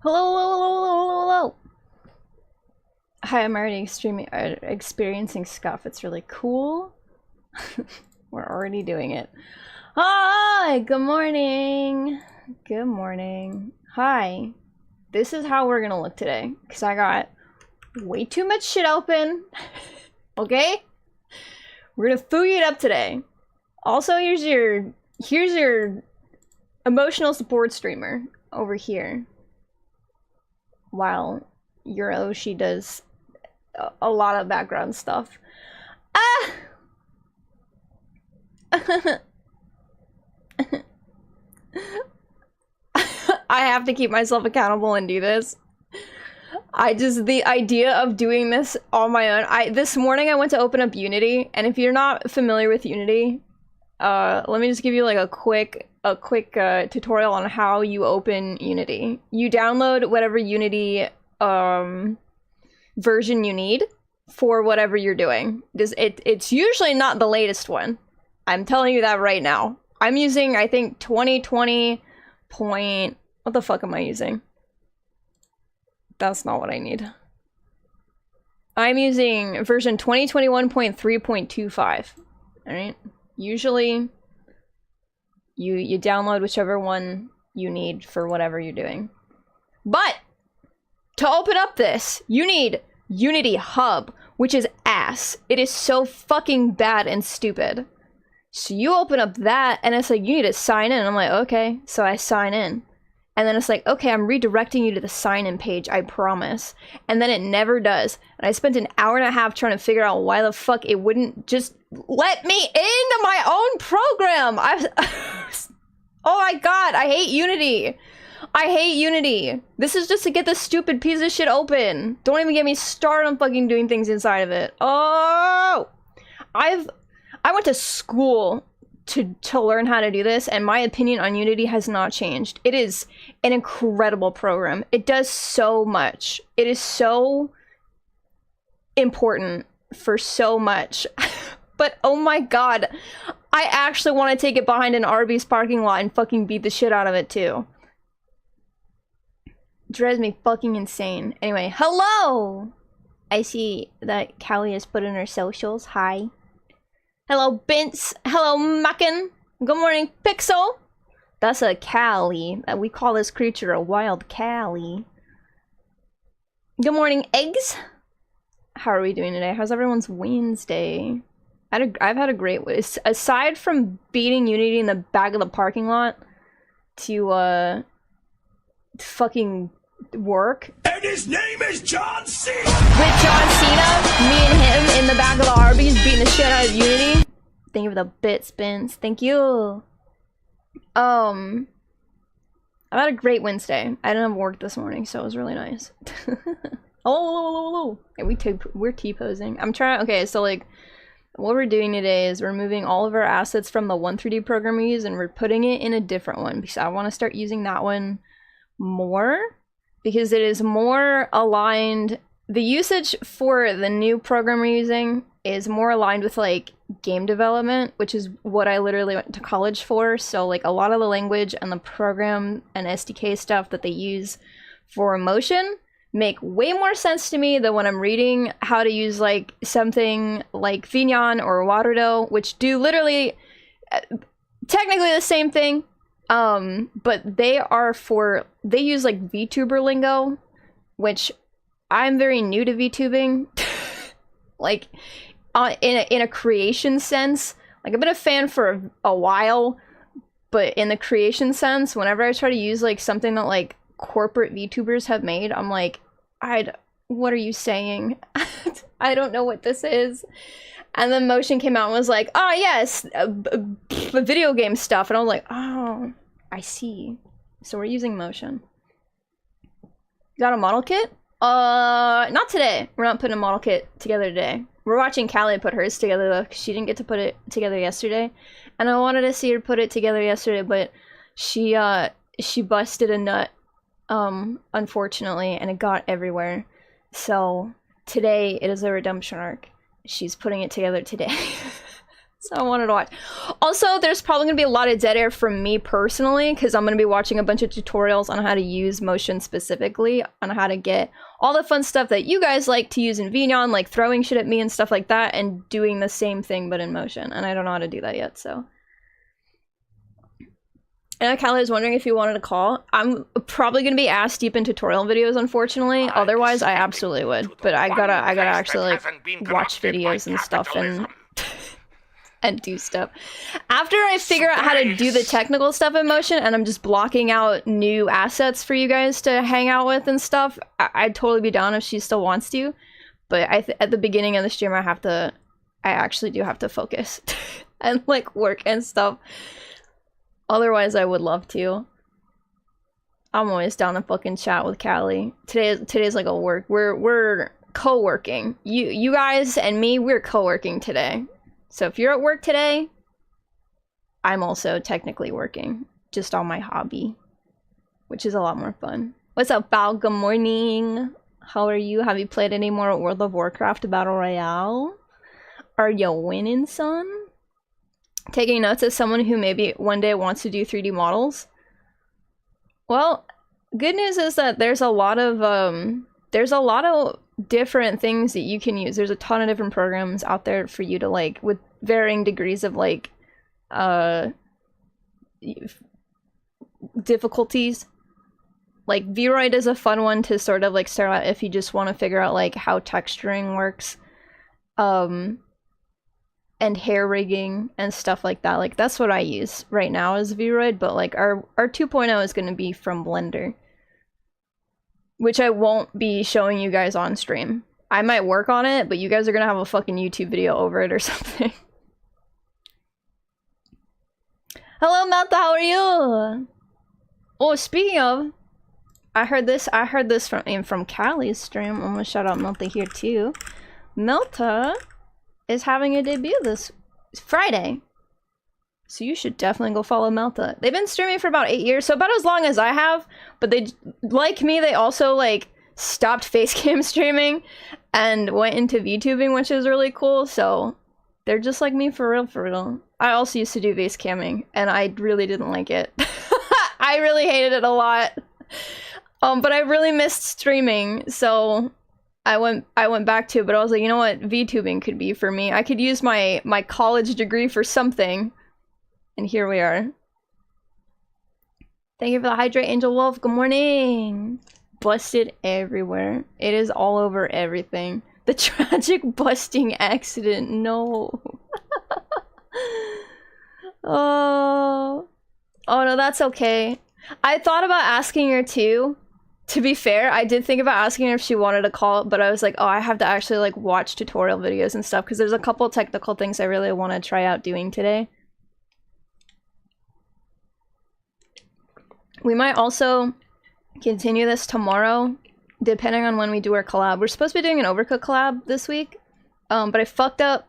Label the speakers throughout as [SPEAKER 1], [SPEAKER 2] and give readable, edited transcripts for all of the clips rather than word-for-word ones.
[SPEAKER 1] Hello, hello, hello, hello, hello. Hi, I'm already experiencing scuff. It's really cool. We're already doing it. Hi, good morning. Good morning. Hi. This is how we're gonna look today, because I got way too much shit open. Okay? We're gonna fooey it up today. Also, here's your emotional support streamer over here. While your Oshi does a lot of background stuff. Ah! I have to keep myself accountable and do this. The idea of doing this on my own. This morning I went to open up Unity, and if you're not familiar with Unity, let me just give you like a quick tutorial on how you open Unity. You download whatever Unity version you need for whatever you're doing. It's usually not the latest one. I'm telling you that right now. I'm using, I think, 2020 point... What the fuck am I using? That's not what I need. I'm using version 2021.3.25. Alright? Usually, you download whichever one you need for whatever you're doing. But, to open up this, you need Unity Hub, which is ass. It is so fucking bad and stupid. So you open up that, and it's like, you need to sign in. I'm like, okay. So I sign in. And then it's like, okay, I'm redirecting you to the sign-in page, I promise. And then it never does. And I spent an hour and a half trying to figure out why the fuck it wouldn't just let me into my own program. Oh my god, I hate Unity. I hate Unity. This is just to get this stupid piece of shit open. Don't even get me started on fucking doing things inside of it. Oh! I went to school to learn how to do this, and my opinion on Unity has not changed. It is an incredible program. It does so much. It is so important for so much. But oh my god, I actually want to take it behind an Arby's parking lot and fucking beat the shit out of it too. Drives me fucking insane. Anyway, hello! I see that Callie has put in her socials. Hi. Hello, Bince. Hello, Muckin. Good morning, Pixel. That's a Callie. We call this creature a wild Callie. Good morning, Eggs. How are we doing today? How's everyone's Wednesday? I've had a great week. Aside from beating Unity in the back of the parking lot to fucking work.
[SPEAKER 2] And his name is John Cena!
[SPEAKER 1] With John Cena, me and him in the back of the Arby's beating the shit out of Unity. Thank you for the bit spins. Thank you. I've had a great Wednesday. I didn't have work this morning, so it was really nice. Oh, we're T-posing. I'm trying. Okay, so like, what we're doing today is we're moving all of our assets from the 1-3D program we use, and we're putting it in a different one because I want to start using that one more because it is more aligned. The usage for the new program we're using is more aligned with like game development, which is what I literally went to college for. So like a lot of the language and the program and SDK stuff that they use for motion make way more sense to me than when I'm reading how to use like something like VOD or Waterdo, which do literally technically the same thing. But they use like VTuber lingo, which I'm very new to VTubing. Like in a creation sense. Like I've been a fan for a while, but in the creation sense, whenever I try to use like something that like corporate VTubers have made, I'm like, what are you saying? I don't know what this is. And then Motion came out and was like, oh yes, video game stuff. And I was like, oh, I see. So we're using Motion. Got a model kit? Not today. We're not putting a model kit together today. We're watching Callie put hers together though, because she didn't get to put it together yesterday. And I wanted to see her put it together yesterday, but she busted a nut, unfortunately, and it got everywhere. So today it is a redemption arc. She's putting it together today. So I wanted to watch. Also, there's probably gonna be a lot of dead air from me personally, because I'm gonna be watching a bunch of tutorials on how to use motion specifically, on how to get all the fun stuff that you guys like to use in VOD, like throwing shit at me and stuff like that, and doing the same thing but in motion. And I don't know how to do that yet, so. And Callie was wondering if you wanted to call. I'm probably gonna be ass deep in tutorial videos, unfortunately. Otherwise, I absolutely would. But I gotta actually like watch videos and stuff and do stuff. After I figure out how to do the technical stuff in motion, and I'm just blocking out new assets for you guys to hang out with and stuff, I'd totally be down if she still wants to. But at the beginning of the stream, I actually do have to focus and like work and stuff. Otherwise, I would love to. I'm always down to fucking chat with Callie. Today's like a work. We're co-working. You guys and me, we're co-working today. So if you're at work today, I'm also technically working, just on my hobby, which is a lot more fun. What's up, Val? Good morning. How are you? Have you played any more World of Warcraft Battle Royale? Are you winning, son? Taking notes as someone who maybe one day wants to do 3D models. Well, good news is that there's a lot of different things that you can use. There's a ton of different programs out there for you to like, with varying degrees of like difficulties. Like VRoid is a fun one to sort of like start out if you just want to figure out like how texturing works, and hair rigging and stuff like that. Like that's what I use right now is VRoid, but like our 2.0 is going to be from Blender, which I won't be showing you guys on stream. I might work on it, but you guys are gonna have a fucking YouTube video over it or something. Hello, Melta, how are you? Oh, speaking of, I heard this from Callie's stream. I'm gonna shout out Melta here too. Melta is having a debut this Friday. So you should definitely go follow Melta. They've been streaming for about 8 years, so about as long as I have, but they, like me, they also like stopped facecam streaming and went into VTubing, which is really cool. So they're just like me for real, for real. I also used to do facecamming and I really didn't like it. I really hated it a lot. But I really missed streaming, so I went back to it, but I was like, you know what, VTubing could be for me. I could use my college degree for something. And here we are. Thank you for the hydrate, Angel Wolf. Good morning. Busted everywhere. It is all over everything. The tragic busting accident. No. Oh no, that's okay. I thought about asking her too. To be fair, I did think about asking her if she wanted to call, but I was like, oh, I have to actually like watch tutorial videos and stuff because there's a couple technical things I really want to try out doing today. We might also continue this tomorrow, depending on when we do our collab. We're supposed to be doing an Overcooked collab this week, but I fucked up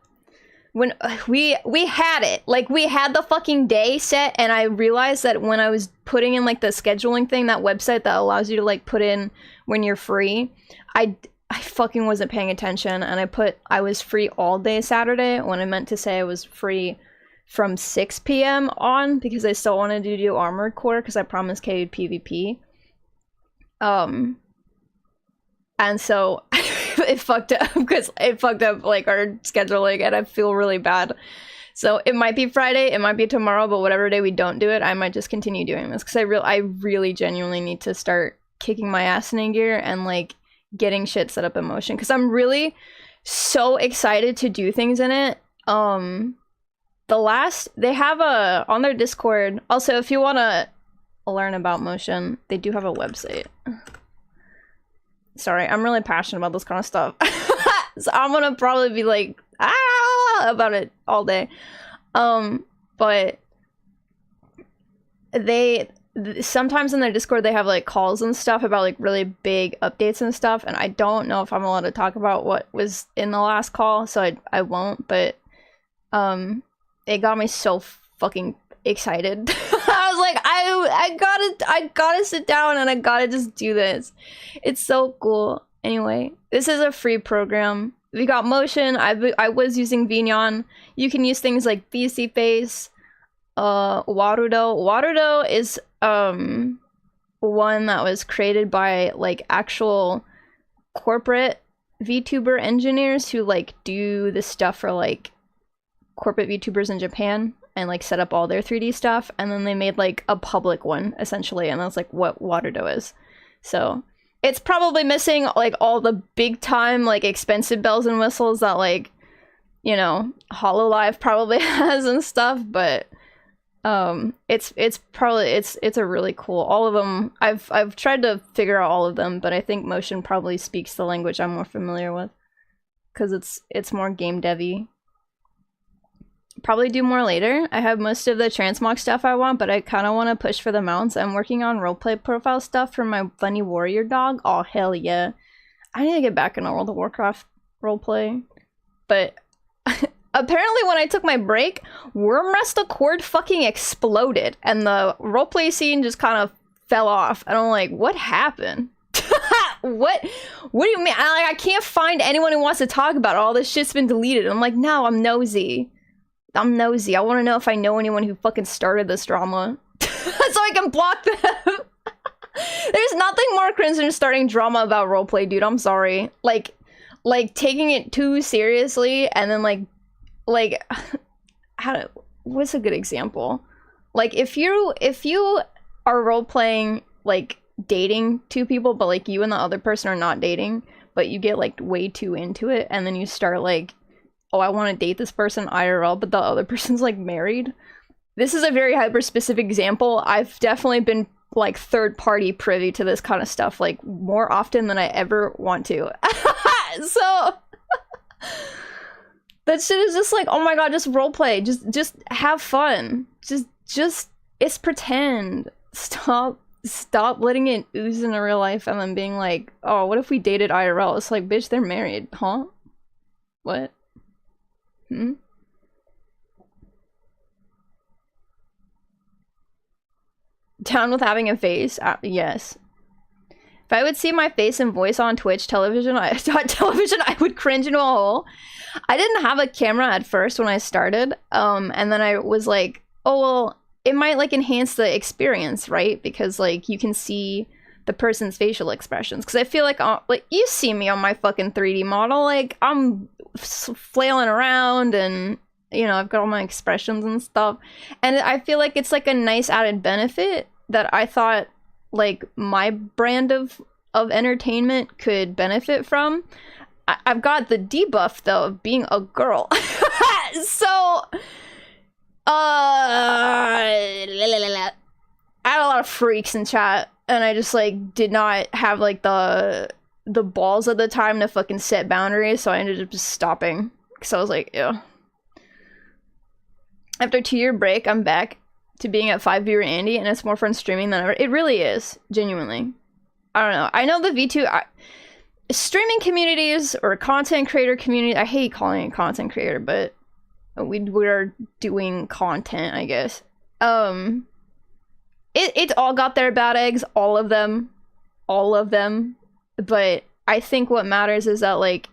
[SPEAKER 1] when we had it. Like, we had the fucking day set, and I realized that when I was putting in, like, the scheduling thing, that website that allows you to, like, put in when you're free, I fucking wasn't paying attention, and I was free all day Saturday when I meant to say I was free from 6 p.m. on, because I still wanted to do Armored Core, because I promised Kay would PvP. And so it fucked up, because it fucked up, like, our scheduling, and I feel really bad. So it might be Friday, it might be tomorrow, but whatever day we don't do it, I might just continue doing this, because I really genuinely need to start kicking my ass in gear and, like, getting shit set up in motion, because I'm really so excited to do things in it. They have on their Discord, also if you want to learn about motion, they do have a website. Sorry, I'm really passionate about this kind of stuff. So I'm gonna probably be like, about it all day. But sometimes in their Discord they have like calls and stuff about like really big updates and stuff, and I don't know if I'm allowed to talk about what was in the last call, so I won't, but it got me so fucking excited. I was like, I gotta sit down and I gotta just do this. It's so cool. Anyway, this is a free program. we got motion. I was using VNyan. You can use things like VC Face, Warudo. Warudo is one that was created by like actual corporate VTuber engineers who like do the stuff for like corporate VTubers in Japan and like set up all their 3D stuff, and then they made like a public one essentially, and that's like what Waterdo is. So it's probably missing like all the big time like expensive bells and whistles that like, you know, HoloLive probably has and stuff, but it's probably it's a really cool, all of them. I've tried to figure out all of them, but I think motion probably speaks the language I'm more familiar with because it's more game devy. Probably do more later. I have most of the transmog stuff I want, but I kind of want to push for the mounts. I'm working on roleplay profile stuff for my funny warrior dog. Oh hell yeah, I need to get back into World of Warcraft roleplay. But apparently when I took my break, Wormrest Accord fucking exploded and the roleplay scene just kind of fell off. And I'm like, what happened? What do you mean? I can't find anyone who wants to talk about it. All this shit's been deleted. I'm like, no, I'm nosy. I want to know if I know anyone who fucking started this drama so I can block them. There's nothing more cringe than starting drama about roleplay, dude. I'm sorry. Like taking it too seriously and then like what's a good example? Like if you are role-playing like dating two people, but like you and the other person are not dating, but you get like way too into it and then you start like, oh, I want to date this person IRL, but the other person's like married. This is a very hyper specific example. I've definitely been like third party privy to this kind of stuff like more often than I ever want to. So that shit is just like, oh my god, just roleplay, just have fun, just it's pretend. Stop letting it ooze into real life and then being like, oh, what if we dated IRL? It's like, bitch, they're married, huh? What? Down with having a face? Yes. If I would see my face and voice on Twitch television, I would cringe into a hole. I didn't have a camera at first when I started, and then I was like, oh well, it might like enhance the experience, right? Because like you can see the person's facial expressions. Because I feel like you see me on my fucking 3D model, like I'm flailing around and you know I've got all my expressions and stuff, and I feel like it's like a nice added benefit that I thought like my brand of entertainment could benefit from. I've got the debuff though of being a girl. So I had a lot of freaks in chat and I just like did not have like the balls at the time to fucking set boundaries, so I ended up just stopping because I was like, ew. After a 2-year break, I'm back to being at 5 viewer Andy, and it's more fun streaming than ever. It really is, genuinely. I don't know. I know the V2 streaming communities or content creator community. I hate calling it content creator, but we're doing content, I guess. It's all got their bad eggs, all of them. But I think what matters is that like,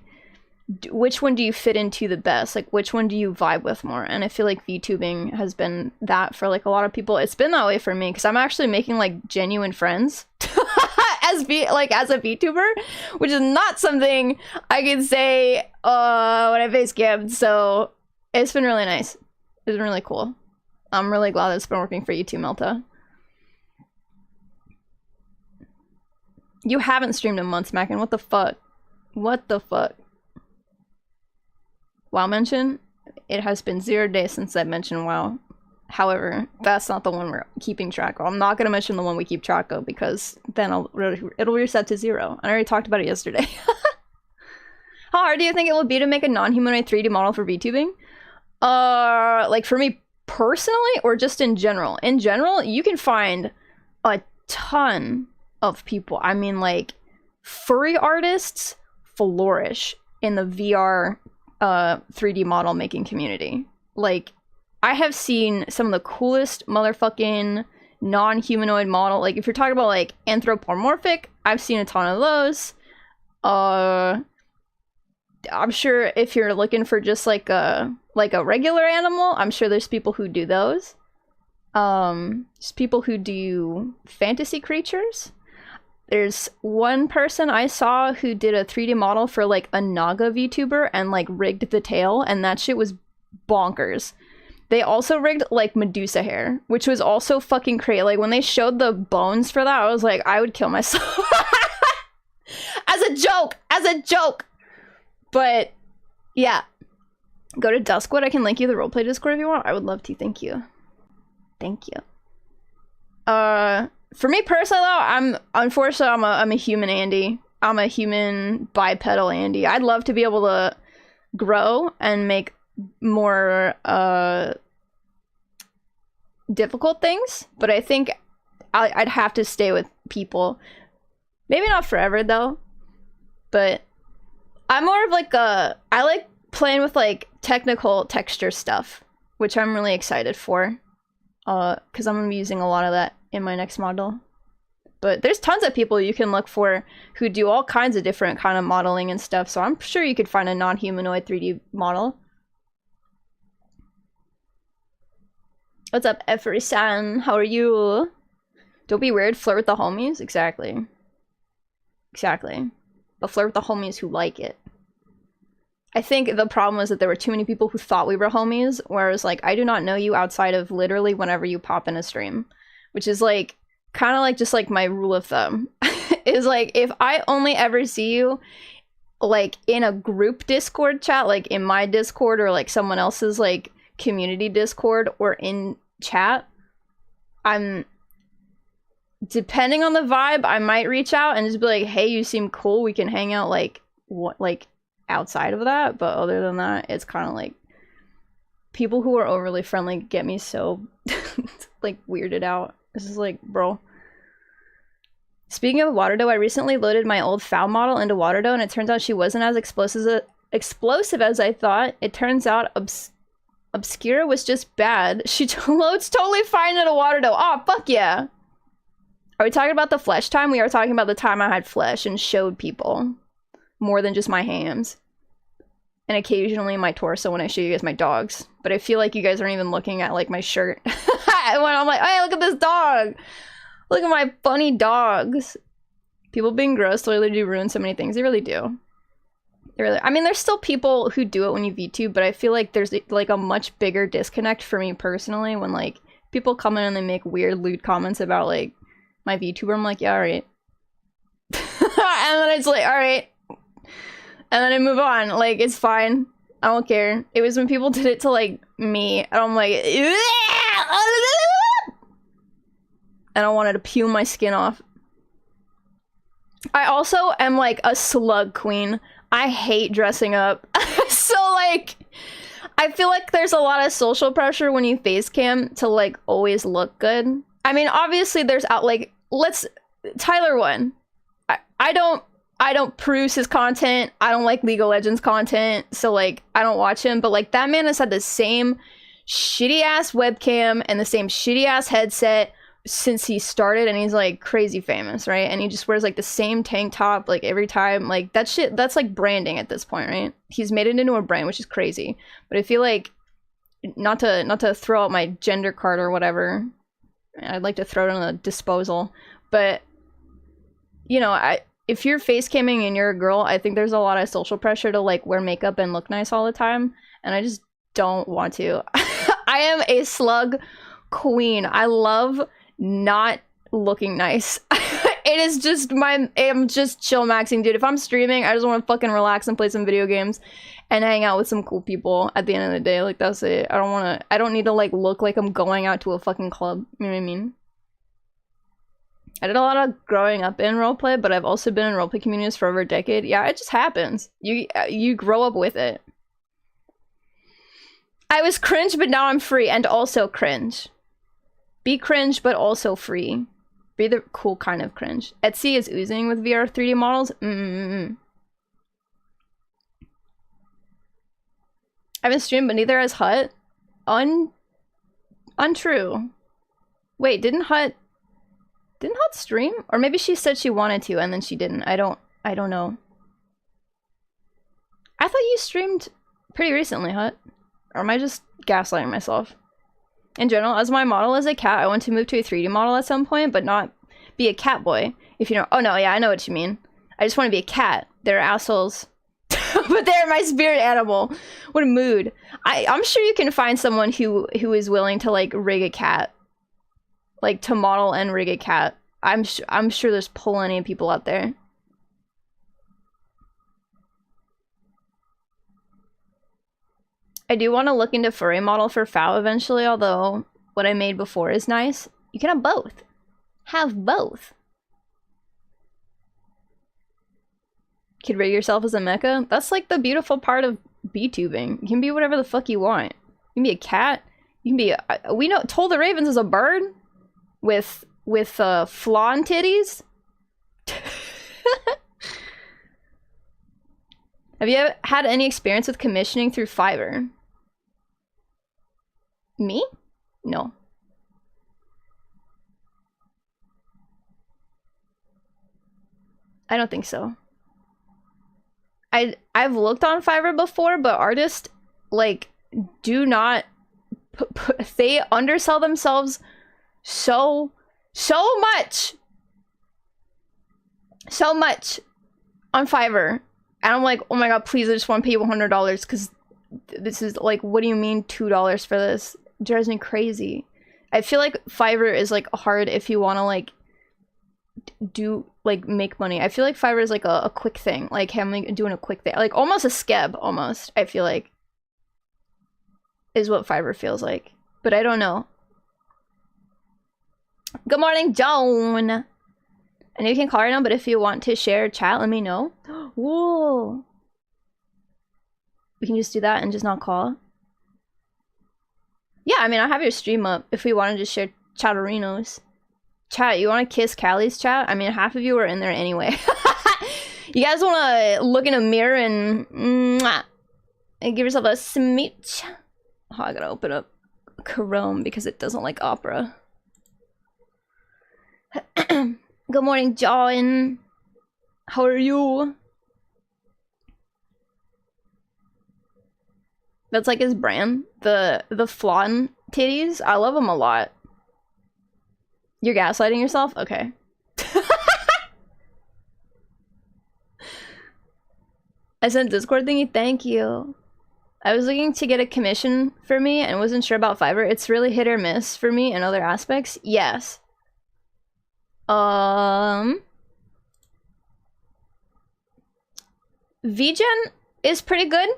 [SPEAKER 1] which one do you fit into the best? Like, which one do you vibe with more? And I feel like VTubing has been that for like a lot of people. It's been that way for me because I'm actually making like genuine friends as a VTuber, which is not something I can say when I face cam. So it's been really nice. It's been really cool. I'm really glad it's been working for you too, Melta. You haven't streamed in months, Mackin. What the fuck? What the fuck? WoW mention? It has been 0 days since I mentioned WoW. However, that's not the one we're keeping track of. I'm not going to mention the one we keep track of because then it'll reset to 0. I already talked about it yesterday. How hard do you think it will be to make a non-humanoid 3D model for VTubing? Like for me personally or just in general? In general, you can find a ton of people. I mean, like, furry artists flourish in the VR 3D model making community. Like, I have seen some of the coolest motherfucking non-humanoid model, like if you're talking about like anthropomorphic, I've seen a ton of those. I'm sure if you're looking for just like a regular animal, I'm sure there's people who do those. There's people who do fantasy creatures. There's one person I saw who did a 3D model for like a Naga VTuber and like rigged the tail, and that shit was bonkers. They also rigged like Medusa hair, which was also fucking crazy. Like when they showed the bones for that, I was like, I would kill myself. As a joke. But yeah, go to Duskwood. I can link you the roleplay Discord if you want. I would love to. Thank you. For me personally though, I'm a human Andy. I'm a human bipedal Andy. I'd love to be able to grow and make more difficult things, but I think I'd have to stay with people. Maybe not forever though, but I'm more of like I like playing with like technical texture stuff, which I'm really excited for, because I'm gonna be using a lot of that in my next model. But there's tons of people you can look for who do all kinds of different kind of modeling and stuff, so I'm sure you could find a non-humanoid 3D model. What's up, Effery-san? How are you? Don't be weird, flirt with the homies? Exactly. But flirt with the homies who like it. I think the problem was that there were too many people who thought we were homies, whereas like I do not know you outside of literally whenever you pop in a stream, which is like kind of like just like my rule of thumb. Is like if I only ever see you like in a group Discord chat, like in my Discord or like someone else's like community Discord or in chat, I'm depending on the vibe, I might reach out and just be like, hey, you seem cool, we can hang out like what like outside of that. But other than that, it's kind of like people who are overly friendly get me so like weirded out. This is like, bro. Speaking of Waterdough, I recently loaded my old foul model into Waterdough and it turns out she wasn't as explosive as I thought. It turns out Obscura was just bad. She loads totally fine into Waterdough. Oh, fuck yeah. Are we talking about the flesh time? We are talking about the time I had flesh and showed people more than just my hams. And occasionally my torso when I show you guys my dogs. But I feel like you guys aren't even looking at like my shirt. When I'm like, hey, look at this dog. Look at my funny dogs. People being gross really do ruin so many things. They really do. I mean, there's still people who do it when you VTube, but I feel like there's like a much bigger disconnect for me personally when like people come in and they make weird lewd comments about like my VTuber. I'm like, yeah, alright. And then it's like, alright. And then I move on. Like, it's fine. I don't care. It was when people did it to like me, and I'm like, and I wanted to peel my skin off. I also am like a slug queen. I hate dressing up. So like, I feel like there's a lot of social pressure when you face cam to like always look good. I mean, obviously there's Tyler won. I don't peruse his content. I don't like League of Legends content, so like I don't watch him, but like that man has had the same shitty ass webcam and the same shitty ass headset since he started, and he's like crazy famous, right? And he just wears like the same tank top like every time. Like that shit, that's like branding at this point, right? He's made it into a brand, which is crazy. But I feel like not to throw out my gender card or whatever, I'd like to throw it on the disposal, but you know, if you're face camming and you're a girl, I think there's a lot of social pressure to like wear makeup and look nice all the time, and I just don't want to. I am a slug queen. I love not looking nice. It is just I'm just chill maxing, dude. If I'm streaming, I just want to fucking relax and play some video games and hang out with some cool people at the end of the day. Like, that's it. I don't need to like look like I'm going out to a fucking club. You know what I mean? I did a lot of growing up in roleplay, but I've also been in roleplay communities for over a decade. Yeah, it just happens. You grow up with it. I was cringe, but now I'm free, and also cringe. Be cringe, but also free. Be the cool kind of cringe. Etsy is oozing with VR 3D models. I haven't streamed, but neither has Hut. Untrue. Wait, didn't Hut stream? Or maybe she said she wanted to and then she didn't. I don't know. I I thought you streamed pretty recently, Hut. Or am I just gaslighting myself? In general, as my model is a cat, I want to move to a 3D model at some point, but not be a cat boy. If you know, oh no, yeah, I know what you mean. I just want to be a cat. They're assholes. But they're my spirit animal. What a mood. I'm sure you can find someone who is willing to like rig a cat. Like to model and rig a cat. I'm sure there's plenty of people out there. I do want to look into furry model for FOW eventually, although what I made before is nice. You can have both. Have both. Could rig yourself as a mecha? That's like the beautiful part of B-tubing. You can be whatever the fuck you want. You can be a cat. You can be a, we know Toll the Ravens is a bird with flawn titties. Have you had any experience with commissioning through Fiverr? Me? No. I don't think so. I've looked on Fiverr before, but artists like do not they undersell themselves so much on Fiverr, and I'm like, oh my god, please, I just want to pay you $100 because this is like, what do you mean $2 for this? It drives me crazy. I feel like Fiverr is like hard if you want to like do like make money. I feel like Fiverr is like a quick thing, like hey, I'm doing a quick thing, like almost a skeb, almost. I feel like is what Fiverr feels like, but I don't know. Good morning, Joan. I know you can call right now, but if you want to share chat, let me know. Whoa, we can just do that and just not call. Yeah, I mean, I have your stream up if we want to just share chatterinos. Chat, you want to kiss Callie's chat? I mean, half of you are in there anyway. You guys want to look in a mirror and give yourself a smooch? Oh, I gotta open up Chrome because it doesn't like Opera. Good morning, John. How are you? That's like his brand. The flawn titties. I love them a lot. You're gaslighting yourself? Okay. I sent Discord thingy. Thank you. I was looking to get a commission for me and wasn't sure about Fiverr. It's really hit or miss for me in other aspects. Yes. VGen is pretty good.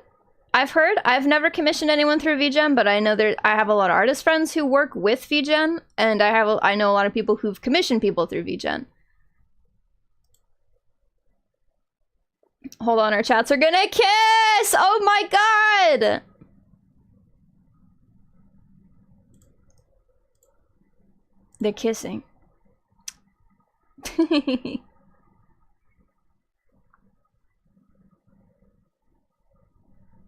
[SPEAKER 1] I've heard. I've never commissioned anyone through VGen, but I know I have a lot of artist friends who work with VGen, and I know a lot of people who've commissioned people through VGen. Hold on, our chats are gonna kiss! Oh my god! They're kissing.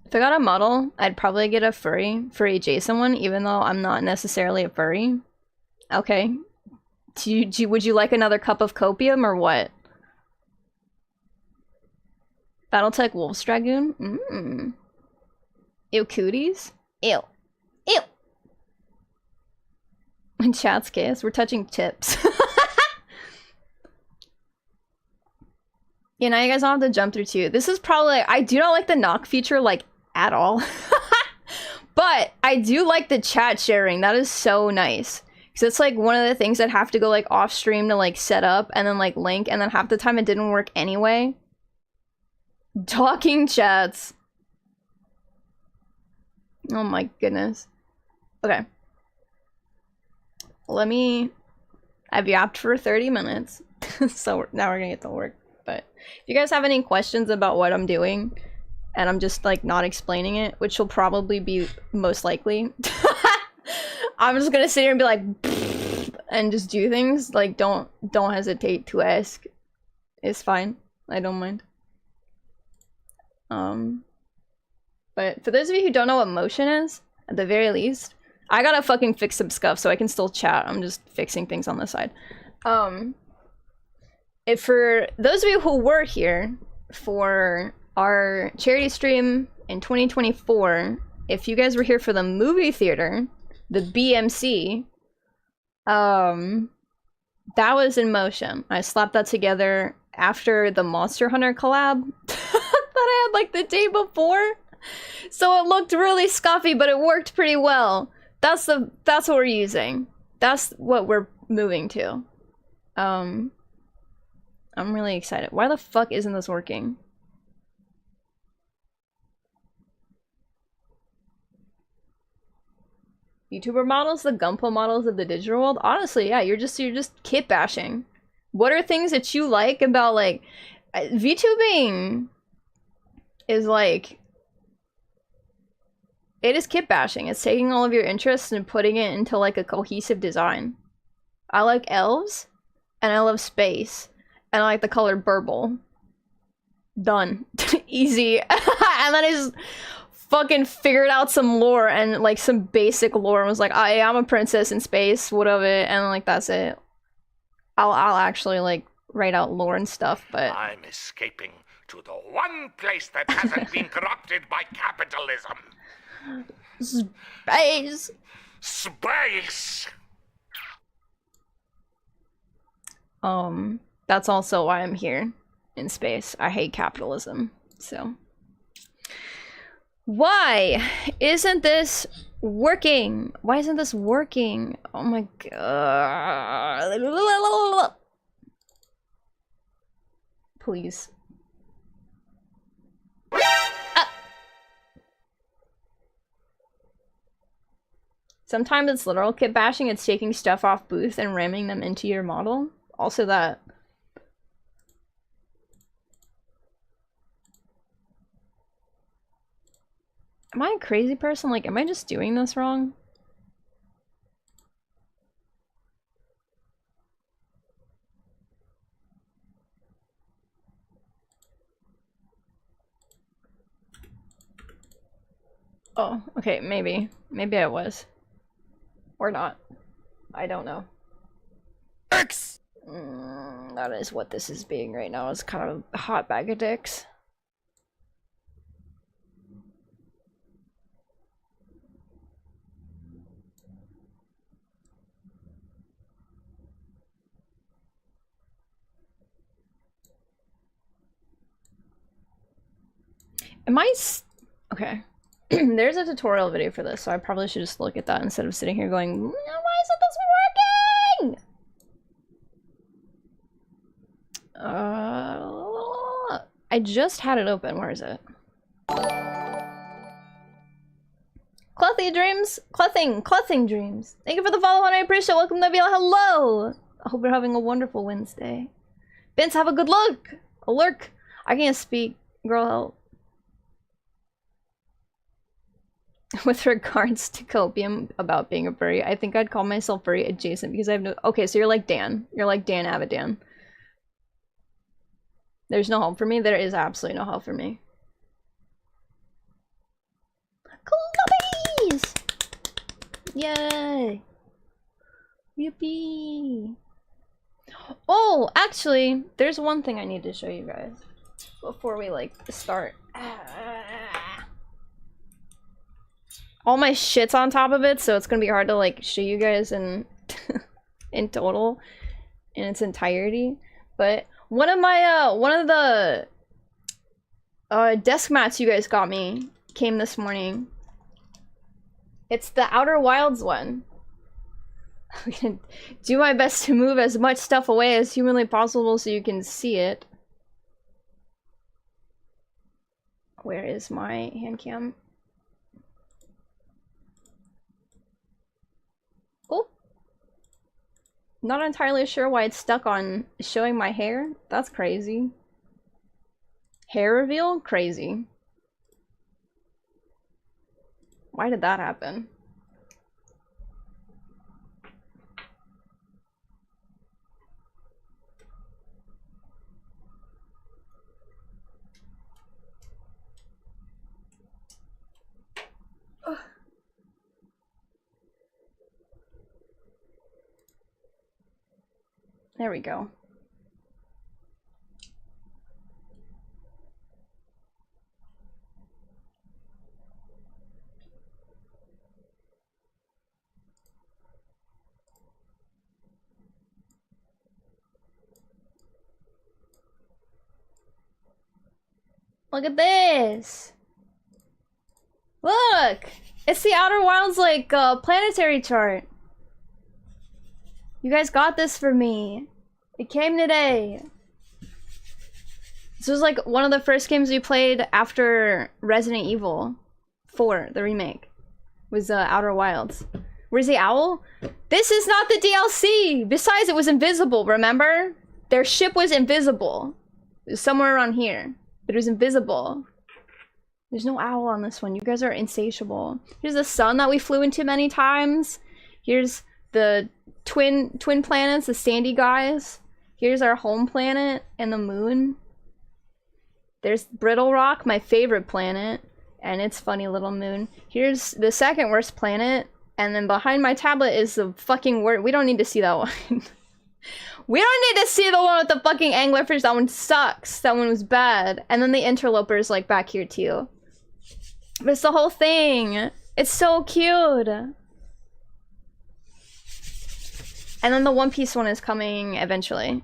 [SPEAKER 1] If I got a model, I'd probably get a furry Jason one, even though I'm not necessarily a furry. Okay. Would you like another cup of copium or what? Battletech Wolf's Dragoon? Mmm. Ew, cooties? Ew. Ew! When chat's kiss, we're touching tips. Yeah, now you guys don't have to jump through too. This is probably, I do not like the knock feature, like, at all. But I do like the chat sharing. That is so nice. Because it's like one of the things that have to go like off stream to like set up and then like link, and then half the time it didn't work anyway. Talking chats. Oh my goodness. Okay. I've yapped for 30 minutes. So now we're gonna get to work. But if you guys have any questions about what I'm doing, and I'm just like not explaining it, which will probably be most likely, I'm just gonna sit here and be like and just do things. Like don't hesitate to ask. It's fine. I don't mind. But for those of you who don't know what motion is, at the very least, I gotta fucking fix some stuff so I can still chat. I'm just fixing things on the side. If for those of you who were here for our charity stream in 2024, if you guys were here for the movie theater, the BMC, that was in motion. I slapped that together after the Monster Hunter collab that I had like the day before. So it looked really scuffy, but it worked pretty well. That's what we're using. That's what we're moving to. I'm really excited. Why the fuck isn't this working? YouTuber models, the Gunpla models of the digital world? Honestly, yeah, you're just kit bashing. What are things that you like about, like, VTubing is like, it is kit bashing. It's taking all of your interests and putting it into like a cohesive design. I like elves, and I love space, and I like the color purple. Done. Easy. And then I just fucking figured out some lore and like some basic lore and was like, I'm a princess in space, what of it, and like that's it. I'll actually like write out lore and stuff, but
[SPEAKER 2] I'm escaping to the one place that hasn't been corrupted by capitalism.
[SPEAKER 1] Space.
[SPEAKER 2] Space.
[SPEAKER 1] That's also why I'm here in space. I hate capitalism, so. Why isn't this working? Why isn't this working? Oh my god. Please. Sometimes it's literal kit bashing, it's taking stuff off booth and ramming them into your model. Also that. Am I a crazy person? Like, am I just doing this wrong? Oh, okay, maybe. Maybe I was. Or not. I don't know.
[SPEAKER 2] X.
[SPEAKER 1] That is what this is being right now. It's kind of a hot bag of dicks. Am I okay. There's a tutorial video for this, so I probably should just look at that instead of sitting here going, why isn't this working? I just had it open. Where is it? Clothy Dreams? Clothing Dreams. Thank you for the follow, and I appreciate it. Welcome to Vila. Hello! I hope you're having a wonderful Wednesday. Vince, have a good look! A lurk. I can't speak. Girl, help. With regards to copium about being a furry, I think I'd call myself furry adjacent because I have no- Okay, so you're like Dan. You're like Dan Avidan. There's no help for me? There is absolutely no help for me. Cool puppies! Yay! Yippee! Oh, actually, there's one thing I need to show you guys before we, like, start. All my shit's on top of it, so it's gonna be hard to, like, show you guys in in total, in its entirety. But one of the desk mats you guys got me came this morning. It's the Outer Wilds one. I'm gonna do my best to move as much stuff away as humanly possible so you can see it. Where is my hand cam? Oh. Not entirely sure why it's stuck on showing my hair. That's crazy. Hair reveal? Crazy. Why did that happen? There we go. Look at this. Look! It's the Outer Wilds, like, planetary chart. You guys got this for me. It came today. This was, like, one of the first games we played after Resident Evil 4, the remake. Was, Outer Wilds. Where's the owl? This is not the DLC! Besides, it was invisible, remember? Their ship was invisible. It was somewhere around here. But it was invisible. There's no owl on this one. You guys are insatiable. Here's the sun that we flew into many times. Here's the twin planets, the sandy guys. Here's our home planet and the moon. There's Brittle Rock, my favorite planet, and its funny little moon. Here's the second worst planet, and then behind my tablet is the fucking word. We don't need to see that one. We don't need to see the one with the fucking anglerfish. That one sucks. That one was bad. And then the interlopers, like, back here, too. But it's the whole thing. It's so cute. And then the One Piece one is coming eventually.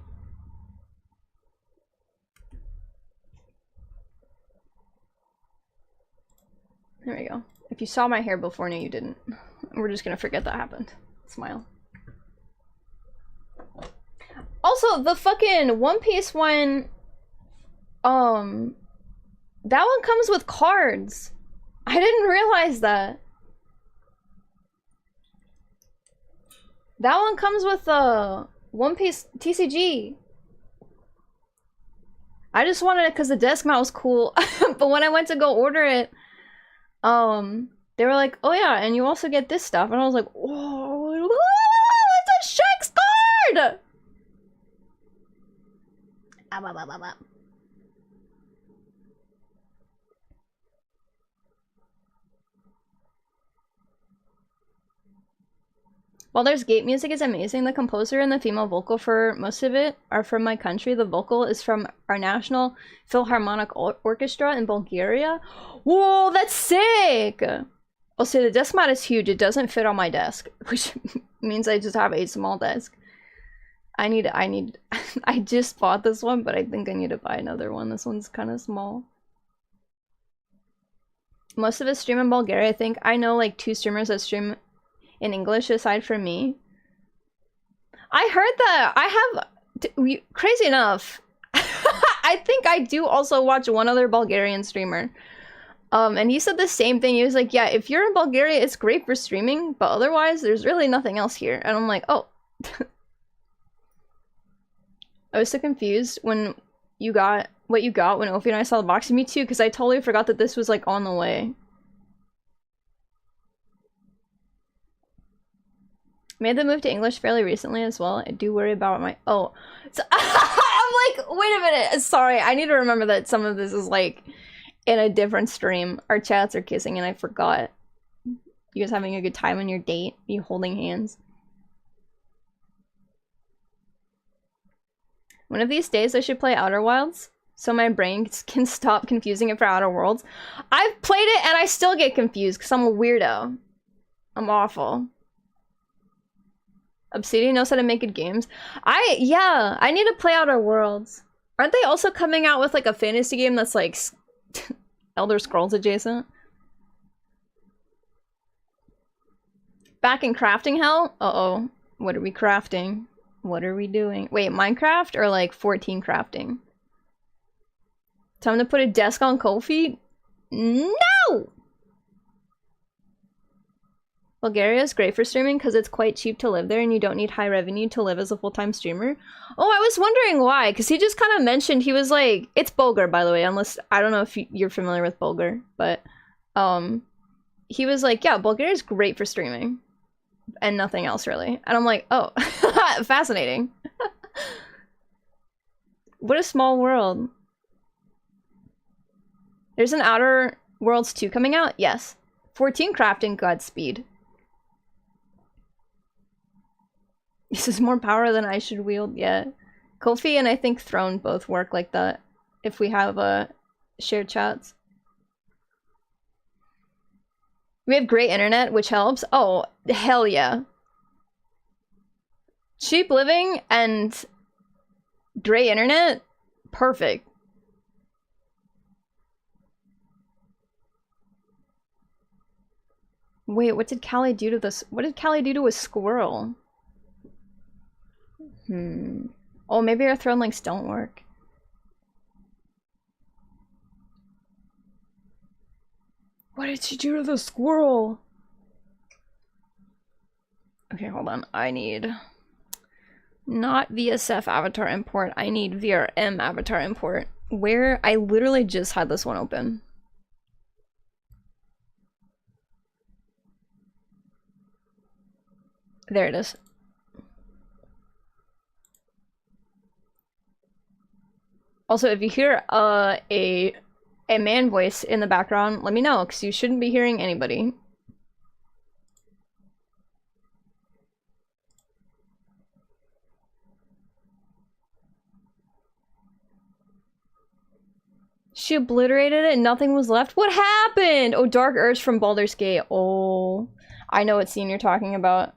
[SPEAKER 1] There we go. If you saw my hair before, no, you didn't. We're just gonna forget that happened. Smile. Also, the fucking One Piece one, that one comes with cards. I didn't realize that. That one comes with One Piece TCG. I just wanted it because the desk mount was cool, but when I went to go order it, they were like, "Oh yeah, and you also get this stuff," and I was like, "Whoa, it's a Shanks card!" While there's gate music is amazing, the composer and the female vocal for most of it are from my country. The vocal is from our National Philharmonic Orchestra in Bulgaria. Whoa, that's sick! Also, the desk mat is huge. It doesn't fit on my desk, which means I just have a small desk. I just bought this one, but I think I need to buy another one. This one's kind of small. Most of us stream in Bulgaria. I think I know like 2 streamers that stream in English aside from me. I heard that. I have, crazy enough, I think I do also watch one other Bulgarian streamer. And he said the same thing. He was like, yeah, if you're in Bulgaria, it's great for streaming, but otherwise, there's really nothing else here. And I'm like, oh. I was so confused when you got what you got when Ophi and I saw the box. Me too, because I totally forgot that this was like on the way. Made the move to English fairly recently as well. I do worry about my so I'm like, wait a minute. Sorry, I need to remember that some of this is like in a different stream. Our chats are kissing and I forgot. You guys having a good time on your date? You holding hands? One of these days I should play Outer Wilds so my brain can stop confusing it for Outer Worlds. I've played it and I still get confused because I'm a weirdo. I'm awful. Obsidian knows how to make good games. Yeah, I need to play Outer Worlds. Aren't they also coming out with like a fantasy game that's like Elder Scrolls adjacent? Back in crafting hell? Uh-oh. What are we crafting? What are we doing? Wait, Minecraft or like 14 crafting? Time to put a desk on cold feet? No! Bulgaria is great for streaming because it's quite cheap to live there and you don't need high revenue to live as a full-time streamer. Oh, I was wondering why, because he just kind of mentioned, he was like, it's Bulgar, by the way, unless, I don't know if you're familiar with Bulgar, but, he was like, yeah, Bulgaria is great for streaming. And nothing else, really. And I'm like, oh, fascinating. What a small world. There's an Outer Worlds 2 coming out? Yes. 14 crafting, Godspeed. This is more power than I should wield, yeah. Kofi and I think Throne both work like that. If we have shared chats. We have great internet, which helps. Oh, hell yeah. Cheap living and great internet? Perfect. Wait, what did Callie do to this? What did Callie do to a squirrel? Oh, maybe our throne links don't work. What did she do to the squirrel? Okay, hold on. I need not VSF avatar import. I need VRM avatar import. Where I literally just had this one open. There it is. Also, if you hear a man voice in the background, let me know, because you shouldn't be hearing anybody. She obliterated it and nothing was left? What happened? Oh, Dark Urge from Baldur's Gate. Oh, I know what scene you're talking about.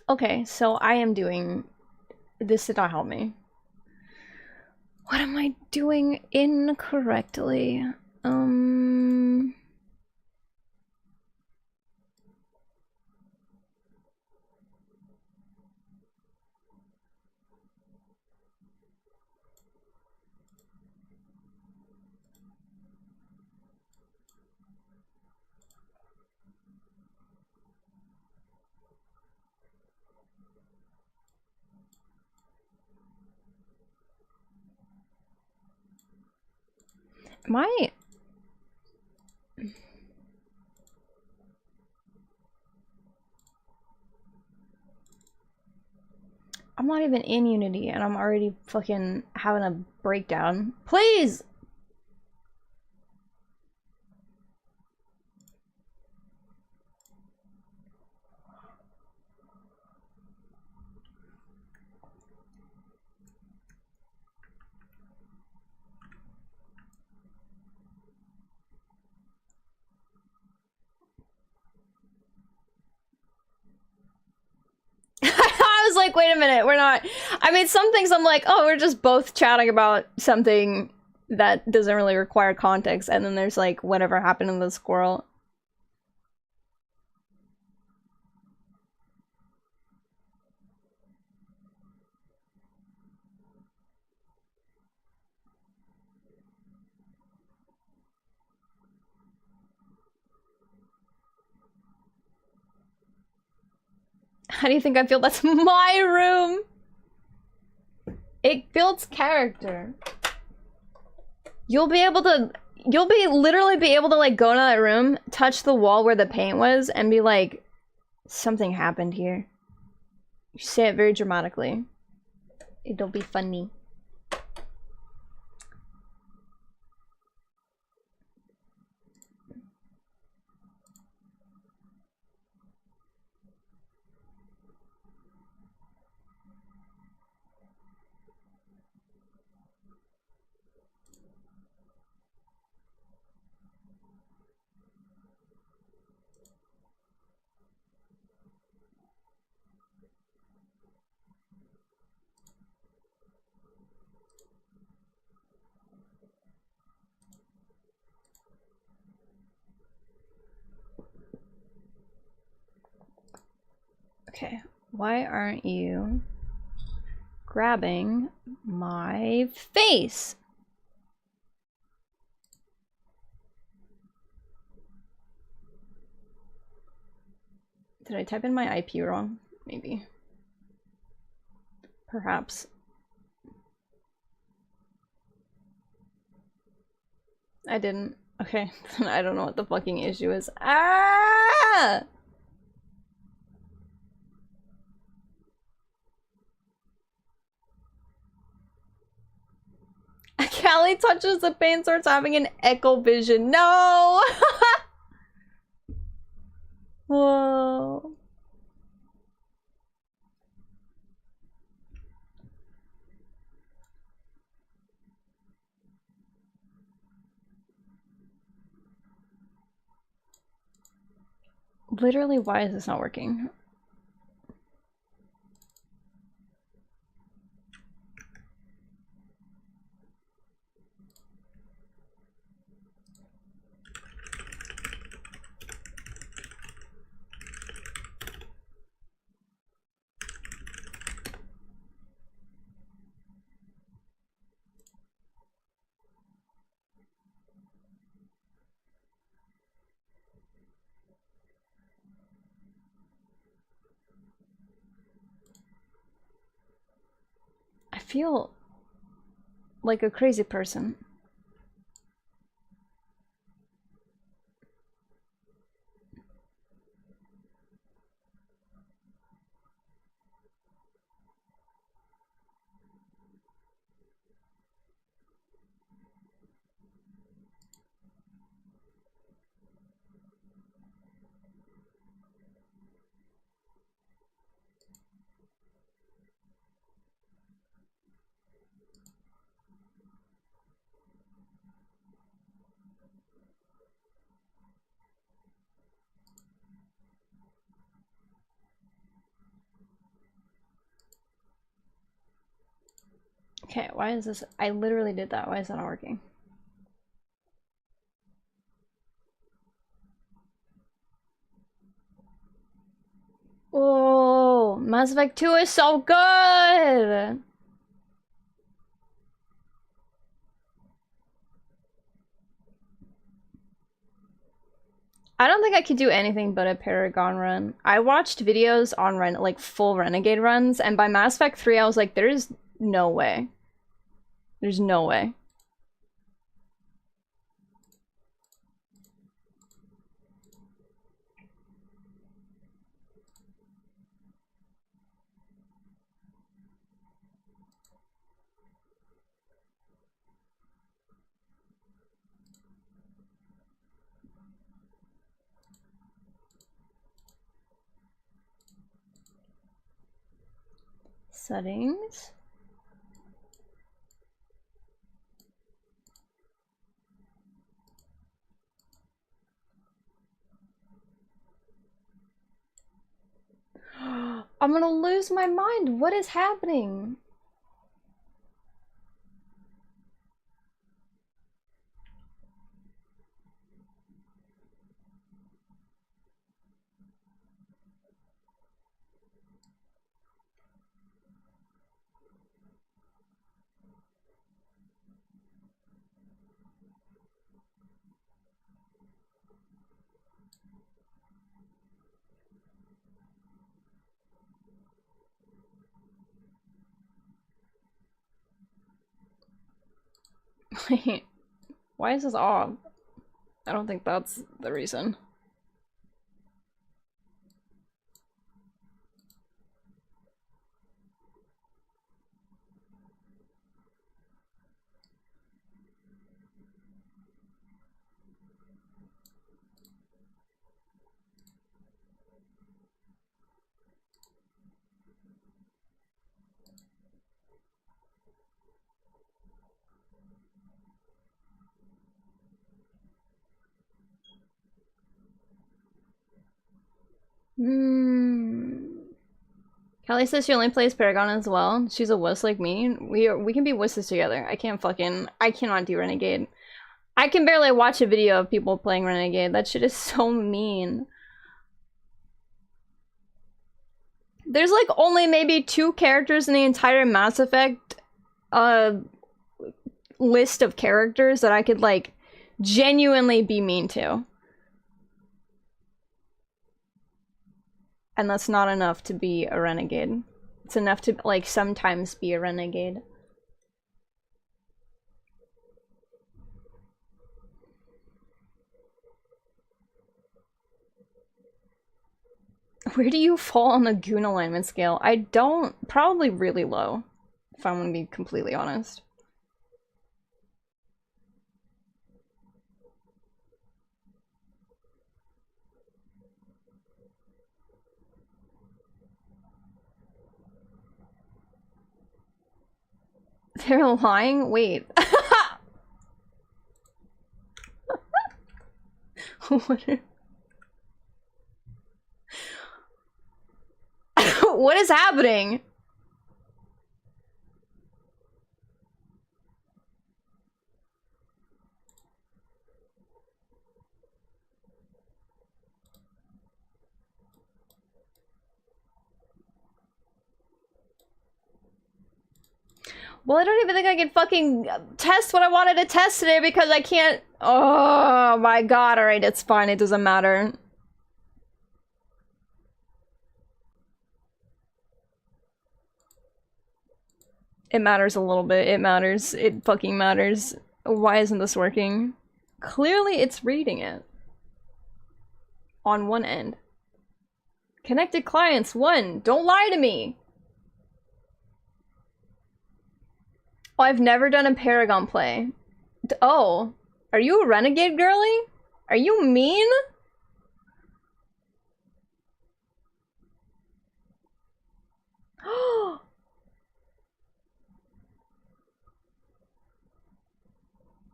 [SPEAKER 1] Okay, so I am doing... This did not help me. What am I doing incorrectly? Am I... I'm not even in Unity and I'm already fucking having a breakdown. Please! I was like, wait a minute, we're not... I mean, some things I'm like, oh, we're just both chatting about something that doesn't really require context, and then there's like, whatever happened in the squirrel. How do you think I feel? That's my room! It builds character. You'll be literally be able to like go to that room, touch the wall where the paint was, and be like, something happened here. You say it very dramatically. It'll be funny. Okay, why aren't you grabbing my face? Did I type in my IP wrong? Maybe. Perhaps. I didn't. Okay, I don't know what the fucking issue is. Ah! Callie touches the paint, starts having an echo vision. No! Whoa. Literally, why is this not working? I feel like a crazy person. Okay, why is this? I literally did that. Why is that not working? Oh, Mass Effect 2 is so good! I don't think I could do anything but a Paragon run. I watched videos on like full Renegade runs, and by Mass Effect 3 I was like, there's no way. There's no way. Settings. I'm gonna lose my mind. What is happening? Wait, why is this off? I don't think that's the reason. Kelly says she only plays Paragon as well. She's a wuss like me. We can be wusses together. I cannot do Renegade. I can barely watch a video of people playing Renegade. That shit is so mean. There's like only maybe 2 characters in the entire Mass Effect list of characters that I could like genuinely be mean to. And that's not enough to be a renegade. It's enough to like sometimes be a renegade. Where do you fall on the goon alignment scale? I don't, probably really low, if I'm gonna be completely honest. They're lying? Wait. What are... What is happening? Well, I don't even think I can fucking test what I wanted to test today because I can't. Oh my god, alright, it's fine, it doesn't matter. It matters a little bit, it matters. It fucking matters. Why isn't this working? Clearly it's reading it. On one end. Connected clients, 1. Don't lie to me! Oh, I've never done a Paragon play. Oh, are you a renegade girly? Are you mean?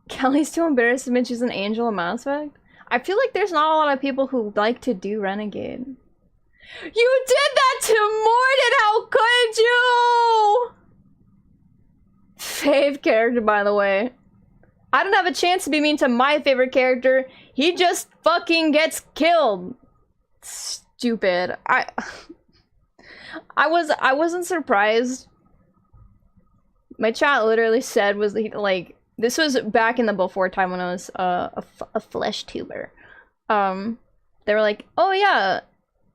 [SPEAKER 1] Kelly's too embarrassed to admit she's an angel in Mass Effect? I feel like there's not a lot of people who like to do renegade. You did that to Morden! How could you? Fave character, by the way. I don't have a chance to be mean to my favorite character. He just fucking gets killed. Stupid. I wasn't surprised. My chat literally said was like, this was back in the before time when I was a flesh tuber. They were like, oh yeah,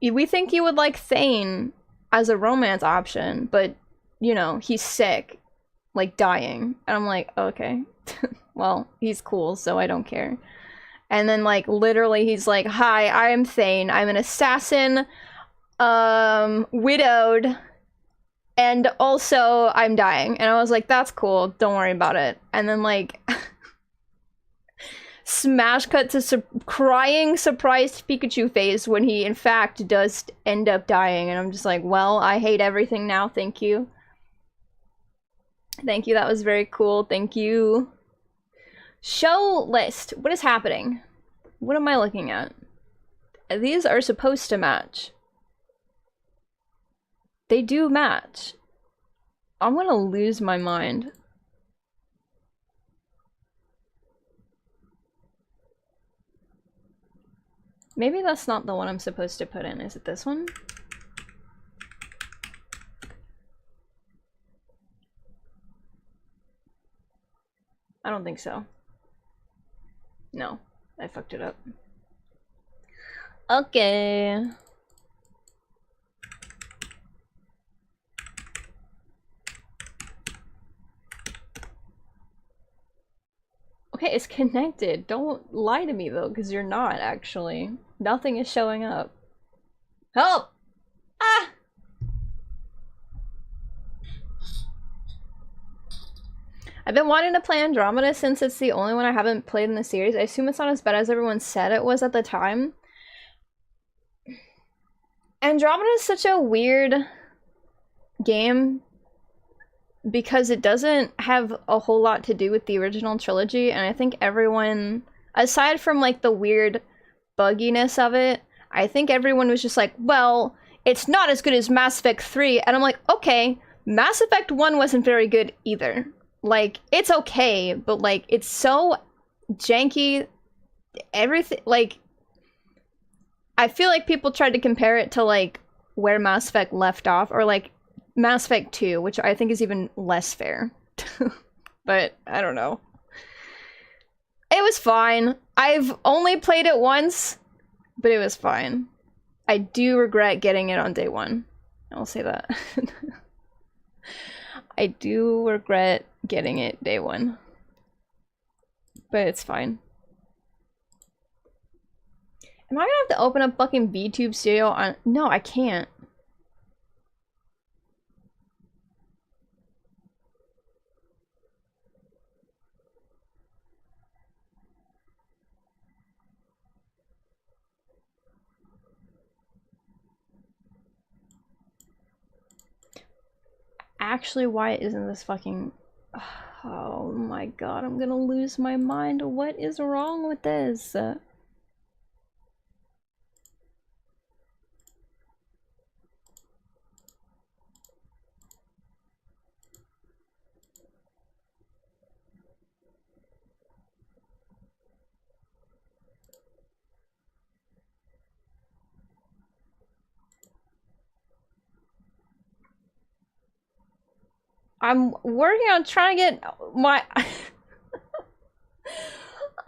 [SPEAKER 1] we think you would like Thane as a romance option, but you know, he's sick, like dying. And I'm like, okay. Well, he's cool, so I don't care. And then like literally he's like, hi, I am Thane. I'm an assassin, widowed, and also I'm dying. And I was like, that's cool, don't worry about it. And then like smash cut to crying surprised Pikachu face when he in fact does end up dying. And I'm just like, well, I hate everything now, thank you. Thank you, that was very cool, thank you. Show list. What is happening? What am I looking at? These are supposed to match. They do match. I'm gonna lose my mind. Maybe that's not the one I'm supposed to put in. Is it this one? I don't think so. No, I fucked it up. Okay. Okay, it's connected. Don't lie to me though, because you're not actually. Nothing is showing up. Help! Ah! I've been wanting to play Andromeda since it's the only one I haven't played in the series. I assume it's not as bad as everyone said it was at the time. Andromeda is such a weird game because it doesn't have a whole lot to do with the original trilogy, and I think everyone, aside from like the weird bugginess of it, I think everyone was just like, well, it's not as good as Mass Effect 3, and I'm like, okay, Mass Effect 1 wasn't very good either. Like, it's okay, but like, it's so janky, everything, like, I feel like people tried to compare it to like where Mass Effect left off, or like Mass Effect 2, which I think is even less fair. But I don't know. It was fine. I've only played it once, but it was fine. I do regret getting it on day 1. I'll say that. I do regret getting it day 1. But it's fine. Am I gonna have to open up fucking VTube Studio on— No, I can't. Actually, why isn't this fucking— Oh my god, I'm gonna lose my mind. What is wrong with this? I'm working on trying to get my...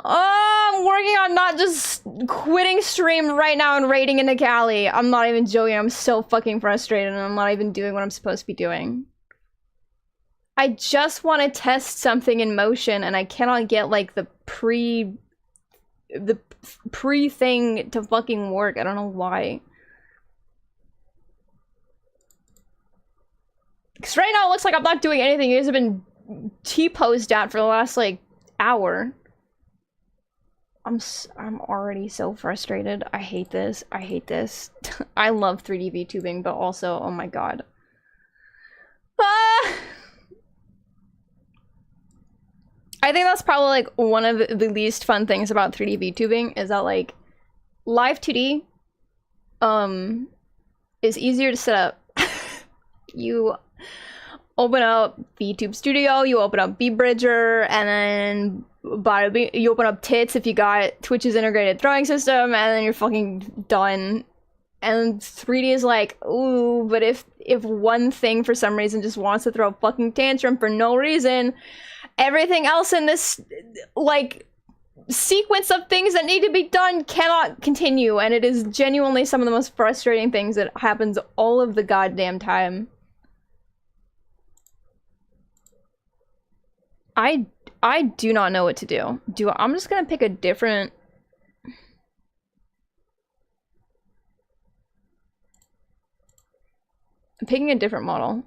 [SPEAKER 1] I'm working on not just quitting stream right now and raiding into Cali. I'm not even joking. I'm so fucking frustrated and I'm not even doing what I'm supposed to be doing. I just want to test something in motion and I cannot get like the pre thing to fucking work. I don't know why. Because right now it looks like I'm not doing anything. You guys have been T-posed at for the last like hour. I'm already so frustrated. I hate this. I hate this. I love 3D VTubing, but also, oh my god. Ah! I think that's probably like one of the least fun things about 3D VTubing is that like live 2D is easier to set up. You open up VTube Studio, you open up VBridger, and then you open up Tits if you got Twitch's integrated throwing system, and then you're fucking done. And 3D is like, ooh, but if one thing for some reason just wants to throw a fucking tantrum for no reason, everything else in this like sequence of things that need to be done cannot continue, and it is genuinely some of the most frustrating things that happens all of the goddamn time. I do not know what to do. I'm just gonna pick a different... I'm picking a different model.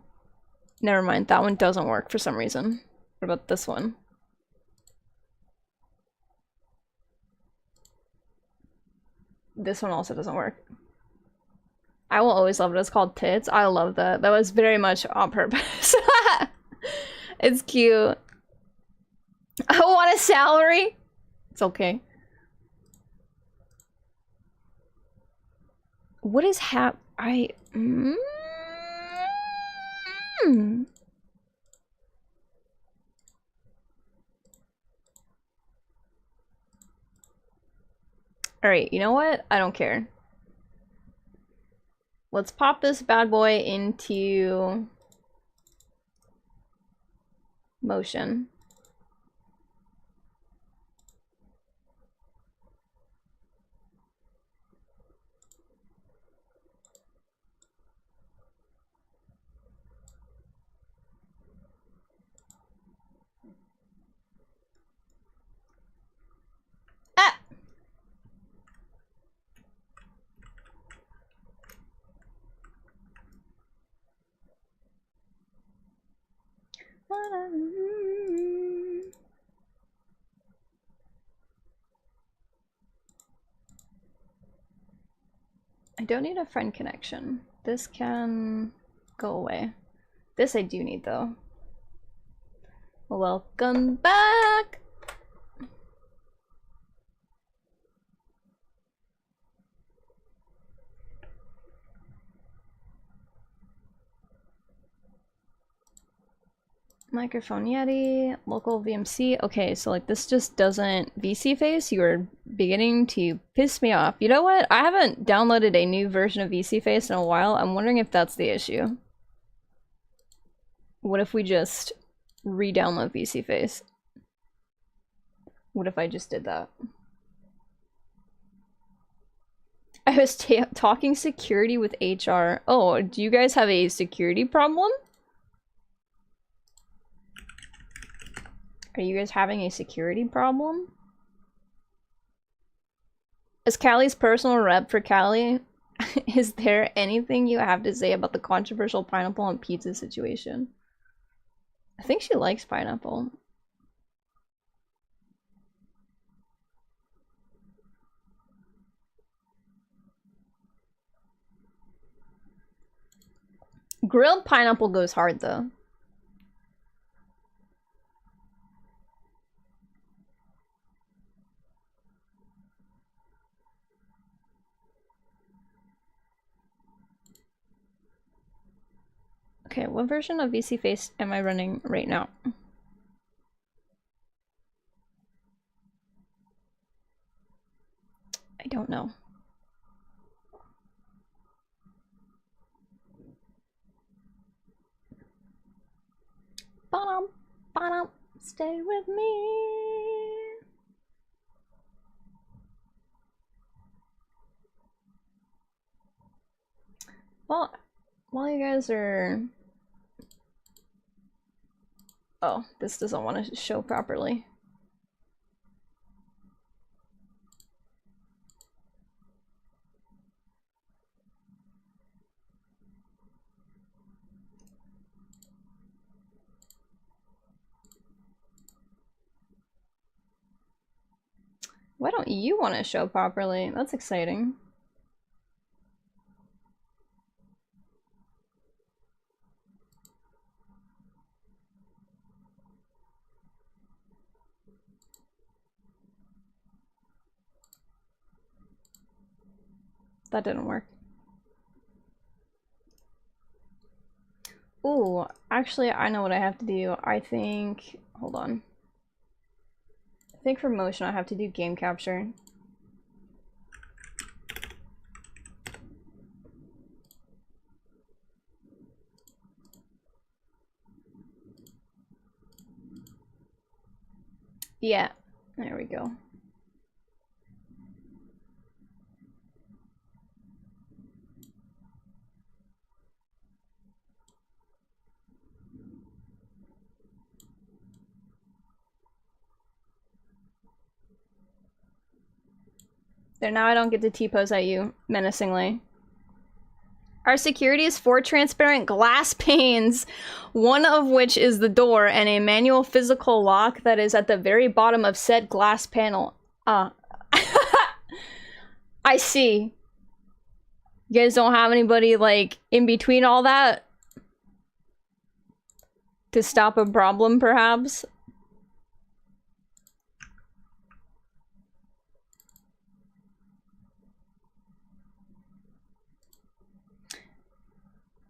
[SPEAKER 1] Never mind, that one doesn't work for some reason. What about this one? This one also doesn't work. I will always love it. It's called Tits. I love that. That was very much on purpose. It's cute. I want a salary. It's okay. What is Alright, you know what? I don't care. Let's pop this bad boy into motion. Ah! I don't need a friend connection. This can go away. This I do need though. Welcome back! Microphone Yeti, local VMC. Okay, so like this just doesn't VC face. You are beginning to piss me off. You know what? I haven't downloaded a new version of VC face in a while. I'm wondering if that's the issue. What if we just re-download VC face? What if I just did that? I was talking security with HR. Oh, do you guys have a security problem? Are you guys having a security problem? As Callie's personal rep for Callie, is there anything you have to say about the controversial pineapple on pizza situation? I think she likes pineapple. Grilled pineapple goes hard though. Okay, what version of VC Face am I running right now? I don't know. Stay with me. Well, while you guys are... Oh, this doesn't want to show properly. Why don't you want to show properly? That's exciting. That didn't work. Ooh, actually, I know what I have to do. I think... Hold on. I think for motion, I have to do game capture. Yeah, there we go. There, now I don't get to T-pose at you menacingly. Our security is 4 transparent glass panes, one of which is the door, and a manual physical lock that is at the very bottom of said glass panel. I see. You guys don't have anybody, like, in between all that? To stop a problem, perhaps?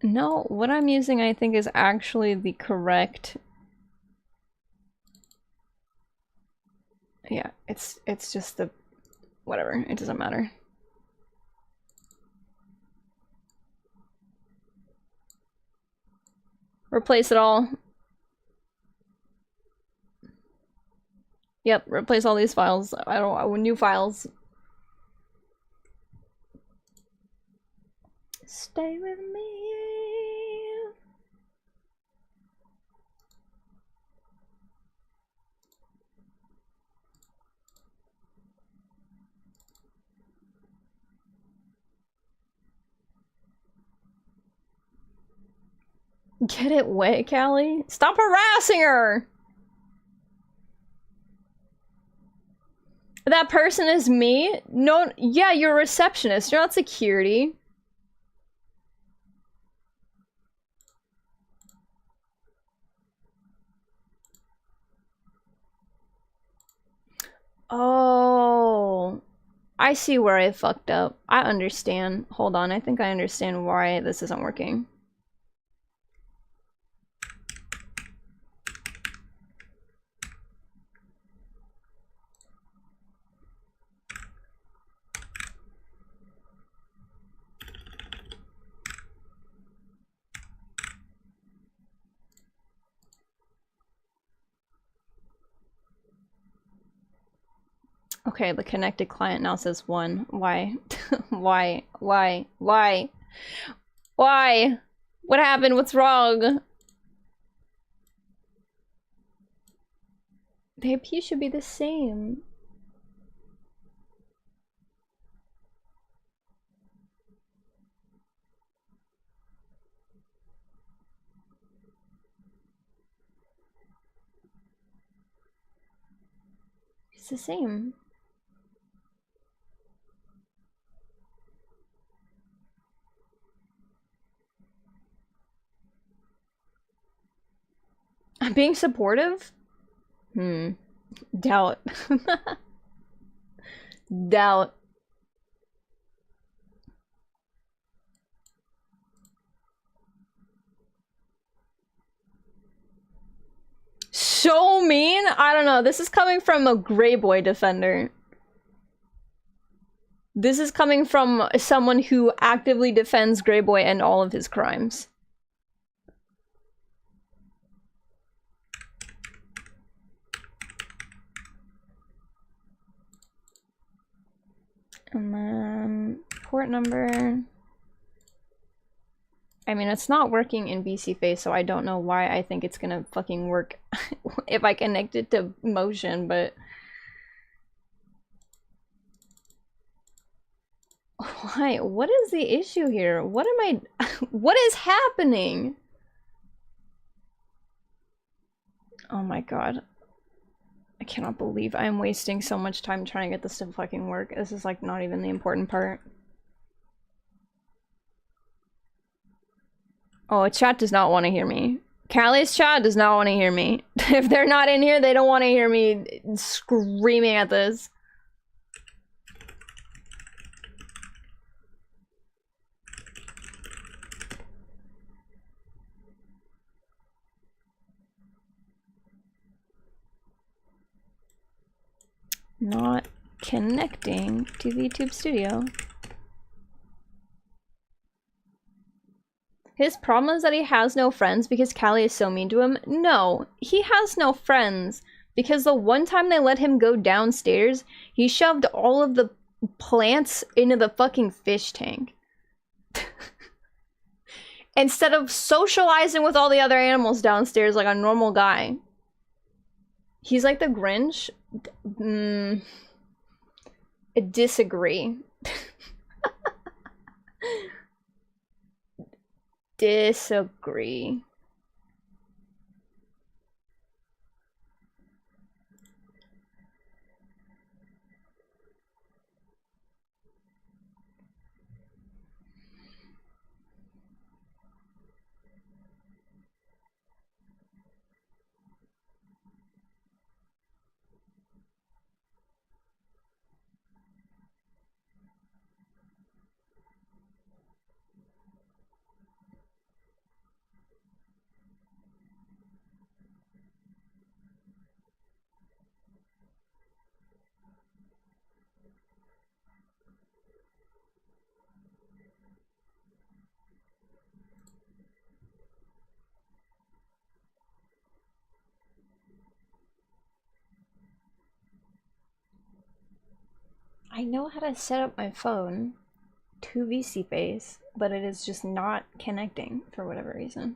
[SPEAKER 1] No, what I'm using I think is actually the correct... Yeah, it's just the... Whatever, it doesn't matter. Replace it all. Yep, replace all these files. I want new files. Stay with me. Get it wet, Callie? Stop harassing her! That person is me? No, yeah, you're a receptionist. You're not security. Oh, I see where I fucked up. I understand. Hold on, I think I understand why this isn't working. Okay, the connected client now says 1. Why? Why? Why? Why? Why? What happened? What's wrong? The IP should be the same. It's the same. I'm being supportive? Doubt. Doubt. So mean? I don't know. This is coming from a Grey Boy defender. This is coming from someone who actively defends Grey Boy and all of his crimes. port number. I mean, it's not working in BC Face, so I don't know why I think it's gonna fucking work if I connect it to motion, but... Why? What is the issue here? What am I... What is happening? Oh my god. I cannot believe I'm wasting so much time trying to get this to fucking work. This is like not even the important part. Oh, chat does not want to hear me. Callie's chat does not want to hear me. If they're not in here, they don't want to hear me screaming at this. Not connecting to VTube Studio. His problem is that he has no friends because Callie is so mean to him. No, he has no friends because the one time they let him go downstairs, he shoved all of the plants into the fucking fish tank. Instead of socializing with all the other animals downstairs like a normal guy. He's like the Grinch. I disagree. Disagree. I know how to set up my phone to VC Face, but it is just not connecting for whatever reason.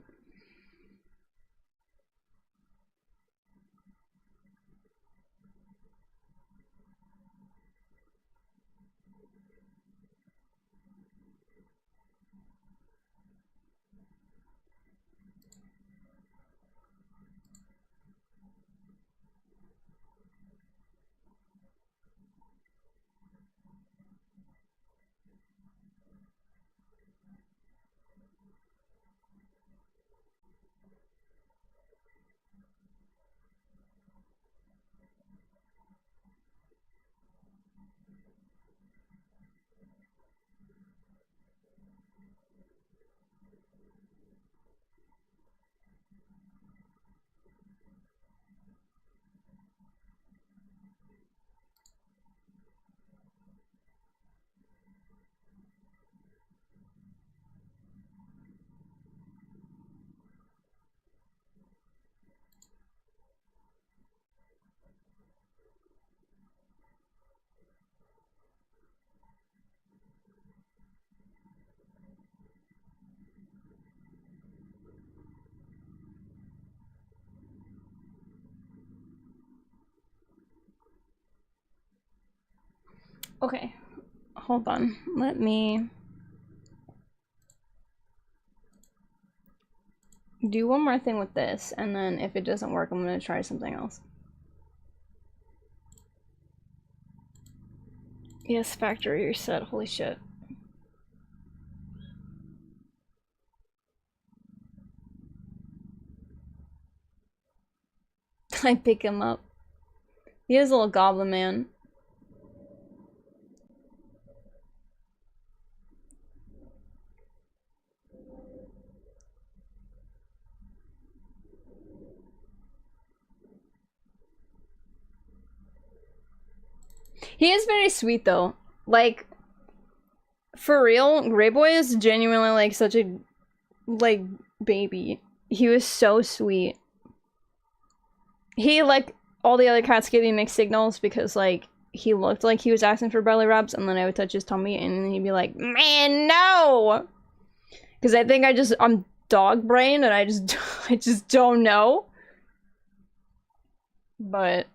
[SPEAKER 1] Okay, hold on. Let me do one more thing with this, and then if it doesn't work, I'm gonna try something else. Yes, factory reset. Holy shit. I pick him up. He is a little goblin man. He is very sweet though. Like, for real, Grey Boy is genuinely like such a like baby. He was so sweet. He, like all the other cats, gave me mixed signals because like he looked like he was asking for belly rubs, and then I would touch his tummy, and then he'd be like, "Man, no!" Because I think I'm dog brained, and I just don't know. But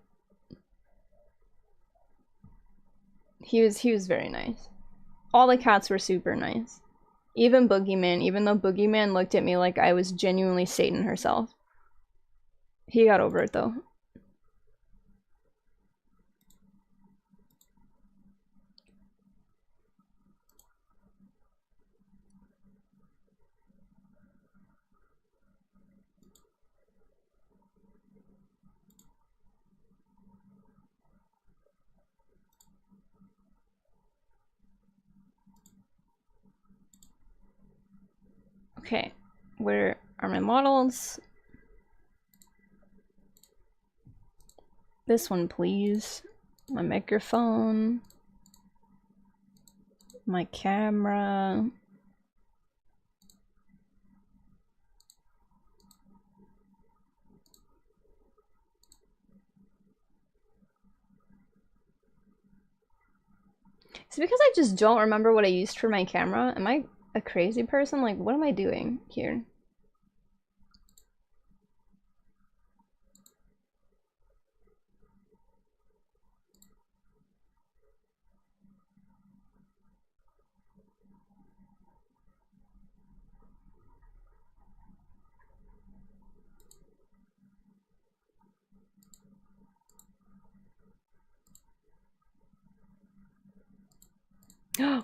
[SPEAKER 1] he was very nice. All the cats were super nice. Even Boogeyman, even though Boogeyman looked at me like I was genuinely Satan herself. He got over it though. Okay, where are my models? This one, please. My microphone. My camera. Is it because I just don't remember what I used for my camera? Am I a crazy person? Like, what am I doing here?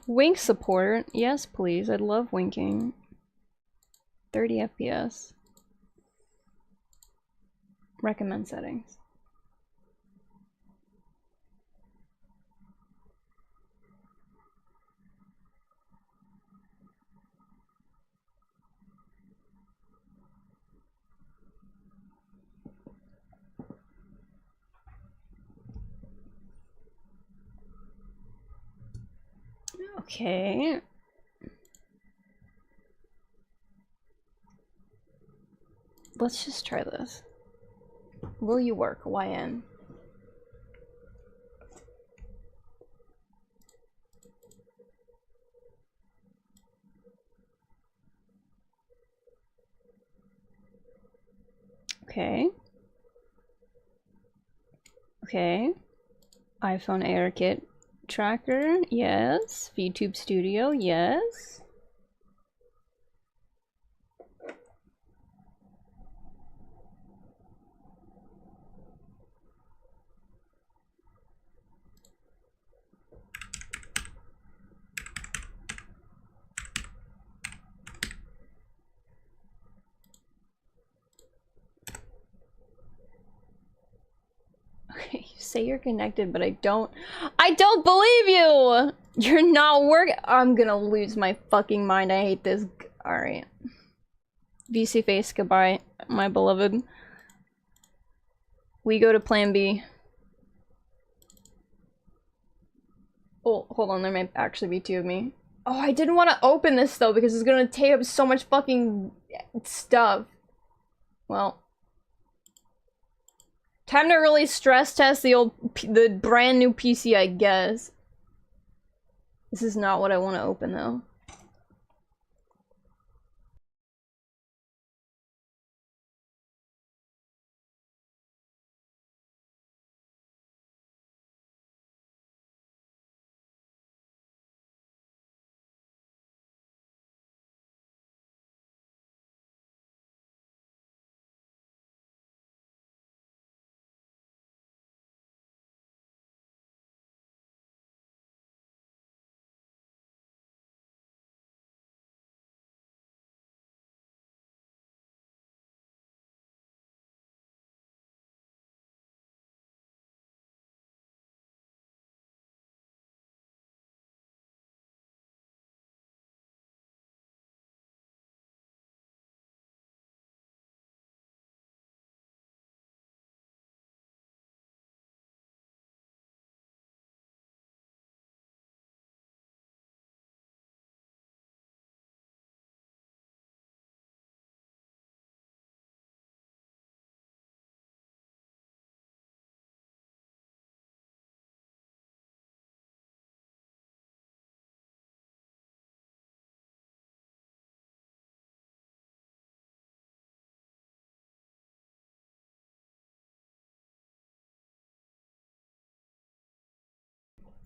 [SPEAKER 1] Wink support. Yes, please. I'd love winking. 30 FPS. Recommend settings. Okay. Let's just try this. Will you work? YN. Okay. Okay. iPhone AirKit tracker, yes. VTube Studio, yes. Okay, you say you're connected, but I don't believe you! You're not working. I'm gonna lose my fucking mind. I hate this. Alright. VC face, goodbye, my beloved. We go to plan B. Oh, hold on, there might actually be two of me. Oh, I didn't want to open this though because it's gonna take up so much fucking stuff. Well. Time to really stress test the brand new PC, I guess. This is not what I want to open though.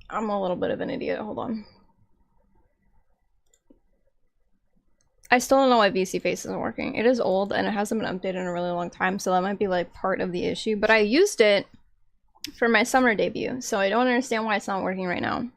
[SPEAKER 1] I'm a little bit of an idiot. Hold on. I still don't know why VC Face isn't working. It is old and it hasn't been updated in a really long time, so that might be like part of the issue. But I used it for my summer debut, so I don't understand why it's not working right now.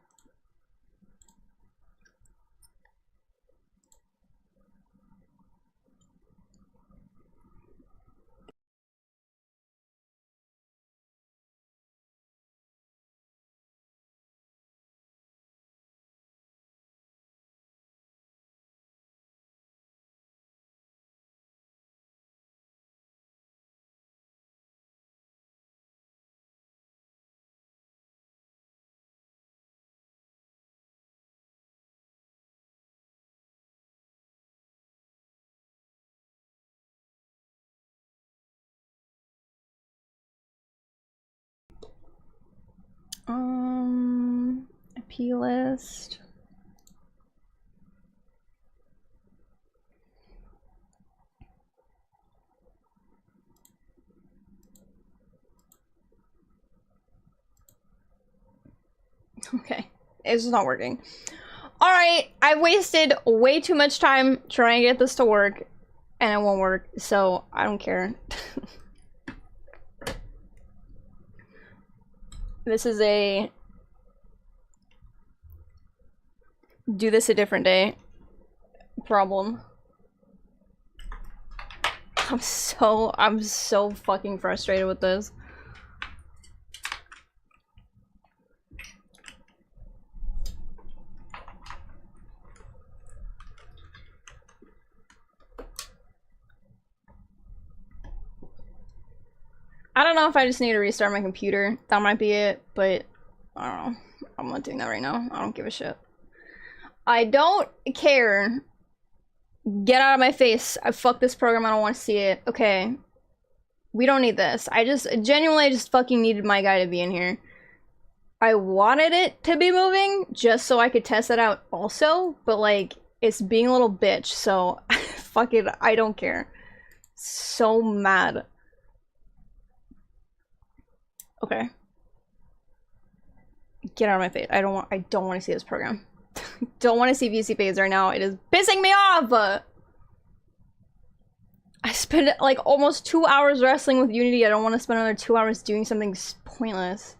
[SPEAKER 1] IP list. Okay, it's just not working. Alright, I wasted way too much time trying to get this to work, and it won't work, so I don't care. This is a... do this a different day problem. I'm so fucking frustrated with this. I don't know if I just need to restart my computer. That might be it, but I don't know. I'm not doing that right now. I don't give a shit. I don't care. Get out of my face. I fuck this program. I don't want to see it. Okay. We don't need this. I genuinely just fucking needed my guy to be in here. I wanted it to be moving just so I could test it out also, but like, it's being a little bitch, so fuck it. I don't care. So mad. Okay. Get out of my face. I don't want to see this program. Don't want to see VC Phase right now. It is pissing me off! I spent like almost 2 hours wrestling with Unity. I don't want to spend another 2 hours doing something pointless.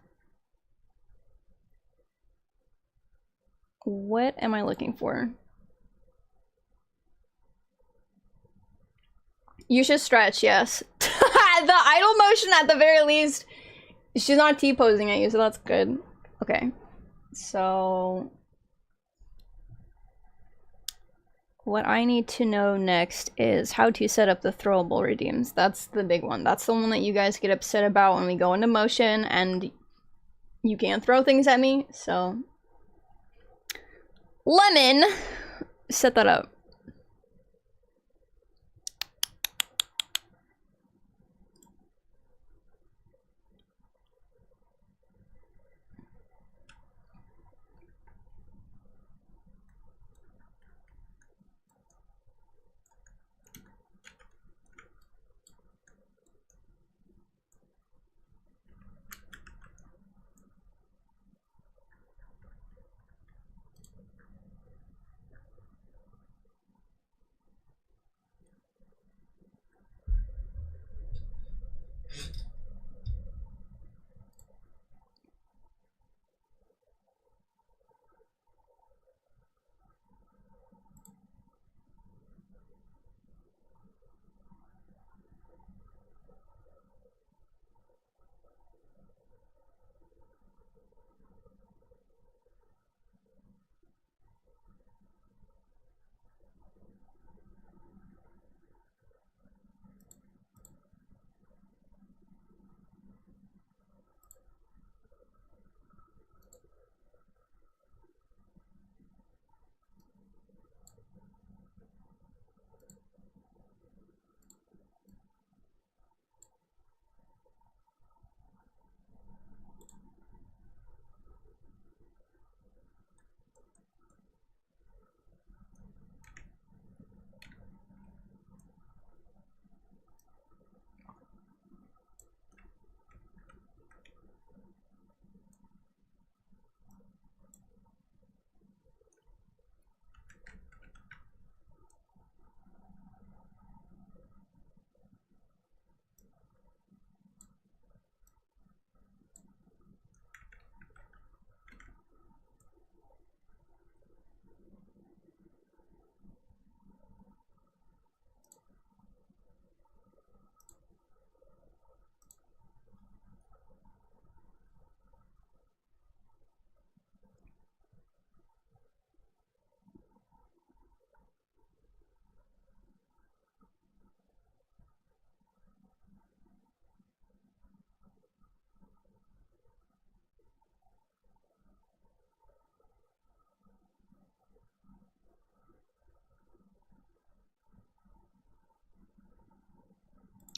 [SPEAKER 1] What am I looking for? You should stretch, yes. The idle motion at the very least. She's not T-posing at you, so that's good. Okay. So... what I need to know next is how to set up the throwable redeems. That's the big one. That's the one that you guys get upset about when we go into motion and you can't throw things at me, so... Lemon! Set that up.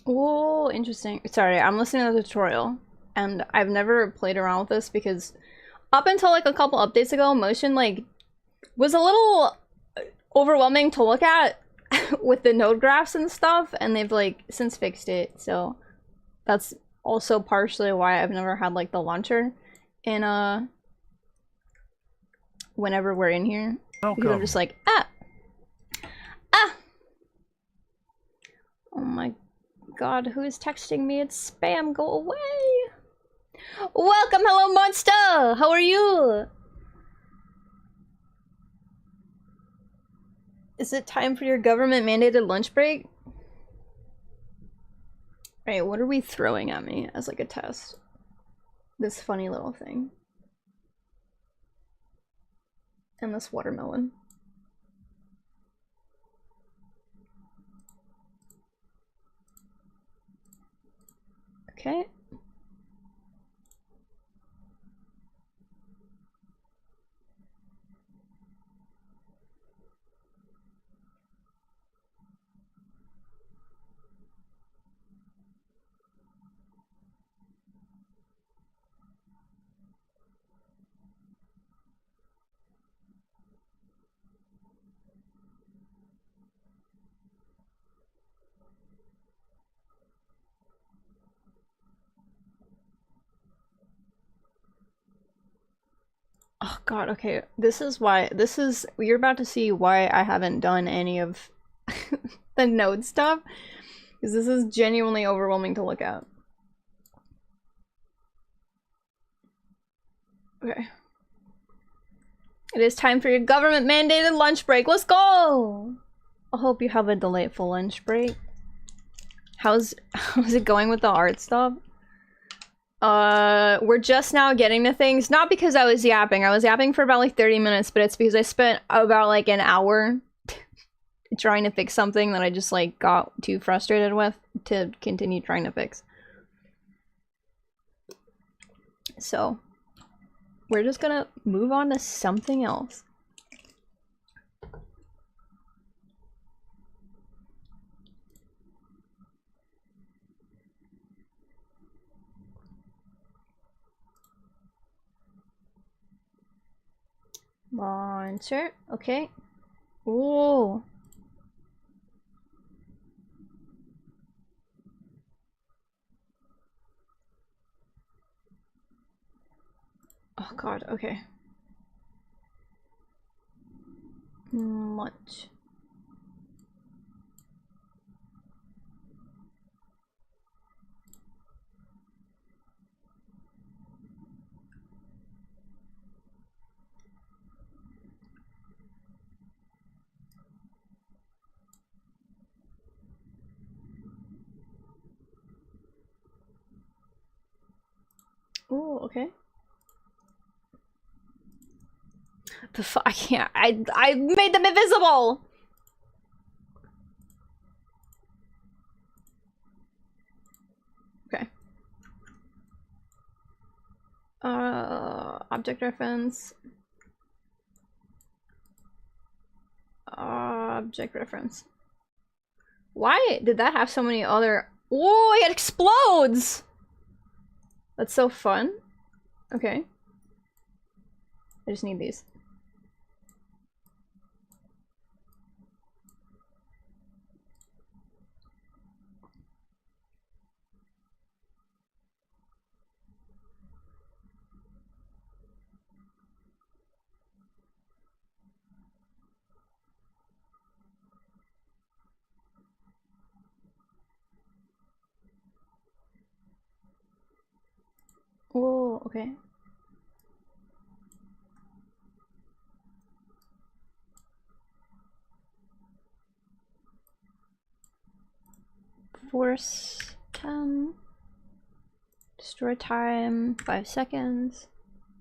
[SPEAKER 1] Oh, interesting. Sorry, I'm listening to the tutorial, and I've never played around with this because up until like a couple updates ago, motion like was a little overwhelming to look at with the node graphs and stuff, and they've like since fixed it. So that's also partially why I've never had like the launcher in whenever we're in here. Because I'm just like ah. Oh my god, who is texting me? It's spam. Go away. Welcome, hello monster. How are you? Is it time for your government mandated lunch break? Right, what are we throwing at me as like a test? This funny little thing. And this watermelon. Okay. Oh god, okay. This is why, you're about to see why I haven't done any of the node stuff. Because this is genuinely overwhelming to look at. Okay. It is time for your government mandated lunch break. Let's go! I hope you have a delightful lunch break. How's it going with the art stuff? We're just now getting to things. Not because I was yapping. I was yapping for about like 30 minutes, but it's because I spent about like an hour trying to fix something that I just like got too frustrated with to continue trying to fix. So, we're just gonna move on to something else. Launcher, okay. Ooh. Oh god, okay. Lunch. Ooh, okay. The fuck, I can't. I made them invisible! Okay. Object reference. Object reference. Why did that have so many other— oh, it explodes! That's so fun. Okay. I just need these. Oh, okay. Force 10. Destroy time 5 seconds.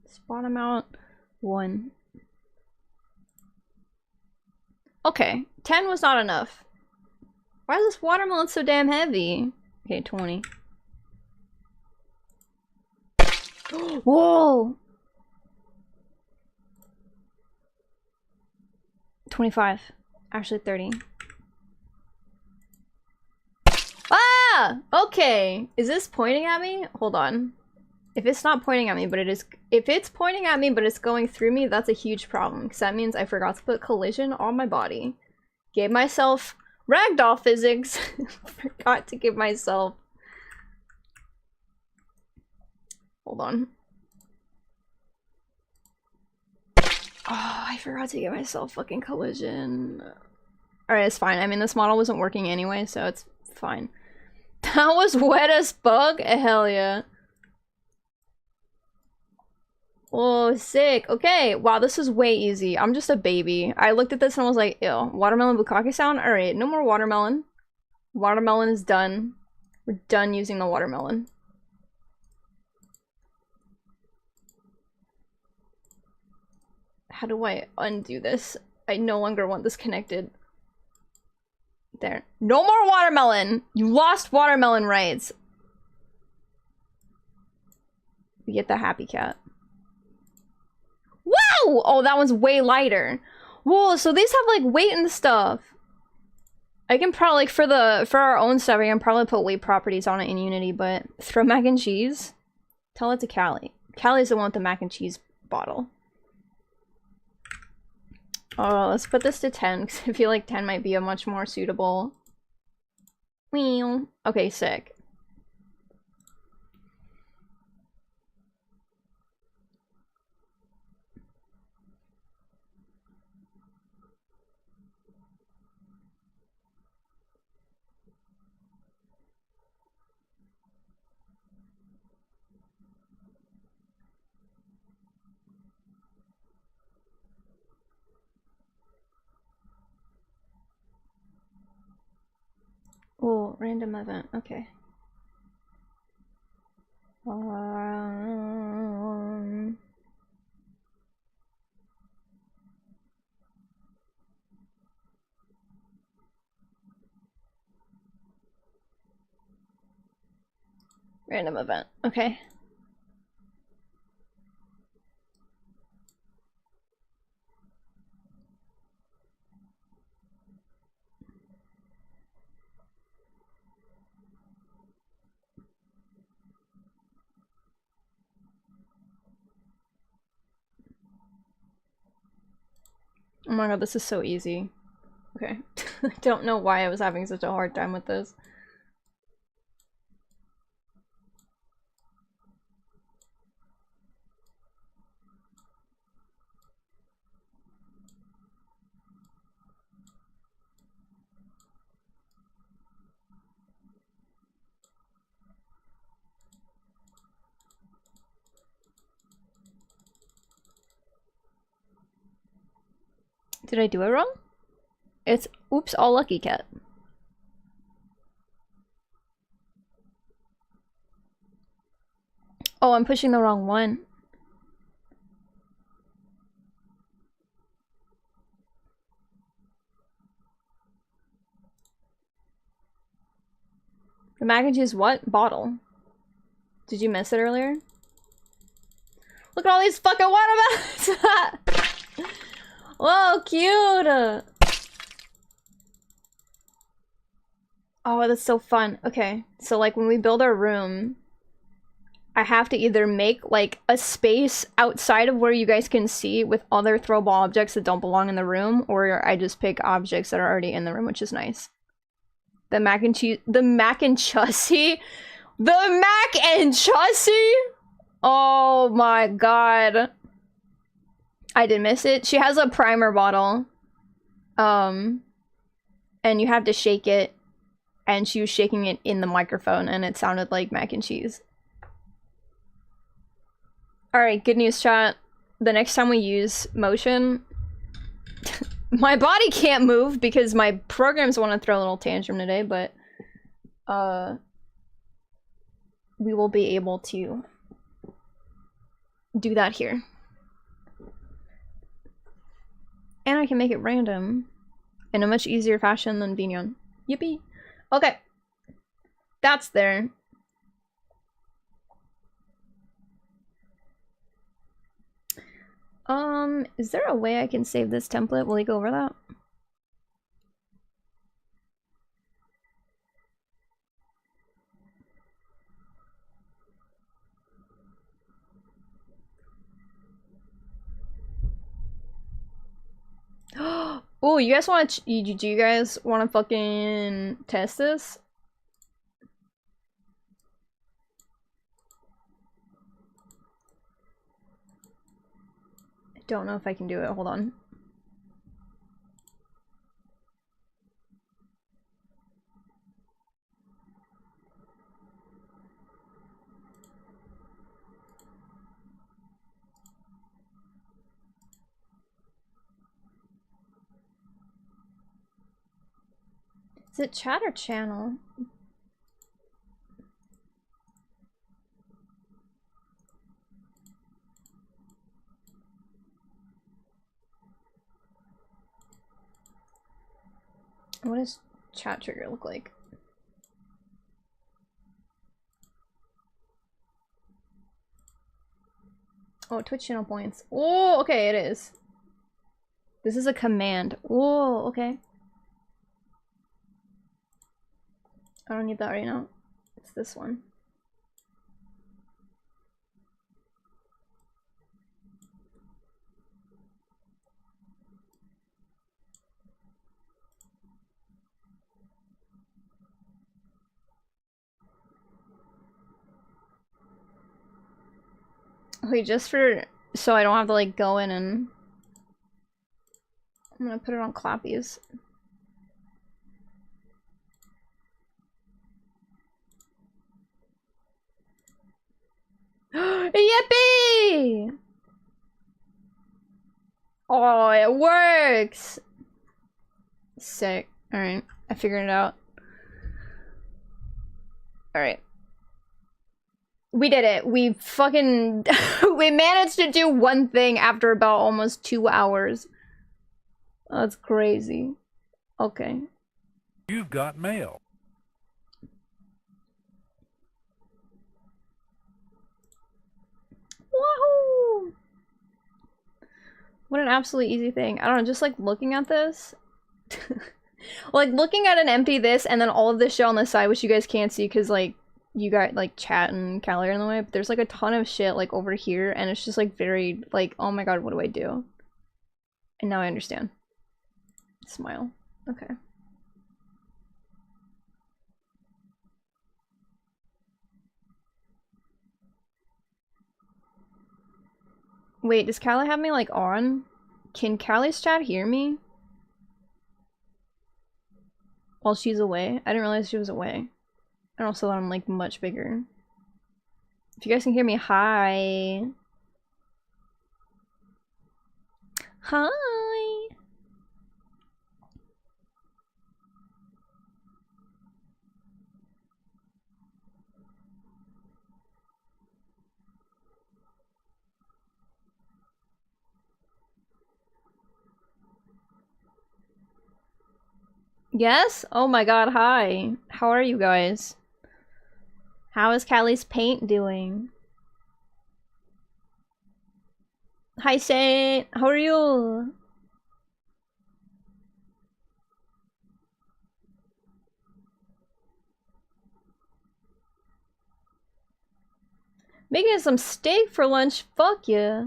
[SPEAKER 1] Spawn amount 1. Okay, 10 was not enough. Why is this watermelon so damn heavy? Okay, 20. Whoa! 25. Actually 30. Ah! Yeah! Okay. Is this pointing at me? Hold on. If it's not pointing at me, but it is- if it's pointing at me, but it's going through me, that's a huge problem. Because that means I forgot to put collision on my body. Gave myself ragdoll physics. Forgot to give myself... Hold on. Oh, I forgot to give myself fucking collision. Alright, it's fine. I mean, this model wasn't working anyway, so it's fine. That was wet as bug? Hell yeah. Oh, sick. Okay. Wow, this is way easy. I'm just a baby. I looked at this and I was like, ew. Watermelon bukkake sound? Alright, no more watermelon. Watermelon is done. We're done using the watermelon. How do I undo this? I no longer want this connected. There. No more watermelon! You lost watermelon rights. We get the happy cat. Wow! Oh, that one's way lighter. Whoa, so these have like weight and stuff. I can probably, like, for our own stuff, I can probably put weight properties on it in Unity, but throw mac and cheese? Tell it to Callie. Callie's the one with the mac and cheese bottle. Oh, let's put this to 10, because I feel like 10 might be a much more suitable. Okay, sick. Oh, random event. Okay. Random event. Okay. Oh my god, this is so easy. Okay. I don't know why I was having such a hard time with this. Did I do it wrong? It's oops, all lucky cat. Oh, I'm pushing the wrong one. The mac and cheese what? Bottle. Did you miss it earlier? Look at all these fucking watermelons! Whoa, cute! Oh, that's so fun. Okay, so like when we build our room, I have to either make like a space outside of where you guys can see with other throwable objects that don't belong in the room, or I just pick objects that are already in the room, which is nice. The mac and cheese, the mac and chussie? The mac and chussie? Oh my god. I did miss it. She has a primer bottle. And you have to shake it. And she was shaking it in the microphone and it sounded like mac and cheese. Alright, good news, chat. The next time we use motion... my body can't move because my programs want to throw a little tantrum today, but... we will be able to do that here. And I can make it random in a much easier fashion than VOD. Yippee! Okay. That's there. Is there a way I can save this template? Will we go over that? Oh, you guys want to? Do you guys want to fucking test this? I don't know if I can do it. Hold on. Is it chat or channel? What does chat trigger look like? Oh, Twitch channel points. Oh, okay, it is. This is a command. Oh, okay. I don't need that right now. It's this one. Wait, just for so I don't have to like go in and I'm gonna put it on clappies. Yippee! Oh, it works! Sick. Alright, I figured it out. Alright. We did it. We fucking... we managed to do one thing after about almost 2 hours. That's crazy. Okay.
[SPEAKER 3] You've got mail.
[SPEAKER 1] Wahoo! What an absolutely easy thing. I don't know, just like looking at this. Like looking at an empty this and then all of this shit on the side, which you guys can't see because like you got like chat and Callie are in the way, but there's like a ton of shit like over here and it's just like very like, oh my god, what do I do? And now I understand. Smile. Okay. Wait, does Callie have me like on? Can Callie's chat hear me? While she's away? I didn't realize she was away. And also that I'm like much bigger. If you guys can hear me, hi. Hi. Yes? Oh my god, hi. How are you guys? How is Callie's paint doing? Hi Saint, how are you? Making some steak for lunch? Fuck yeah.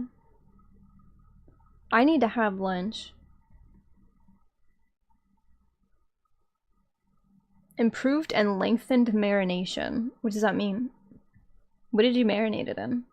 [SPEAKER 1] I need to have lunch. Improved and lengthened marination. What does that mean? What did you marinate it in?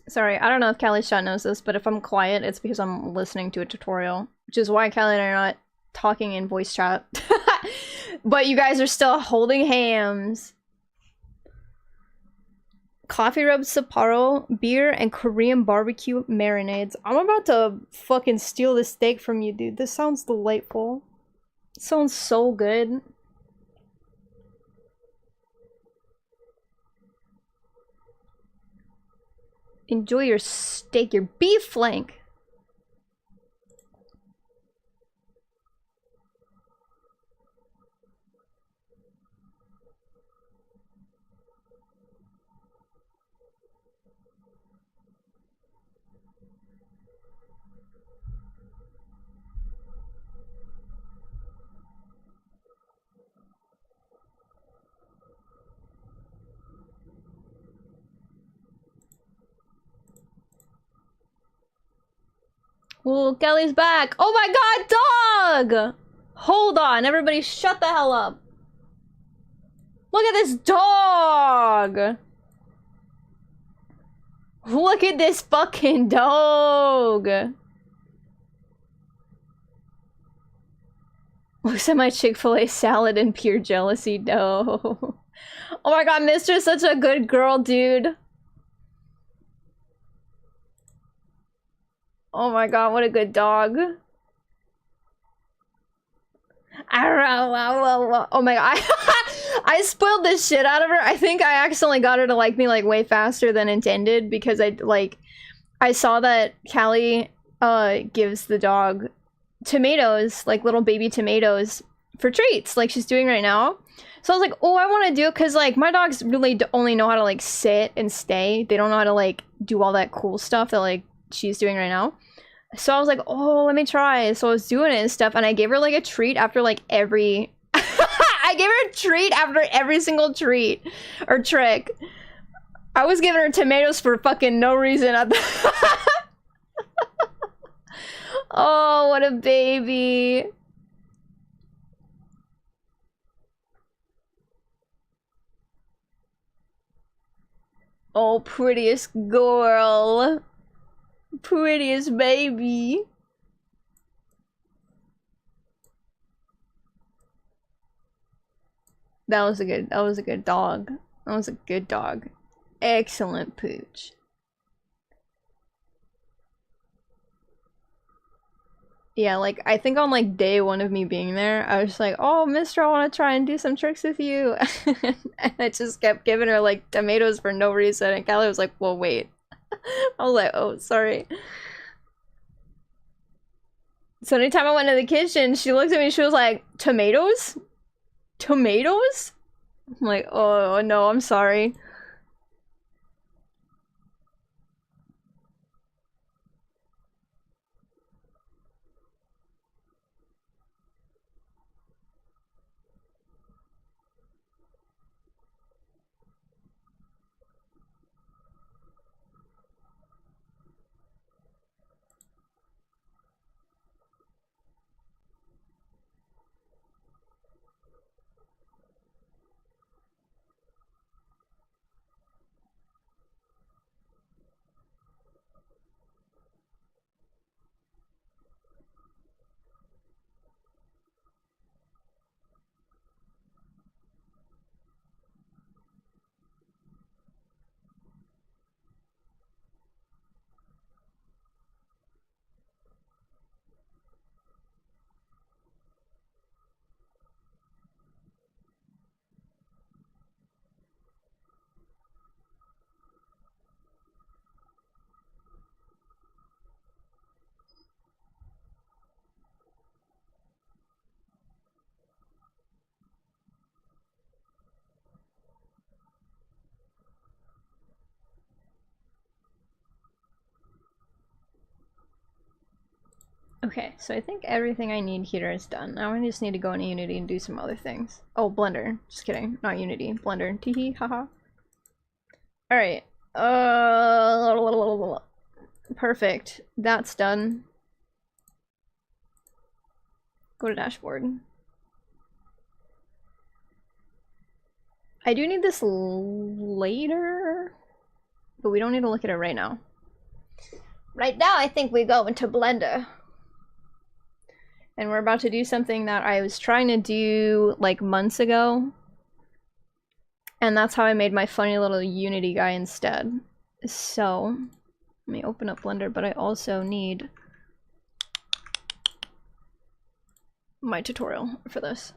[SPEAKER 1] Sorry, I don't know if Callie's chat knows this, but if I'm quiet, it's because I'm listening to a tutorial. Which is why Callie and I are not talking in voice chat. But you guys are still holding hands. Coffee rub Sapporo, beer, and Korean barbecue marinades. I'm about to fucking steal this steak from you, dude. This sounds delightful. It sounds so good. Enjoy your steak, your beef flank. Ooh, Kelly's back. Oh my god, dog! Hold on, everybody shut the hell up. Look at this dog! Look at this fucking dog! Looks at my Chick-fil-A salad in pure jealousy. No. Oh my god, Mister's such a good girl, dude. Oh my god, what a good dog. Oh my god. I spoiled the shit out of her. I think I accidentally got her to like me like way faster than intended because I saw that Callie gives the dog tomatoes, like little baby tomatoes for treats like she's doing right now. So I was like, oh, I want to do it because like my dogs really only know how to like sit and stay. They don't know how to like do all that cool stuff that like she's doing right now. So I was like, oh, let me try. So I was doing it and stuff, and I gave her like a treat after like every I gave her a treat after every single treat or trick. I was giving her tomatoes for fucking no reason. Oh, what a baby. Oh, prettiest girl. Prettiest baby. That was a good dog. That was a good dog. Excellent pooch. Yeah, like, I think on, like, day one of me being there, I was like, oh, mister, I want to try and do some tricks with you. And I just kept giving her, like, tomatoes for no reason. And Callie was like, well, wait. I was like, oh, sorry. So anytime I went to the kitchen, she looked at me and she was like, tomatoes? Tomatoes? I'm like, oh, no, I'm sorry. Okay, so I think everything I need here is done. Now I just need to go into Unity and do some other things. Oh, Blender. Just kidding. Not Unity. Blender. Teehee. Haha. Alright. Perfect. That's done. Go to dashboard. I do need this later, but we don't need to look at it right now. Right now, I think we go into Blender. And we're about to do something that I was trying to do like months ago. And that's how I made my funny little Unity guy instead. So, let me open up Blender, but I also need my tutorial for this.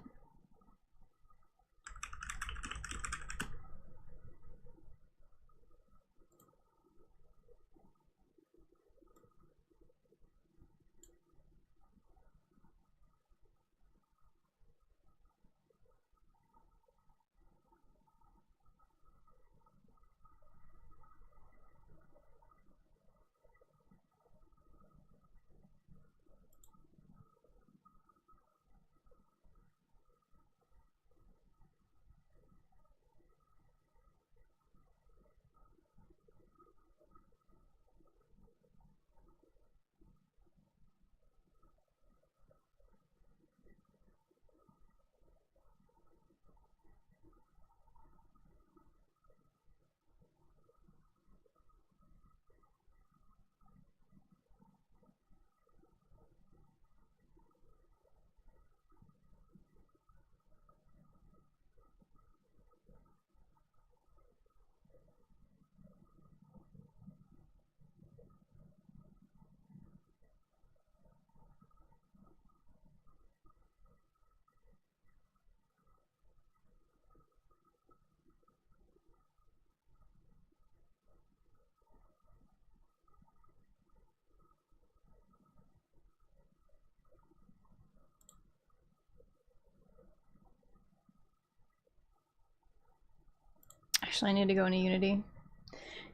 [SPEAKER 1] Actually, I need to go into Unity.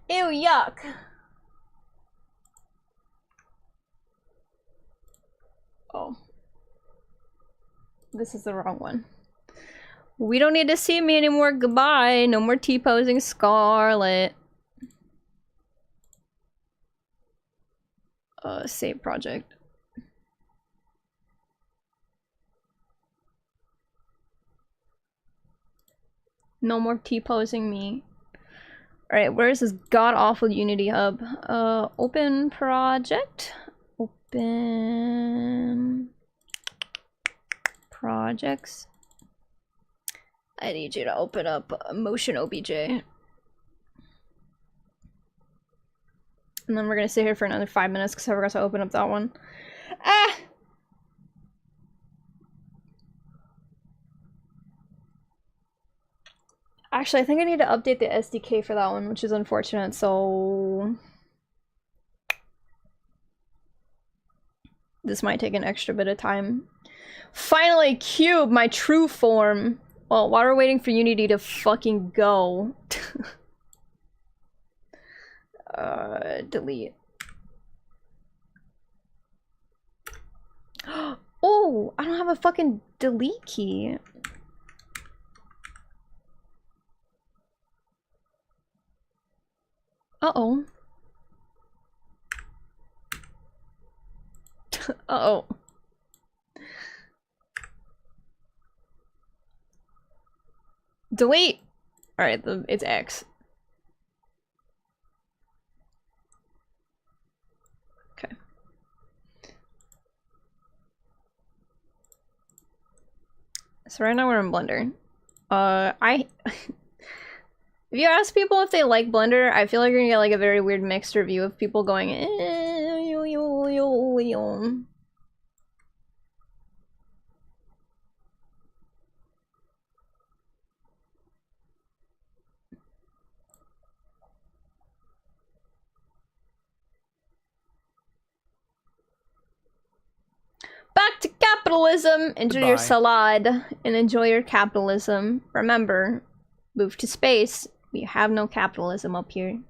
[SPEAKER 1] Ew, yuck! Oh. This is the wrong one. We don't need to see me anymore, goodbye! No more T-posing Scarlet. Save project. No more T-posing me. Alright, where's this god-awful Unity hub? Open project? Open... projects? I need you to open up Motion OBJ. And then we're gonna sit here for another 5 minutes because I forgot to open up that one. Ah! Actually, I think I need to update the SDK for that one, which is unfortunate, so... this might take an extra bit of time. Finally, Cube, my true form! Well, while we're waiting for Unity to fucking go... delete. Oh, I don't have a fucking delete key. Uh-oh. Uh-oh. Delete! Alright, it's X. Okay. So right now we're in Blender. If you ask people if they like Blender, I feel like you're gonna get like a very weird mixed review of people going, Back to capitalism! Enjoy your salad and enjoy your capitalism. Remember, move to space. We have no capitalism up here.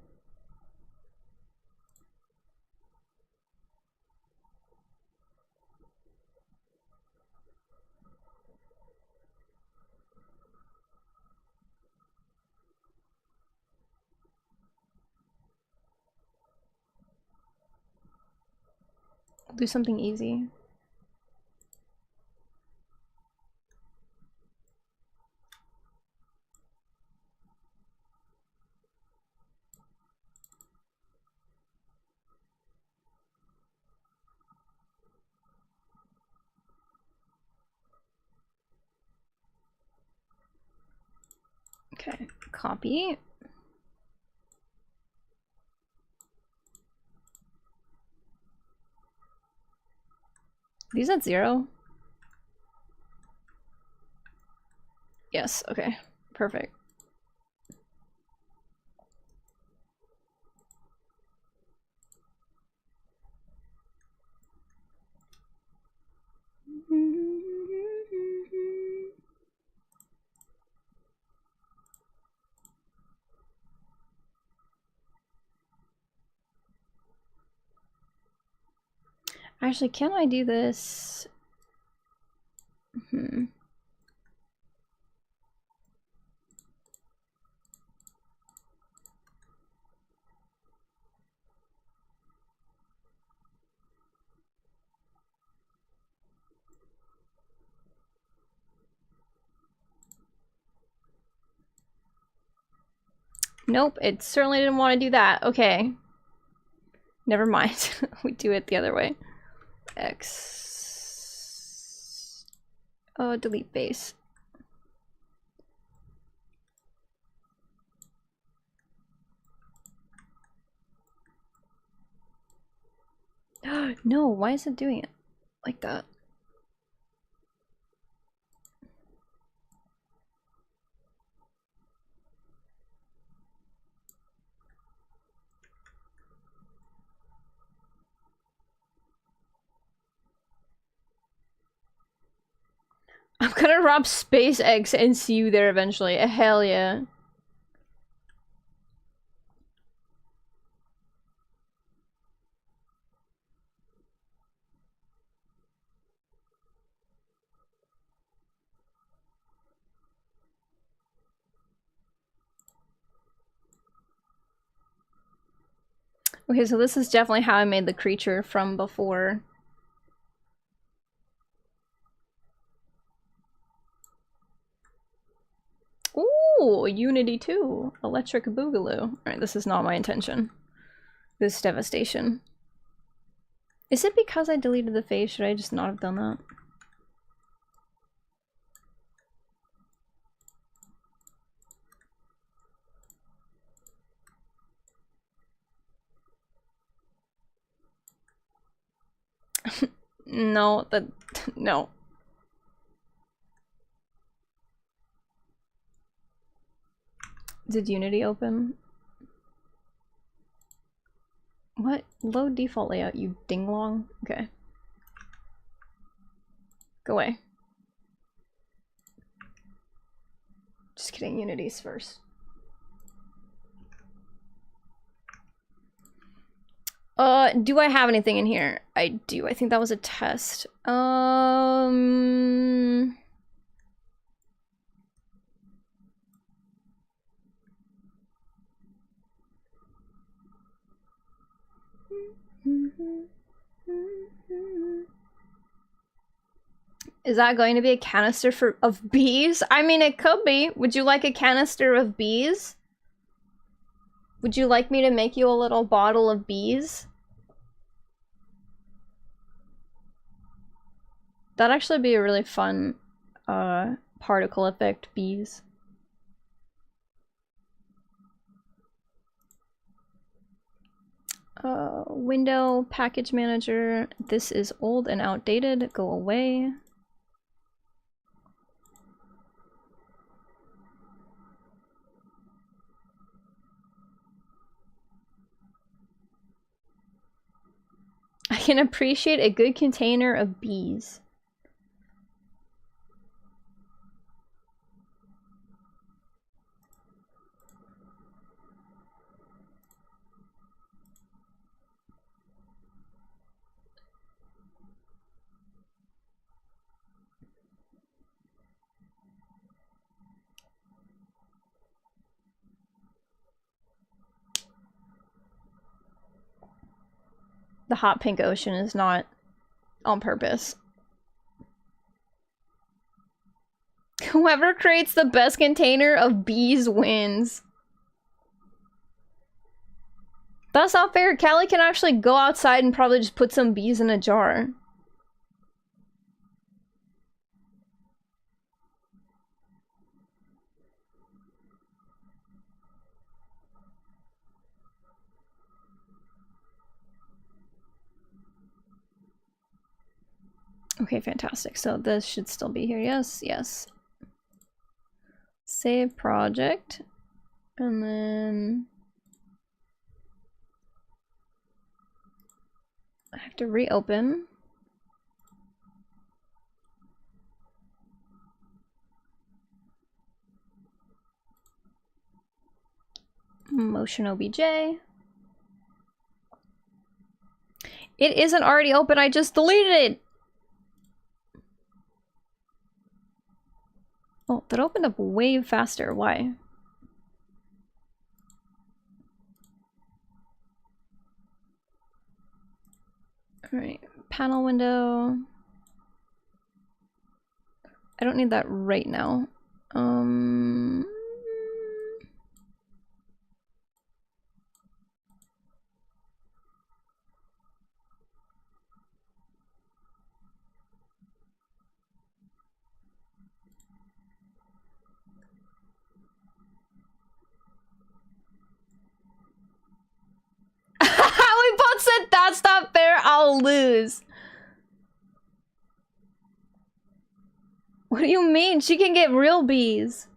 [SPEAKER 1] Do something easy. Okay, copy. These at 0? Yes, okay. Perfect. Actually, can I do this? Nope, it certainly didn't want to do that. Okay. Never mind. We do it the other way. X. Oh, delete base. No, why is it doing it like that? I'm gonna rob SpaceX and see you there eventually. Hell yeah. Okay, so this is definitely how I made the creature from before. Ooh, Unity 2. Electric Boogaloo. Alright, this is not my intention. This devastation. Is it because I deleted the face? Should I just not have done that? No, no. Did Unity open? What? Load default layout, you dinglong? Okay. Go away. Just kidding, Unity's first. Do I have anything in here? I do. I think that was a test. Is that going to be a canister of bees? I mean, it could be. Would you like a canister of bees? Would you like me to make you a little bottle of bees? That'd actually be a really fun particle effect, bees. Window, package manager. This is old and outdated. Go away. I can appreciate a good container of bees. The hot pink ocean is not on purpose. Whoever creates the best container of bees wins. That's not fair. Callie can actually go outside and probably just put some bees in a jar. Okay, fantastic. So this should still be here. Yes, yes. Save project. And then I have to reopen. Motion OBJ. It isn't already open, I just deleted it! Oh, that opened up way faster. Why? Alright, panel window. I don't need that right now. We both said that's not fair, I'll lose. What do you mean? She can get real bees.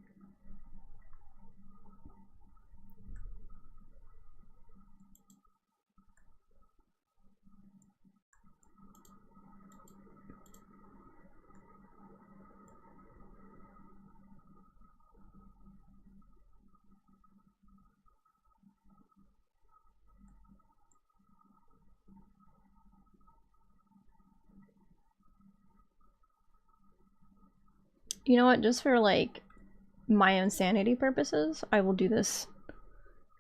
[SPEAKER 1] You know what? Just for like my own sanity purposes, I will do this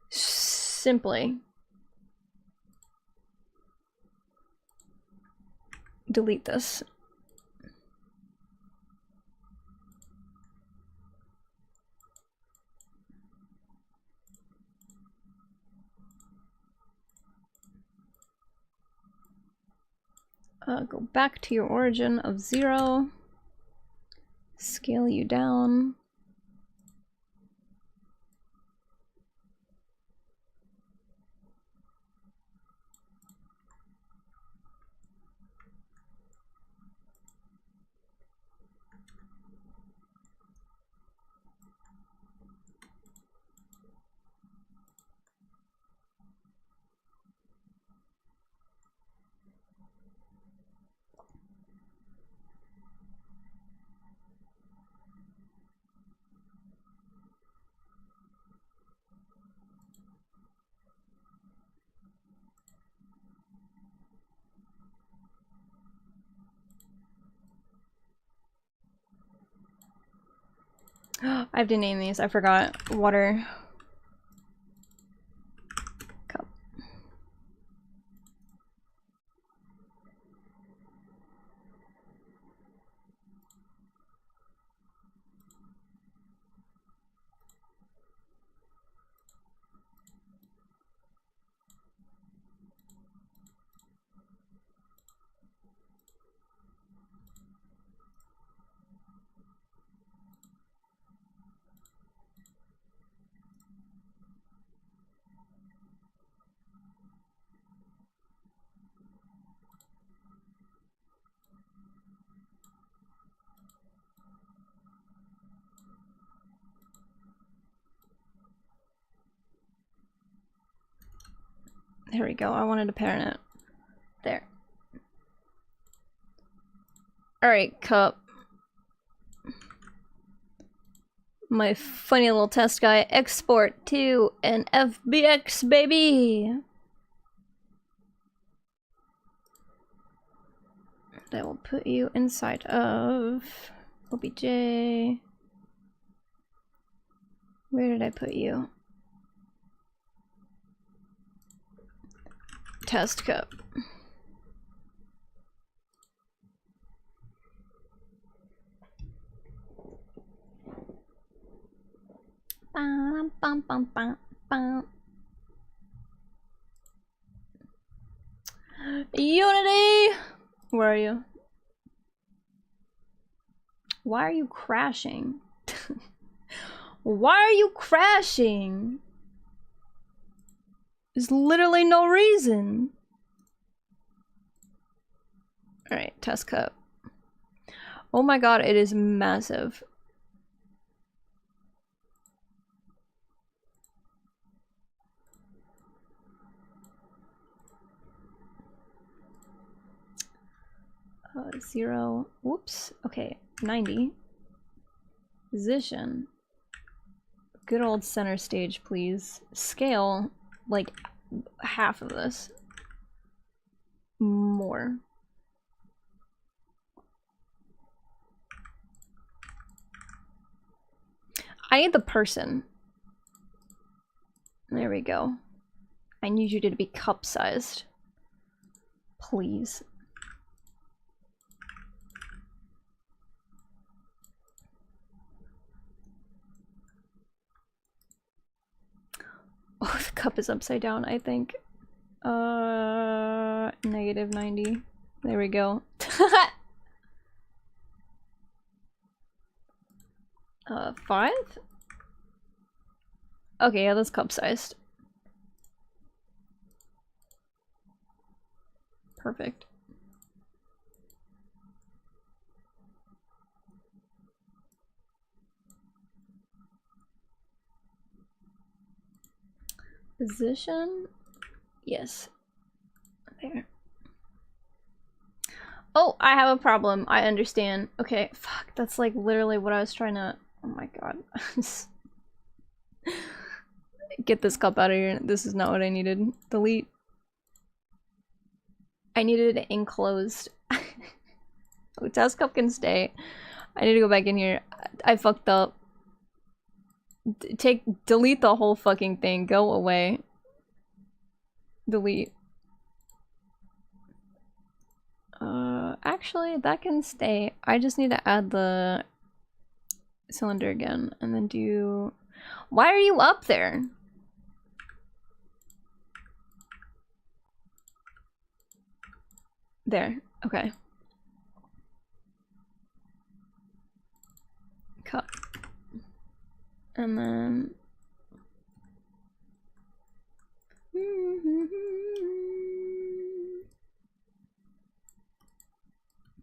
[SPEAKER 1] simply. Delete this. Go back to your origin of 0. Scale you down. I have to name these. I forgot. Water cup. There we go. I wanted to parent it. There. Alright, cup. My funny little test guy. Export to an FBX, baby! That will put you inside of OBJ. Where did I put you? Test cup. Bum, bum, bum, bum, bum. Unity! Where are you? Why are you crashing? Why are you crashing? There's literally no reason. Alright, test cup. Oh my god, it is massive. Zero. Whoops. Okay, 90. Position. Good old center stage, please. Scale, like, half of this. More. I need the person. There we go. I need you to be cup-sized. Please. Oh, the cup is upside down, I think. Negative 90. There we go. 5? Okay, yeah, that's cup-sized. Perfect. Position? Yes. There. Oh, I have a problem. I understand. Okay, fuck. That's like literally what I was trying to... Oh my god. Get this cup out of here. This is not what I needed. Delete. I needed it enclosed. Oh, test cup can stay. I need to go back in here. I fucked up. Delete the whole fucking thing. Go away. Delete. Actually, that can stay. I just need to add the cylinder again and then do... Why are you up there? There. Okay. Cut. And then...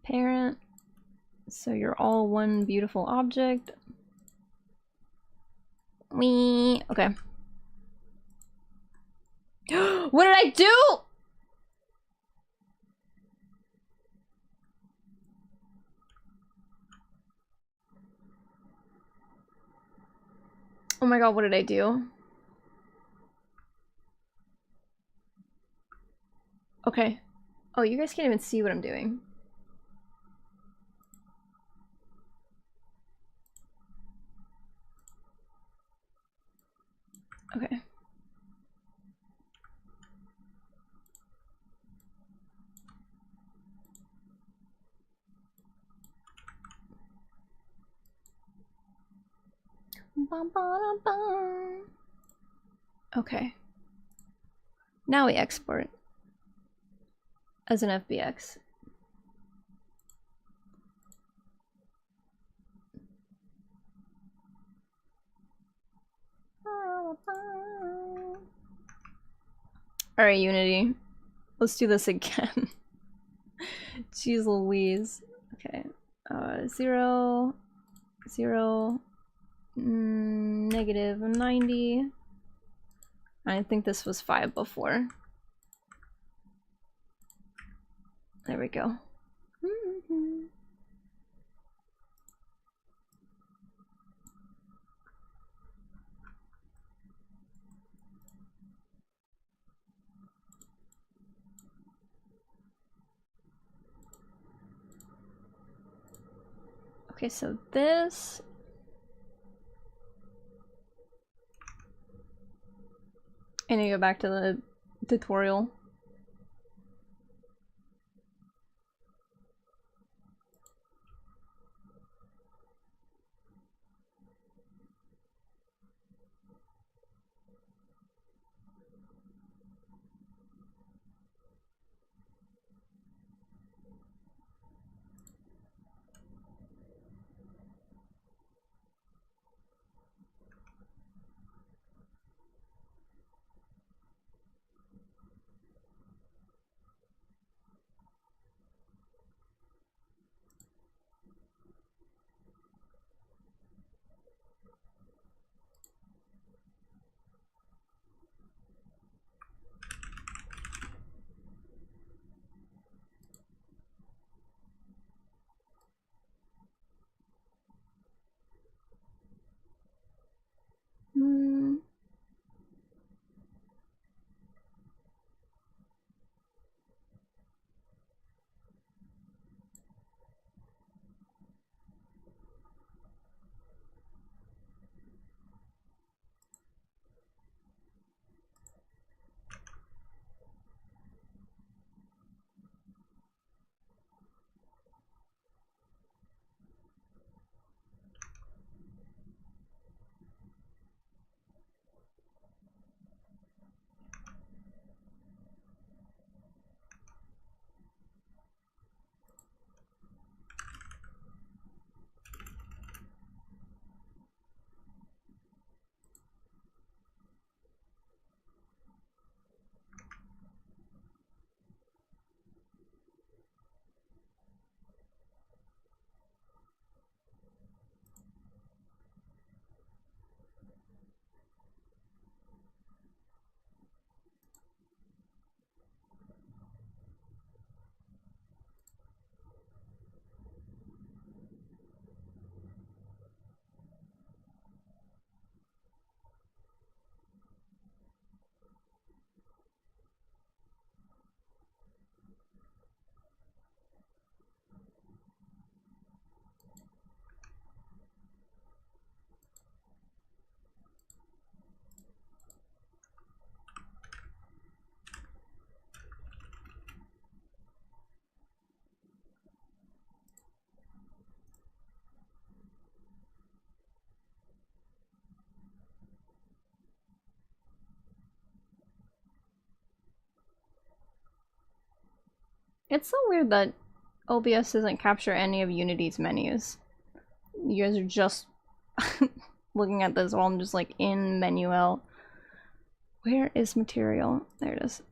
[SPEAKER 1] Parent. So you're all one beautiful object. Me. Okay. What did I do? Oh my god, what did I do? Okay. Oh, you guys can't even see what I'm doing. Okay. Okay. Now we export as an FBX. Alright, Unity. Let's do this again. Jeez Louise. Okay. 0, 0, negative 90. I think this was 5 before. There we go. Okay, so this... I need to go back to the tutorial. It's so weird that OBS doesn't capture any of Unity's menus. You guys are just looking at this while I'm just like in menu L. Where is material? There it is.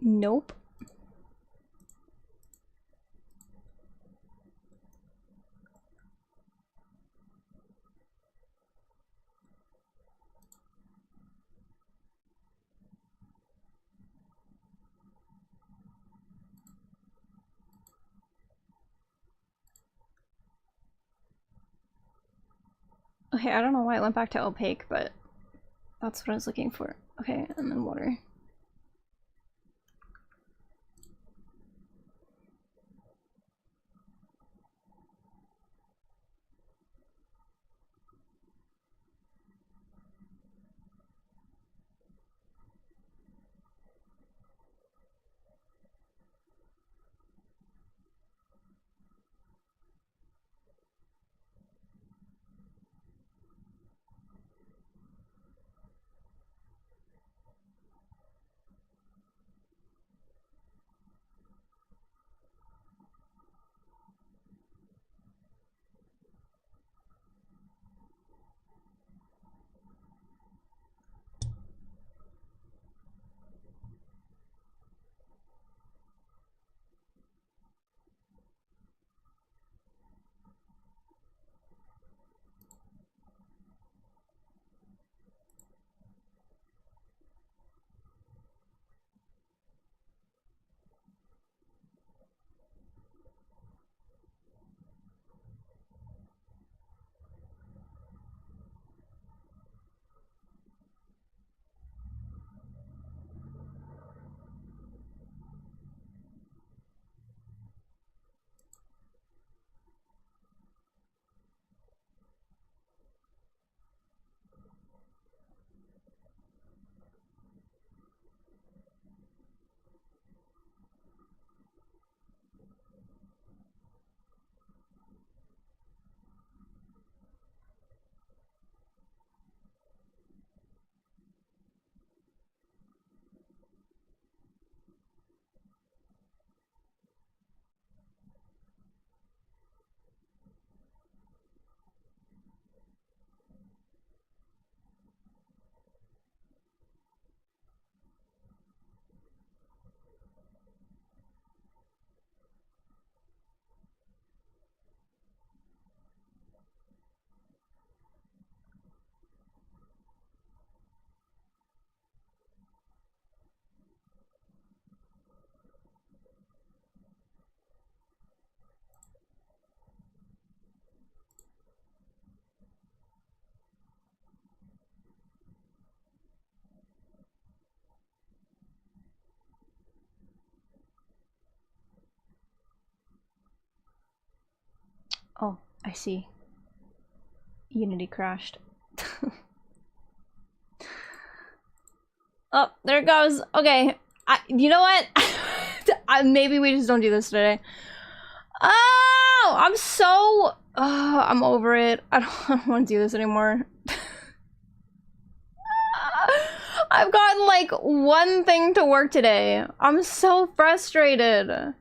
[SPEAKER 1] Nope. Okay, I don't know why it went back to opaque, but that's what I was looking for. Okay, and then water. Oh, I see. Unity crashed. Oh, there it goes. Okay. You know what? Maybe we just don't do this today. Oh, I'm so... I'm over it. I don't want to do this anymore. I've gotten like one thing to work today. I'm so frustrated.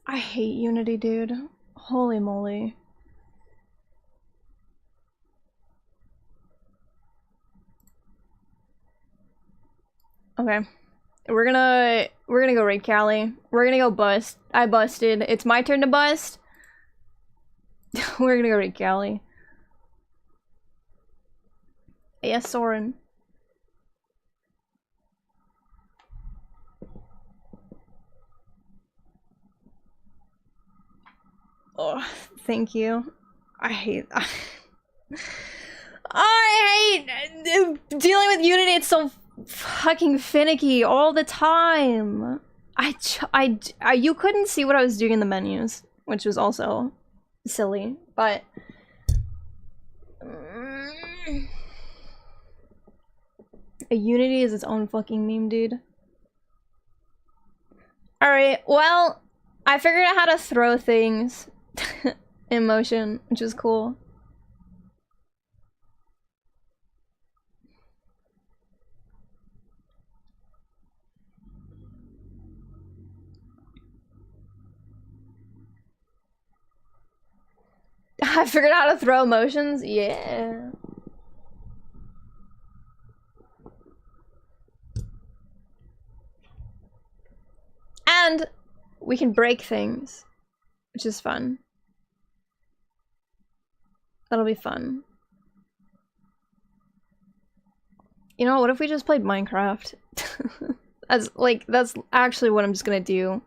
[SPEAKER 1] I hate Unity, dude. Holy moly. Okay. We're gonna go raid Callie. We're gonna go bust. I busted. It's my turn to bust. We're gonna go raid Callie. Yes, Soren. Oh, thank you. I hate I hate dealing with Unity. It's so fucking finicky all the time. You couldn't see what I was doing in the menus, which was also silly, but Unity is its own fucking meme, dude. Alright, well, I figured out how to throw things in motion, which is cool. I figured out how to throw motions? Yeah. And we can break things, which is fun. That'll be fun. You know, what if we just played Minecraft? That's actually what I'm just gonna do.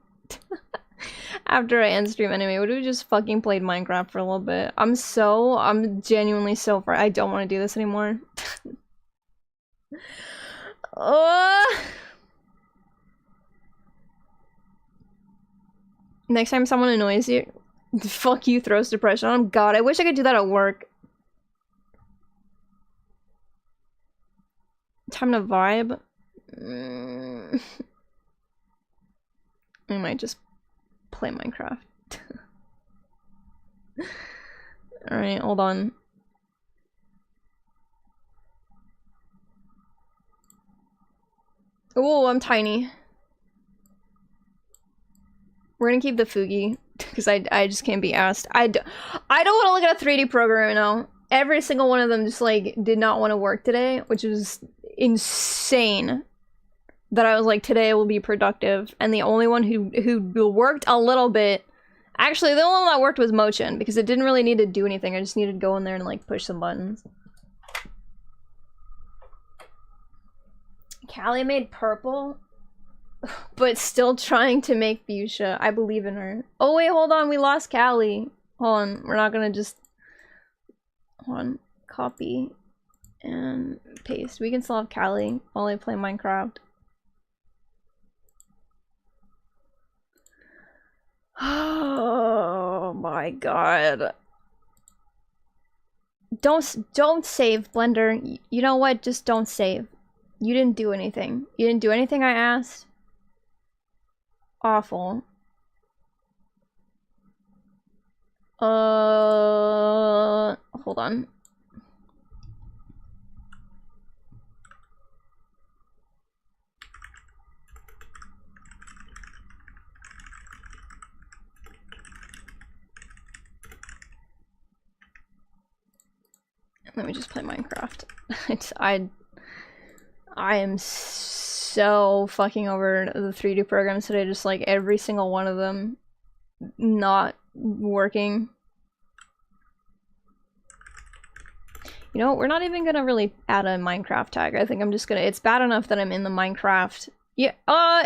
[SPEAKER 1] After I end stream anyway, what if we just fucking played Minecraft for a little bit? I'm genuinely so far. I don't want to do this anymore. Next time someone annoys you, fuck you, throws depression on them. God, I wish I could do that at work. Time to vibe. I might just play Minecraft. Alright, hold on. Oh, I'm tiny. We're gonna keep the Fugi, because I just can't be asked. I don't want to look at a 3D program right now. Every single one of them just, like, did not want to work today, which was insane. That I was like, today will be productive. And the only one who worked a little bit... Actually, the only one that worked was Motion, because it didn't really need to do anything. I just needed to go in there and, like, push some buttons. Callie made purple, but still trying to make fuchsia. I believe in her. Oh wait, hold on, we lost Callie. Hold on, we're not gonna just... Hold on, copy and paste. We can still have Callie while I play Minecraft. Oh my god. Don't save, Blender. You know what? Just don't save. You didn't do anything. You didn't do anything I asked. Awful. Hold on. Let me just play Minecraft. I am so fucking over the 3D programs today, just like every single one of them not working. You know, we're not even gonna really add a Minecraft tag. I think I'm just gonna, it's bad enough that I'm in the Minecraft. Yeah,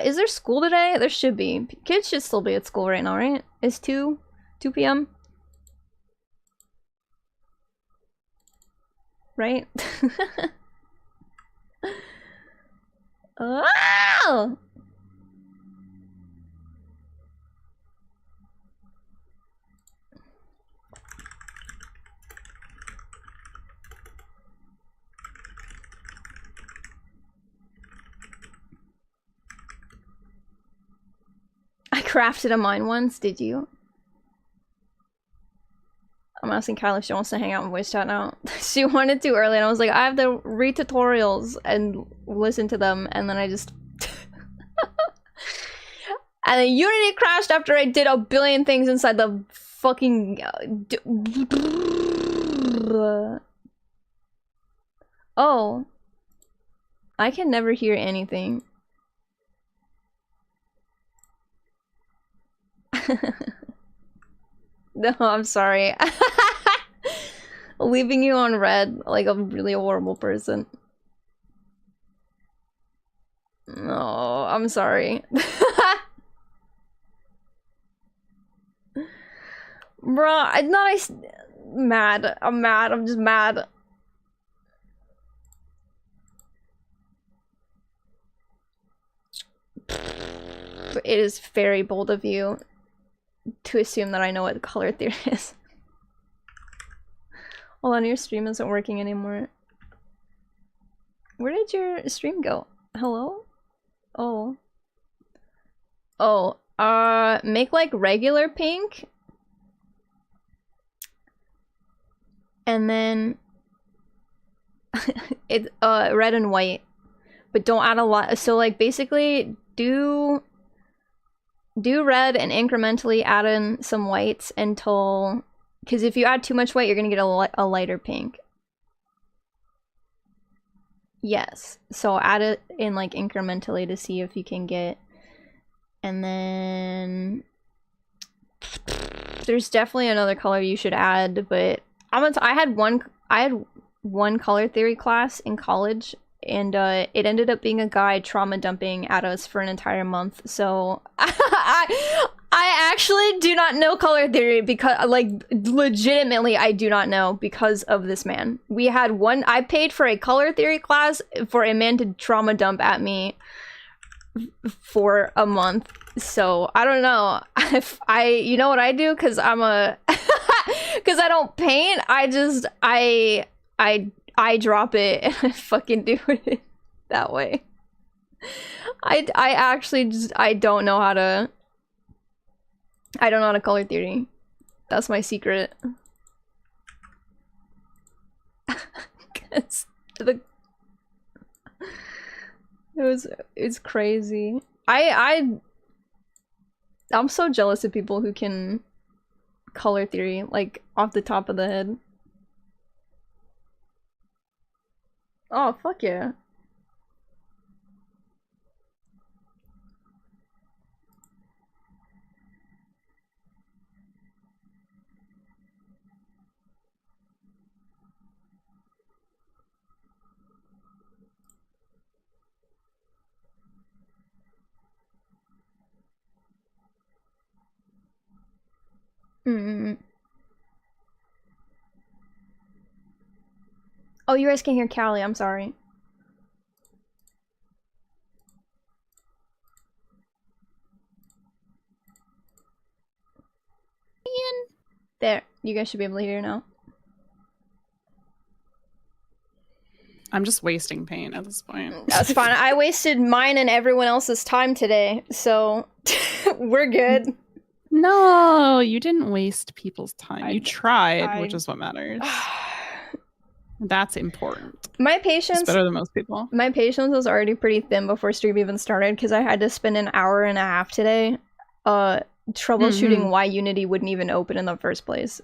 [SPEAKER 1] is there school today? There should be. Kids should still be at school right now, right? It's 2 p.m. Right? Oh! I crafted a mine once, did you? I'm asking Kylie if she wants to hang out in voice chat now. She wanted to early and I was like, I have to read tutorials and listen to them, and then I just... And then Unity crashed after I did a billion things inside the fucking... Oh. I can never hear anything. No, I'm sorry. Leaving you on red like a really horrible person. No, I'm sorry. Bruh, I'm not mad. I'm mad. I'm just mad. It is very bold of you to assume that I know what color theory is. Hold on, your stream isn't working anymore. Where did your stream go? Hello? Oh. Oh, make like regular pink. And then it red and white. But don't add a lot. So like basically do red and incrementally add in some whites until, because if you add too much white, you're gonna get a lighter pink. Yes, so add it in like incrementally to see if you can get, and then there's definitely another color you should add, but I had one color theory class in college, and it ended up being a guy trauma dumping at us for an entire month. So I actually do not know color theory, because like legitimately I do not know, because of this man. We had I paid for a color theory class for a man to trauma dump at me for a month. So I don't know if you know what I do, because I'm a because I don't paint, I drop it and I fucking do it that way. I actually just, I don't know how to color theory. That's my secret. It's crazy. I'm so jealous of people who can color theory like off the top of the head. Oh, fuck yeah. Oh, you guys can hear Callie, I'm sorry. There, you guys should be able to hear now.
[SPEAKER 4] I'm just wasting paint at this point.
[SPEAKER 1] That's fine. I wasted mine and everyone else's time today, so we're good.
[SPEAKER 4] No, you didn't waste people's time. You tried, which is what matters. That's important.
[SPEAKER 1] My patience,
[SPEAKER 4] it's better than most people.
[SPEAKER 1] My patience was already pretty thin before stream even started, because I had to spend an hour and a half today troubleshooting why Unity wouldn't even open in the first place.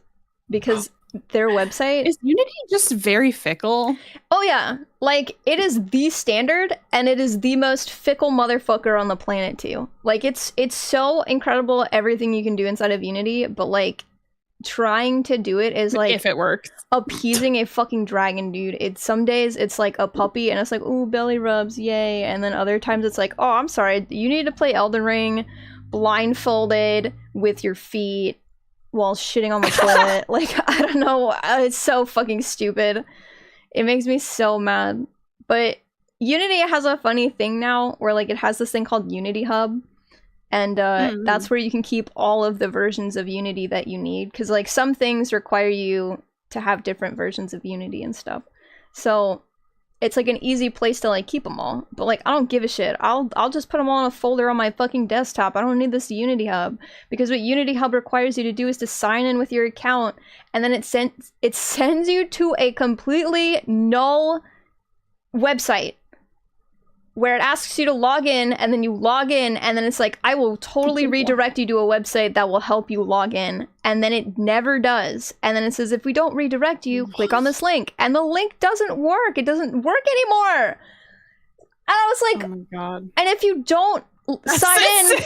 [SPEAKER 1] Because their website...
[SPEAKER 4] Is Unity just very fickle?
[SPEAKER 1] Oh yeah. Like, it is the standard, and it is the most fickle motherfucker on the planet too. Like, it's so incredible everything you can do inside of Unity, but like, trying to do it is like,
[SPEAKER 4] if it works,
[SPEAKER 1] appeasing a fucking dragon, dude. It's some days it's like a puppy and it's like, ooh, belly rubs, yay, and then other times it's like, oh, I'm sorry, you need to play Elden Ring blindfolded with your feet while shitting on the toilet. Like, I don't know, it's so fucking stupid. It makes me so mad. But Unity has a funny thing now where like it has this thing called Unity Hub. And that's where you can keep all of the versions of Unity that you need. Because, like, some things require you to have different versions of Unity and stuff. So, it's, like, an easy place to, like, keep them all. But, like, I don't give a shit. I'll just put them all in a folder on my fucking desktop. I don't need this Unity Hub. Because what Unity Hub requires you to do is to sign in with your account. And then it sends you to a completely null website. where it asks you to log in, and then you log in, and then it's like, I will totally redirect you to a website that will help you log in, and then it never does. And then it says, if we don't redirect you, click on this link, and the link doesn't work. It doesn't work anymore. And I was like,
[SPEAKER 4] oh my god.
[SPEAKER 1] And if you don't sign in,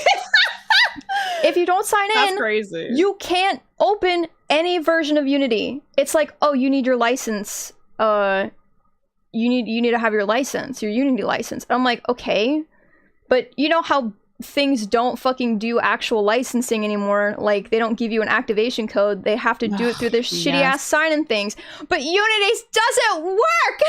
[SPEAKER 1] if you don't sign
[SPEAKER 4] That's
[SPEAKER 1] in,
[SPEAKER 4] crazy.
[SPEAKER 1] you can't open any version of Unity. It's like, oh, you need your license. You need to have your license, your Unity license. I'm like, okay, but you know how things don't fucking do actual licensing anymore? Like, they don't give you an activation code. They have to do it through their shitty ass sign-in things. But Unity doesn't work.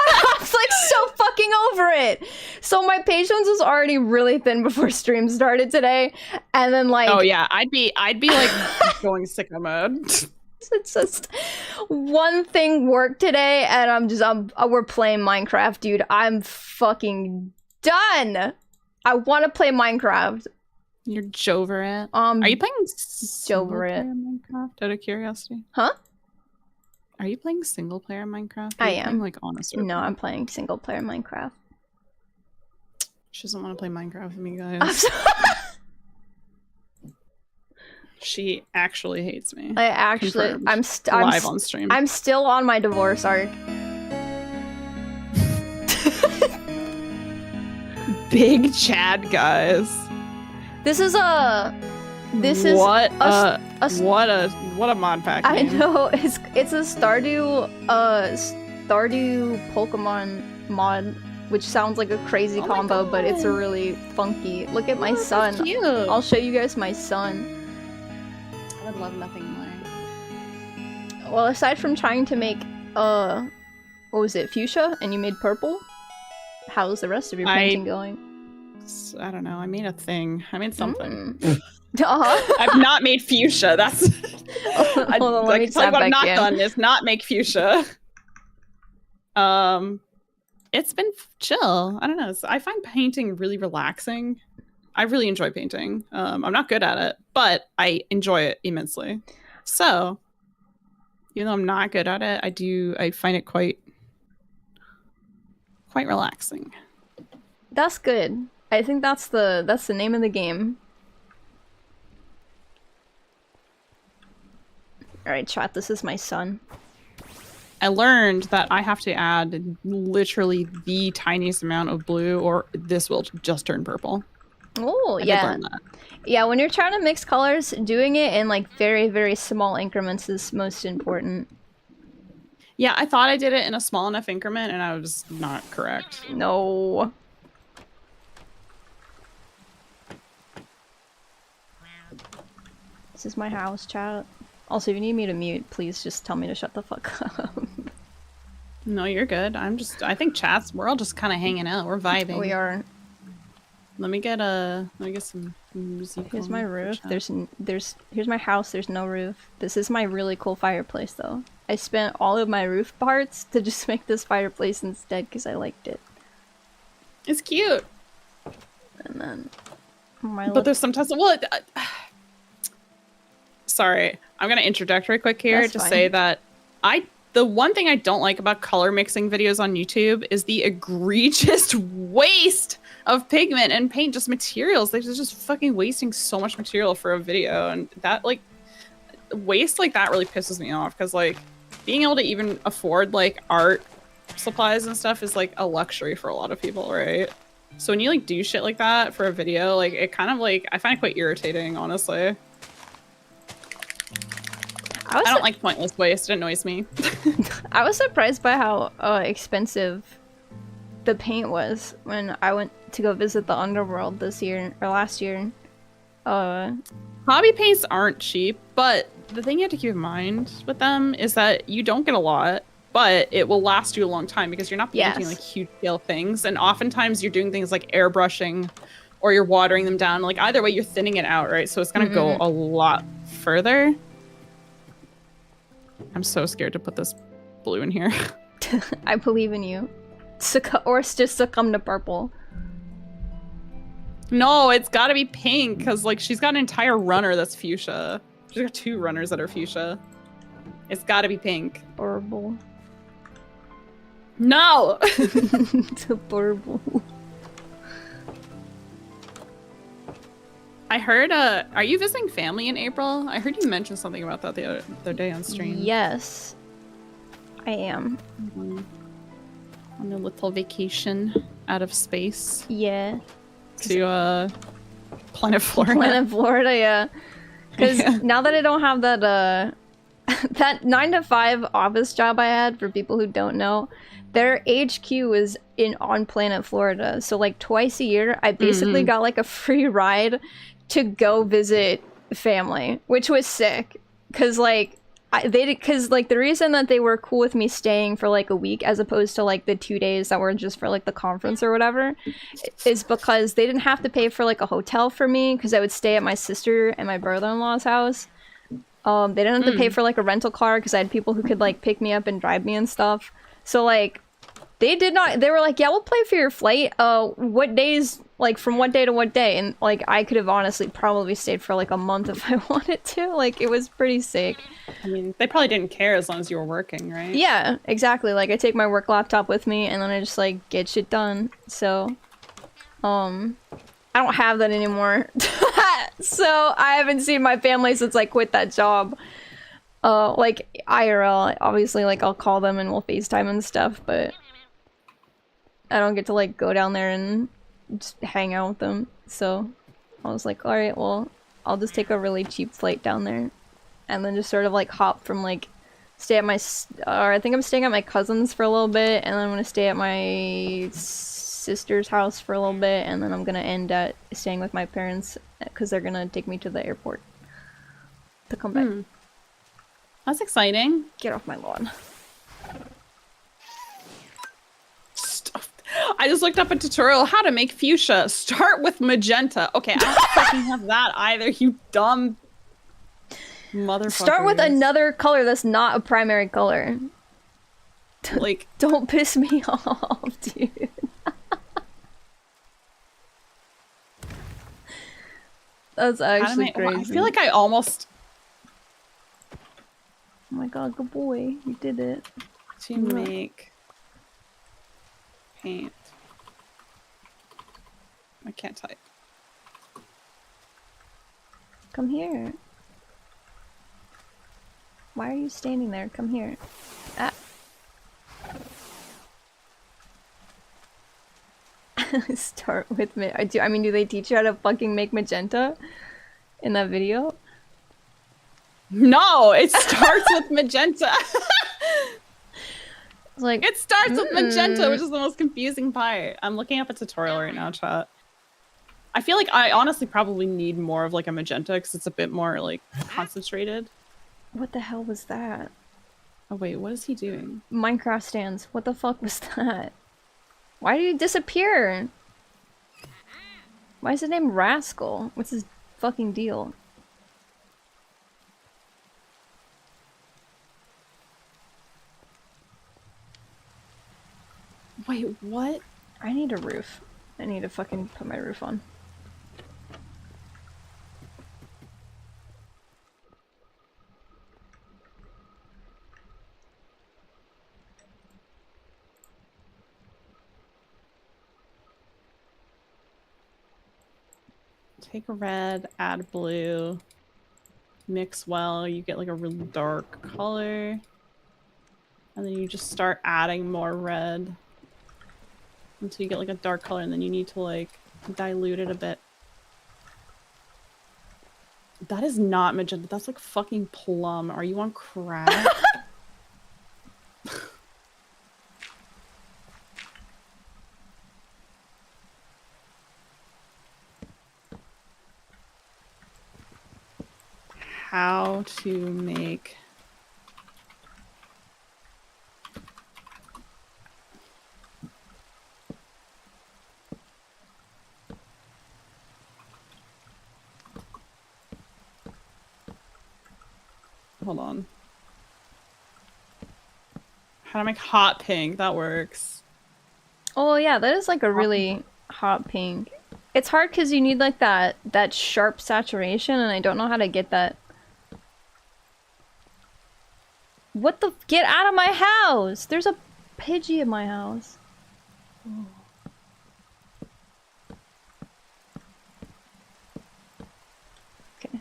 [SPEAKER 1] I was like so fucking over it. So my patience was already really thin before stream started today, and then like,
[SPEAKER 4] oh yeah, I'd be like going sicko mode.
[SPEAKER 1] It's just one thing worked today, and we're playing Minecraft, dude. I'm fucking done. I want to play Minecraft.
[SPEAKER 4] You're Jover it. Are you playing
[SPEAKER 1] Jover it
[SPEAKER 4] Minecraft out of curiosity?
[SPEAKER 1] Huh?
[SPEAKER 4] Are you playing single player Minecraft?
[SPEAKER 1] I am.
[SPEAKER 4] Playing, like, on a server?
[SPEAKER 1] No, I'm playing single player Minecraft.
[SPEAKER 4] She doesn't want to play Minecraft with me, guys. She actually hates me.
[SPEAKER 1] I actually,
[SPEAKER 4] Confirmed.
[SPEAKER 1] I'm
[SPEAKER 4] live on stream.
[SPEAKER 1] I'm still on my divorce arc.
[SPEAKER 4] Big Chad, guys.
[SPEAKER 1] This is a
[SPEAKER 4] what a mod pack.
[SPEAKER 1] I
[SPEAKER 4] game.
[SPEAKER 1] know it's a Stardew Pokemon mod, which sounds like a crazy combo, but it's a really funky. Look at my son.
[SPEAKER 4] That's cute.
[SPEAKER 1] I'll show you guys my son.
[SPEAKER 4] I would love nothing more.
[SPEAKER 1] Well, aside from trying to make what was it, fuchsia, and you made purple, how's the rest of your painting going?
[SPEAKER 4] I don't know. I made a thing. I made something.
[SPEAKER 1] I've
[SPEAKER 4] not made fuchsia. That's
[SPEAKER 1] Hold on, let me
[SPEAKER 4] tell you
[SPEAKER 1] tap
[SPEAKER 4] what I'm
[SPEAKER 1] back
[SPEAKER 4] not
[SPEAKER 1] in.
[SPEAKER 4] done is not make fuchsia. It's been chill. I don't know. I find painting really relaxing. I really enjoy painting. I'm not good at it, but I enjoy it immensely. So, even though I'm not good at it, I find it quite relaxing.
[SPEAKER 1] That's good. I think that's the name of the game. Alright, chat, this is my son.
[SPEAKER 4] I learned that I have to add literally the tiniest amount of blue or this will just turn purple.
[SPEAKER 1] Oh,
[SPEAKER 4] I did
[SPEAKER 1] yeah.
[SPEAKER 4] learn that.
[SPEAKER 1] Yeah, when you're trying to mix colors, doing it in like very, very small increments is most important.
[SPEAKER 4] Yeah, I thought I did it in a small enough increment and I was not correct.
[SPEAKER 1] No. This is my house, chat. Also, if you need me to mute, please just tell me to shut the fuck up.
[SPEAKER 4] No, you're good. I think we're all just kind of hanging out. We're vibing.
[SPEAKER 1] We are.
[SPEAKER 4] Let me get some music.
[SPEAKER 1] Here's my roof. Here's my house. There's no roof. This is my really cool fireplace, though. I spent all of my roof parts to just make this fireplace instead because I liked it.
[SPEAKER 4] It's cute.
[SPEAKER 1] And then
[SPEAKER 4] but there's sometimes sorry, I'm gonna interject right quick here to say that the one thing I don't like about color mixing videos on YouTube is the egregious waste of pigment and paint, just materials. They're just fucking wasting so much material for a video, and that like waste like that really pisses me off because like being able to even afford like art supplies and stuff is like a luxury for a lot of people, right? So when you like do shit like that for a video, like it kind of like I find it quite irritating, honestly. I don't like pointless waste. It annoys me.
[SPEAKER 1] I was surprised by how expensive the paint was when I went to go visit the underworld this year or last year.
[SPEAKER 4] Hobby paints aren't cheap, but the thing you have to keep in mind with them is that you don't get a lot, but it will last you a long time because you're not painting like huge scale things, and oftentimes you're doing things like airbrushing or you're watering them down. Like either way, you're thinning it out, right? So it's gonna go a lot further. I'm so scared to put this blue in here.
[SPEAKER 1] I believe in you. Or just succumb to purple.
[SPEAKER 4] No, it's gotta be pink, because like she's got an entire runner that's fuchsia. She's got 2 runners that are fuchsia. It's gotta be pink.
[SPEAKER 1] Horrible.
[SPEAKER 4] No!
[SPEAKER 1] It's adorable.
[SPEAKER 4] I heard, are you visiting family in April? I heard you mention something about that the other day on stream.
[SPEAKER 1] Yes. I am.
[SPEAKER 4] On a little vacation out of space.
[SPEAKER 1] Yeah.
[SPEAKER 4] To, Planet Florida.
[SPEAKER 1] Planet Florida, yeah. Because now that I don't have that, that 9-to-5 office job I had, for people who don't know, their HQ is on Planet Florida. So, like, twice a year, I basically got, like, a free ride to go visit family, which was sick. Because, like, the reason that they were cool with me staying for, like, a week as opposed to, like, the 2 days that were just for, like, the conference or whatever, is because they didn't have to pay for, like, a hotel for me, because I would stay at my sister and my brother-in-law's house. They didn't have to pay for, like, a rental car, because I had people who could, like, pick me up and drive me and stuff. So, like, they were like, yeah, we'll pay for your flight, what days, like, from what day to what day, and, like, I could have honestly probably stayed for, like, a month if I wanted to, like, it was pretty sick.
[SPEAKER 4] I mean, they probably didn't care as long as you were working, right?
[SPEAKER 1] Yeah, exactly, like, I take my work laptop with me, and then I just, like, get shit done, so, I don't have that anymore, so I haven't seen my family since I quit that job. Like, IRL, obviously, like, I'll call them and we'll FaceTime and stuff, but I don't get to, like, go down there and just hang out with them, so I was like, alright, well, I'll just take a really cheap flight down there, and then just sort of, like, hop from, like, stay at my, or I think I'm staying at my cousin's for a little bit, and then I'm gonna stay at my sister's house for a little bit, and then I'm gonna end at staying with my parents, because they're gonna take me to the airport to come back.
[SPEAKER 4] That's exciting.
[SPEAKER 1] Get off my lawn.
[SPEAKER 4] I just looked up a tutorial how to make fuchsia. Start with magenta. Okay, I don't fucking have that either, you dumb motherfucker.
[SPEAKER 1] Start with another color that's not a primary color.
[SPEAKER 4] Like,
[SPEAKER 1] don't piss me off, dude. That's actually crazy.
[SPEAKER 4] I feel like I almost...
[SPEAKER 1] Oh my god, good boy. You did it.
[SPEAKER 4] To make... paint. I can't type.
[SPEAKER 1] Come here. Why are you standing there? Come here. Ah. Start with I mean, do they teach you how to fucking make magenta in that video?
[SPEAKER 4] No, it starts with magenta.
[SPEAKER 1] Like,
[SPEAKER 4] it starts with magenta, which is the most confusing part. I'm looking up a tutorial right now, chat. I feel like I honestly probably need more of like a magenta because it's a bit more like concentrated.
[SPEAKER 1] What the hell was that?
[SPEAKER 4] Oh wait, what is he doing?
[SPEAKER 1] Minecraft stands. What the fuck was that? Why did he disappear? Why is his name Rascal? What's his fucking deal?
[SPEAKER 4] Wait, what?
[SPEAKER 1] I need a roof. I need to fucking put my roof on.
[SPEAKER 4] Take a red, add blue, mix well, you get like a really dark color. And then you just start adding more red until you get like a dark color, and then you need to like dilute it a bit. That is not magenta, that's like fucking plum. Are you on crack? How to make hold on. How to make hot pink, that works.
[SPEAKER 1] Oh yeah, that is like a really hot pink. It's hard because you need like that sharp saturation, and I don't know how to get that. What the? Get out of my house! There's a Pidgey in my house. Oh. Okay.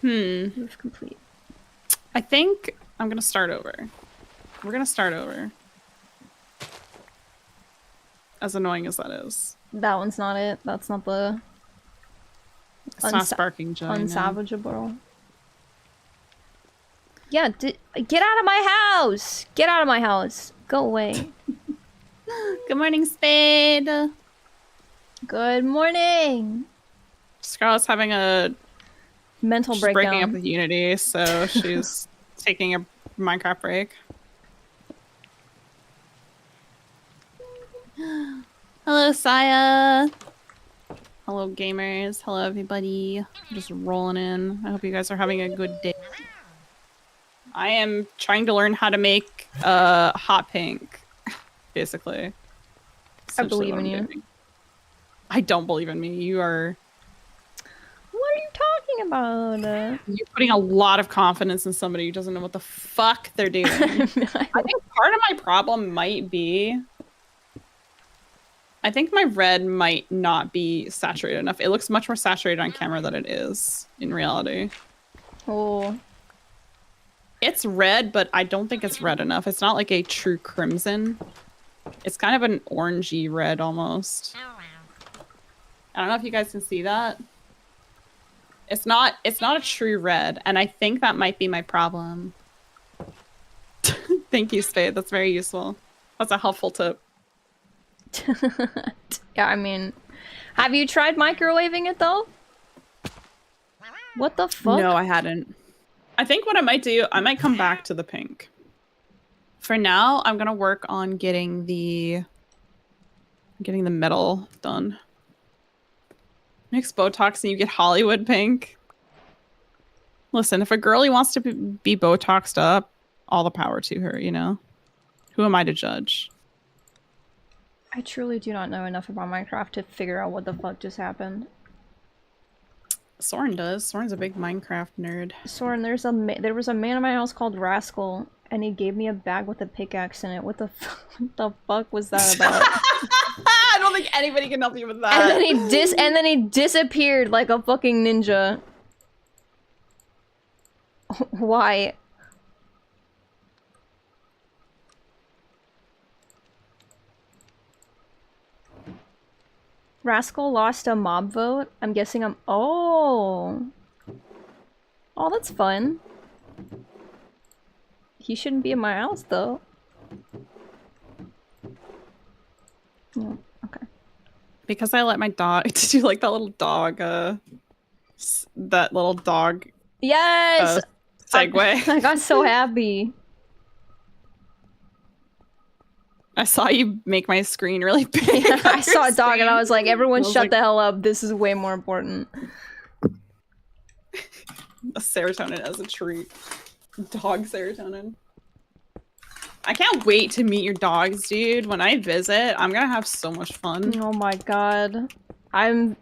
[SPEAKER 1] Roof complete.
[SPEAKER 4] I think I'm gonna start over. We're gonna start over. As annoying as that is.
[SPEAKER 1] That one's not it. That's not the...
[SPEAKER 4] It's not sparking joy.
[SPEAKER 1] Unsalvageable. Yeah, get out of my house! Get out of my house! Go away.
[SPEAKER 4] Good morning, Spade.
[SPEAKER 1] Good morning.
[SPEAKER 4] Scarlett's having a
[SPEAKER 1] mental breakdown.
[SPEAKER 4] Breaking up with Unity, so she's taking a Minecraft break. Hello, Saya. Hello, gamers. Hello, everybody. Just rolling in. I hope you guys are having a good day. I am trying to learn how to make hot pink, basically.
[SPEAKER 1] I believe in you.
[SPEAKER 4] Doing. I don't believe in me. You are...
[SPEAKER 1] What are you talking about?
[SPEAKER 4] You're putting a lot of confidence in somebody who doesn't know what the fuck they're doing. I think part of my problem might be... I think my red might not be saturated enough. It looks much more saturated on camera than it is in reality.
[SPEAKER 1] Oh.
[SPEAKER 4] It's red, but I don't think it's red enough. It's not like a true crimson. It's kind of an orangey red almost. I don't know if you guys can see that. It's not a true red, and I think that might be my problem. Thank you, Spade. That's very useful. That's a helpful tip.
[SPEAKER 1] Yeah, I mean, have you tried microwaving it though? What the fuck?
[SPEAKER 4] No, I hadn't. I think what I might do, I might come back to the pink. For now, I'm gonna work on getting the metal done. Mix Botox and you get Hollywood pink. Listen, if a girlie wants to be Botoxed up, all the power to her, you know? Who am I to judge?
[SPEAKER 1] I truly do not know enough about Minecraft to figure out what the fuck just happened.
[SPEAKER 4] Soren does. Soren's a big Minecraft nerd.
[SPEAKER 1] Soren, there was a man in my house called Rascal, and he gave me a bag with a pickaxe in it. What the fuck was that about?
[SPEAKER 4] I don't think anybody can help you with that.
[SPEAKER 1] And then he disappeared like a fucking ninja. Why? Rascal lost a mob vote. I'm guessing I'm... Oh! Oh, that's fun. He shouldn't be in my house, though. Oh, okay.
[SPEAKER 4] Because I let my dog... Did you like that little dog, that little dog...
[SPEAKER 1] Yes!
[SPEAKER 4] Segue?
[SPEAKER 1] I got so happy.
[SPEAKER 4] I saw you make my screen really big.
[SPEAKER 1] Yeah, I saw a dog and I was like, everyone shut the hell up. This is way more important.
[SPEAKER 4] A serotonin as a treat. Dog serotonin. I can't wait to meet your dogs, dude. When I visit, I'm gonna have so much fun.
[SPEAKER 1] Oh my god. I'm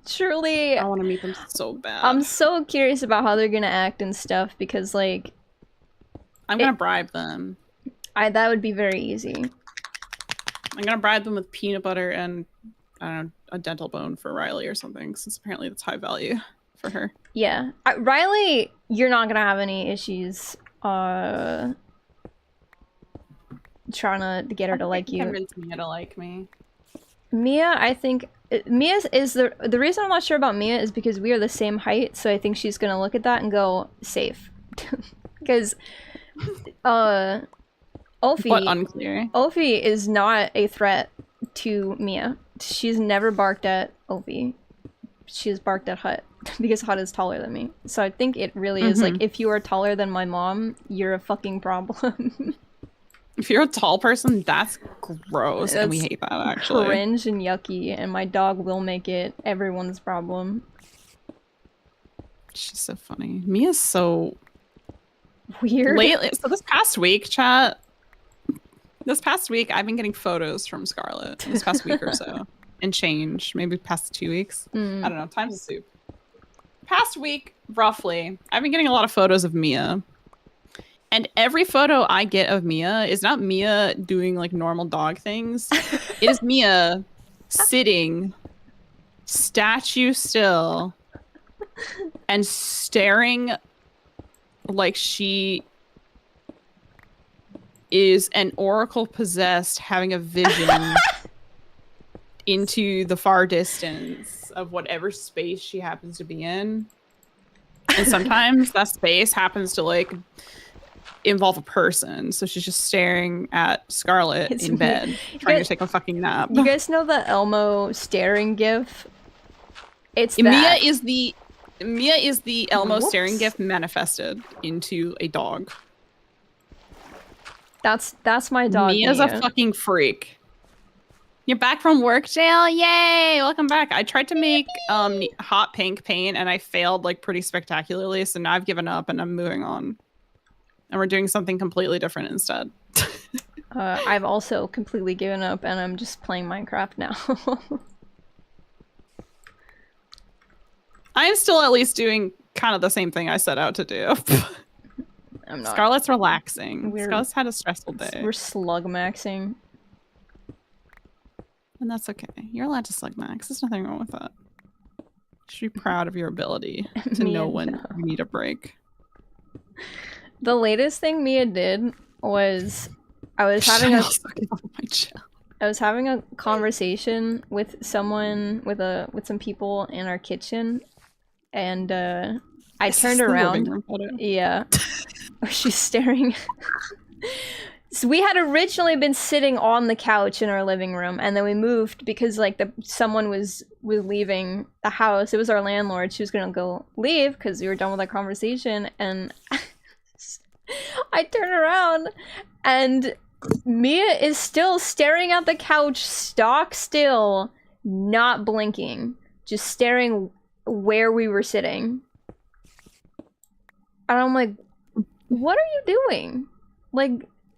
[SPEAKER 1] truly...
[SPEAKER 4] I want to meet them so bad.
[SPEAKER 1] I'm so curious about how they're gonna act and stuff because, like...
[SPEAKER 4] I'm gonna bribe them.
[SPEAKER 1] That would be very easy.
[SPEAKER 4] I'm gonna bribe them with peanut butter and, I don't know, a dental bone for Riley or something, since apparently that's high value for her.
[SPEAKER 1] Yeah. Riley, you're not gonna have any issues, trying to get her to like you.
[SPEAKER 4] Convince Mia to like me.
[SPEAKER 1] Mia, I think... Mia is the reason I'm not sure about Mia is because we are the same height, so I think she's gonna look at that and go, safe. Because, Ophi,
[SPEAKER 4] but unclear.
[SPEAKER 1] Ophi is not a threat to Mia. She's never barked at Ophi. She's barked at Hut because Hut is taller than me. So I think it really is like, if you are taller than my mom, you're a fucking problem.
[SPEAKER 4] If you're a tall person, that's gross, and we hate that, actually.
[SPEAKER 1] Cringe and yucky, and my dog will make it everyone's problem.
[SPEAKER 4] She's so funny. Mia's so...
[SPEAKER 1] weird.
[SPEAKER 4] Lately, so this past week, chat... This past week, I've been getting photos from Scarlett. This past week or so. And change. Maybe past 2 weeks. I don't know. Time's a soup. Past week, roughly, I've been getting a lot of photos of Mia. And every photo I get of Mia is not Mia doing like normal dog things. It is Mia sitting statue still and staring like she is an oracle possessed, having a vision into the far distance of whatever space she happens to be in. And sometimes that space happens to like involve a person, so she's just staring at Scarlet in bed, trying to take a fucking nap.
[SPEAKER 1] You guys know the Elmo staring gif? It's
[SPEAKER 4] Mia is the Elmo staring gif manifested into a dog.
[SPEAKER 1] That's my dog.
[SPEAKER 4] Mia's a fucking freak. You're back from work, Jail? Yay! Welcome back. I tried to make hot pink paint and I failed like pretty spectacularly, so now I've given up and I'm moving on. And we're doing something completely different instead.
[SPEAKER 1] I've also completely given up and I'm just playing Minecraft now.
[SPEAKER 4] I am still at least doing kind of the same thing I set out to do.
[SPEAKER 1] I'm not.
[SPEAKER 4] Scarlett's relaxing. Scarlett's had a stressful day.
[SPEAKER 1] We're slug maxing.
[SPEAKER 4] And that's okay. You're allowed to slug max. There's nothing wrong with that. You should be proud of your ability to know when you need a break.
[SPEAKER 1] The latest thing Mia did was I was having a conversation with someone with some people in our kitchen, and I turned around. Yeah, she's staring. So we had originally been sitting on the couch in our living room, and then we moved because like someone was leaving the house. It was our landlord. She was gonna go leave because we were done with our conversation, and I turn around and Mia is still staring at the couch, stock still, not blinking, just staring where we were sitting. And I'm like, what are you doing? Like,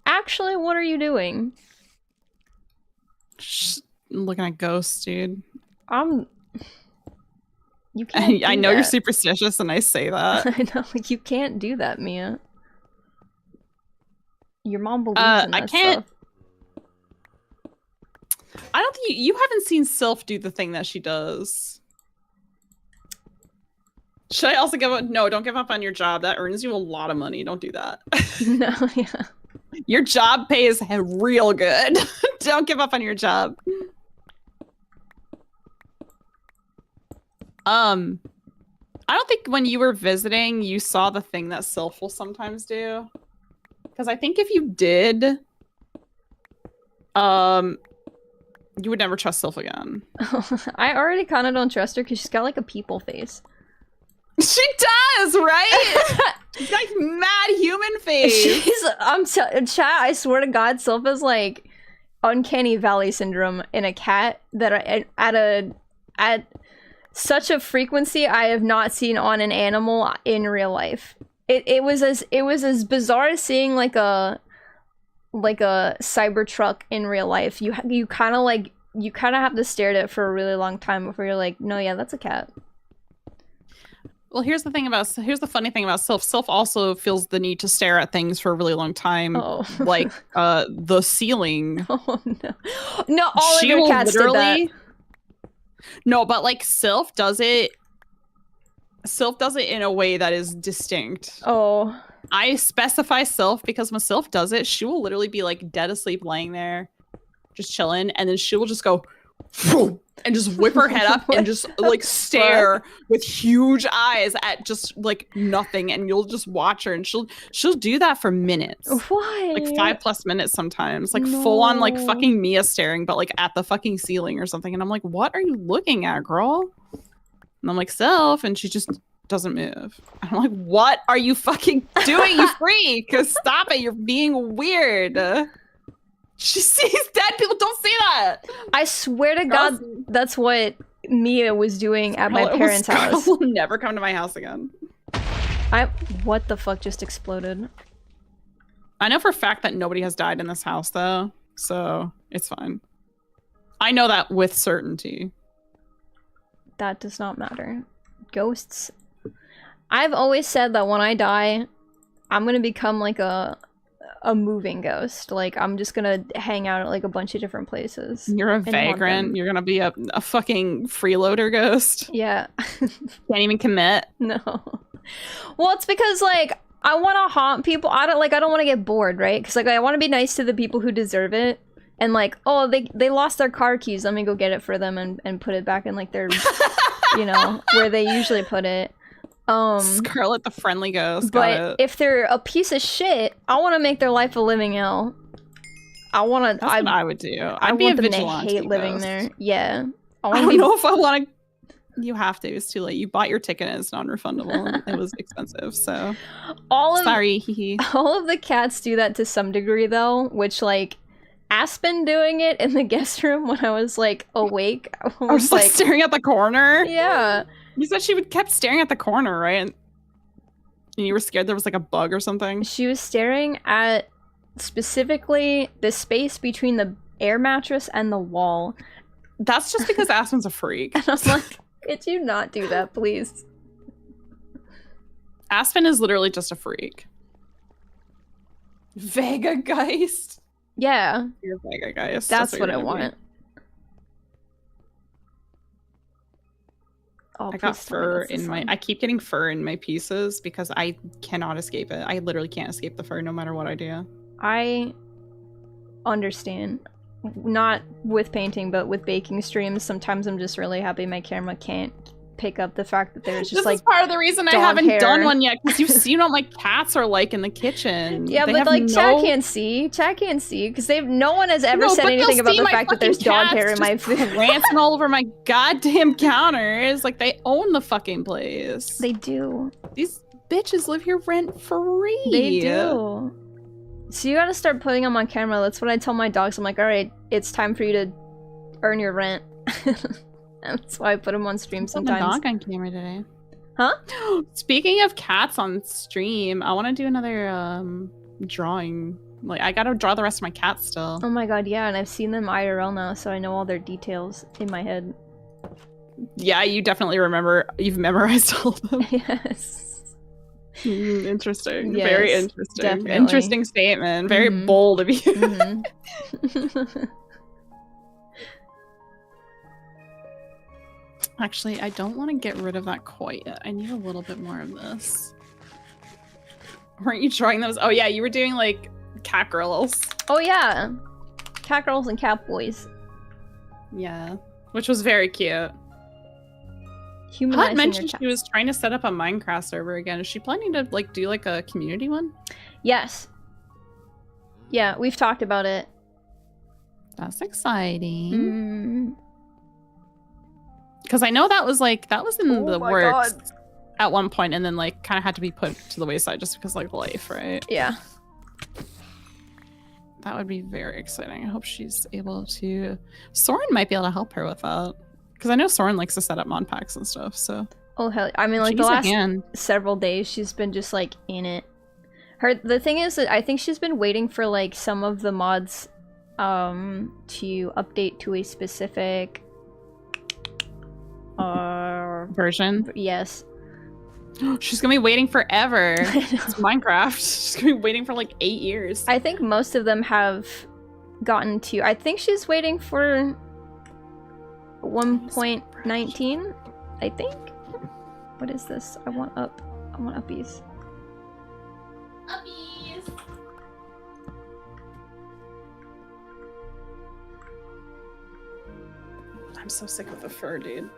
[SPEAKER 1] actually, what are you doing?
[SPEAKER 4] Just looking at ghosts, dude.
[SPEAKER 1] You can't.
[SPEAKER 4] I know you're superstitious, and I say that.
[SPEAKER 1] I know, like, you can't do that, Mia. Your mom believes in that stuff.
[SPEAKER 4] I don't think you haven't seen Sylph do the thing that she does. Should I also give up? No, don't give up on your job. That earns you a lot of money. Don't do that.
[SPEAKER 1] No, yeah.
[SPEAKER 4] Your job pays real good. Don't give up on your job. I don't think when you were visiting, you saw the thing that Sylph will sometimes do. Because I think if you did, you would never trust Sylph again.
[SPEAKER 1] I already kind of don't trust her because she's got like a people face.
[SPEAKER 4] She does, right? She's got mad human face.
[SPEAKER 1] Chat, I swear to God, Sylph is like uncanny valley syndrome in a cat that at such a frequency I have not seen on an animal in real life. It was as bizarre as seeing like a Cybertruck in real life. You kind of have to stare at it for a really long time before you're like, no, yeah, that's a cat.
[SPEAKER 4] Well, here's the funny thing about Sylph. Sylph also feels the need to stare at things for a really long time, like the ceiling.
[SPEAKER 1] Oh no! No, all of your cats did that.
[SPEAKER 4] No, but like Sylph does it. Sylph does it in a way that is distinct.
[SPEAKER 1] Oh.
[SPEAKER 4] I specify Sylph because when Sylph does it, she will literally be like dead asleep, laying there, just chilling, and then she will just go. And just whip her head up and just like stare with huge eyes at just like nothing, and you'll just watch her, and she'll do that for minutes.
[SPEAKER 1] Why?
[SPEAKER 4] Like 5+ minutes sometimes, like full on like fucking Mia staring, but like at the fucking ceiling or something. And I'm like, what are you looking at, girl? And I'm like, Sylph, and she just doesn't move. And I'm like, what are you fucking doing, you freak? Stop it, you're being weird. She sees dead people. Don't say that.
[SPEAKER 1] I swear to God, that's what Mia was doing at my parents' house.
[SPEAKER 4] Will never come to my house again.
[SPEAKER 1] What the fuck just exploded?
[SPEAKER 4] I know for a fact that nobody has died in this house, though, so it's fine. I know that with certainty.
[SPEAKER 1] That does not matter. Ghosts. I've always said that when I die, I'm gonna become like a moving ghost. Like I'm just gonna hang out at like a bunch of different places.
[SPEAKER 4] You're a vagrant. You're gonna be a fucking freeloader ghost.
[SPEAKER 1] Yeah.
[SPEAKER 4] Can't even commit.
[SPEAKER 1] No. Well, it's because like I want to haunt people. I don't want to get bored, right? Because like I want to be nice to the people who deserve it. And like, oh, they lost their car keys. Let me go get it for them and put it back in like their, you know, where they usually put it.
[SPEAKER 4] Scarlet the friendly ghost.
[SPEAKER 1] But if they're a piece of shit, I want to make their life a living hell. That's what
[SPEAKER 4] I would do. I'd be
[SPEAKER 1] want
[SPEAKER 4] a
[SPEAKER 1] them
[SPEAKER 4] vigilante
[SPEAKER 1] to hate living
[SPEAKER 4] ghost.
[SPEAKER 1] there. Yeah.
[SPEAKER 4] I don't know if I want to. You have to. It's too late. You bought your ticket and it's non-refundable. It was expensive, so. Sorry.
[SPEAKER 1] All of the cats do that to some degree, though, which like Aspen doing it in the guest room when I was like awake. I
[SPEAKER 4] was like staring at the corner.
[SPEAKER 1] Yeah.
[SPEAKER 4] You said she kept staring at the corner, right? And you were scared there was like a bug or something?
[SPEAKER 1] She was staring at specifically the space between the air mattress and the wall.
[SPEAKER 4] That's just because Aspen's a freak.
[SPEAKER 1] And I was like, could you not do that, please?
[SPEAKER 4] Aspen is literally just a freak. Vega Geist.
[SPEAKER 1] Yeah.
[SPEAKER 4] You're Vega Geist.
[SPEAKER 1] That's what I want. Oh,
[SPEAKER 4] I got fur in my. I keep getting fur in my pieces because I cannot escape it. I literally can't escape the fur no matter what I do.
[SPEAKER 1] I understand. Not with painting, but with baking streams. Sometimes I'm just really happy my camera can't pick up the fact that there's just
[SPEAKER 4] this is part of the reason I haven't done one yet, because you've seen what my cats are like in the kitchen.
[SPEAKER 1] Yeah, but like chat can't see because no one has ever said anything about the fact that there's dog hair in my food.
[SPEAKER 4] Rancing all over my goddamn counters. Like they own the fucking place.
[SPEAKER 1] They do.
[SPEAKER 4] These bitches live here rent free.
[SPEAKER 1] They do. So you gotta start putting them on camera. That's what I tell my dogs. I'm like, all right, it's time for you to earn your rent. That's why I put them on stream sometimes.
[SPEAKER 4] Dog on camera today.
[SPEAKER 1] Huh?
[SPEAKER 4] Speaking of cats on stream, I want to do another drawing. Like I gotta draw the rest of my cats still.
[SPEAKER 1] Oh my god, yeah, and I've seen them IRL now, so I know all their details in my head.
[SPEAKER 4] Yeah, you definitely remember. You've memorized all of them.
[SPEAKER 1] Yes.
[SPEAKER 4] Interesting.
[SPEAKER 1] Yes,
[SPEAKER 4] very interesting.
[SPEAKER 1] definitely.
[SPEAKER 4] Interesting statement. Very bold of you. Actually, I don't want to get rid of that quite yet. I need a little bit more of this. Weren't you drawing those? Oh yeah, you were doing like cat girls.
[SPEAKER 1] Oh yeah. Cat girls and cat boys.
[SPEAKER 4] Yeah. Which was very cute.
[SPEAKER 1] Humanizing
[SPEAKER 4] Hot mentioned she was trying to set up a Minecraft server again. Is she planning to like do like a community one?
[SPEAKER 1] Yes. Yeah, we've talked about it.
[SPEAKER 4] That's exciting. Because I know that was in the works at one point, and then like kind of had to be put to the wayside just because like life, right?
[SPEAKER 1] Yeah.
[SPEAKER 4] That would be very exciting. I hope she's able to. Soren might be able to help her with that, because I know Soren likes to set up mod packs and stuff. So.
[SPEAKER 1] Oh hell! I mean, like the last several days, she's been just like in it. The thing is that I think she's been waiting for like some of the mods, to update to a specific.
[SPEAKER 4] Version?
[SPEAKER 1] Yes.
[SPEAKER 4] She's gonna be waiting forever. It's Minecraft. She's gonna be waiting for like 8 years.
[SPEAKER 1] I think most of them have gotten to. I think she's waiting for 1.19. I think. What is this? I want uppies.
[SPEAKER 4] Uppies. I'm so sick of the fur, dude.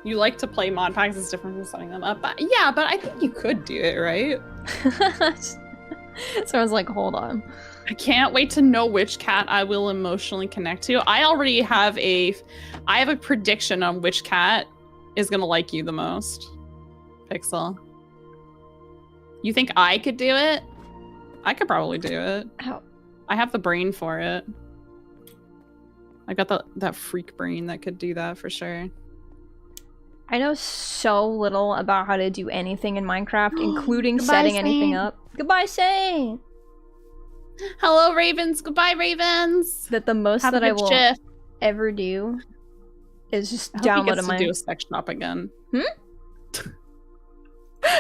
[SPEAKER 4] You like to play mod packs, it's different from setting them up. But yeah, but I think you could do it, right?
[SPEAKER 1] So I was like, hold on.
[SPEAKER 4] I can't wait to know which cat I will emotionally connect to. I already have a prediction on which cat is gonna like you the most. Pixel. You think I could do it? I could probably do it.
[SPEAKER 1] Ow.
[SPEAKER 4] I have the brain for it. I got that freak brain that could do that for sure.
[SPEAKER 1] I know so little about how to do anything in Minecraft, including setting anything up. Goodbye, Say!
[SPEAKER 4] Hello, Ravens. Goodbye, Ravens.
[SPEAKER 1] That the most that I will ever do is just download a
[SPEAKER 4] Minecraft. Do a sex shop again.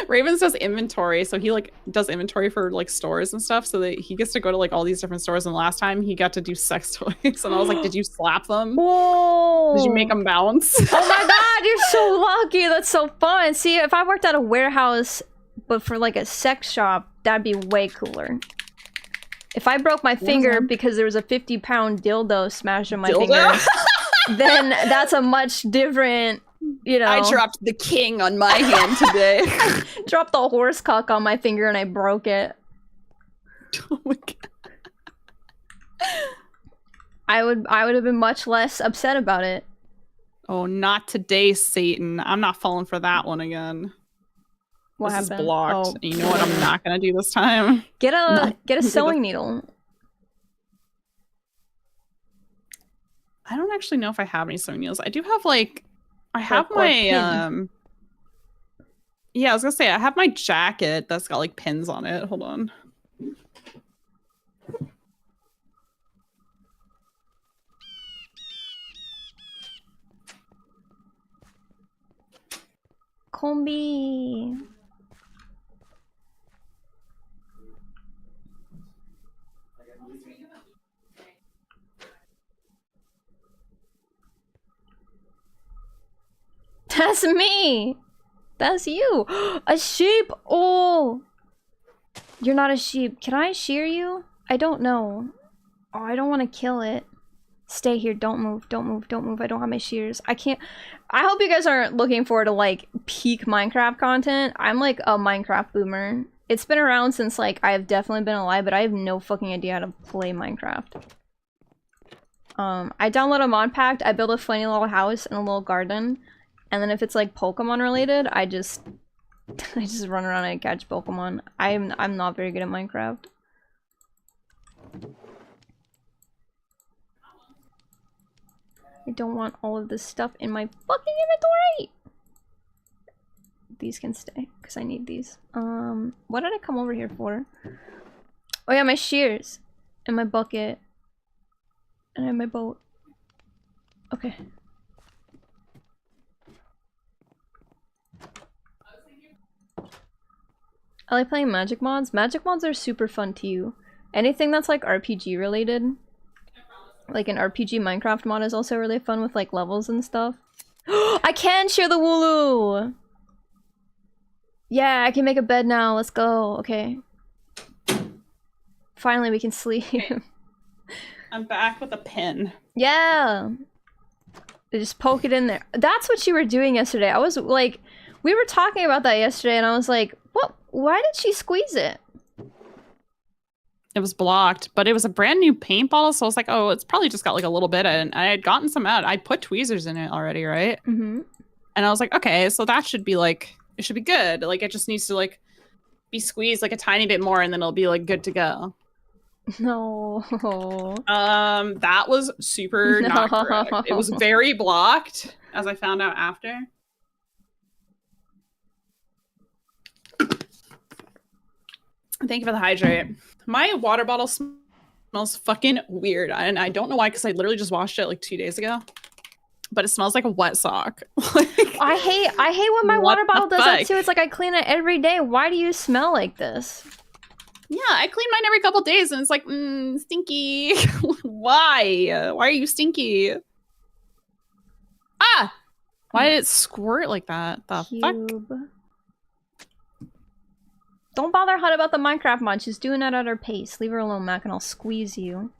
[SPEAKER 4] Ravens does inventory, so he like does inventory for like stores and stuff, so that he gets to go to like all these different stores. And last time he got to do sex toys, and I was like, "Did you slap them?
[SPEAKER 1] Whoa!
[SPEAKER 4] Did you make them bounce?"
[SPEAKER 1] Oh my god, you're so lucky. That's so fun. See, if I worked at a warehouse, but for like a sex shop, that'd be way cooler. If I broke my finger because there was a 50-pound dildo smashed on my finger, then that's a much different, you know.
[SPEAKER 4] I dropped the king on my hand today.
[SPEAKER 1] Dropped the horse cock on my finger and I broke it.
[SPEAKER 4] Oh my god.
[SPEAKER 1] I would have been much less upset about it.
[SPEAKER 4] Oh, not today, Satan. I'm not falling for that one again.
[SPEAKER 1] What
[SPEAKER 4] this
[SPEAKER 1] happened?
[SPEAKER 4] Is blocked.
[SPEAKER 1] Oh.
[SPEAKER 4] You know what I'm not gonna do this time?
[SPEAKER 1] Get a sewing needle.
[SPEAKER 4] I don't actually know if I have any sewing needles. I do have like I have my yeah, I was gonna say I have my jacket that's got like pins on it. Hold on.
[SPEAKER 1] Combi. That's me. That's you. A sheep. Oh. You're not a sheep. Can I shear you? I don't know. Oh, I don't want to kill it. Stay here. Don't move. Don't move. Don't move. I don't have my shears. I can't. I hope you guys aren't looking forward to like peak Minecraft content. I'm like a Minecraft boomer. It's been around since like I've definitely been alive, but I have no fucking idea how to play Minecraft. I download a mod pack. I build a funny little house and a little garden. And then if it's like Pokemon related, I just run around and catch Pokemon. I'm not very good at Minecraft. I don't want all of this stuff in my fucking inventory. These can stay because I need these. What did I come over here for? Oh yeah, my shears and my bucket and I have my boat. Okay. I like playing magic mods. Magic mods are super fun too. Anything that's like RPG related. Like an RPG Minecraft mod is also really fun with like levels and stuff. I can share the Wooloo! Yeah, I can make a bed now. Let's go. Okay. Finally we can sleep.
[SPEAKER 4] I'm back with a pin.
[SPEAKER 1] Yeah! Just poke it in there. That's what you were doing yesterday. I was like, we were talking about that yesterday and I was like, what? Why did she squeeze it?
[SPEAKER 4] It was blocked, but it was a brand new paint bottle, so I was like, oh, it's probably just got like a little bit, and I had gotten some out. I put tweezers in it already, right?
[SPEAKER 1] Mm-hmm.
[SPEAKER 4] And I was like, okay, so that should be like, it should be good. Like, it just needs to like be squeezed like a tiny bit more, and then it'll be like good to go.
[SPEAKER 1] No.
[SPEAKER 4] That was super not correct. It was very blocked, as I found out after. Thank you for the hydrate. My water bottle smells fucking weird, and I don't know why, because I literally just washed it like 2 days ago. But it smells like a wet sock.
[SPEAKER 1] I hate when my water bottle does that too. It's like I clean it every day. Why do you smell like this?
[SPEAKER 4] Yeah, I clean mine every couple days, and it's like, stinky. Why? Why are you stinky? Ah! Why did it squirt like that? The fuck?
[SPEAKER 1] Don't bother Hut about the Minecraft mod. She's doing that at her pace. Leave her alone, Mac, and I'll squeeze you.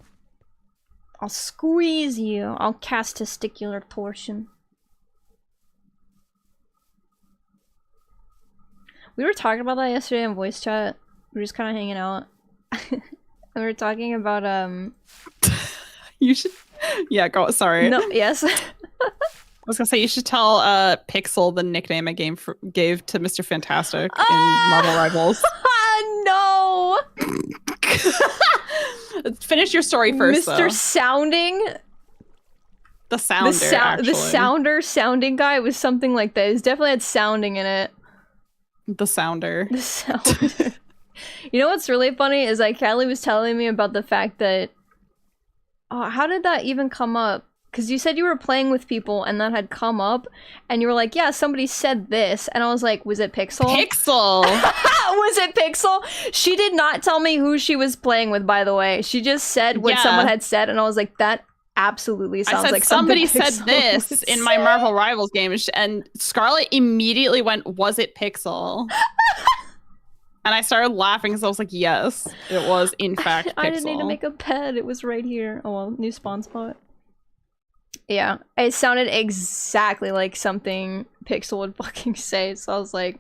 [SPEAKER 1] I'll squeeze you. I'll cast testicular torsion. We were talking about that yesterday in voice chat. We were just kind of hanging out. And we were talking about,
[SPEAKER 4] You should... Yeah, go. Sorry.
[SPEAKER 1] No, yes.
[SPEAKER 4] I was gonna say, you should tell Pixel the nickname I gave to Mr. Fantastic in Marvel Rivals.
[SPEAKER 1] No!
[SPEAKER 4] Finish your story first,
[SPEAKER 1] Mr.
[SPEAKER 4] though.
[SPEAKER 1] Sounding?
[SPEAKER 4] The Sounder, actually.
[SPEAKER 1] The Sounder sounding guy was something like that. It definitely had sounding in it.
[SPEAKER 4] The Sounder.
[SPEAKER 1] The Sounder. You know what's really funny is like Callie was telling me about the fact that... Oh, how did that even come up? because you said you were playing with people and that had come up, and you were like, yeah, somebody said this, and I was like, was it Pixel?
[SPEAKER 4] Pixel!
[SPEAKER 1] Was it Pixel? She did not tell me who she was playing with, by the way. She just said what someone had said, and I was like, that absolutely sounds like
[SPEAKER 4] somebody said
[SPEAKER 1] Pixel
[SPEAKER 4] this in my Marvel Rivals game, and Scarlett immediately went, was it Pixel? And I started laughing because I was like, yes, it was in fact Pixel.
[SPEAKER 1] I didn't need to make a pet. It was right here. Oh well, new spawn spot. Yeah, it sounded exactly like something Pixel would fucking say, so I was like,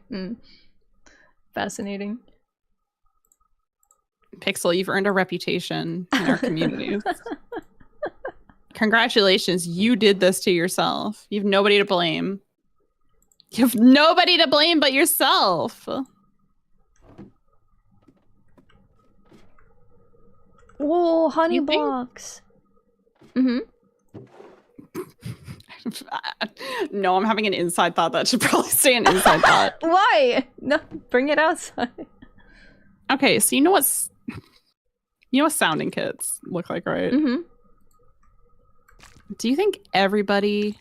[SPEAKER 1] fascinating.
[SPEAKER 4] Pixel, you've earned a reputation in our community. Congratulations, you did this to yourself. You have nobody to blame. You have nobody to blame but yourself.
[SPEAKER 1] Whoa, honey blocks.
[SPEAKER 4] No, I'm having an inside thought that should probably stay an inside thought.
[SPEAKER 1] Why? No, bring it outside.
[SPEAKER 4] Okay, so you know what sounding kits look like, right? Do you think everybody,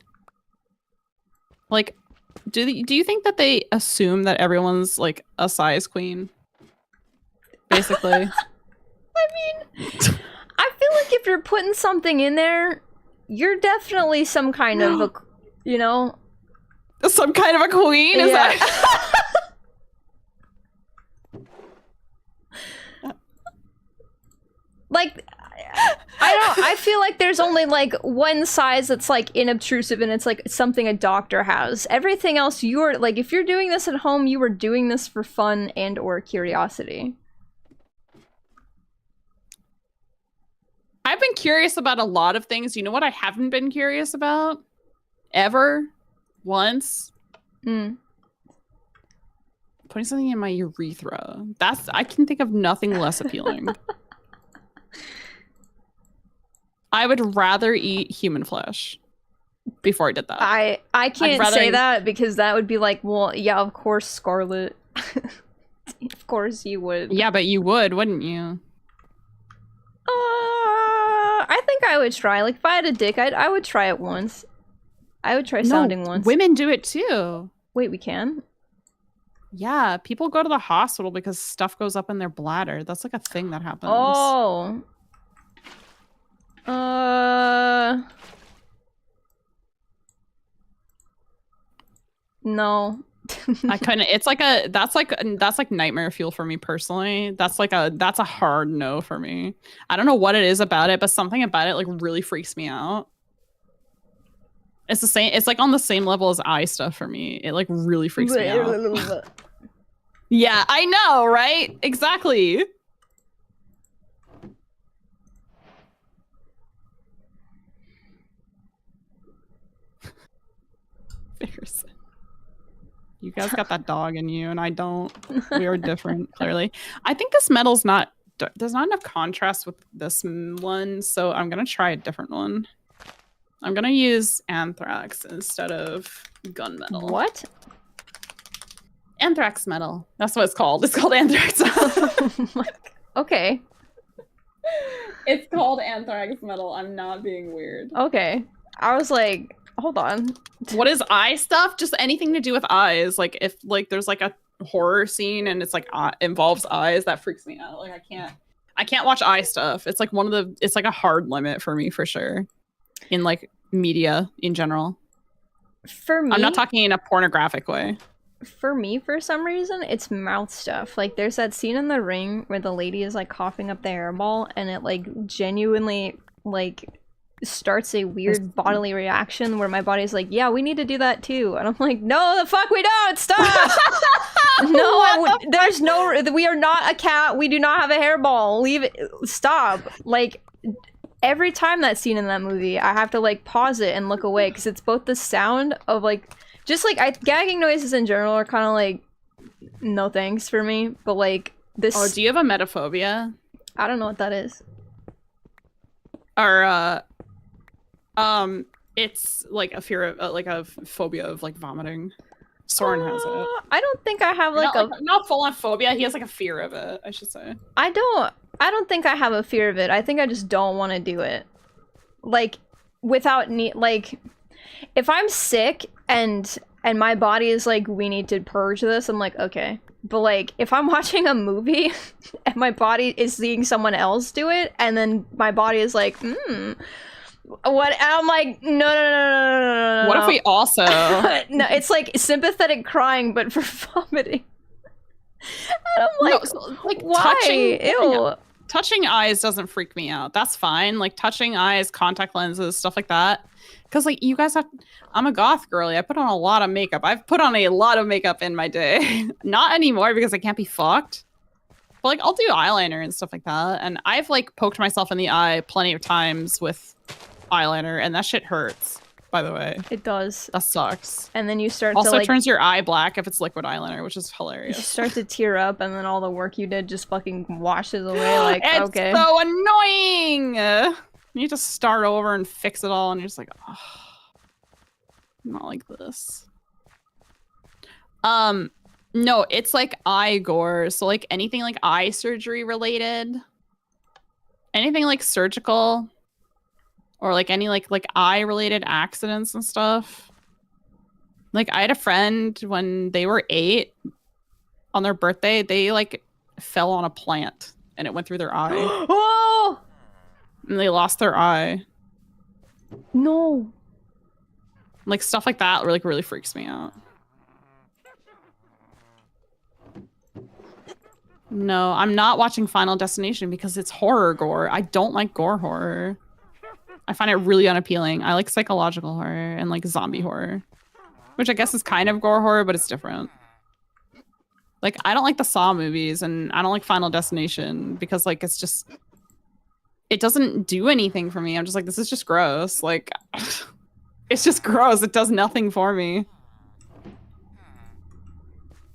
[SPEAKER 4] like, do you think that they assume that everyone's like a size queen? Basically.
[SPEAKER 1] I mean, I feel like if you're putting something in there, you're definitely some kind of a, you know,
[SPEAKER 4] some kind of a queen. Is that?
[SPEAKER 1] Like, I feel like there's only like one size that's like inobtrusive, and it's like something a doctor has. Everything else, you're like, if you're doing this at home, you were doing this for fun and or curiosity.
[SPEAKER 4] I've been curious about a lot of things. You know what I haven't been curious about? Ever? Once? Putting something in my urethra. I can think of nothing less appealing. I would rather eat human flesh before I did that.
[SPEAKER 1] I can't say that because that would be like, well, yeah, of course, Scarlett. Of course you would.
[SPEAKER 4] Yeah, but you would, wouldn't you?
[SPEAKER 1] I think I would try. Like, if I had a dick, I would try it once. I would try sounding once.
[SPEAKER 4] Women do it too.
[SPEAKER 1] Wait, we can?
[SPEAKER 4] Yeah, people go to the hospital because stuff goes up in their bladder. That's like a thing that happens.
[SPEAKER 1] Oh. No.
[SPEAKER 4] I couldn't. It's like that's like nightmare fuel for me personally. That's a hard no for me. I don't know what it is about it, but something about it like really freaks me out. It's the same. It's like on the same level as eye stuff for me. It like really freaks me out. Yeah, I know, right? Exactly. You guys got that dog in you, and I don't. We are different, clearly. I think this metal's not... There's not enough contrast with this one, so I'm going to try a different one. I'm going to use anthrax instead of gunmetal.
[SPEAKER 1] What?
[SPEAKER 4] Anthrax metal. That's what it's called. It's called anthrax metal.
[SPEAKER 1] Okay.
[SPEAKER 4] It's called anthrax metal. I'm not being weird.
[SPEAKER 1] Okay. I was like... Hold on.
[SPEAKER 4] What is eye stuff? Just anything to do with eyes. Like if like there's like a horror scene and it's like involves eyes, that freaks me out. Like I can't watch eye stuff. It's like it's like a hard limit for me for sure. In like media in general.
[SPEAKER 1] For me,
[SPEAKER 4] I'm not talking in a pornographic way.
[SPEAKER 1] For me, for some reason, it's mouth stuff. Like there's that scene in The Ring where the lady is like coughing up the hairball, and it like genuinely like starts a weird bodily reaction where my body's like, yeah, we need to do that too, and I'm like, no, the fuck we don't, stop. No, there's no, we are not a cat, we do not have a hairball, leave it, stop. Like every time that scene in that movie, I have to like pause it and look away because it's both the sound of like just like gagging noises in general are kind of like no thanks for me, but like this.
[SPEAKER 4] Oh, do you have a metaphobia?
[SPEAKER 1] I don't know what that is.
[SPEAKER 4] Or it's like a fear of like a phobia of like vomiting. Soren has it.
[SPEAKER 1] I don't think I have like
[SPEAKER 4] not full on phobia. He has like a fear of it, I should say.
[SPEAKER 1] I don't think I have a fear of it. I think I just don't want to do it. Like without like, if I'm sick and my body is like, we need to purge this, I'm like, okay. But like, if I'm watching a movie and my body is seeing someone else do it, and then my body is like, what? And I'm like, no.
[SPEAKER 4] What if we also?
[SPEAKER 1] No, it's like sympathetic crying, but for vomiting. And I'm like,
[SPEAKER 4] no, so, like
[SPEAKER 1] why?
[SPEAKER 4] Touching eyes doesn't freak me out. That's fine. Like touching eyes, contact lenses, stuff like that. Because like you guys have, I'm a goth girly. I put on a lot of makeup. I've put on a lot of makeup in my day. Not anymore because I can't be fucked. But like I'll do eyeliner and stuff like that. And I've like poked myself in the eye plenty of times with eyeliner, and that shit hurts. By the way,
[SPEAKER 1] it does.
[SPEAKER 4] That sucks.
[SPEAKER 1] And then you start
[SPEAKER 4] also
[SPEAKER 1] to like,
[SPEAKER 4] turns your eye black if it's liquid eyeliner, which is hilarious.
[SPEAKER 1] You start to tear up, and then all the work you did just fucking washes away. Like,
[SPEAKER 4] it's
[SPEAKER 1] okay,
[SPEAKER 4] so annoying. You need to start over and fix it all, and you're just like, oh, not like this. No, it's like eye gore. So like anything like eye surgery related, anything like surgical. Or like any like eye related accidents and stuff. Like I had a friend when they were 8 on their birthday, they like fell on a plant and it went through their eye.
[SPEAKER 1] Oh!
[SPEAKER 4] And they lost their eye.
[SPEAKER 1] No.
[SPEAKER 4] Like stuff like that really freaks me out. No, I'm not watching Final Destination because it's horror gore. I don't like gore horror. I find it really unappealing. I like psychological horror and like zombie horror, which I guess is kind of gore horror, but it's different. Like I don't like the Saw movies and I don't like Final Destination because like it's just, it doesn't do anything for me. I'm just like, this is just gross. Like it's just gross. It does nothing for me.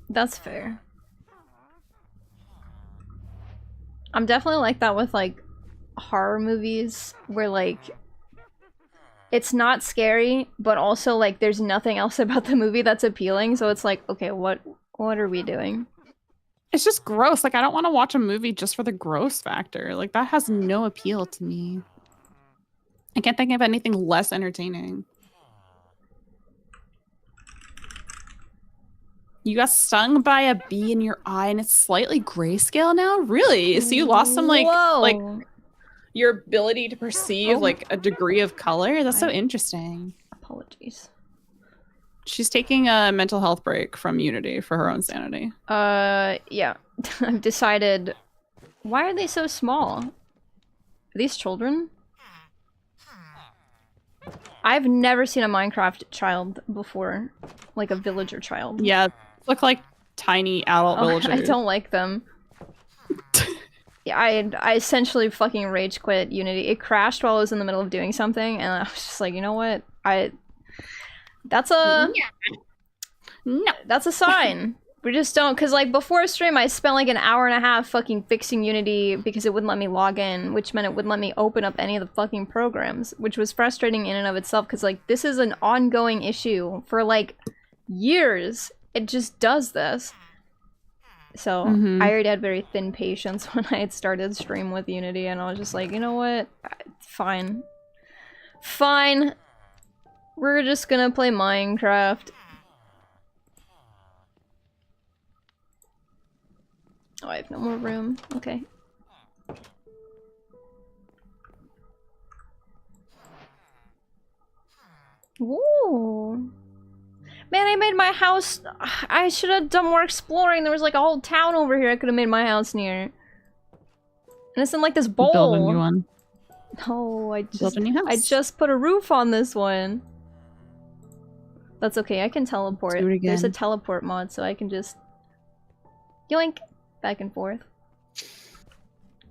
[SPEAKER 1] That's fair. I'm definitely like that with like horror movies where like it's not scary, but also like there's nothing else about the movie that's appealing, so it's like, okay, what are we doing?
[SPEAKER 4] It's just gross. Like I don't want to watch a movie just for the gross factor. Like that has no appeal to me. I can't think of anything less entertaining. You got stung by a bee in your eye and it's slightly grayscale now? Really? So you lost some like your ability to perceive like a degree of color? That's so interesting.
[SPEAKER 1] Apologies.
[SPEAKER 4] She's taking a mental health break from Unity for her own sanity.
[SPEAKER 1] Yeah. I've decided, why are they so small? Are these children? I've never seen a Minecraft child before. Like a villager child.
[SPEAKER 4] Yeah, look like tiny adult villagers.
[SPEAKER 1] I don't like them. Yeah, I essentially fucking rage quit Unity. It crashed while I was in the middle of doing something, and I was just like, you know what? That's a sign. We just don't, because like before stream I spent like an hour and a half fucking fixing Unity because it wouldn't let me log in, which meant it wouldn't let me open up any of the fucking programs, which was frustrating in and of itself because like this is an ongoing issue for like years. It just does this. So I already had very thin patience when I had started stream with Unity, and I was just like, you know what? Fine. Fine. We're just gonna play Minecraft. Oh, I have no more room. Okay. Whoa. Man, I made my house. I should have done more exploring. There was like a whole town over here I could have made my house near. And it's in like this bowl.
[SPEAKER 4] Build a new one.
[SPEAKER 1] No,
[SPEAKER 4] Build a new house.
[SPEAKER 1] I just put a roof on this one. That's okay, I can teleport.
[SPEAKER 4] Do it again.
[SPEAKER 1] There's a teleport mod, so I can just yoink back and forth.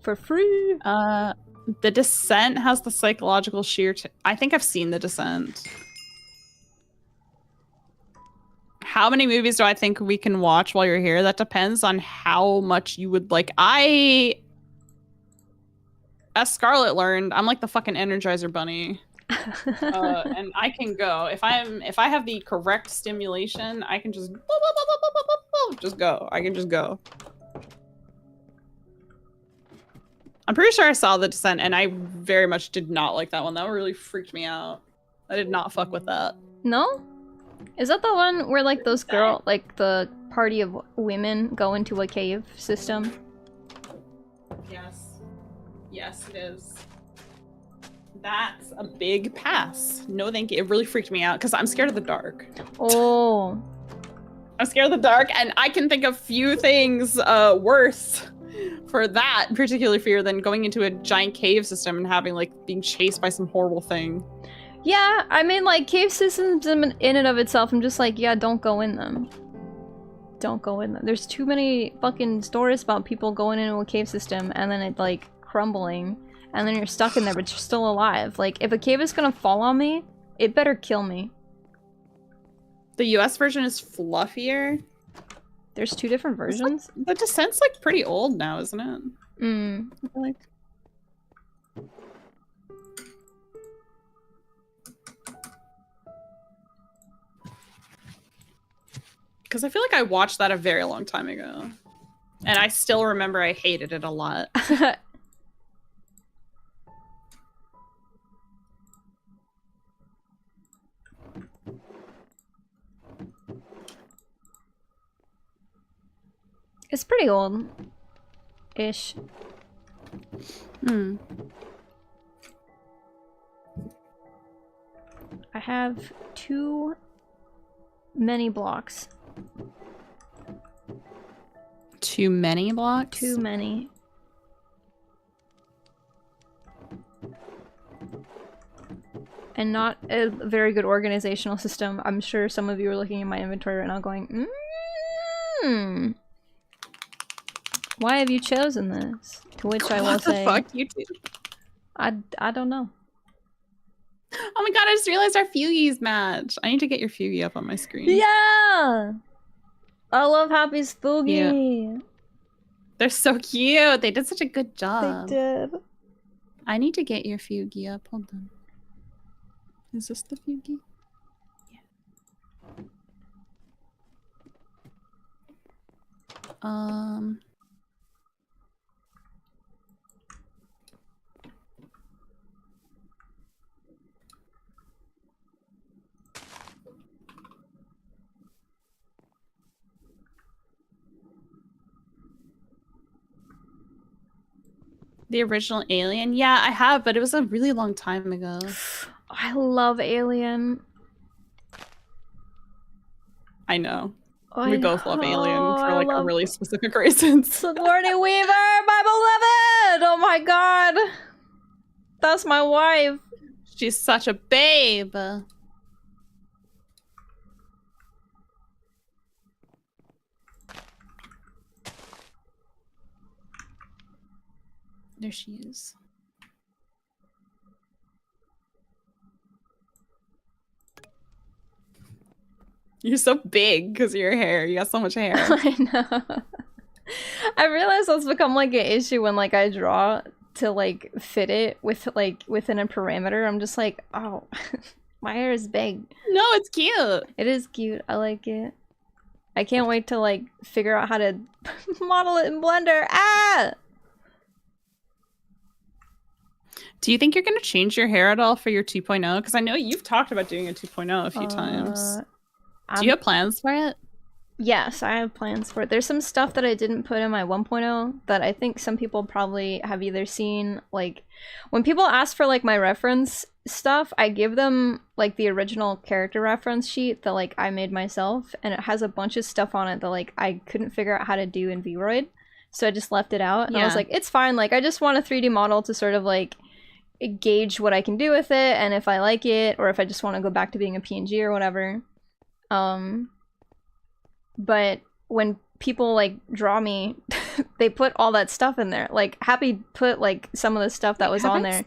[SPEAKER 1] For free.
[SPEAKER 4] The Descent has the psychological shear. I think I've seen The Descent. How many movies do I think we can watch while you're here? That depends on how much you would like. As Scarlett learned, I'm like the fucking Energizer Bunny. And I can go. If I have the correct stimulation, I can just go. I can just go. I'm pretty sure I saw The Descent, and I very much did not like that one. That one really freaked me out. I did not fuck with that.
[SPEAKER 1] No? Is that the one where like those like the party of women go into a cave system?
[SPEAKER 4] Yes. Yes, it is. That's a big pass. No thank you. It really freaked me out because I'm scared of the dark.
[SPEAKER 1] Oh.
[SPEAKER 4] I'm scared of the dark, and I can think of few things worse for that particular fear than going into a giant cave system and having like being chased by some horrible thing.
[SPEAKER 1] Yeah, I mean like cave systems in and of itself, I'm just like, yeah, don't go in them. Don't go in them. There's too many fucking stories about people going into a cave system and then it like crumbling and then you're stuck in there but you're still alive. Like if a cave is gonna fall on me, it better kill me.
[SPEAKER 4] The US version is fluffier.
[SPEAKER 1] There's 2 different versions?
[SPEAKER 4] Like, the Descent's like pretty old now, isn't it?
[SPEAKER 1] Mm.
[SPEAKER 4] I feel like. Because I feel like I watched that a very long time ago. And I still remember I hated it a lot.
[SPEAKER 1] It's pretty old-ish.
[SPEAKER 4] Hmm.
[SPEAKER 1] I have too many blocks.
[SPEAKER 4] Too many blocks?
[SPEAKER 1] Too many. And not a very good organizational system. I'm sure some of you are looking at my inventory right now going, why have you chosen this? To which I will say,
[SPEAKER 4] what the fuck, you two?
[SPEAKER 1] I don't know.
[SPEAKER 4] Oh my god, I just realized our Fugies match. I need to get your Fugie up on my screen.
[SPEAKER 1] Yeah! I love Happy's Fugie.
[SPEAKER 4] Yeah. They're so cute. They did such a good job.
[SPEAKER 1] They did.
[SPEAKER 4] I need to get your Fugie up. Hold on. Is this the Fugie? Yeah. The original Alien? Yeah, I have, but it was a really long time ago.
[SPEAKER 1] I love Alien.
[SPEAKER 4] I know.
[SPEAKER 1] I
[SPEAKER 4] We both love Alien for
[SPEAKER 1] I
[SPEAKER 4] like
[SPEAKER 1] love
[SPEAKER 4] a really specific reason.
[SPEAKER 1] Sigourney Weaver, my beloved! Oh my god! That's my wife.
[SPEAKER 4] She's such a babe. There she is. You're so big because of your hair. You got so much hair.
[SPEAKER 1] I know. I realized that's become like an issue when like I draw to like fit it with like within a parameter. I'm just like, oh, my hair is big.
[SPEAKER 4] No, it's cute.
[SPEAKER 1] It is cute. I like it. I can't wait to like figure out how to model it in Blender. Ah!
[SPEAKER 4] Do you think you're going to change your hair at all for your 2.0? Because I know you've talked about doing a 2.0 a few times. Do you have plans for it?
[SPEAKER 1] Yes, I have plans for it. There's some stuff that I didn't put in my 1.0 that I think some people probably have either seen. Like, when people ask for like my reference stuff, I give them like the original character reference sheet that like I made myself, and it has a bunch of stuff on it that like I couldn't figure out how to do in VRoid, so I just left it out. And I was like, it's fine. Like, I just want a 3D model to sort of like gauge what I can do with it, and if I like it, or if I just want to go back to being a PNG or whatever. But when people like draw me, they put all that stuff in there. Like Happy put like some of the stuff that was on there.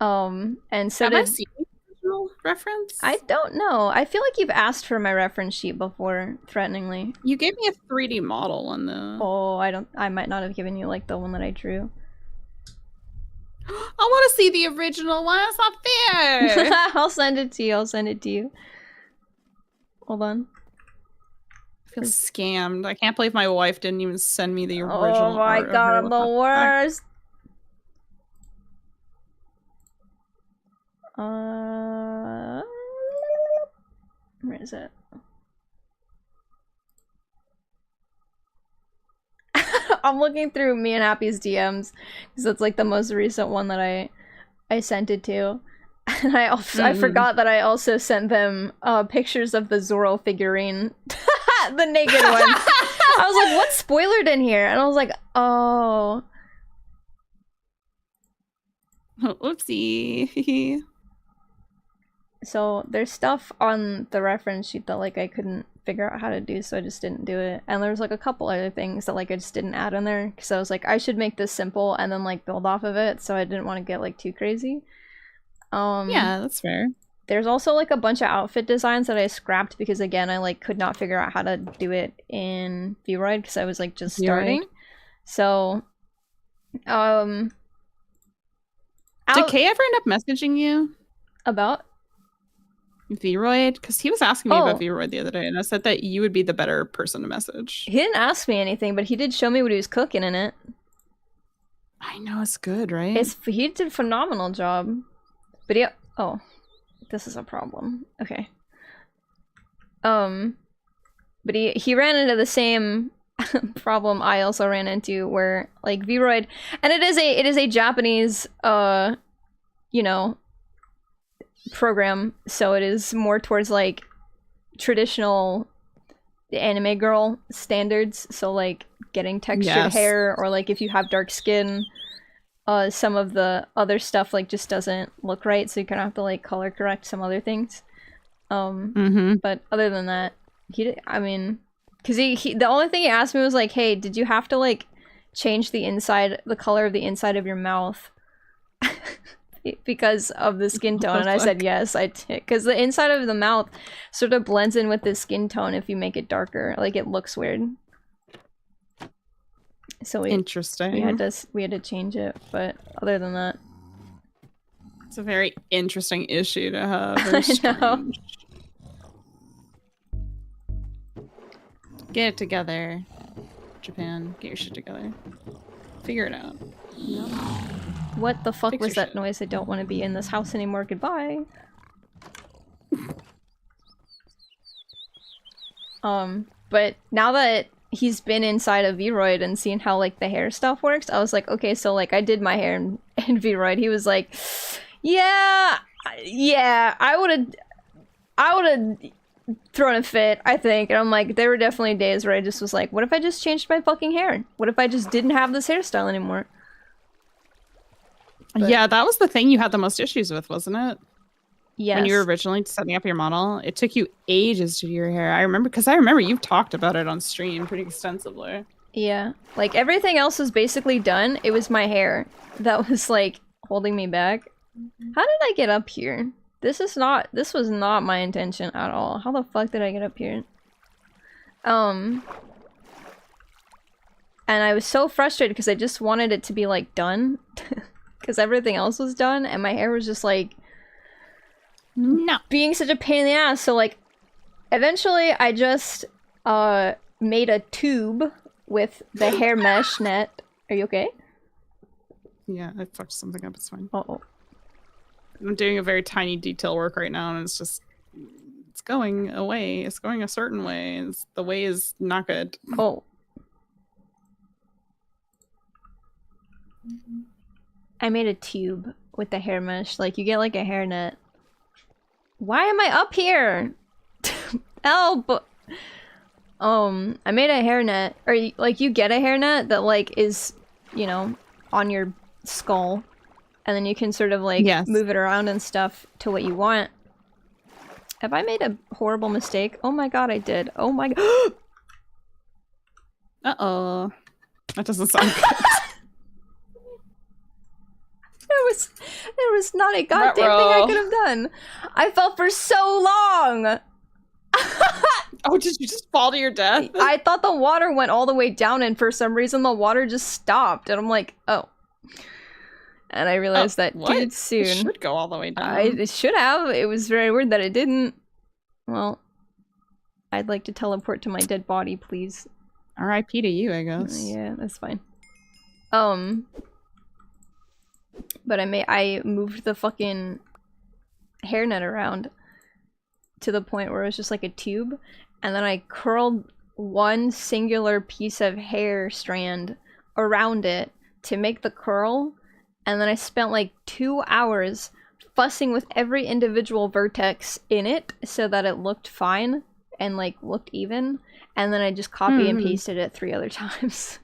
[SPEAKER 1] And so
[SPEAKER 4] have I seen the original reference?
[SPEAKER 1] I don't know. I feel like you've asked for my reference sheet before, threateningly.
[SPEAKER 4] You gave me a 3D model one though.
[SPEAKER 1] Oh, I might not have given you like the one that I drew.
[SPEAKER 4] I want to see the original one. It's not fair.
[SPEAKER 1] I'll send it to you. I'll send it to you. Hold on.
[SPEAKER 4] I feel scammed. I can't believe my wife didn't even send me the original.
[SPEAKER 1] Oh my god, I'm the worst. Where is it? I'm looking through me and Happy's DMs because that's like the most recent one that I sent it to, and I forgot that I also sent them pictures of the Zorro figurine, the naked one. I was like, "What's spoilered in here?" And I was like, "Oh,
[SPEAKER 4] whoopsie."
[SPEAKER 1] So there's stuff on the reference sheet that like I couldn't figure out how to do, so I just didn't do it. And there was like a couple other things that like I just didn't add in there because I was like, I should make this simple and then like build off of it, so I didn't want to get like too crazy.
[SPEAKER 4] Yeah, that's fair.
[SPEAKER 1] There's also like a bunch of outfit designs that I scrapped because again I like could not figure out how to do it in VOD because I was like just starting. So
[SPEAKER 4] did Kay ever end up messaging you
[SPEAKER 1] about
[SPEAKER 4] VOD? Because he was asking me about VOD the other day, and I said that you would be the better person to message.
[SPEAKER 1] He didn't ask me anything, but he did show me what he was cooking in it.
[SPEAKER 4] I know, it's good, right?
[SPEAKER 1] He did a phenomenal job. But yeah, oh, this is a problem. Okay. But he ran into the same problem I also ran into, where like VOD, and it is a Japanese you know, program, so it is more towards like traditional anime girl standards, so like getting textured hair, or like if you have dark skin, some of the other stuff like just doesn't look right, so you kind of have to like color correct some other things. But other than that, I mean, because he the only thing he asked me was like, hey, did you have to like change the color of the inside of your mouth because of the skin tone? And I said yes, I did, because the inside of the mouth sort of blends in with the skin tone if you make it darker, like it looks weird. So
[SPEAKER 4] interesting.
[SPEAKER 1] We had to change it, but other than that,
[SPEAKER 4] it's a very interesting issue to have.
[SPEAKER 1] I know.
[SPEAKER 4] Get it together, Japan. Get your shit together. Figure it out. No.
[SPEAKER 1] What the fuck was that noise? I don't want to be in this house anymore. Goodbye. But now that he's been inside of VOD and seen how like the hair stuff works, I was like, okay, so like I did my hair in VOD. He was like, yeah, I would have thrown a fit, I think. And I'm like, there were definitely days where I just was like, what if I just changed my fucking hair? What if I just didn't have this hairstyle anymore? But
[SPEAKER 4] yeah, that was the thing you had the most issues with, wasn't it?
[SPEAKER 1] Yes.
[SPEAKER 4] When you were originally setting up your model, it took you ages to do your hair. I remember you've talked about it on stream pretty extensively.
[SPEAKER 1] Yeah, like everything else was basically done. It was my hair that was like holding me back. How did I get up here? This was not my intention at all. How the fuck did I get up here? And I was so frustrated because I just wanted it to be like done. Because everything else was done and my hair was just like being such a pain in the ass. So like eventually I just made a tube with the hair mesh net. Are you okay?
[SPEAKER 4] Yeah, I fucked something up. It's fine.
[SPEAKER 1] Uh-oh.
[SPEAKER 4] I'm doing a very tiny detail work right now, and it's going away. It's going a certain way, and the way is not good.
[SPEAKER 1] Oh. I made a tube with the hair mesh. Like, you get like a hair net. Why am I up here? Help! I made a hair net. Or, like, you get a hair net that, like, is, you know, on your skull. And then you can sort of, like, move it around and stuff to what you want. Have I made a horrible mistake? Oh my god, I did. Oh my god.
[SPEAKER 4] Uh-oh. That doesn't sound good.
[SPEAKER 1] There was not a goddamn thing I could have done. I fell for so long.
[SPEAKER 4] Oh, did you just fall to your death?
[SPEAKER 1] I thought the water went all the way down, and for some reason the water just stopped. And I'm like, oh. And I realized that dude soon.
[SPEAKER 4] It should go all the way down.
[SPEAKER 1] It should have. It was very weird that it didn't. Well. I'd like to teleport to my dead body, please.
[SPEAKER 4] R.I.P. to you, I guess.
[SPEAKER 1] Yeah, that's fine. But I moved the fucking hairnet around to the point where it was just like a tube, and then I curled one singular piece of hair strand around it to make the curl, and then I spent like 2 hours fussing with every individual vertex in it so that it looked fine and like looked even, and then I just copy and pasted it 3 other times.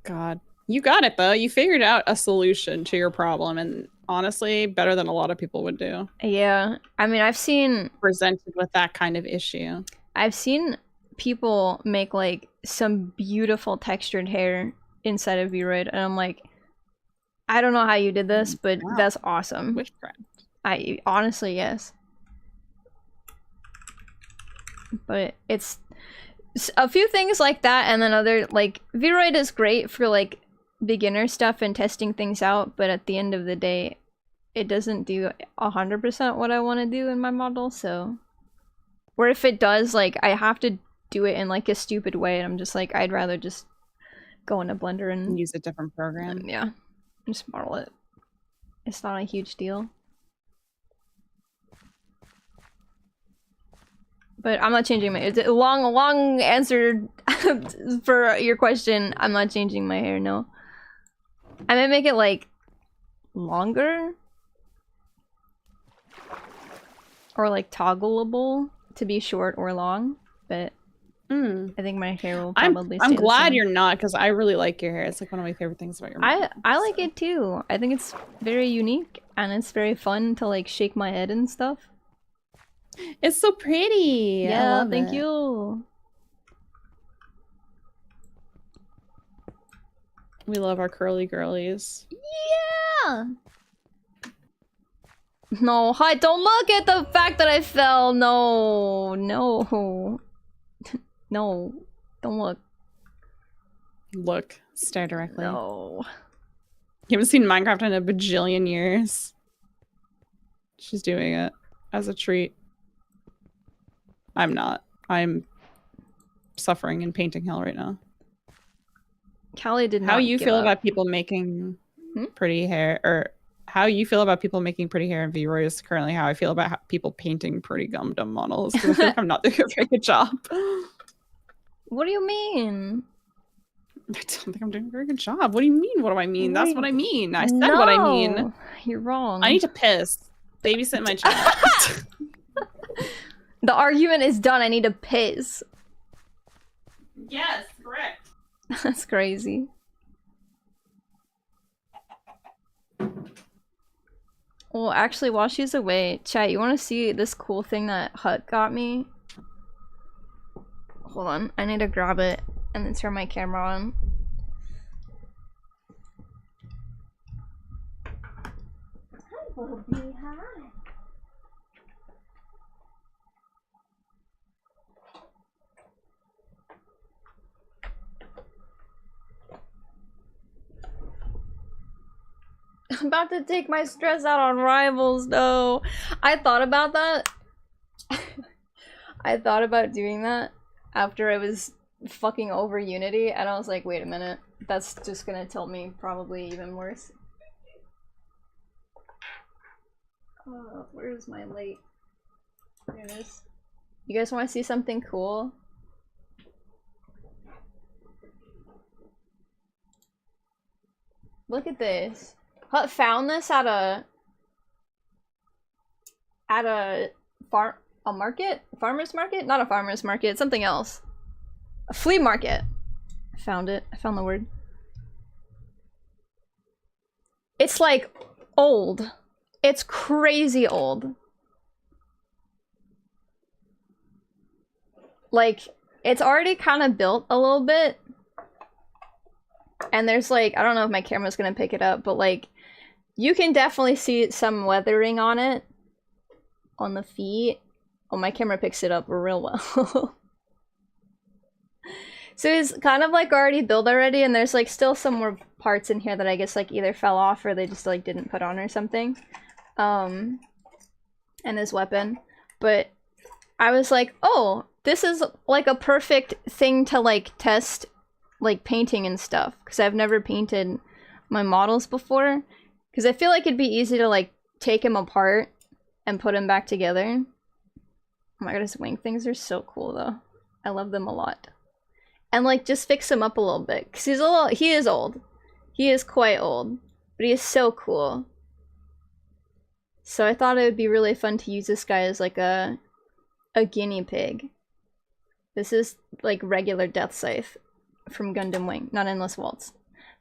[SPEAKER 4] God. You got it though. You figured out a solution to your problem, and honestly, better than a lot of people would do.
[SPEAKER 1] Yeah. I mean, I've seen
[SPEAKER 4] presented with that kind of issue.
[SPEAKER 1] I've seen people make like some beautiful textured hair inside of VRoid, and I'm like, I don't know how you did this, but that's awesome.
[SPEAKER 4] Witchcraft.
[SPEAKER 1] I honestly, yes. But it's a few things like that, and then other, like, VRoid is great for like beginner stuff and testing things out, but at the end of the day, it doesn't do 100% what I want to do in my model, so... Or if it does, like, I have to do it in like a stupid way, and I'm just like, I'd rather just go into Blender and...
[SPEAKER 4] use a different program.
[SPEAKER 1] Yeah. Just model it. It's not a huge deal. But I'm not changing my... It's a long answer for your question. I'm not changing my hair, no. I might make it, like, longer? Or, like, toggleable to be short or long, but I think my hair will probably stay
[SPEAKER 4] I'm
[SPEAKER 1] the
[SPEAKER 4] glad
[SPEAKER 1] same.
[SPEAKER 4] you're not, because I really like your hair. It's like one of my favorite things about your model.
[SPEAKER 1] I like it too. I think it's very unique, and it's very fun to, like, shake my head and stuff.
[SPEAKER 4] It's so pretty.
[SPEAKER 1] Yeah, thank you.
[SPEAKER 4] We love our curly girlies.
[SPEAKER 1] Yeah! No, hi, don't look at the fact that I fell. No, no. No, don't look.
[SPEAKER 4] Look, stare directly.
[SPEAKER 1] No.
[SPEAKER 4] You haven't seen Minecraft in a bajillion years. She's doing it as a treat. I'm not. I'm suffering in painting hell right now.
[SPEAKER 1] Callie did not
[SPEAKER 4] How you
[SPEAKER 1] give
[SPEAKER 4] feel
[SPEAKER 1] up.
[SPEAKER 4] about people making pretty hair, or how you feel about people making pretty hair in VRoid is currently how I feel about people painting pretty Gundam models. Because I feel like I'm not doing a very good job.
[SPEAKER 1] What do you mean?
[SPEAKER 4] I don't think I'm doing a very good job. What do you mean? What do I mean? That's what I mean. I said
[SPEAKER 1] No,
[SPEAKER 4] what I mean.
[SPEAKER 1] You're wrong.
[SPEAKER 4] I need to piss. Babysit my child.
[SPEAKER 1] The argument is done. I need to piss.
[SPEAKER 4] Yes, correct.
[SPEAKER 1] That's crazy. Well, actually, while she's away, chat, you want to see this cool thing that Hut got me? Hold on, I need to grab it and then turn my camera on. Hi, Bobby, hi. I'm about to take my stress out on rivals, though. I thought about that. I thought about doing that after I was fucking over Unity, and I was like, wait a minute. That's just gonna tilt me probably even worse. Where's my light? There it is. You guys want to see something cool? Look at this. Hut found this at a market? Farmer's market? Not a farmer's market, something else. A flea market. I found it. I found the word. It's like old. It's crazy old. Like, it's already kind of built a little bit. And there's like, I don't know if my camera's gonna pick it up, but like, you can definitely see some weathering on it. On the feet. Oh, my camera picks it up real well. So it's kind of like already built already, and there's like still some more parts in here that I guess like either fell off or they just like didn't put on or something. And his weapon. But I was like, oh, this is like a perfect thing to like test like painting and stuff, because I've never painted my models before, because I feel like it'd be easy to like take them apart and put them back together. Oh my god, his wing things are so cool though. I love them a lot. And like just fix him up a little bit, because he is old. He is quite old, but he is so cool. So I thought it would be really fun to use this guy as like a guinea pig. This is like regular Death Scythe from Gundam Wing, not Endless Waltz.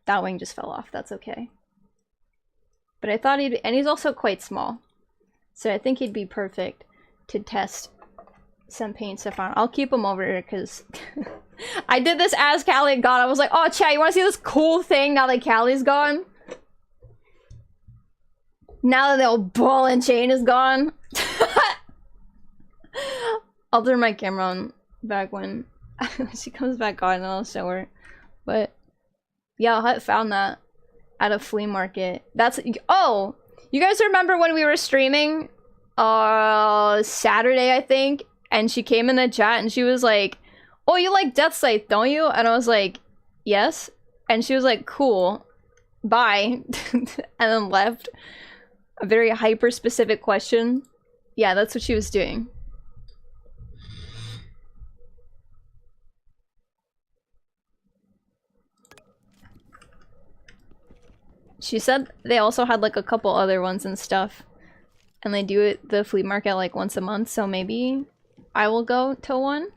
[SPEAKER 1] That wing just fell off, that's okay. But I thought and he's also quite small. So I think he'd be perfect to test some paint stuff on. I'll keep him over here because I did this as Callie had gone. I was like, oh chat, you wanna see this cool thing now that Callie's gone? Now that the old ball and chain is gone. I'll turn my camera on back when she comes back on and I'll show her. But yeah, I found that at a flea market. That's oh, you guys remember when we were streaming Saturday, I think, and she came in the chat and she was like, oh, you like Death Scythe, don't you? And I was like, yes. And she was like, cool, bye. And then left. A very hyper specific question. Yeah, that's what she was doing. She said they also had like a couple other ones and stuff, and they do it the flea market like once a month, so maybe I will go to one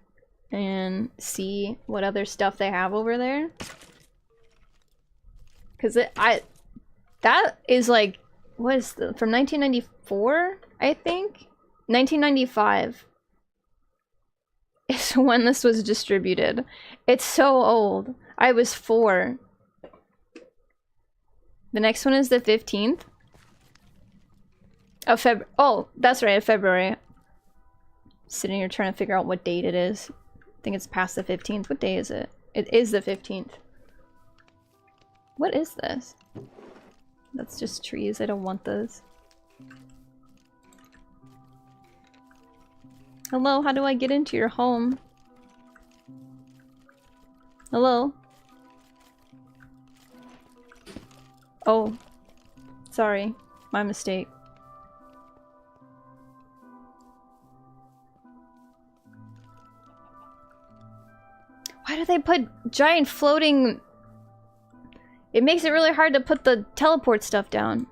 [SPEAKER 1] and see what other stuff they have over there. Cause that is like, what is the, from 1994, I think? 1995 is when this was distributed. It's so old. I was 4. The next one is the 15th of February. Oh, that's right, of February. Sitting here trying to figure out what date it is. I think it's past the 15th. What day is it? It is the 15th. What is this? That's just trees. I don't want those. Hello, how do I get into your home? Hello? Oh. Sorry. My mistake. Why do they put giant floating... It makes it really hard to put the teleport stuff down.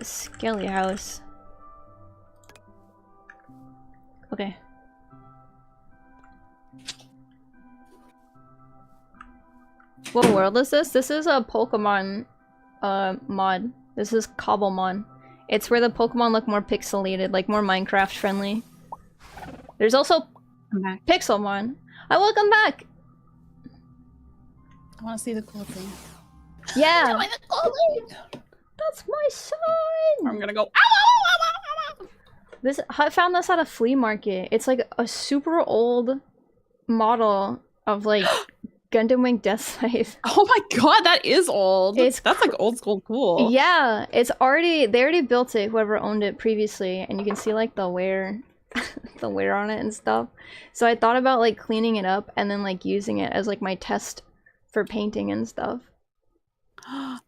[SPEAKER 1] Skelly House. Okay. What world is this? This is a Pokemon mod. This is Cobblemon. It's where the Pokemon look more pixelated, like more Minecraft friendly. There's also Pixelmon. Oh, welcome back!
[SPEAKER 4] I want to see the cool thing.
[SPEAKER 1] Yeah!
[SPEAKER 4] The cool thing.
[SPEAKER 1] That's my son!
[SPEAKER 4] I'm gonna go, ow, ow, ow, ow, ow.
[SPEAKER 1] This, I found this at a flea market. It's like a super old model of like Gundam Wing Death Scythe.
[SPEAKER 4] Oh my god, that is old. That's like old school cool.
[SPEAKER 1] Yeah, it's already, they already built it, whoever owned it previously, and you can see like the wear, the wear on it and stuff. So I thought about like cleaning it up and then like using it as like my test for painting and stuff.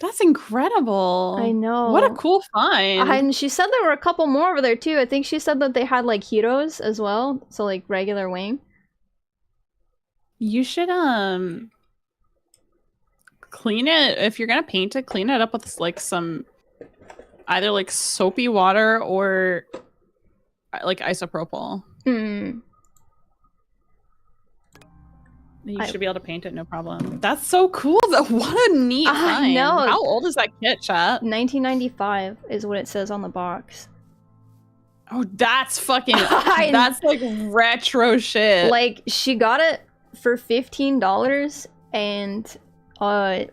[SPEAKER 4] That's incredible.
[SPEAKER 1] I know.
[SPEAKER 4] What a cool find.
[SPEAKER 1] And she said there were a couple more over there too. I think she said that they had like heroes as well, so like regular wing.
[SPEAKER 4] You should clean it, if you're gonna paint it, clean it up with like some either like soapy water or like isopropyl. You should be able to paint it, no problem. That's so cool though. What a neat find.
[SPEAKER 1] I know.
[SPEAKER 4] How old is that kit, chat?
[SPEAKER 1] 1995 is what it says on the box.
[SPEAKER 4] Oh, that's fucking that's like retro shit.
[SPEAKER 1] Like she got it for $15, and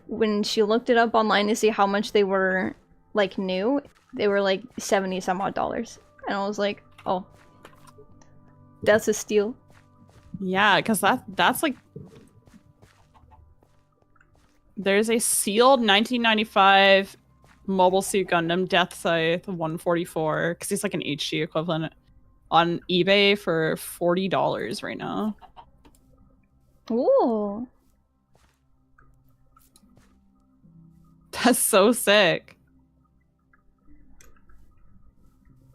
[SPEAKER 1] when she looked it up online to see how much they were like new, they were like 70 some odd dollars. And I was like, oh, that's a steal.
[SPEAKER 4] Yeah, because that's like, there's a sealed 1995 Mobile Suit Gundam Death Scythe 144 because it's like an HD equivalent on eBay for $40 right now.
[SPEAKER 1] Ooh.
[SPEAKER 4] That's so sick.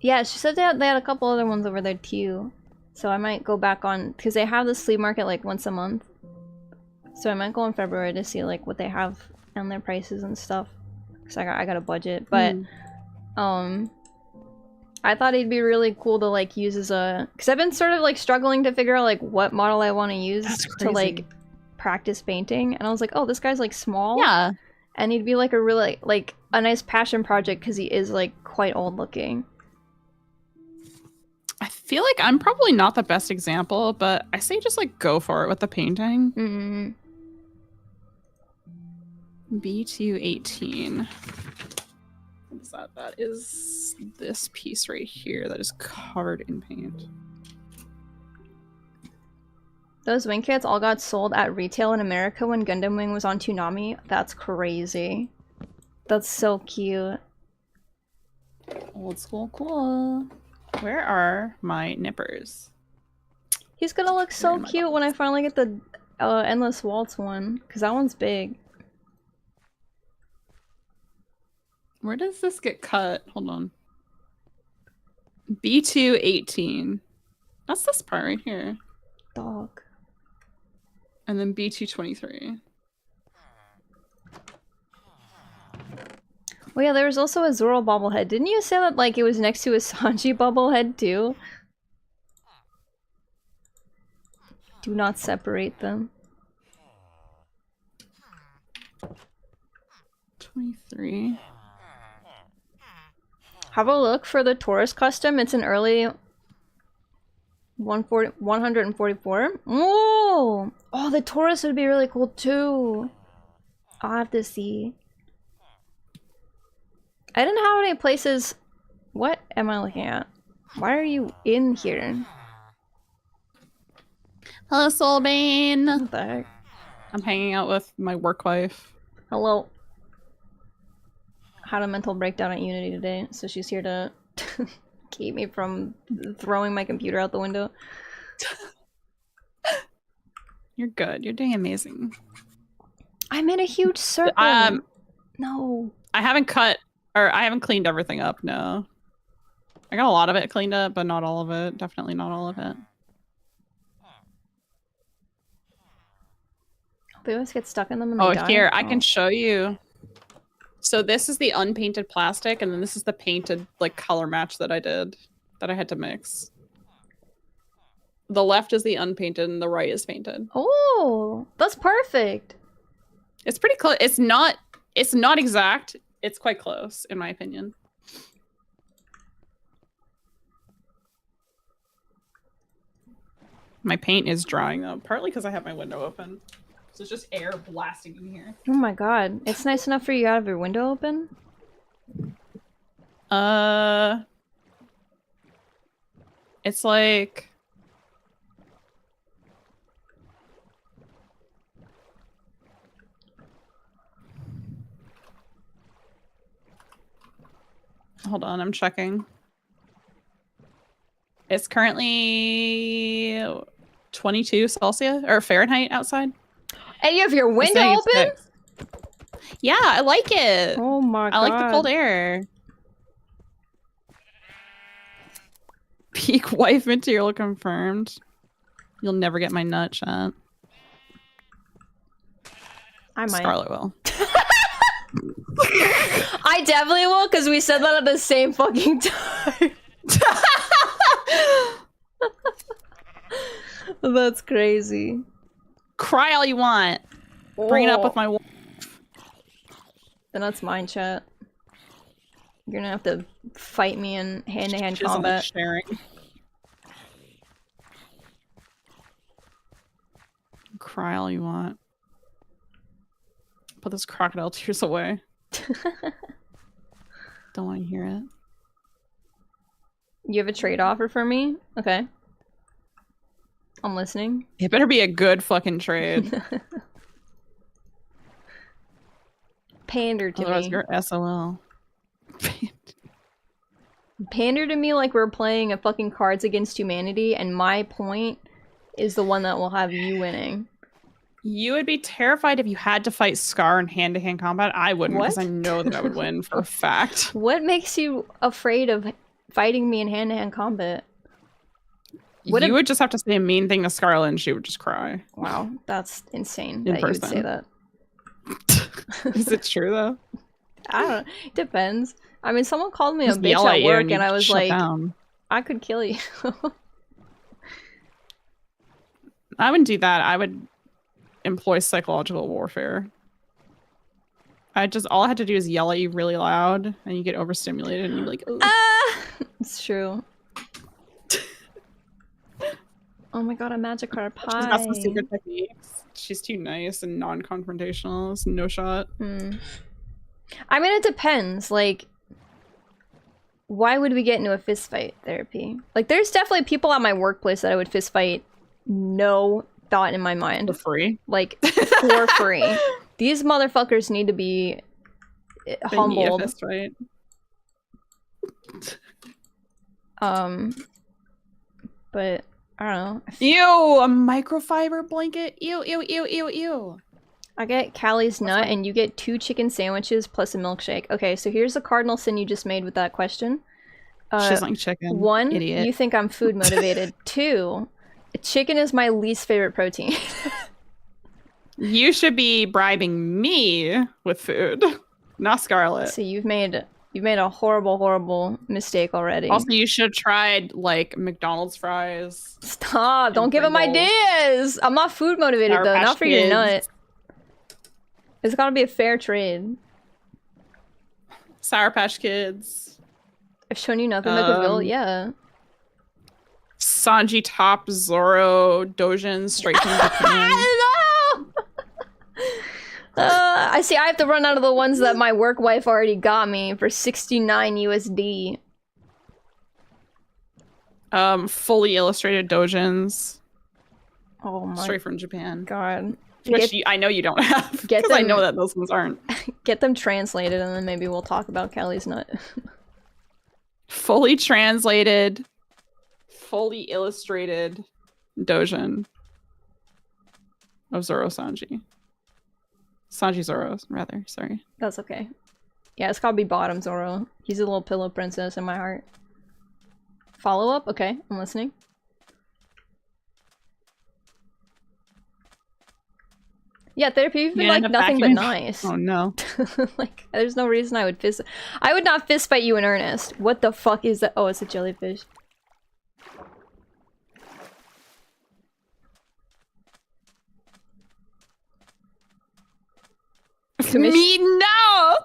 [SPEAKER 1] Yeah, she said they had a couple other ones over there too. So I might go back on, because they have the flea market like once a month. So I might go in February to see like what they have and their prices and stuff. Because I got a budget. But I thought it'd be really cool to like use as a, because I've been sort of like struggling to figure out like what model I want to use to like practice painting. And I was like, oh, this guy's like small.
[SPEAKER 4] Yeah.
[SPEAKER 1] And he'd be like a really like a nice passion project because he is like quite old looking.
[SPEAKER 4] I feel like I'm probably not the best example, but I say just like go for it with the painting.
[SPEAKER 1] Mm-hmm.
[SPEAKER 4] B218. What is that? That is this piece right here that is covered in paint.
[SPEAKER 1] Those wing kits all got sold at retail in America when Gundam Wing was on Toonami. That's crazy. That's so cute.
[SPEAKER 4] Old school cool. Where are my nippers?
[SPEAKER 1] He's gonna look so cute when I finally get the Endless Waltz one, because that one's big.
[SPEAKER 4] Where does this get cut? Hold on. B218. That's this part right here.
[SPEAKER 1] Dog.
[SPEAKER 4] And then B223.
[SPEAKER 1] Oh yeah, there was also a Zoro bobblehead. Didn't you say that like it was next to a Sanji bobblehead too? Do not separate them.
[SPEAKER 4] 23.
[SPEAKER 1] Have a look for the Taurus custom. It's an early 144. Oh, the Taurus would be really cool too. I'll have to see. I didn't have any places. What am I looking at? Why are you in here?
[SPEAKER 4] Hello, Soulbane.
[SPEAKER 1] What the heck?
[SPEAKER 4] I'm hanging out with my work wife.
[SPEAKER 1] Hello. Had a mental breakdown at Unity today, so she's here to keep me from throwing my computer out the window.
[SPEAKER 4] You're good. You're doing amazing.
[SPEAKER 1] I'm in a huge circle. No.
[SPEAKER 4] I haven't cleaned everything up, no. I got a lot of it cleaned up, but not all of it. Definitely not all of it.
[SPEAKER 1] They always get stuck in them and they die.
[SPEAKER 4] Here, I can show you. So this is the unpainted plastic, and then this is the painted like color match that I did, that I had to mix. The left is the unpainted, and the right is painted.
[SPEAKER 1] Oh, that's perfect.
[SPEAKER 4] It's pretty close. It's not exact. It's quite close, in my opinion. My paint is drying though, partly because I have my window open. So it's just air blasting in here.
[SPEAKER 1] Oh my god. It's nice enough for you to have your window open?
[SPEAKER 4] It's like... Hold on, I'm checking. It's currently 22 Celsius or Fahrenheit outside.
[SPEAKER 1] And you have your window open?
[SPEAKER 4] Yeah, I like it.
[SPEAKER 1] Oh my god.
[SPEAKER 4] I like the cold air. Peak wife material confirmed. You'll never get my nut shot.
[SPEAKER 1] I might.
[SPEAKER 4] Scarlet will.
[SPEAKER 1] I definitely will, because we said that at the same fucking time. That's crazy.
[SPEAKER 4] Cry all you want. Bring it up with my wife.
[SPEAKER 1] Then that's mine, chat. You're gonna have to fight me in hand-to-hand combat.
[SPEAKER 4] Sharing. Cry all you want. Put those crocodile tears away. Don't want to hear it.
[SPEAKER 1] You have a trade offer for me? Okay. I'm listening.
[SPEAKER 4] It better be a good fucking trade.
[SPEAKER 1] Pander to
[SPEAKER 4] Otherwise
[SPEAKER 1] me.
[SPEAKER 4] you're SOL.
[SPEAKER 1] Pander to me like we're playing a fucking Cards Against Humanity, and my point is the one that will have you winning.
[SPEAKER 4] You would be terrified if you had to fight Scar in hand-to-hand combat. I wouldn't, because I
[SPEAKER 1] What?
[SPEAKER 4] know that I would win for a fact.
[SPEAKER 1] What makes you afraid of fighting me in hand-to-hand combat?
[SPEAKER 4] You would just have to say a mean thing to Scarlet and she would just cry.
[SPEAKER 1] Wow, that's insane
[SPEAKER 4] In
[SPEAKER 1] that you would say that.
[SPEAKER 4] Is it true, though?
[SPEAKER 1] I don't know. It depends. I mean, someone called me a
[SPEAKER 4] Just
[SPEAKER 1] bitch
[SPEAKER 4] yell
[SPEAKER 1] at
[SPEAKER 4] you
[SPEAKER 1] work, and
[SPEAKER 4] you
[SPEAKER 1] I was
[SPEAKER 4] shut
[SPEAKER 1] like,
[SPEAKER 4] down.
[SPEAKER 1] I could kill you.
[SPEAKER 4] I wouldn't do that. I would employ psychological warfare. All I had to do is yell at you really loud, and you get overstimulated, and you're like, "Ooh."
[SPEAKER 1] It's true. Oh my god, a magic card pie.
[SPEAKER 4] She's got some secret techniques. She's too nice and non-confrontational. It's no shot.
[SPEAKER 1] I mean, it depends. Like, why would we get into a fist fight therapy? Like, there's definitely people at my workplace that I would fist fight, no thought in my mind.
[SPEAKER 4] For free?
[SPEAKER 1] Like, for free. These motherfuckers need to be humbled.
[SPEAKER 4] They need a fist fight.
[SPEAKER 1] But I don't know.
[SPEAKER 4] Ew, a microfiber blanket? Ew, ew, ew, ew, ew.
[SPEAKER 1] I get Callie's nut, and you get 2 chicken sandwiches plus a milkshake. Okay, so here's the cardinal sin you just made with that question.
[SPEAKER 4] She doesn't like chicken.
[SPEAKER 1] 1,
[SPEAKER 4] Idiot.
[SPEAKER 1] you think I'm food motivated. 2, chicken is my least favorite protein.
[SPEAKER 4] You should be bribing me with food, not Scarlet.
[SPEAKER 1] So you've made a horrible, horrible mistake already.
[SPEAKER 4] Also, you should have tried like McDonald's fries.
[SPEAKER 1] Stop! Don't give him ideas. I'm not food motivated though. Not for your nut. It's gotta be a fair trade.
[SPEAKER 4] Sour Patch Kids.
[SPEAKER 1] I've shown you nothing but goodwill. Yeah.
[SPEAKER 4] Sanji Top Zoro Dojin straight from Japan.
[SPEAKER 1] I see. I have to run out of the ones that my work wife already got me for 69 USD.
[SPEAKER 4] Fully illustrated Dojins.
[SPEAKER 1] Oh my
[SPEAKER 4] straight from Japan.
[SPEAKER 1] god.
[SPEAKER 4] Which I know you don't have. Because I know that those ones aren't.
[SPEAKER 1] Get them translated, and then maybe we'll talk about Callie's nut.
[SPEAKER 4] Fully translated, fully illustrated Dojin of Zoro Sanji. Sanji Zoro, rather. Sorry.
[SPEAKER 1] That's okay. Yeah, it's gotta be bottom Zoro. He's a little pillow princess in my heart. Follow up? Okay, I'm listening. Yeah, therapy, you've been like nothing but nice.
[SPEAKER 4] Oh no.
[SPEAKER 1] Like, there's no reason I would fist- I would not fist fight you in earnest. What the fuck is that? Oh, it's a jellyfish.
[SPEAKER 4] Me, no!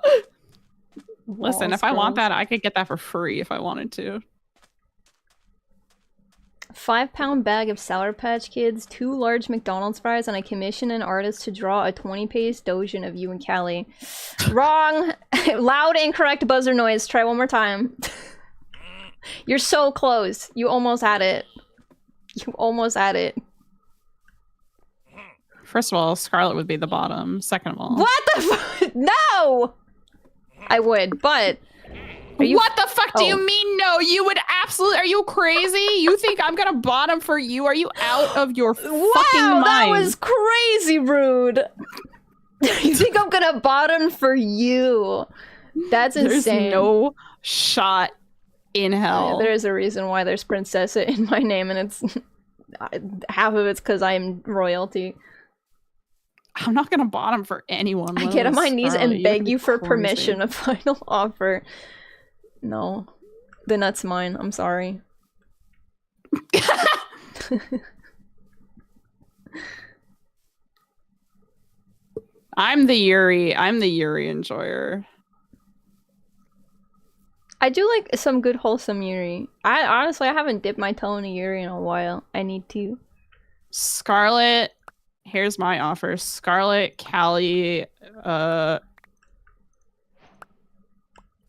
[SPEAKER 4] Listen,
[SPEAKER 1] Walls,
[SPEAKER 4] if I want
[SPEAKER 1] girls.
[SPEAKER 4] that, I could get that for free if I wanted to.
[SPEAKER 1] 5-pound bag of Sour Patch Kids, 2 large McDonald's fries, and I commission an artist to draw a 20-page Dojin of you and Callie. Wrong! Loud, incorrect buzzer noise. Try one more time. You're so close. You almost had it. You almost had it.
[SPEAKER 4] First of all, Scarlet would be the bottom. Second of all,
[SPEAKER 1] What the fuck? No! I would, but...
[SPEAKER 4] What the fuck do you mean no? You would absolutely... Are you crazy? You think I'm gonna bottom for you? Are you out of your fucking mind?
[SPEAKER 1] That was crazy rude! You think I'm gonna bottom for you? That's insane.
[SPEAKER 4] There's no shot in hell.
[SPEAKER 1] There's a reason why there's princessa in my name, and it's... half of it's because I'm royalty.
[SPEAKER 4] I'm not gonna bottom for anyone.
[SPEAKER 1] I get on my knees and beg you for permission, a final offer. No. The nut's mine. I'm sorry.
[SPEAKER 4] I'm the Yuri enjoyer.
[SPEAKER 1] I do like some good wholesome Yuri. I honestly haven't dipped my toe in a Yuri in a while. I need to.
[SPEAKER 4] Scarlet, here's my offer. Scarlet, Callie,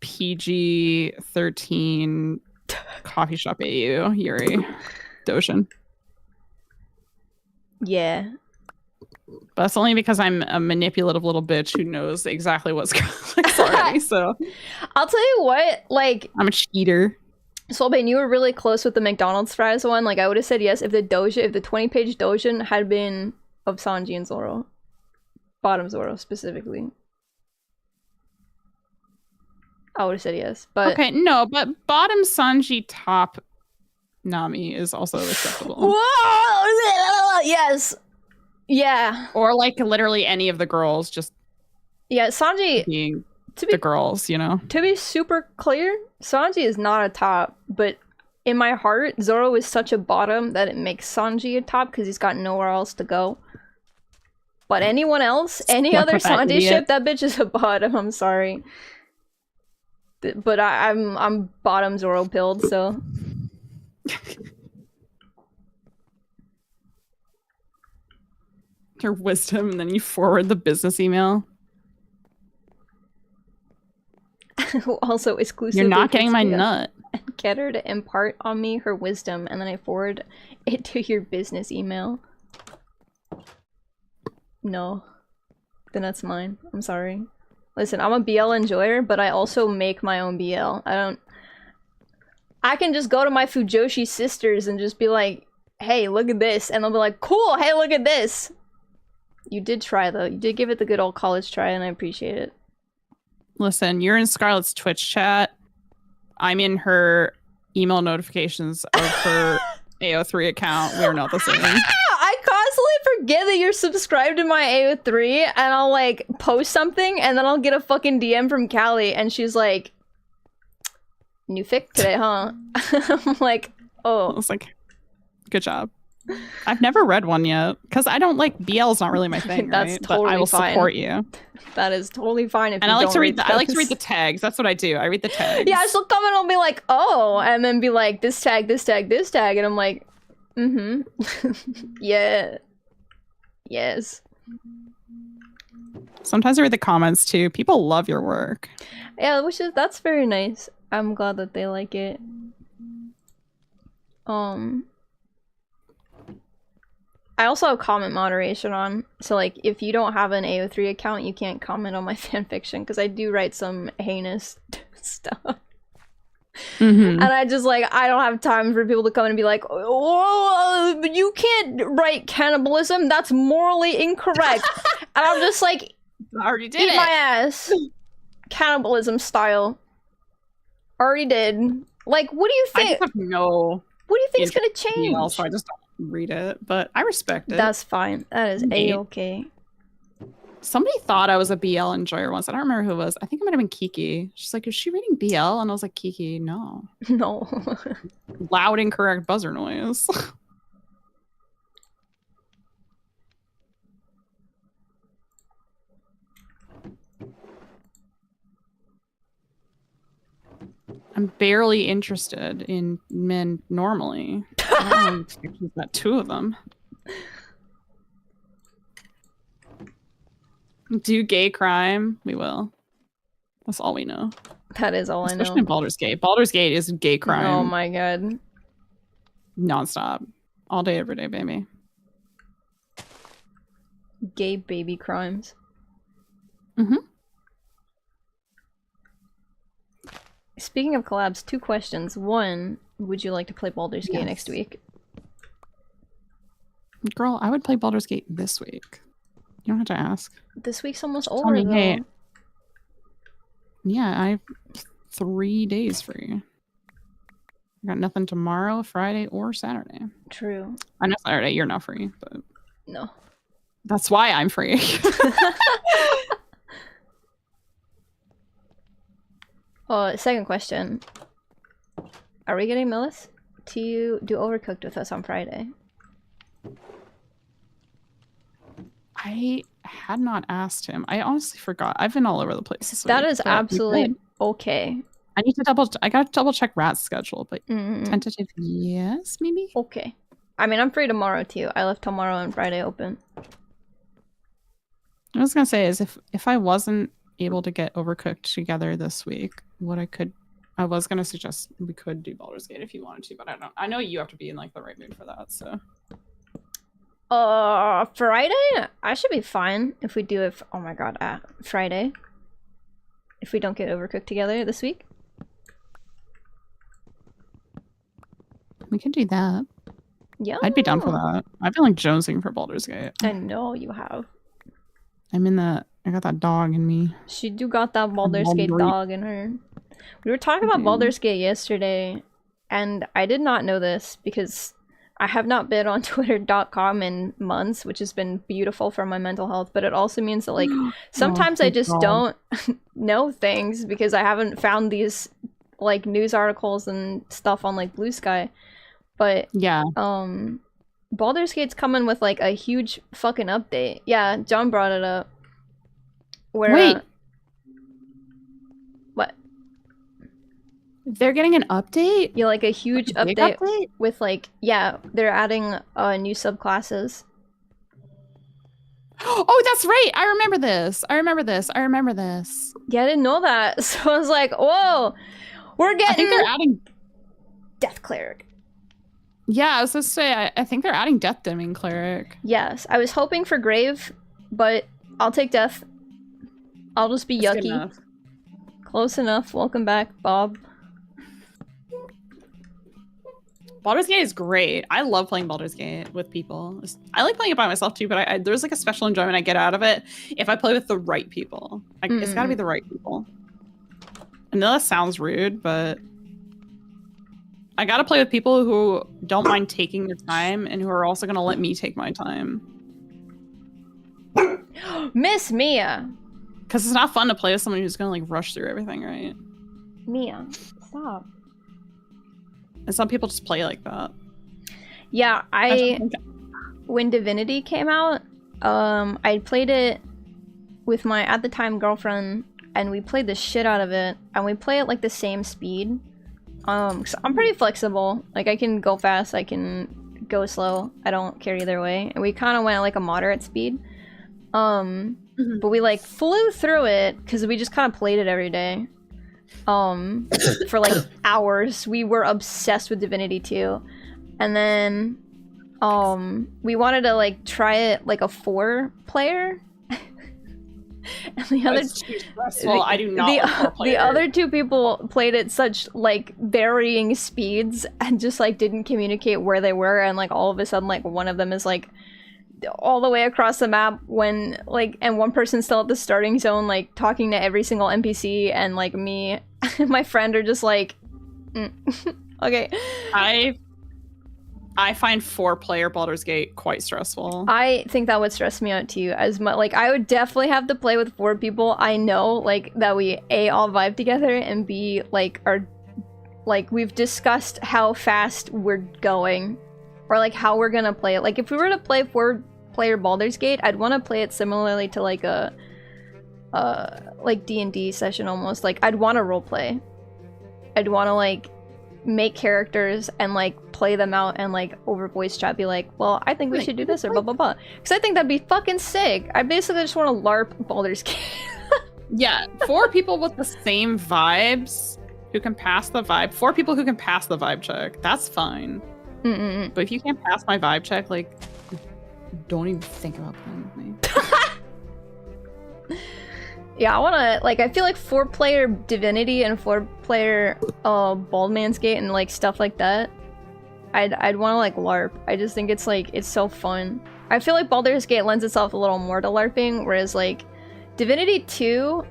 [SPEAKER 4] PG-13 coffee shop AU, Yuri, Doshin.
[SPEAKER 1] Yeah.
[SPEAKER 4] But that's only because I'm a manipulative little bitch who knows exactly what's going on. So
[SPEAKER 1] I'll tell you what, like,
[SPEAKER 4] I'm a cheater.
[SPEAKER 1] Solbane, you were really close with the McDonald's fries one. Like, I would have said yes if the 20-page Dojin had been of Sanji and Zoro. Bottom Zoro, specifically. I would have said yes, but...
[SPEAKER 4] Okay, no, but bottom Sanji, top Nami is also acceptable.
[SPEAKER 1] Whoa! Yes! Yeah.
[SPEAKER 4] Or, like, literally any of the girls just...
[SPEAKER 1] Yeah, Sanji...
[SPEAKER 4] being the girls, you know?
[SPEAKER 1] To be super clear, Sanji is not a top, but in my heart, Zoro is such a bottom that it makes Sanji a top because he's got nowhere else to go. But anyone else, any other Sanji ship, that bitch is a bottom, I'm sorry. But I'm bottom Zoro pilled, so...
[SPEAKER 4] Your wisdom, and then you forward the business email.
[SPEAKER 1] Also exclusively.
[SPEAKER 4] You're not getting my nut.
[SPEAKER 1] Get her to impart on me her wisdom, and then I forward it to your business email. No. Then that's mine. I'm sorry. Listen, I'm a BL enjoyer, but I also make my own BL. I can just go to my Fujoshi sisters and just be like, hey, look at this. And they'll be like, cool, hey, look at this. You did try, though. You did give it the good old college try, and I appreciate it.
[SPEAKER 4] Listen, you're in Scarlett's Twitch chat. I'm in her email notifications of her AO3 account. We're not the same.
[SPEAKER 1] I constantly forget that you're subscribed to my AO3, and I'll, like, post something, and then I'll get a fucking DM from Callie, and she's like, new fic today, huh? I'm like, oh.
[SPEAKER 4] I was like, good job. I've never read one yet, because I don't like BL's not really my thing,
[SPEAKER 1] That's
[SPEAKER 4] right?
[SPEAKER 1] totally
[SPEAKER 4] but I will
[SPEAKER 1] fine.
[SPEAKER 4] Support you.
[SPEAKER 1] That is totally fine if
[SPEAKER 4] and
[SPEAKER 1] you
[SPEAKER 4] I like
[SPEAKER 1] don't
[SPEAKER 4] to read
[SPEAKER 1] those.
[SPEAKER 4] I like to read the tags. That's what I do. I read the tags.
[SPEAKER 1] Yeah, she'll come and I'll be like, oh, and then be like, this tag, this tag, this tag, and I'm like, yeah. Yes.
[SPEAKER 4] Sometimes I read the comments too. People love your work.
[SPEAKER 1] Yeah, that's very nice. I'm glad that they like it. I also have comment moderation on, so like if you don't have an AO3 account, you can't comment on my fanfiction because I do write some heinous stuff. And I just like, I don't have time for people to come and be like, oh, but you can't write cannibalism, that's morally incorrect. And I'm just like,
[SPEAKER 4] I already did
[SPEAKER 1] eat my ass. Cannibalism style. Already did. Like, what do you think?
[SPEAKER 4] I just have no.
[SPEAKER 1] What do you think's gonna change?
[SPEAKER 4] So I just don't read it, but I respect it.
[SPEAKER 1] That's fine. That is A-okay.
[SPEAKER 4] Somebody thought I was a BL enjoyer once. I don't remember who it was. I think it might have been Kiki. She's like, is she reading BL? And I was like, Kiki, no.
[SPEAKER 1] No.
[SPEAKER 4] Loud, incorrect buzzer noise. I'm barely interested in men normally. She's got 2 of them. Do gay crime? We will. That's all we know.
[SPEAKER 1] That is all I know.
[SPEAKER 4] Especially in Baldur's Gate. Baldur's Gate is gay crime.
[SPEAKER 1] Oh my god.
[SPEAKER 4] Non-stop. All day, every day, baby.
[SPEAKER 1] Gay baby crimes. Speaking of collabs, 2 questions. 1, would you like to play Baldur's Gate next week?
[SPEAKER 4] Girl, I would play Baldur's Gate this week. You don't have to ask.
[SPEAKER 1] This week's almost over, though.
[SPEAKER 4] Hey, yeah, I have 3 days free. I got nothing tomorrow, Friday, or Saturday.
[SPEAKER 1] True.
[SPEAKER 4] I know Saturday you're not free, but...
[SPEAKER 1] No.
[SPEAKER 4] That's why I'm free.
[SPEAKER 1] Second question. Are we getting Millis to do Overcooked with us on Friday?
[SPEAKER 4] I had not asked him. I honestly forgot. I've been all over the place this
[SPEAKER 1] That
[SPEAKER 4] week,
[SPEAKER 1] is absolutely okay.
[SPEAKER 4] I gotta double check Rat's schedule, but tentative yes, maybe?
[SPEAKER 1] Okay. I mean, I'm free tomorrow too. I left tomorrow and Friday open.
[SPEAKER 4] I was gonna say is if I wasn't able to get Overcooked together this week, I was gonna suggest we could do Baldur's Gate if you wanted to, but I know you have to be in like the right mood for that, so
[SPEAKER 1] Friday? I should be fine if we do it. Oh my god, Friday. If we don't get Overcooked together this week.
[SPEAKER 4] We could do that.
[SPEAKER 1] Yeah.
[SPEAKER 4] I'd be down for that. I've been like jonesing for Baldur's Gate.
[SPEAKER 1] I know you have.
[SPEAKER 4] I'm in that. I got that dog in me.
[SPEAKER 1] She do got that Baldur's Gate dog in her. We were talking about Baldur's Gate yesterday, and I did not know this because I have not been on Twitter.com in months, which has been beautiful for my mental health, but it also means that, like, sometimes I just don't know things because I haven't found these, like, news articles and stuff on, like, Blue Sky. But,
[SPEAKER 4] yeah.
[SPEAKER 1] Baldur's Gate's coming with, like, a huge fucking update. Yeah, John brought it up. Where,
[SPEAKER 4] wait.
[SPEAKER 1] What?
[SPEAKER 4] They're getting an update?
[SPEAKER 1] Yeah, like a huge update with, like, yeah, they're adding new subclasses.
[SPEAKER 4] Oh, that's right! I remember this! I remember this.
[SPEAKER 1] Yeah, I didn't know that. So I was like, whoa! We're getting...
[SPEAKER 4] I think they're adding...
[SPEAKER 1] Death Cleric.
[SPEAKER 4] Yeah, I was supposed to say, I think they're adding Death Dimming Cleric.
[SPEAKER 1] Yes, I was hoping for Grave, but I'll take Death. I'll just be
[SPEAKER 4] That's
[SPEAKER 1] yucky. Close enough. Welcome back, Bob.
[SPEAKER 4] Baldur's Gate is great. I love playing Baldur's Gate with people. I like playing it by myself too, but there's like a special enjoyment I get out of it if I play with the right people. It's gotta be the right people. I know that sounds rude, but I gotta play with people who don't mind taking their time and who are also gonna let me take my time.
[SPEAKER 1] Miss Mia!
[SPEAKER 4] Because it's not fun to play with someone who's gonna like rush through everything, right?
[SPEAKER 1] Mia, stop.
[SPEAKER 4] And some people just play like that.
[SPEAKER 1] Yeah, when Divinity came out, I played it with my, at the time, girlfriend, and we played the shit out of it, and we play at like the same speed. So I'm pretty flexible. Like, I can go fast, I can go slow. I don't care either way. And we kind of went at like a moderate speed. But we like flew through it because we just kind of played it every day. For like hours. We were obsessed with Divinity 2. And then we wanted to like try it like a 4-player. And the other
[SPEAKER 4] I do not
[SPEAKER 1] the other 2 people played at such like varying speeds and just like didn't communicate where they were, and like all of a sudden like one of them is like all the way across the map when like, and one person's still at the starting zone like talking to every single NPC, and like me and my friend are just like okay. I find 4-player Baldur's Gate quite stressful. I think that would stress me out too. As much like I would definitely have to play with 4 people I know, like that we A, all vibe together, and B, like are like we've discussed how fast we're going, or like how we're gonna play it. Like if we were to play 4-player Baldur's Gate, I'd want to play it similarly to like a like D&D session almost. Like I'd want to roleplay. I'd want to like make characters and like play them out and like over voice chat be like, well, I think we should do this or blah blah blah, because I think that'd be fucking sick. I basically just want to LARP Baldur's Gate. Yeah, 4 people with the same vibes who can pass the vibe. 4 people who can pass the vibe check. That's fine. But if you can't pass my vibe check, like, don't even think about playing with me. Yeah, I wanna, like, I feel like 4-player Divinity and 4-player Baldur's Gate and like stuff like that, I'd wanna like LARP. I just think it's like, it's so fun. I feel like Baldur's Gate lends itself a little more to LARPing, whereas like Divinity 2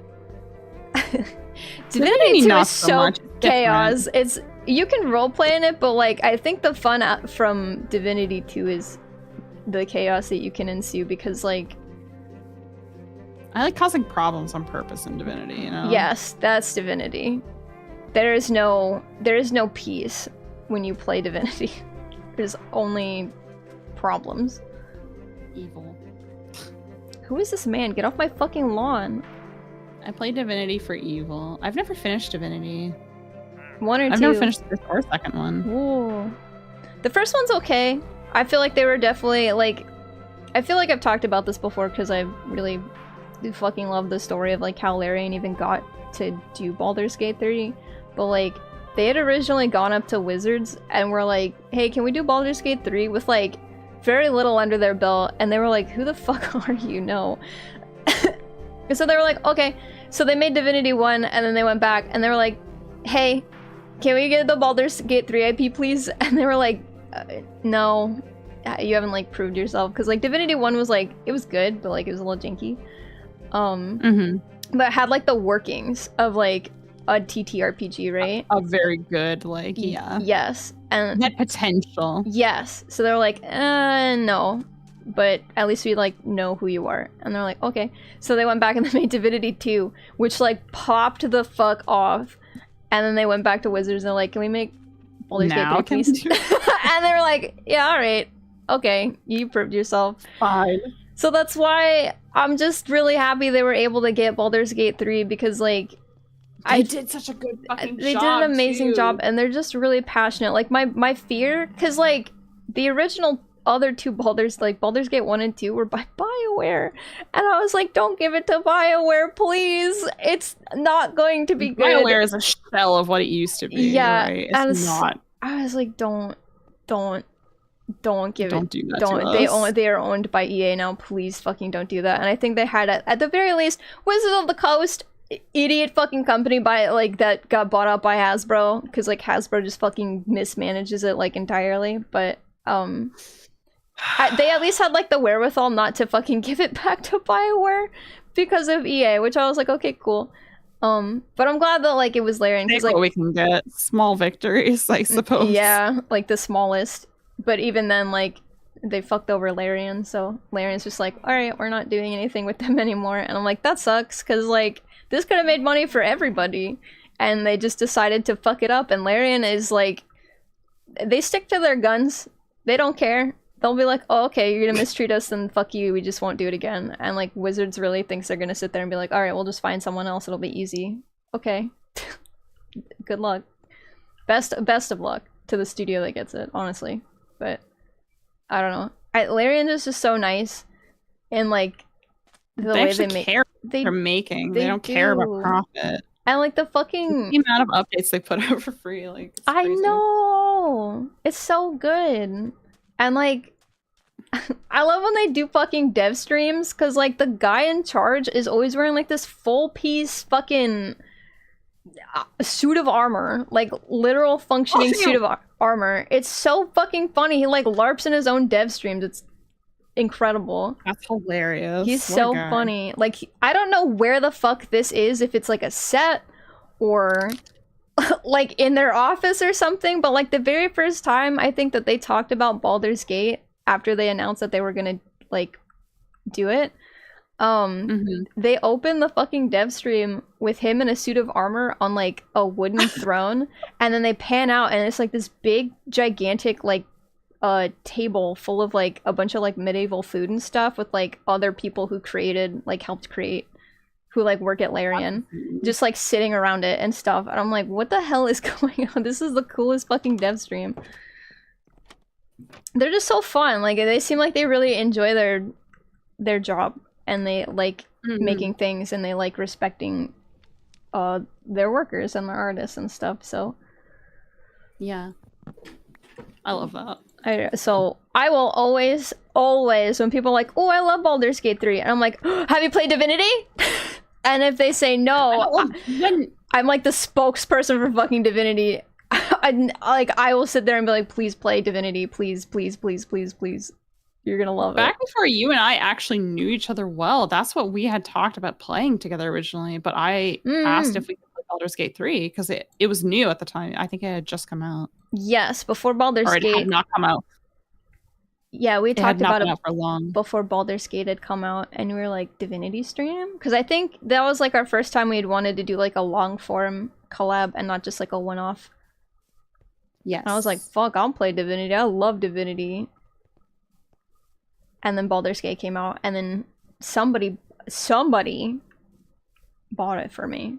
[SPEAKER 1] Divinity 2 is so chaos. It's, you can roleplay in it, but like I think the fun from Divinity 2 is the chaos that you can ensue, because like I like causing problems on purpose in Divinity, you know? Yes, that's Divinity. There is no peace when you play Divinity. There's only problems. Evil. Who is this man? Get off my fucking lawn. I played Divinity for evil. I've never finished Divinity. 1 or 2? I've never finished the first or second one. Ooh. The first one's okay. I feel like they were definitely, like... I feel like I've talked about this before because I really do fucking love the story of, like, how Larian even got to do Baldur's Gate 3. But, like, they had originally gone up to Wizards and were like, hey, can we do Baldur's Gate 3 with, like, very little under their belt, and they were like, who the fuck are you? No. And so they were like, okay. So they made Divinity 1, and then they went back, and they were like, hey, can we get the Baldur's Gate 3 IP, please? And they were like, no, you haven't, like, proved yourself. Because, like, Divinity 1 was, like, it was good, but, like, it was a little janky. But it had, like, the workings of, like, a TTRPG, right?
[SPEAKER 4] A very good, like, yeah.
[SPEAKER 1] Yes. And
[SPEAKER 4] that potential.
[SPEAKER 1] Yes. So they're like, no. But at least we, like, know who you are. And they're like, okay. So they went back and they made Divinity 2, which, like, popped the fuck off. And then they went back to Wizards and they're like, can we make Baldur's Gate 3, please? And they were like, yeah, alright. Okay, you proved yourself.
[SPEAKER 4] Fine.
[SPEAKER 1] So that's why I'm just really happy they were able to get Baldur's Gate 3 because, like,
[SPEAKER 4] they did such a good fucking job.
[SPEAKER 1] They did an amazing job, and they're just really passionate. Like, my fear, because, like, the original other two Baldur's Gate 1 and 2 were by BioWare. And I was like, don't give it to BioWare, please. It's not going to be good.
[SPEAKER 4] BioWare is a shell of what it used to be.
[SPEAKER 1] Yeah,
[SPEAKER 4] right? It's not.
[SPEAKER 1] I was like, don't give
[SPEAKER 4] don't
[SPEAKER 1] it.
[SPEAKER 4] Do that
[SPEAKER 1] don't.
[SPEAKER 4] to us.
[SPEAKER 1] They are owned by EA now. Please fucking don't do that. And I think they had at the very least Wizards of the Coast, idiot fucking company that got bought out by Hasbro, because like Hasbro just fucking mismanages it like entirely. But they at least had like the wherewithal not to fucking give it back to BioWare because of EA, which I was like, okay, cool. But I'm glad that like it was Larian, because like
[SPEAKER 4] what we can get small victories, I suppose.
[SPEAKER 1] Yeah, like the smallest. But even then, like they fucked over Larian, so Larian's just like, all right, we're not doing anything with them anymore. And I'm like, that sucks, because like this could have made money for everybody, and they just decided to fuck it up. And Larian is like, they stick to their guns. They don't care. They'll be like, oh, okay, you're gonna mistreat us, then fuck you, we just won't do it again. And like Wizards really thinks they're gonna sit there and be like, all right, we'll just find someone else, it'll be easy. Okay. Good luck. Best of luck to the studio that gets it, honestly. But I don't know. Larian is just so nice, and like the way they make
[SPEAKER 4] care they're making. They don't care about profit.
[SPEAKER 1] And like the fucking
[SPEAKER 4] the amount of updates they put out for free, like
[SPEAKER 1] I know, it's so good. And like I love when they do fucking dev streams, because like the guy in charge is always wearing like this full piece fucking suit of armor, like literal functioning suit of armor. It's so fucking funny. He like LARPs in his own dev streams. It's incredible.
[SPEAKER 4] That's hilarious.
[SPEAKER 1] He's so funny. Like I don't know where the fuck this is, if it's like a set or like in their office or something, but like the very first time I think that they talked about Baldur's Gate after they announced that they were gonna like do it, they opened the fucking dev stream with him in a suit of armor on like a wooden throne, and then they pan out and it's like this big gigantic like table full of like a bunch of like medieval food and stuff with like other people who helped create, who like work at Larian, just like sitting around it and stuff. And I'm like, what the hell is going on? This is the coolest fucking dev stream. They're just so fun. Like they seem like they really enjoy their job, and they like making things, and they like respecting their workers and their artists and stuff. So
[SPEAKER 4] yeah, I love that.
[SPEAKER 1] So I will always when people are like, oh, I love Baldur's Gate 3, and I'm like, oh, have you played Divinity? And if they say no, I'm like the spokesperson for fucking Divinity. I will sit there and be like, please play Divinity, please, please, please, please, please. You're gonna love it.
[SPEAKER 4] Back before you and I actually knew each other well, that's what we had talked about playing together originally. But I asked if we could play Baldur's Gate 3 because it was new at the time. I think it had just come out.
[SPEAKER 1] Yes, before Baldur's Gate.
[SPEAKER 4] It had not come out.
[SPEAKER 1] Yeah, we talked about it
[SPEAKER 4] for long
[SPEAKER 1] before Baldur's Gate had come out, and we were like, Divinity stream? Because I think that was like our first time we had wanted to do like a long form collab and not just like a one-off.
[SPEAKER 4] Yes.
[SPEAKER 1] And I was like, fuck, I'll play Divinity. I love Divinity. And then Baldur's Gate came out, and then somebody bought it for me.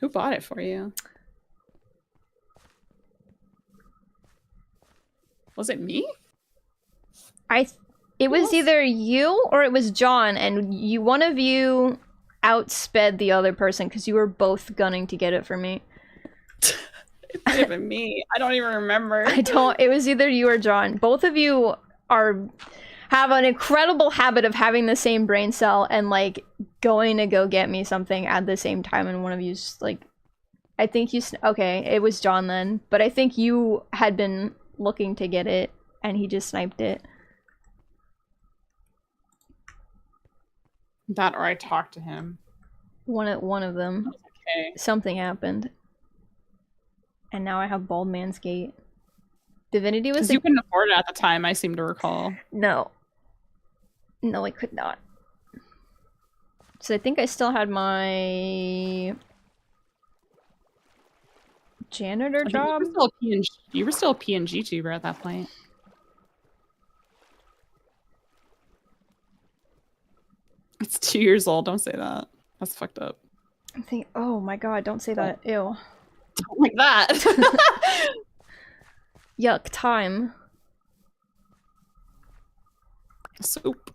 [SPEAKER 4] Who bought it for you? Was it me?
[SPEAKER 1] It was either you or it was John, and one of you outsped the other person because you were both gunning to get it for me.
[SPEAKER 4] might have been me. I don't even remember.
[SPEAKER 1] It was either you or John. Both of you have an incredible habit of having the same brain cell and like going to go get me something at the same time, and one of you's like, I think you, okay, it was John then, but I think you had been looking to get it and he just sniped it.
[SPEAKER 4] That or I talked to him.
[SPEAKER 1] One of them.
[SPEAKER 4] Okay.
[SPEAKER 1] Something happened. And now I have Bald Man's Gate. Divinity was.
[SPEAKER 4] Because you couldn't afford it at the time, I seem to recall.
[SPEAKER 1] No. No, I could not. So I think I still had my janitor job.
[SPEAKER 4] You were still a PNG tuber at that point. It's 2 years old. Don't say that. That's fucked up.
[SPEAKER 1] I think. Oh my god! Don't say that. Ew.
[SPEAKER 4] Don't like that.
[SPEAKER 1] Yuck. Time.
[SPEAKER 4] Soup.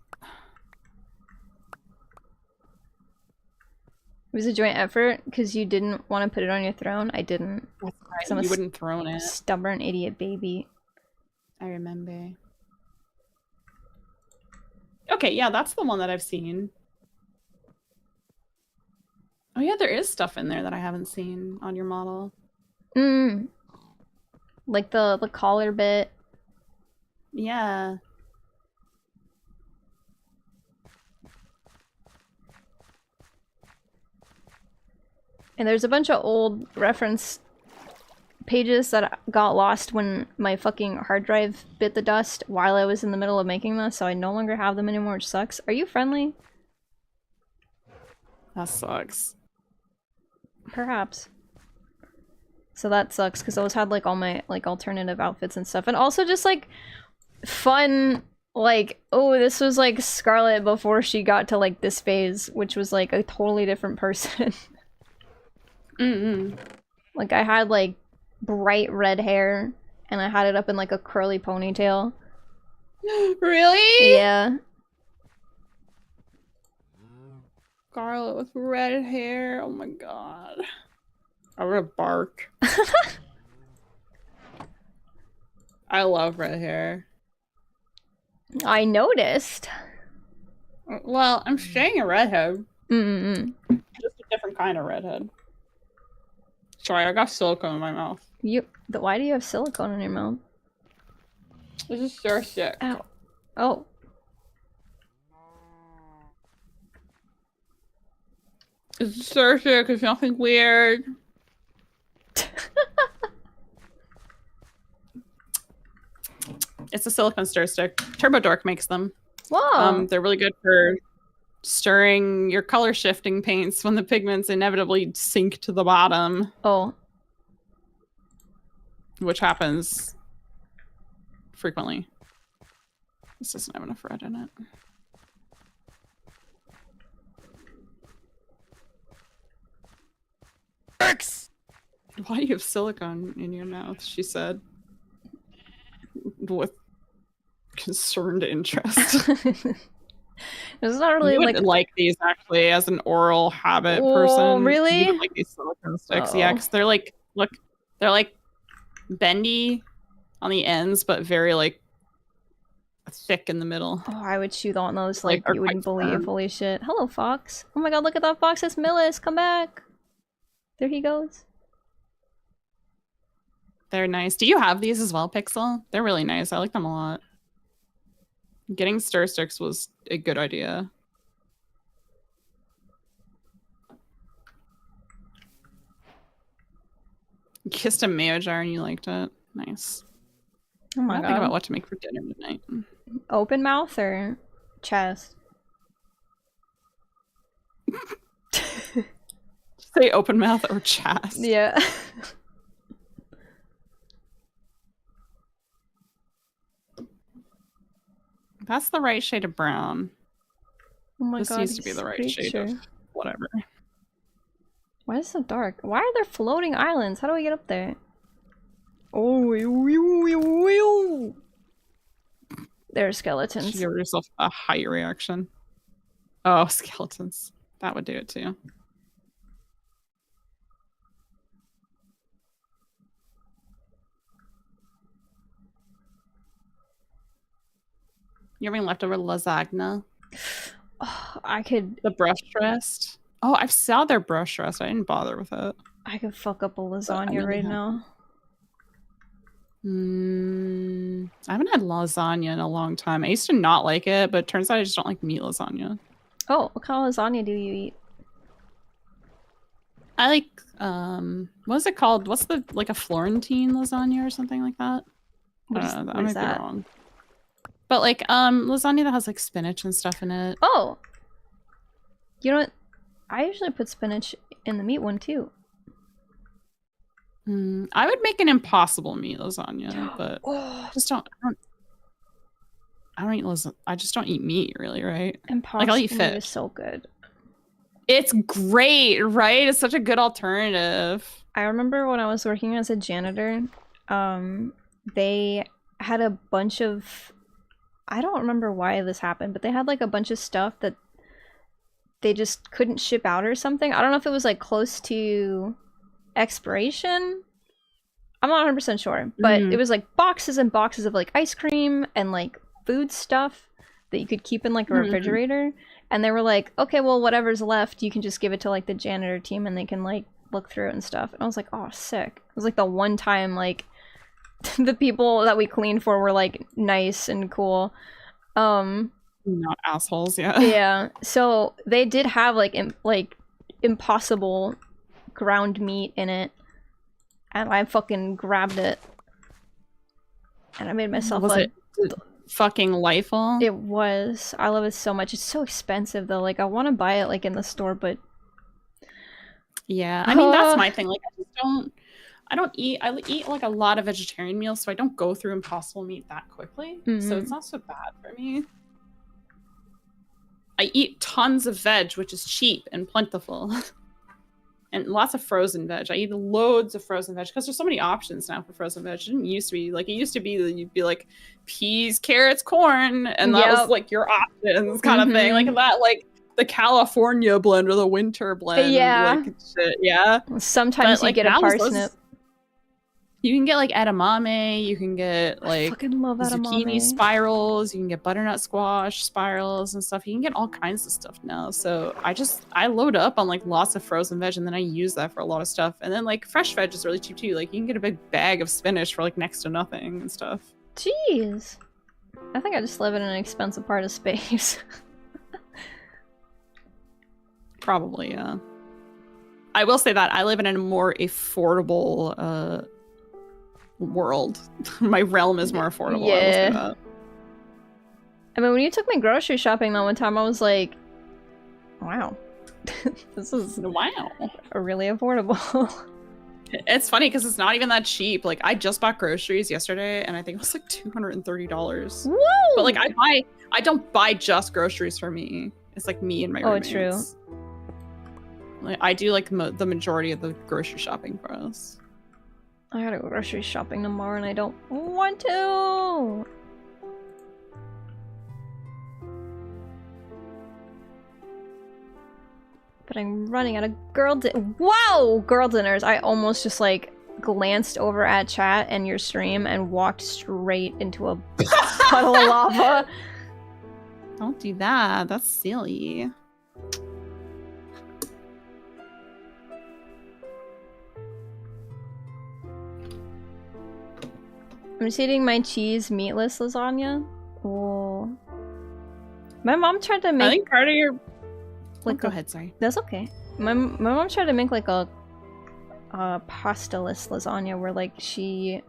[SPEAKER 1] It was a joint effort because you didn't want to put it on your throne. I didn't.
[SPEAKER 4] That's right. You wouldn't throne it.
[SPEAKER 1] Stubborn idiot baby.
[SPEAKER 4] I remember. Okay, yeah, that's the one that I've seen. Oh yeah, there is stuff in there that I haven't seen on your model.
[SPEAKER 1] Like the collar bit.
[SPEAKER 4] Yeah.
[SPEAKER 1] And there's a bunch of old reference pages that got lost when my fucking hard drive bit the dust while I was in the middle of making this, so I no longer have them anymore, which sucks. Are you friendly?
[SPEAKER 4] That sucks.
[SPEAKER 1] Perhaps. So that sucks, because those had like all my like alternative outfits and stuff. And also just like fun, like, oh, this was like Scarlet before she got to like this phase, which was like a totally different person. Like I had like bright red hair and I had it up in like a curly ponytail.
[SPEAKER 4] Really?
[SPEAKER 1] Yeah.
[SPEAKER 4] Scarlet with red hair. Oh my god. I would bark. I love red hair.
[SPEAKER 1] I noticed.
[SPEAKER 4] Well, I'm staying a redhead.
[SPEAKER 1] Just
[SPEAKER 4] a different kind of redhead. Sorry, I got silicone in my mouth.
[SPEAKER 1] Why do you have silicone in your mouth?
[SPEAKER 4] This is so sick.
[SPEAKER 1] Ow. Oh.
[SPEAKER 4] It's so sick. It's nothing weird. It's a silicone stir stick. Turbo Dork makes them.
[SPEAKER 1] Whoa.
[SPEAKER 4] They're really good for stirring your color shifting paints when the pigments inevitably sink to the bottom.
[SPEAKER 1] Oh.
[SPEAKER 4] Which happens frequently. This doesn't have enough red in it. Why do you have silicone in your mouth? She said. With concerned interest.
[SPEAKER 1] It's not really
[SPEAKER 4] like these actually as an oral habit person.
[SPEAKER 1] Really?
[SPEAKER 4] You would like these silicone sticks, yeah, because they're like, look, they're like bendy on the ends, but very like thick in the middle.
[SPEAKER 1] Oh, I would chew on those like you wouldn't believe.
[SPEAKER 4] Firm.
[SPEAKER 1] Holy shit! Hello, Fox. Oh my god, look at that fox! It's Millis. Come back. There he goes.
[SPEAKER 4] They're nice. Do you have these as well, Pixel? They're really nice. I like them a lot. Getting stir sticks was a good idea. You kissed a mayo jar and you liked it. Nice.
[SPEAKER 1] Oh my god.
[SPEAKER 4] Think about what to make for dinner tonight.
[SPEAKER 1] Open mouth or chest?
[SPEAKER 4] Say open mouth or chest.
[SPEAKER 1] Yeah.
[SPEAKER 4] That's the right shade of brown.
[SPEAKER 1] Oh my
[SPEAKER 4] god. This needs to be the right shade of whatever.
[SPEAKER 1] Why is it so dark? Why are there floating islands? How do we get up there? Oh, there are skeletons.
[SPEAKER 4] Give yourself a height reaction. Oh, skeletons. That would do it too. You having leftover lasagna?
[SPEAKER 1] Oh, I could.
[SPEAKER 4] The brush dressed. Oh, I've saw their brush dressed. I didn't bother with it.
[SPEAKER 1] I could fuck up a lasagna right now.
[SPEAKER 4] I haven't had lasagna in a long time. I used to not like it, but it turns out I just don't like meat lasagna.
[SPEAKER 1] Oh, what kind of lasagna do you eat?
[SPEAKER 4] I like what's it called? What's the like a Florentine lasagna or something like that? I don't know. I might be wrong. But like lasagna that has like spinach and stuff in it.
[SPEAKER 1] Oh. You know what? I usually put spinach in the meat one too.
[SPEAKER 4] I would make an impossible meat lasagna, but I just don't eat lasagna. I just don't eat meat really, right?
[SPEAKER 1] Impossible
[SPEAKER 4] like I'll eat
[SPEAKER 1] meat
[SPEAKER 4] fish.
[SPEAKER 1] is so good.
[SPEAKER 4] It's great, right? It's such a good alternative.
[SPEAKER 1] I remember when I was working as a janitor, they had a bunch of, I don't remember why this happened, but they had like a bunch of stuff that they just couldn't ship out or something. I don't know if it was like close to expiration. I'm not 100% sure, but it was like boxes and boxes of like ice cream and like food stuff that you could keep in like a refrigerator. And they were like, okay, well, whatever's left, you can just give it to like the janitor team and they can like look through it and stuff. And I was like, oh, sick. It was like the one time like the people that we cleaned for were like nice and cool.
[SPEAKER 4] Not assholes, yeah.
[SPEAKER 1] Yeah. So they did have like impossible ground meat in it. And I fucking grabbed it. And I made myself like
[SPEAKER 4] fucking delightful.
[SPEAKER 1] It was. I love it so much. It's so expensive though. Like I want to buy it like in the store, but
[SPEAKER 4] yeah, I mean that's my thing. Like I eat like a lot of vegetarian meals, so I don't go through impossible meat that quickly. So it's not so bad for me. I eat tons of veg, which is cheap and plentiful. And lots of frozen veg. I eat loads of frozen veg because there's so many options now for frozen veg. It didn't used to be like, it used to be that you'd be like peas, carrots, corn, and that was like your options kind of thing. Like that, like the California blend or the winter blend.
[SPEAKER 1] Yeah.
[SPEAKER 4] Like shit. Yeah.
[SPEAKER 1] Sometimes you get a parsnip.
[SPEAKER 4] You can get like edamame, you can get like
[SPEAKER 1] I fucking love
[SPEAKER 4] zucchini spirals, you can get butternut squash spirals and stuff. You can get all kinds of stuff now. So I load up on like lots of frozen veg and then I use that for a lot of stuff. And then like fresh veg is really cheap too. Like you can get a big bag of spinach for like next to nothing and stuff.
[SPEAKER 1] Jeez. I think I just live in an expensive part of space.
[SPEAKER 4] Probably, yeah. I will say that I live in a more affordable world. My realm is more affordable.
[SPEAKER 1] Yeah.
[SPEAKER 4] I will say that.
[SPEAKER 1] I mean, when you took me grocery shopping that one time, I was like, wow. This is really affordable.
[SPEAKER 4] It's funny because it's not even that cheap. Like I just bought groceries yesterday and I think it was like $230.
[SPEAKER 1] Woo!
[SPEAKER 4] But like I don't buy just groceries for me. It's like me and my roommates.
[SPEAKER 1] True.
[SPEAKER 4] Like I do like the majority of the grocery shopping for us.
[SPEAKER 1] I gotta go grocery shopping tomorrow and I don't want to! But I'm running out of Wow! Girl dinners! I almost just like glanced over at chat and your stream and walked straight into a puddle of lava.
[SPEAKER 4] Don't do that. That's silly.
[SPEAKER 1] I'm just eating my cheese meatless lasagna. Oh. My mom tried to make.
[SPEAKER 4] I think part of your. Like, go ahead. Sorry.
[SPEAKER 1] That's okay. My mom tried to make like a pasta-less lasagna where like she,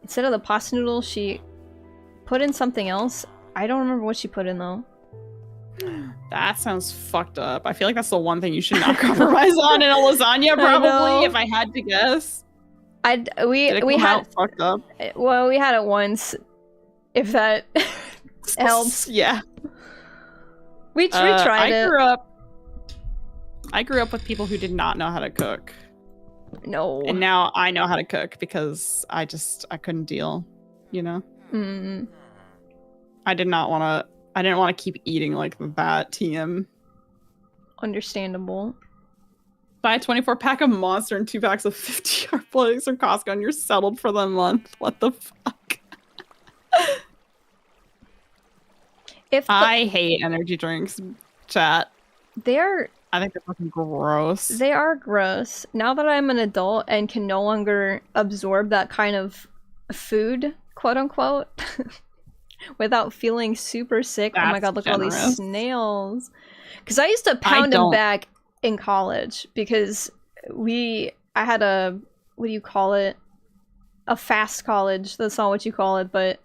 [SPEAKER 1] instead of the pasta noodles, she put in something else. I don't remember what she put in though.
[SPEAKER 4] That sounds fucked up. I feel like that's the one thing you should not compromise on in a lasagna, probably, if I had to guess.
[SPEAKER 1] We had
[SPEAKER 4] fucked up.
[SPEAKER 1] Well, we had it once. If that helps.
[SPEAKER 4] Yeah.
[SPEAKER 1] We tried it.
[SPEAKER 4] I grew up with people who did not know how to cook.
[SPEAKER 1] No.
[SPEAKER 4] And now I know how to cook because I couldn't deal, you know? I didn't want to keep eating like that, TM.
[SPEAKER 1] Understandable.
[SPEAKER 4] Buy a 24-pack of Monster and 2 packs of 50 plugs from Costco and you're settled for the month. What the fuck? I hate energy drinks, chat.
[SPEAKER 1] They're
[SPEAKER 4] I think they're fucking gross.
[SPEAKER 1] They are gross. Now that I'm an adult and can no longer absorb that kind of food, quote unquote, without feeling super sick. Oh my god, look at all these snails. Because I used to pound them back in college because I had a, what do you call it? A fast college. That's not what you call it, but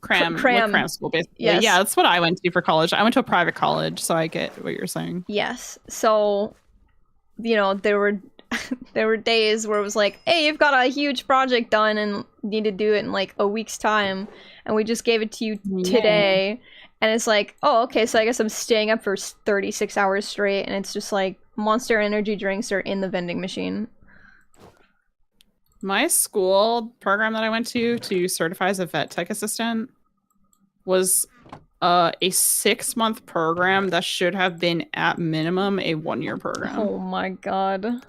[SPEAKER 4] cram school, basically.
[SPEAKER 1] Yes.
[SPEAKER 4] Yeah, that's what I went to for college. I went to a private college, so I get what you're saying.
[SPEAKER 1] Yes. So, you know, there were days where it was like, hey, you've got a huge project done and need to do it in like a week's time, and we just gave it to you today. And it's like, oh, okay, so I guess I'm staying up for 36 hours straight, and it's just like Monster energy drinks are in the vending machine.
[SPEAKER 4] My school program that I went to certify as a vet tech assistant was a 6-month program that should have been at minimum a 1-year program.
[SPEAKER 1] Oh my god.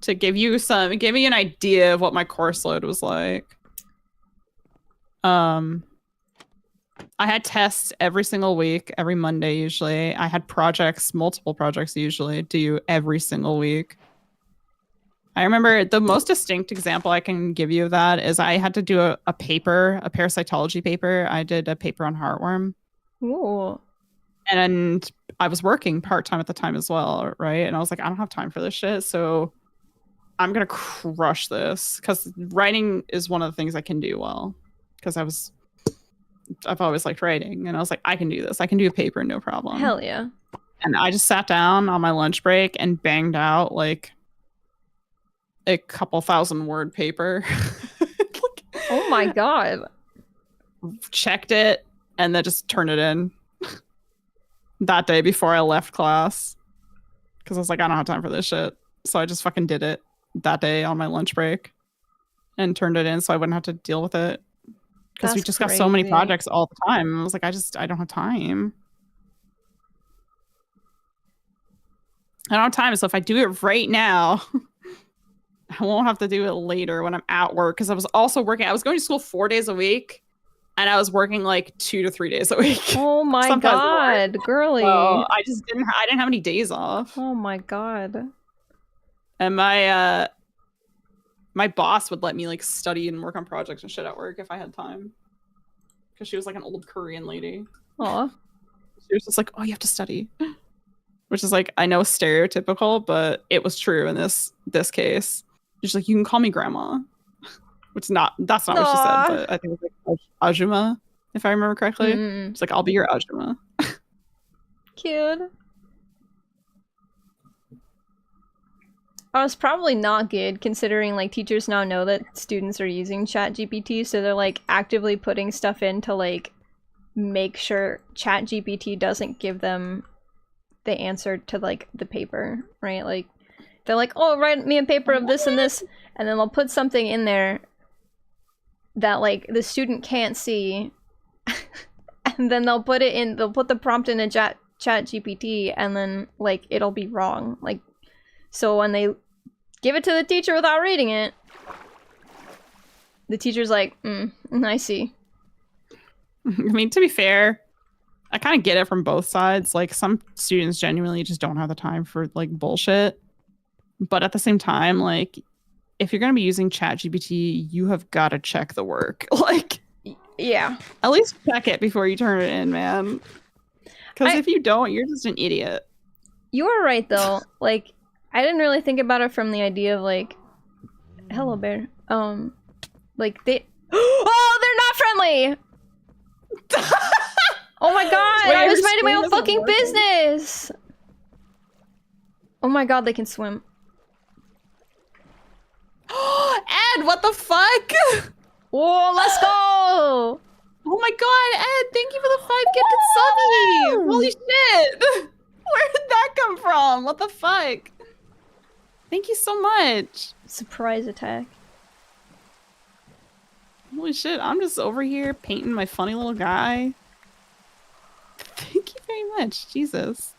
[SPEAKER 4] To give you an idea of what my course load was like. I had tests every single week, every Monday usually. I had projects, multiple projects usually, due every single week. I remember the most distinct example I can give you of that is I had to do a paper, a parasitology paper. I did a paper on heartworm.
[SPEAKER 1] Ooh.
[SPEAKER 4] And I was working part-time at the time as well, right? And I was like, I don't have time for this shit, so I'm going to crush this. Because writing is one of the things I can do well. Because I've always liked writing. And I was like, I can do this. I can do a paper, no problem.
[SPEAKER 1] Hell yeah.
[SPEAKER 4] And I just sat down on my lunch break and banged out like a couple 1,000-word paper.
[SPEAKER 1] Oh my god.
[SPEAKER 4] Checked it and then just turned it in that day before I left class. Because I was like, I don't have time for this shit. So I just fucking did it that day on my lunch break and turned it in so I wouldn't have to deal with it. Because we just got so many projects all the time. I was like, I don't have time. I don't have time. So if I do it right now, I won't have to do it later when I'm at work. Because I was also working. I was going to school 4 days a week, and I was working like 2 to 3 days a week.
[SPEAKER 1] Oh my god, girly!
[SPEAKER 4] So I didn't have any days off.
[SPEAKER 1] Oh my god!
[SPEAKER 4] And my boss would let me like study and work on projects and shit at work if I had time. Because she was like an old Korean lady.
[SPEAKER 1] Aw.
[SPEAKER 4] She was just like, oh, you have to study. Which is like, I know stereotypical, but it was true in this case. She's like, you can call me grandma. That's not what she said, but I think it was like Ajuma, if I remember correctly. It's like, I'll be your Ajuma.
[SPEAKER 1] Cute. Oh, it's probably not good considering like teachers now know that students are using ChatGPT, so they're like actively putting stuff in to like make sure ChatGPT doesn't give them the answer to like the paper, right? Like they're like, oh, write me a paper of this and this, and then they'll put something in there that like the student can't see, and then they'll put the prompt in a ChatGPT, and then like it'll be wrong. Like, so when they give it to the teacher without reading it, the teacher's like, I see.
[SPEAKER 4] I mean, to be fair, I kind of get it from both sides. Like, some students genuinely just don't have the time for like bullshit. But at the same time, like, if you're going to be using ChatGPT, you have got to check the work. Like,
[SPEAKER 1] yeah.
[SPEAKER 4] At least check it before you turn it in, man. Because if you don't, you're just an idiot.
[SPEAKER 1] You are right, though. Like, I didn't really think about it from the idea of, like, hello, bear. Like, oh, they're not friendly! Oh my god, I was minding my own fucking business! Oh my god, they can swim.
[SPEAKER 4] Ed, what the fuck?
[SPEAKER 1] Whoa, let's go!
[SPEAKER 4] Oh my god, Ed, thank you for the 5 gifted subbies! Holy shit! Where did that come from? What the fuck? Thank you so much.
[SPEAKER 1] Surprise attack.
[SPEAKER 4] Holy shit, I'm just over here painting my funny little guy. Thank you very much. Jesus.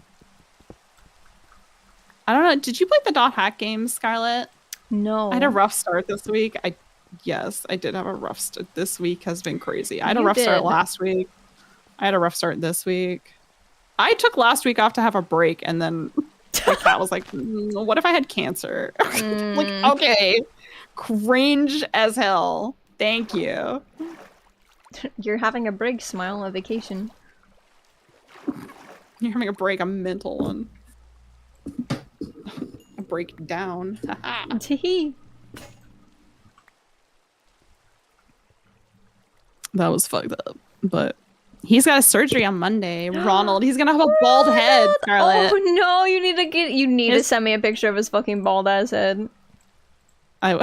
[SPEAKER 4] I don't know. Did you play the Dot Hack games, Scarlett?
[SPEAKER 1] No.
[SPEAKER 4] I had a rough start this week. Yes, I did have a rough start. This week has been crazy. I had a rough start last week. I had a rough start this week. I took last week off to have a break, and then my cat was like, what if I had cancer? Like, okay. Cringe as hell. Thank you.
[SPEAKER 1] You're having a break, smile, a vacation.
[SPEAKER 4] You're having a break, a mental one. A breakdown.
[SPEAKER 1] Tee.
[SPEAKER 4] That was fucked up. But he's got a surgery on Monday. Ronald, he's gonna have a bald head, Scarlett.
[SPEAKER 1] Oh no, you need to send me a picture of his fucking bald ass head.
[SPEAKER 4] Ow!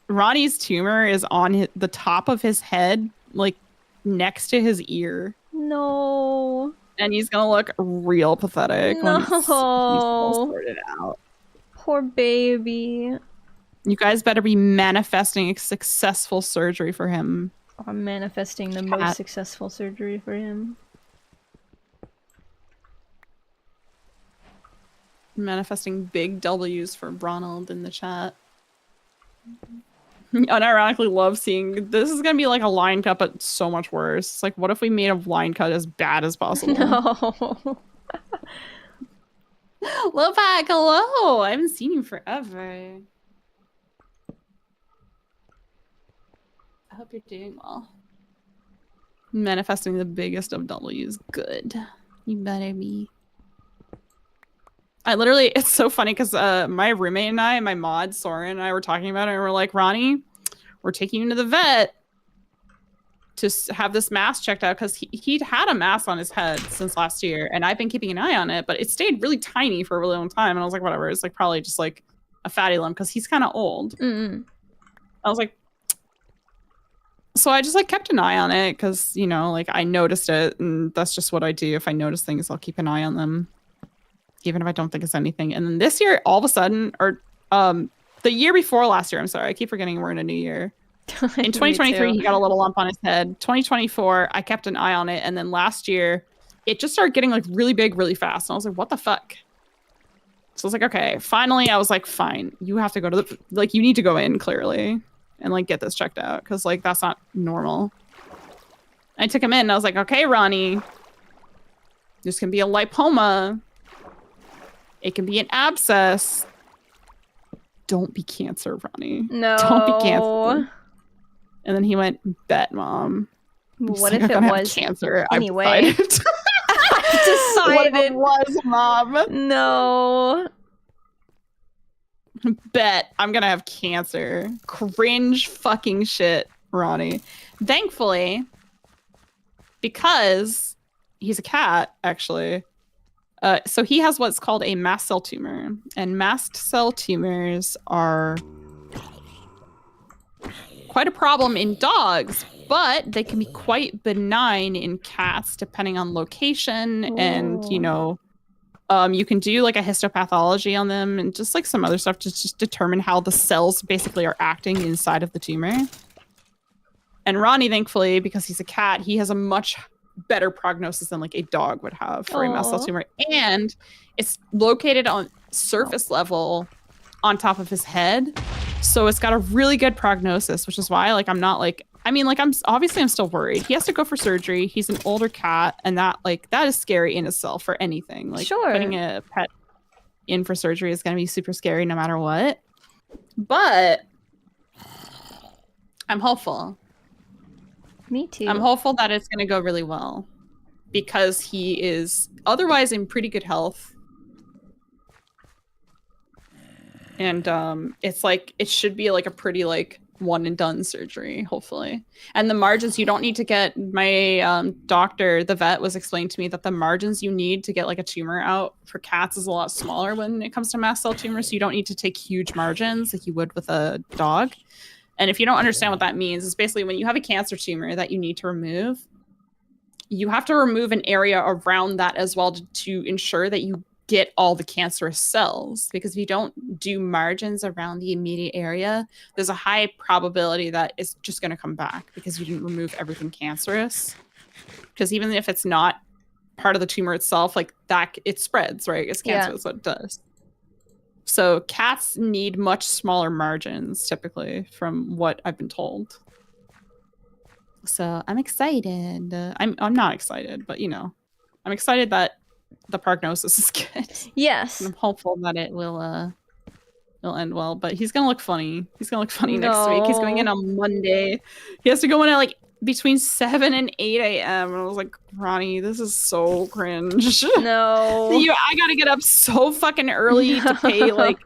[SPEAKER 4] Ronnie's tumor is on the top of his head, like next to his ear.
[SPEAKER 1] No.
[SPEAKER 4] And he's gonna look real pathetic when he's all sorted out.
[SPEAKER 1] Poor baby.
[SPEAKER 4] You guys better be manifesting a successful surgery for him.
[SPEAKER 1] I'm manifesting the most successful surgery for him.
[SPEAKER 4] Manifesting big W's for Ronald in the chat. Unironically love seeing this is gonna be like a line cut, but so much worse. It's like, what if we made a line cut as bad as possible?
[SPEAKER 1] No.
[SPEAKER 4] Lopak, hello! I haven't seen you forever. I hope you're doing well. Manifesting the biggest of W's. Good. You better be. It's so funny because my roommate and I, my mod, Soren, and I were talking about it, and we're like, Ronnie, we're taking you to the vet to have this mass checked out because he'd had a mass on his head since last year, and I've been keeping an eye on it, but it stayed really tiny for a really long time, and I was like, whatever, it's like probably just like a fatty lump because he's kind of old. I was like, so I just like kept an eye on it because, you know, like I noticed it, and that's just what I do. If I notice things, I'll keep an eye on them, even if I don't think it's anything. And then this year, all of a sudden, or the year before last year, I'm sorry, I keep forgetting we're in a new year. In 2023, he got a little lump on his head. 2024, I kept an eye on it, and then last year, it just started getting like really big, really fast. And I was like, what the fuck? So I was like, okay, finally, I was like, fine, you have to go to the, like, you need to go in clearly and like get this checked out because like that's not normal. I took him in and I was like, okay, Ronnie, this can be a lipoma. It can be an abscess. Don't be cancer, Ronnie.
[SPEAKER 1] No.
[SPEAKER 4] Don't be cancer. And then he went, bet, Mom.
[SPEAKER 1] What if it was
[SPEAKER 4] cancer?
[SPEAKER 1] Anyway.
[SPEAKER 4] I decided. What if it was, Mom?
[SPEAKER 1] No.
[SPEAKER 4] Bet I'm gonna have cancer. Cringe fucking shit, Ronnie. Thankfully, because he's a cat, actually. So he has what's called a mast cell tumor, and mast cell tumors are quite a problem in dogs, but they can be quite benign in cats, depending on location. And you know, you can do like a histopathology on them and just like some other stuff to just determine how the cells basically are acting inside of the tumor. And Ronnie, thankfully, because he's a cat, he has a much better prognosis than like a dog would have for a mast cell tumor. And it's located on surface level on top of his head. So it's got a really good prognosis, which is why like I'm not like, I mean, like I'm still worried. He has to go for surgery. He's an older cat, and that is scary in itself for anything. Like putting a pet in for surgery is going to be super scary no matter what. But I'm hopeful.
[SPEAKER 1] Me too.
[SPEAKER 4] I'm hopeful that it's going to go really well because he is otherwise in pretty good health. And it's like it should be like a pretty like one and done surgery, hopefully. And the margins, you don't need to get, my doctor, the vet, was explaining to me that the margins you need to get like a tumor out for cats is a lot smaller when it comes to mast cell tumors. So you don't need to take huge margins like you would with a dog. And if you don't understand what that means, it's basically when you have a cancer tumor that you need to remove, you have to remove an area around that as well to ensure that you get all the cancerous cells, because if you don't do margins around the immediate area, there's a high probability that it's just going to come back because you didn't remove everything cancerous. Because even if it's not part of the tumor itself, like that, it spreads, right? It's cancer, that's what it does. So cats need much smaller margins typically, from what I've been told. So I'm excited. I'm not excited, but you know, I'm excited that the prognosis is good.
[SPEAKER 1] Yes.
[SPEAKER 4] And I'm hopeful that it will end well. But he's gonna look funny. He's gonna look funny next week. He's going in on Monday. He has to go in at like between 7 and 8 a.m. And I was like, Ronnie, this is so cringe.
[SPEAKER 1] No.
[SPEAKER 4] I gotta get up so fucking early to pay like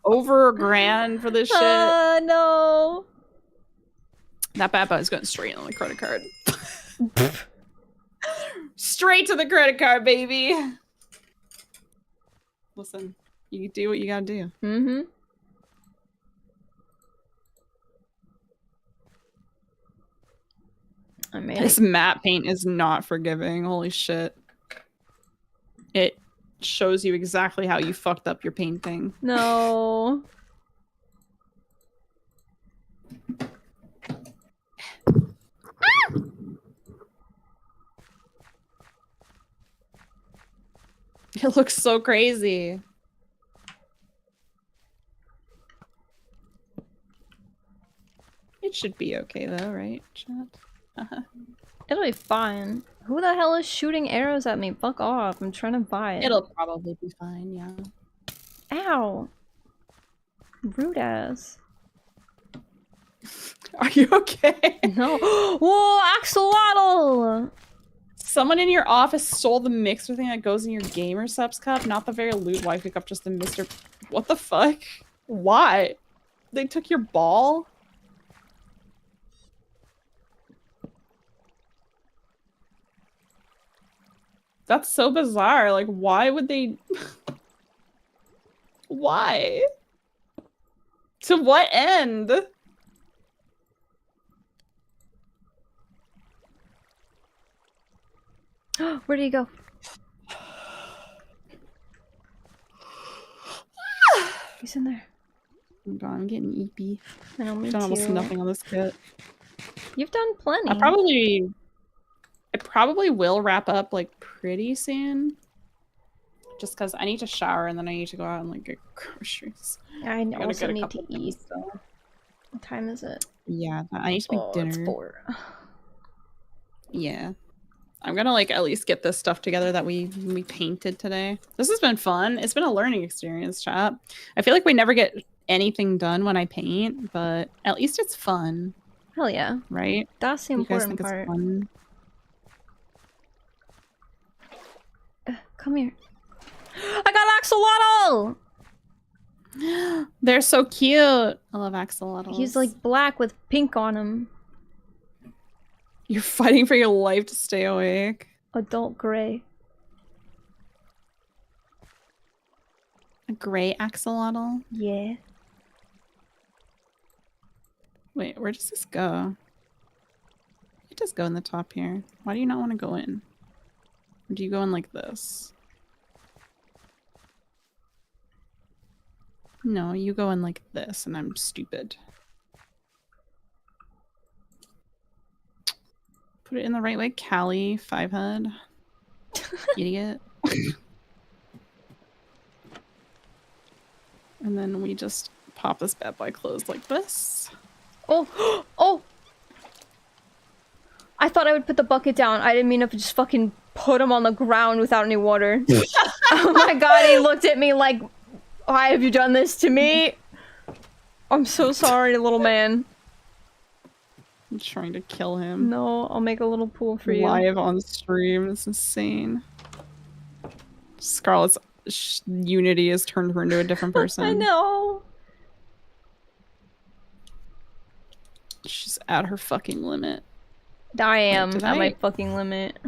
[SPEAKER 4] over $1,000 for this shit.
[SPEAKER 1] No.
[SPEAKER 4] That bad boy is going straight on the credit card. Straight to the credit card, baby. Listen, you do what you gotta do.
[SPEAKER 1] Mm-hmm. I made
[SPEAKER 4] This matte paint is not forgiving. Holy shit. It shows you exactly how you fucked up your painting.
[SPEAKER 1] No.
[SPEAKER 4] It looks so crazy. It should be okay though, right, chat?
[SPEAKER 1] It'll be fine. Who the hell is shooting arrows at me? Fuck off. I'm trying to buy it.
[SPEAKER 4] It'll probably be fine, yeah.
[SPEAKER 1] Ow. Rude ass.
[SPEAKER 4] Are you okay?
[SPEAKER 1] No. Whoa, axolotl!
[SPEAKER 4] Someone in your office stole the mixer thing that goes in your gamer subs cup, not the very loot wife pick up, just the Mr. What the fuck? Why? They took your ball? That's so bizarre. Like, why would they... Why? To what end?
[SPEAKER 1] Where do you go? He's in there.
[SPEAKER 4] Oh god, I'm getting eepy.
[SPEAKER 1] I know, me
[SPEAKER 4] I've done almost
[SPEAKER 1] too.
[SPEAKER 4] nothing on this kit.
[SPEAKER 1] You've done plenty.
[SPEAKER 4] I probably will wrap up like pretty soon. Just because I need to shower and then I need to go out and like get groceries.
[SPEAKER 1] I also need to
[SPEAKER 4] couple
[SPEAKER 1] eat.
[SPEAKER 4] things, so.
[SPEAKER 1] What time is it?
[SPEAKER 4] Yeah, I need to make dinner.
[SPEAKER 1] It's 4.
[SPEAKER 4] Yeah. I'm gonna like at least get this stuff together that we painted today. This has been fun. It's been a learning experience, chat. I feel like we never get anything done when I paint, but at least it's fun.
[SPEAKER 1] Hell yeah.
[SPEAKER 4] Right?
[SPEAKER 1] That's the
[SPEAKER 4] You guys
[SPEAKER 1] important
[SPEAKER 4] think
[SPEAKER 1] part.
[SPEAKER 4] it's fun?
[SPEAKER 1] Come here. I got axolotl!
[SPEAKER 4] They're so cute. I love axolotls.
[SPEAKER 1] He's like black with pink on him.
[SPEAKER 4] You're fighting for your life to stay awake.
[SPEAKER 1] Adult gray.
[SPEAKER 4] A gray axolotl?
[SPEAKER 1] Yeah.
[SPEAKER 4] Wait, where does this go? It does go in the top here. Why do you not want to go in? Or do you go in like this? No, you go in like this and I'm stupid. Put it in the right way, Callie, 5-head. Idiot. And then we just pop this bad boy closed like this.
[SPEAKER 1] Oh! Oh! I thought I would put the bucket down. I didn't mean to just fucking put him on the ground without any water. Oh my god, he looked at me like, why have you done this to me? I'm so sorry, little man.
[SPEAKER 4] I'm trying to kill him.
[SPEAKER 1] No, I'll make a little pool for you.
[SPEAKER 4] Live on stream. It's insane. Scarlett's unity has turned her into a different person.
[SPEAKER 1] I know.
[SPEAKER 4] She's at her fucking limit.
[SPEAKER 1] I am
[SPEAKER 4] Did
[SPEAKER 1] at
[SPEAKER 4] I-
[SPEAKER 1] my fucking limit.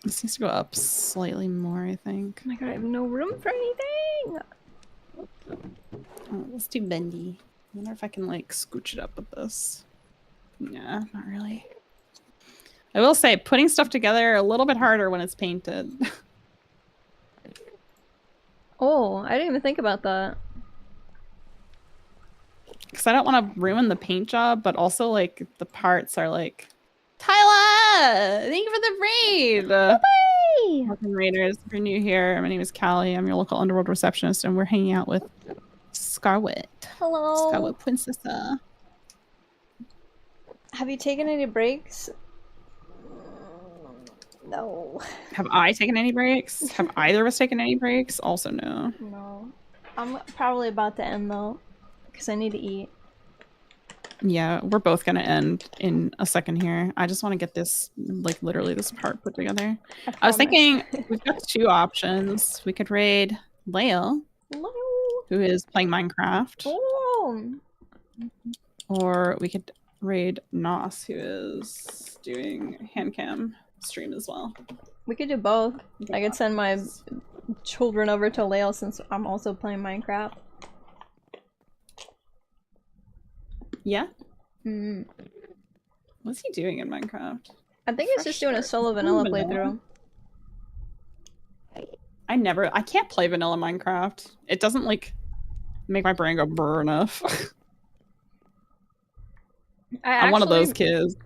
[SPEAKER 4] This needs to go up slightly more, I think.
[SPEAKER 1] Oh my god, I have no room for anything!
[SPEAKER 4] Oh, let's do bendy. I wonder if I can like scooch it up with this. Yeah, not really. I will say, putting stuff together a little bit harder when it's painted.
[SPEAKER 1] Oh, I didn't even think about that.
[SPEAKER 4] Because I don't want to ruin the paint job, but also like the parts are like, Tyler, thank you for the raid.
[SPEAKER 1] Hey!
[SPEAKER 4] Welcome, raiders. If you're new here, my name is Callie. I'm your local underworld receptionist, and we're hanging out with Scarlet.
[SPEAKER 1] Hello.
[SPEAKER 4] Scarlet Princess.
[SPEAKER 1] Have you taken any breaks? No.
[SPEAKER 4] Have I taken any breaks? Have either of us taken any breaks? Also, no.
[SPEAKER 1] No. I'm probably about to end though, because I need to eat.
[SPEAKER 4] Yeah, we're both gonna end in a second here. I just want to get this, like, literally this part put together. I was thinking we've got two options. We could raid Lael, who is playing Minecraft, or we could raid Nos, who is doing handcam stream as well.
[SPEAKER 1] We could do both. I could send my children over to Lael since I'm also playing Minecraft.
[SPEAKER 4] Yeah? What's he doing in Minecraft?
[SPEAKER 1] I think he's just doing a solo vanilla playthrough.
[SPEAKER 4] I can't play vanilla Minecraft. It doesn't, like, make my brain go brr enough. I'm one of those kids.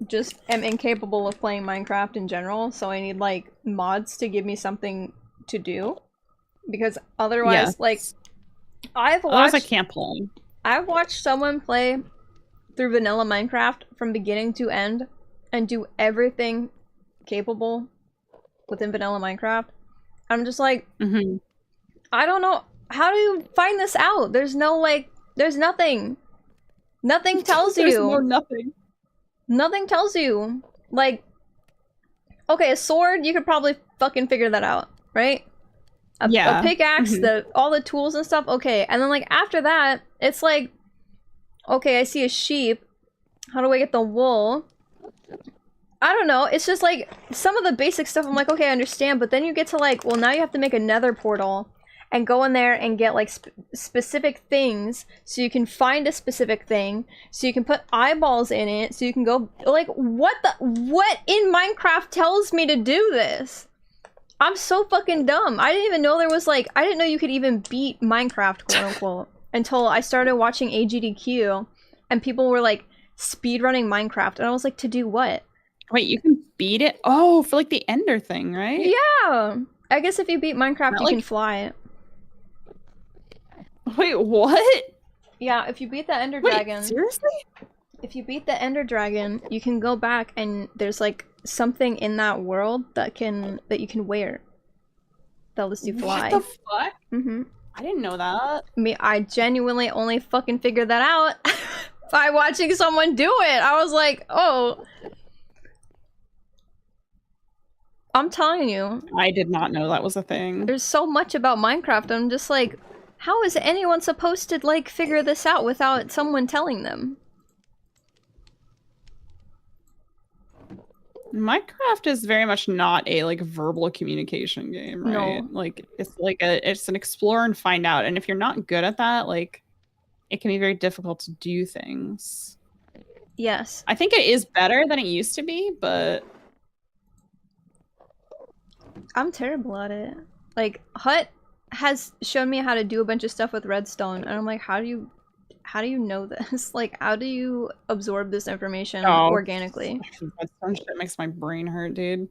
[SPEAKER 1] Just am incapable of playing Minecraft in general, so I need, like, mods to give me something to do. Because otherwise, like,
[SPEAKER 4] Otherwise I can't play.
[SPEAKER 1] I've watched someone play through vanilla Minecraft from beginning to end and do everything capable within vanilla Minecraft. I'm just like, I don't know. How do you find this out? There's no, like, there's nothing. Nothing tells you.
[SPEAKER 4] There's more nothing.
[SPEAKER 1] Nothing tells you. Like, okay, a sword, you could probably fucking figure that out, right? A pickaxe, all the tools and stuff, okay. And then, like, after that, it's like, okay, I see a sheep. How do I get the wool? I don't know. It's just, like, some of the basic stuff, I'm like, okay, I understand. But then you get to, like, well, now you have to make a nether portal and go in there and get, like, specific things so you can find a specific thing, so you can put eyeballs in it, so you can go, like, what in Minecraft tells me to do this? I'm so fucking dumb. I didn't even know there was, like, I didn't know you could even beat Minecraft, quote unquote, until I started watching AGDQ and people were, like, speedrunning Minecraft, and I was like, to do what?
[SPEAKER 4] Wait, you can beat it? Oh, for, like, the ender thing, right?
[SPEAKER 1] Yeah! I guess if you beat Minecraft, you can fly.
[SPEAKER 4] Wait, what?
[SPEAKER 1] Yeah, if you beat the ender dragon.
[SPEAKER 4] Seriously?
[SPEAKER 1] If you beat the ender dragon, you can go back and there's, like, something in that world that you can wear. That lets you fly.
[SPEAKER 4] What the fuck? I didn't know that.
[SPEAKER 1] I genuinely only fucking figured that out by watching someone do it. I was like, oh. I'm telling you.
[SPEAKER 4] I did not know that was a thing.
[SPEAKER 1] There's so much about Minecraft. I'm just like, how is anyone supposed to, like, figure this out without someone telling them?
[SPEAKER 4] Minecraft is very much not a, like, verbal communication game, right?
[SPEAKER 1] No.
[SPEAKER 4] Like, it's an explore and find out, and if you're not good at that, like, it can be very difficult to do things.
[SPEAKER 1] Yes.
[SPEAKER 4] I think it is better than it used to be, but
[SPEAKER 1] I'm terrible at it. Like, Hut has shown me how to do a bunch of stuff with redstone, and I'm like, how do you know this? Like, how do you absorb this information organically?
[SPEAKER 4] Redstone shit makes my brain hurt, dude.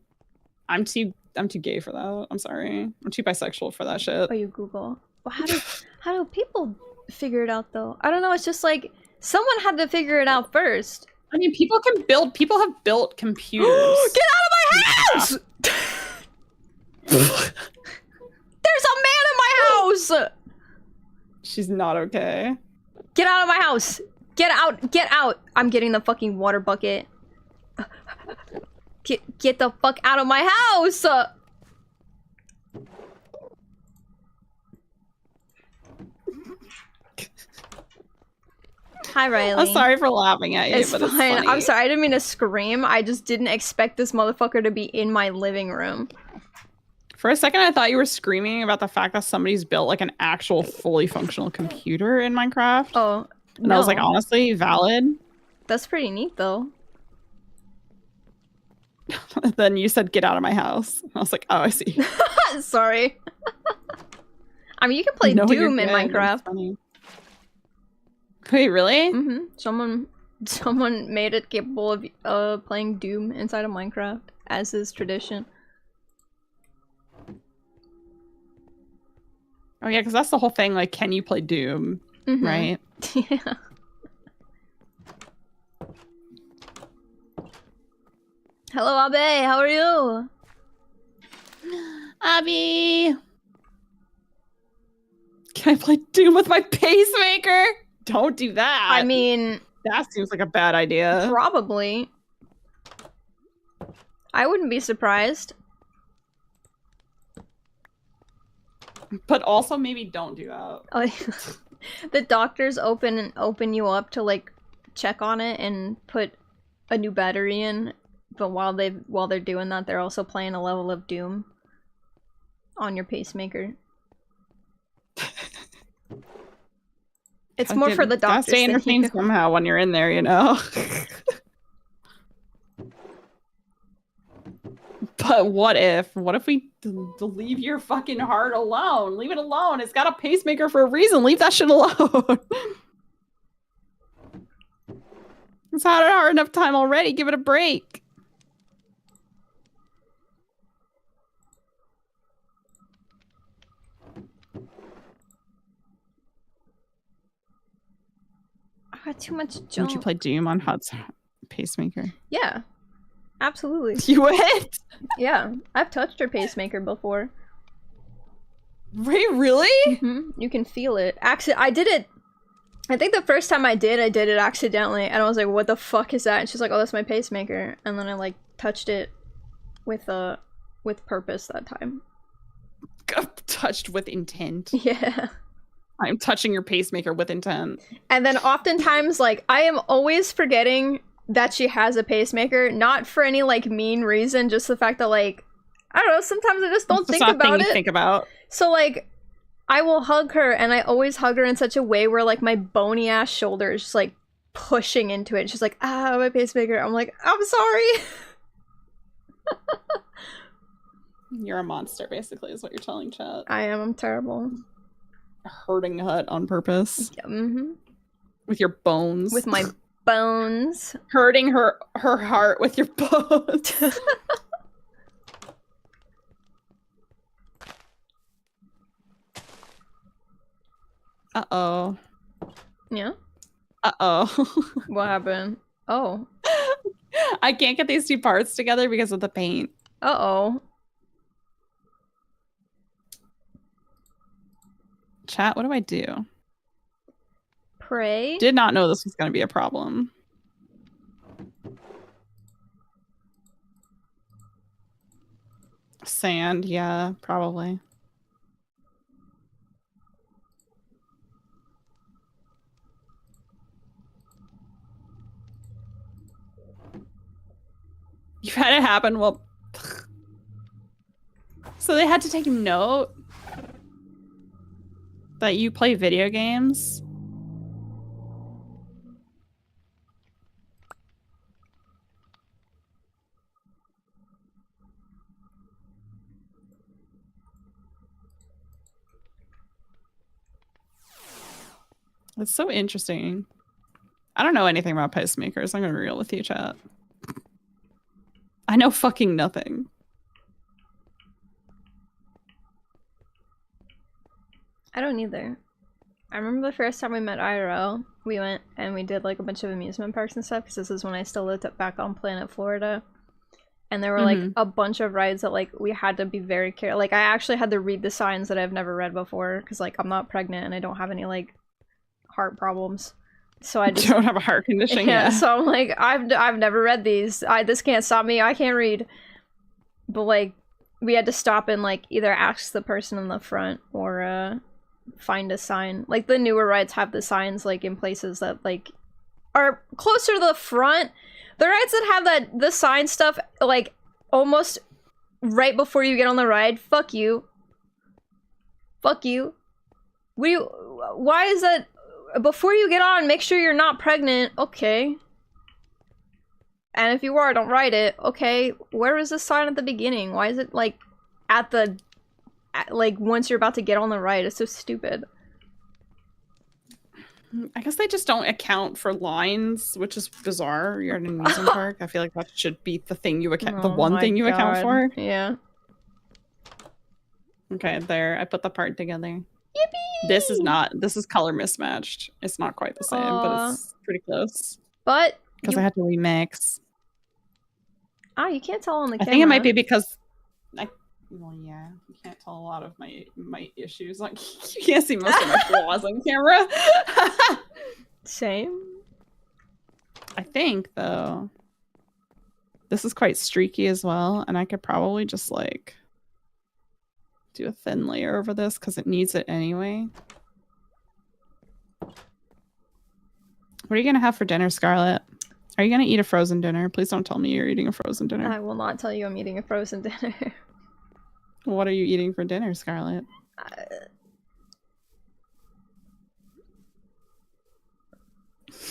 [SPEAKER 4] I'm too gay for that. I'm sorry. I'm too bisexual for that shit.
[SPEAKER 1] Oh, you Google. Well, how do people figure it out though? I don't know. It's just like someone had to figure it out first.
[SPEAKER 4] I mean, people have built computers.
[SPEAKER 1] Get out of my house! There's a man in my house!
[SPEAKER 4] She's not okay.
[SPEAKER 1] Get out of my house! Get out! Get out! I'm getting the fucking water bucket. Get the fuck out of my house! Hi, Riley.
[SPEAKER 4] I'm sorry for laughing at you,
[SPEAKER 1] it's
[SPEAKER 4] but
[SPEAKER 1] fine.
[SPEAKER 4] it's funny.
[SPEAKER 1] I'm sorry, I didn't mean to scream. I just didn't expect this motherfucker to be in my living room.
[SPEAKER 4] For a second, I thought you were screaming about the fact that somebody's built, like, an actual fully functional computer in Minecraft.
[SPEAKER 1] Oh,
[SPEAKER 4] and I was like, honestly, valid.
[SPEAKER 1] That's pretty neat, though.
[SPEAKER 4] Then you said, get out of my house. I was like, oh, I see.
[SPEAKER 1] Sorry. I mean, you can play Doom in Minecraft.
[SPEAKER 4] Wait, really?
[SPEAKER 1] Someone made it capable of playing Doom inside of Minecraft, as is tradition.
[SPEAKER 4] Oh yeah, because that's the whole thing, like, can you play Doom? right?
[SPEAKER 1] Yeah. Hello, Abe. How are you?
[SPEAKER 4] Abby! Can I play Doom with my pacemaker? Don't do that.
[SPEAKER 1] I mean...
[SPEAKER 4] That seems like a bad idea.
[SPEAKER 1] Probably. I wouldn't be surprised.
[SPEAKER 4] But also maybe don't do that.
[SPEAKER 1] The doctors open you up to like check on it and put a new battery in, but while they're doing that, they're also playing a level of Doom on your pacemaker. It's more for the doctors.
[SPEAKER 4] Gotta stay entertained somehow when you're in there, you know. But what if we leave your fucking heart alone? Leave it alone. It's got a pacemaker for a reason. Leave that shit alone. It's had a hard enough time already. Give it a break.
[SPEAKER 1] I got too much junk.
[SPEAKER 4] Would you play Doom on Hud's pacemaker?
[SPEAKER 1] Yeah. Absolutely.
[SPEAKER 4] You would?
[SPEAKER 1] Yeah. I've touched her pacemaker before.
[SPEAKER 4] Wait, really?
[SPEAKER 1] Mm-hmm. You can feel it. I did it. I think the first time I did it accidentally, and I was like, "What the fuck is that?" And she's like, "Oh, that's my pacemaker." And then I like touched it with purpose that time.
[SPEAKER 4] Touched with intent.
[SPEAKER 1] Yeah.
[SPEAKER 4] I'm touching your pacemaker with intent.
[SPEAKER 1] And then oftentimes, like, I am always forgetting that she has a pacemaker, not for any like mean reason, just the fact that like, I don't know, sometimes I just don't think about it.
[SPEAKER 4] Think about.
[SPEAKER 1] So like, I will hug her, and I always hug her in such a way where like my bony ass shoulder is just like pushing into it. She's like, "Ah, my pacemaker." I'm like, "I'm sorry."
[SPEAKER 4] You're a monster, basically, is what you're telling chat.
[SPEAKER 1] I am. I'm terrible.
[SPEAKER 4] Hurting Hut on purpose.
[SPEAKER 1] Yeah, mm-hmm.
[SPEAKER 4] With your bones.
[SPEAKER 1] With my bones.
[SPEAKER 4] Hurting her heart with your bones. Uh-oh.
[SPEAKER 1] Yeah?
[SPEAKER 4] Uh-oh.
[SPEAKER 1] What happened? Oh.
[SPEAKER 4] I can't get these two parts together because of the paint.
[SPEAKER 1] Uh-oh.
[SPEAKER 4] Chat, what do I do?
[SPEAKER 1] Pray?
[SPEAKER 4] Did not know this was going to be a problem. Sand, yeah, probably. You've had it happen, well... So they had to take note that you play video games? It's so interesting. I don't know anything about pacemakers. I'm gonna be real with you, chat. I know fucking nothing.
[SPEAKER 1] I don't either. I remember the first time we met IRL, we went and we did like a bunch of amusement parks and stuff, because this is when I still lived back on Planet Florida. And there were like a bunch of rides that like we had to be very careful. Like I actually had to read the signs that I've never read before, because like I'm not pregnant and I don't have any like heart problems. So I just
[SPEAKER 4] don't have a heart condition.
[SPEAKER 1] Yeah, so I'm like, I've never read these. This can't stop me. I can't read. But like we had to stop and like either ask the person in the front or find a sign. Like the newer rides have the signs like in places that like are closer to the front. The rides that have the sign stuff like almost right before you get on the ride, fuck you. Fuck you. Why is that? Before you get on, make sure you're not pregnant. Okay. And if you are, don't ride it. Okay. Where is the sign at the beginning? Why is it like like once you're about to get on the ride? It's so stupid.
[SPEAKER 4] I guess they just don't account for lines, which is bizarre. You're at an amusement park. I feel like that should be the thing you account, the one thing you account for.
[SPEAKER 1] Yeah.
[SPEAKER 4] Okay, there. I put the part together.
[SPEAKER 1] Yippee!
[SPEAKER 4] This is not. This is color mismatched. It's not quite the same, but it's pretty close.
[SPEAKER 1] But
[SPEAKER 4] because I had to remix.
[SPEAKER 1] Ah, you can't tell on the camera.
[SPEAKER 4] I think it might be because well, yeah, you can't tell a lot of my issues. Like you can't see most of my flaws on camera.
[SPEAKER 1] Same.
[SPEAKER 4] I think though, this is quite streaky as well, and I could probably just like do a thin layer over this because it needs it anyway. What are you gonna have for dinner, Scarlett? Are you gonna eat a frozen dinner? Please don't tell me you're eating a frozen dinner.
[SPEAKER 1] I will not tell you I'm eating a frozen dinner.
[SPEAKER 4] What are you eating for dinner, Scarlett?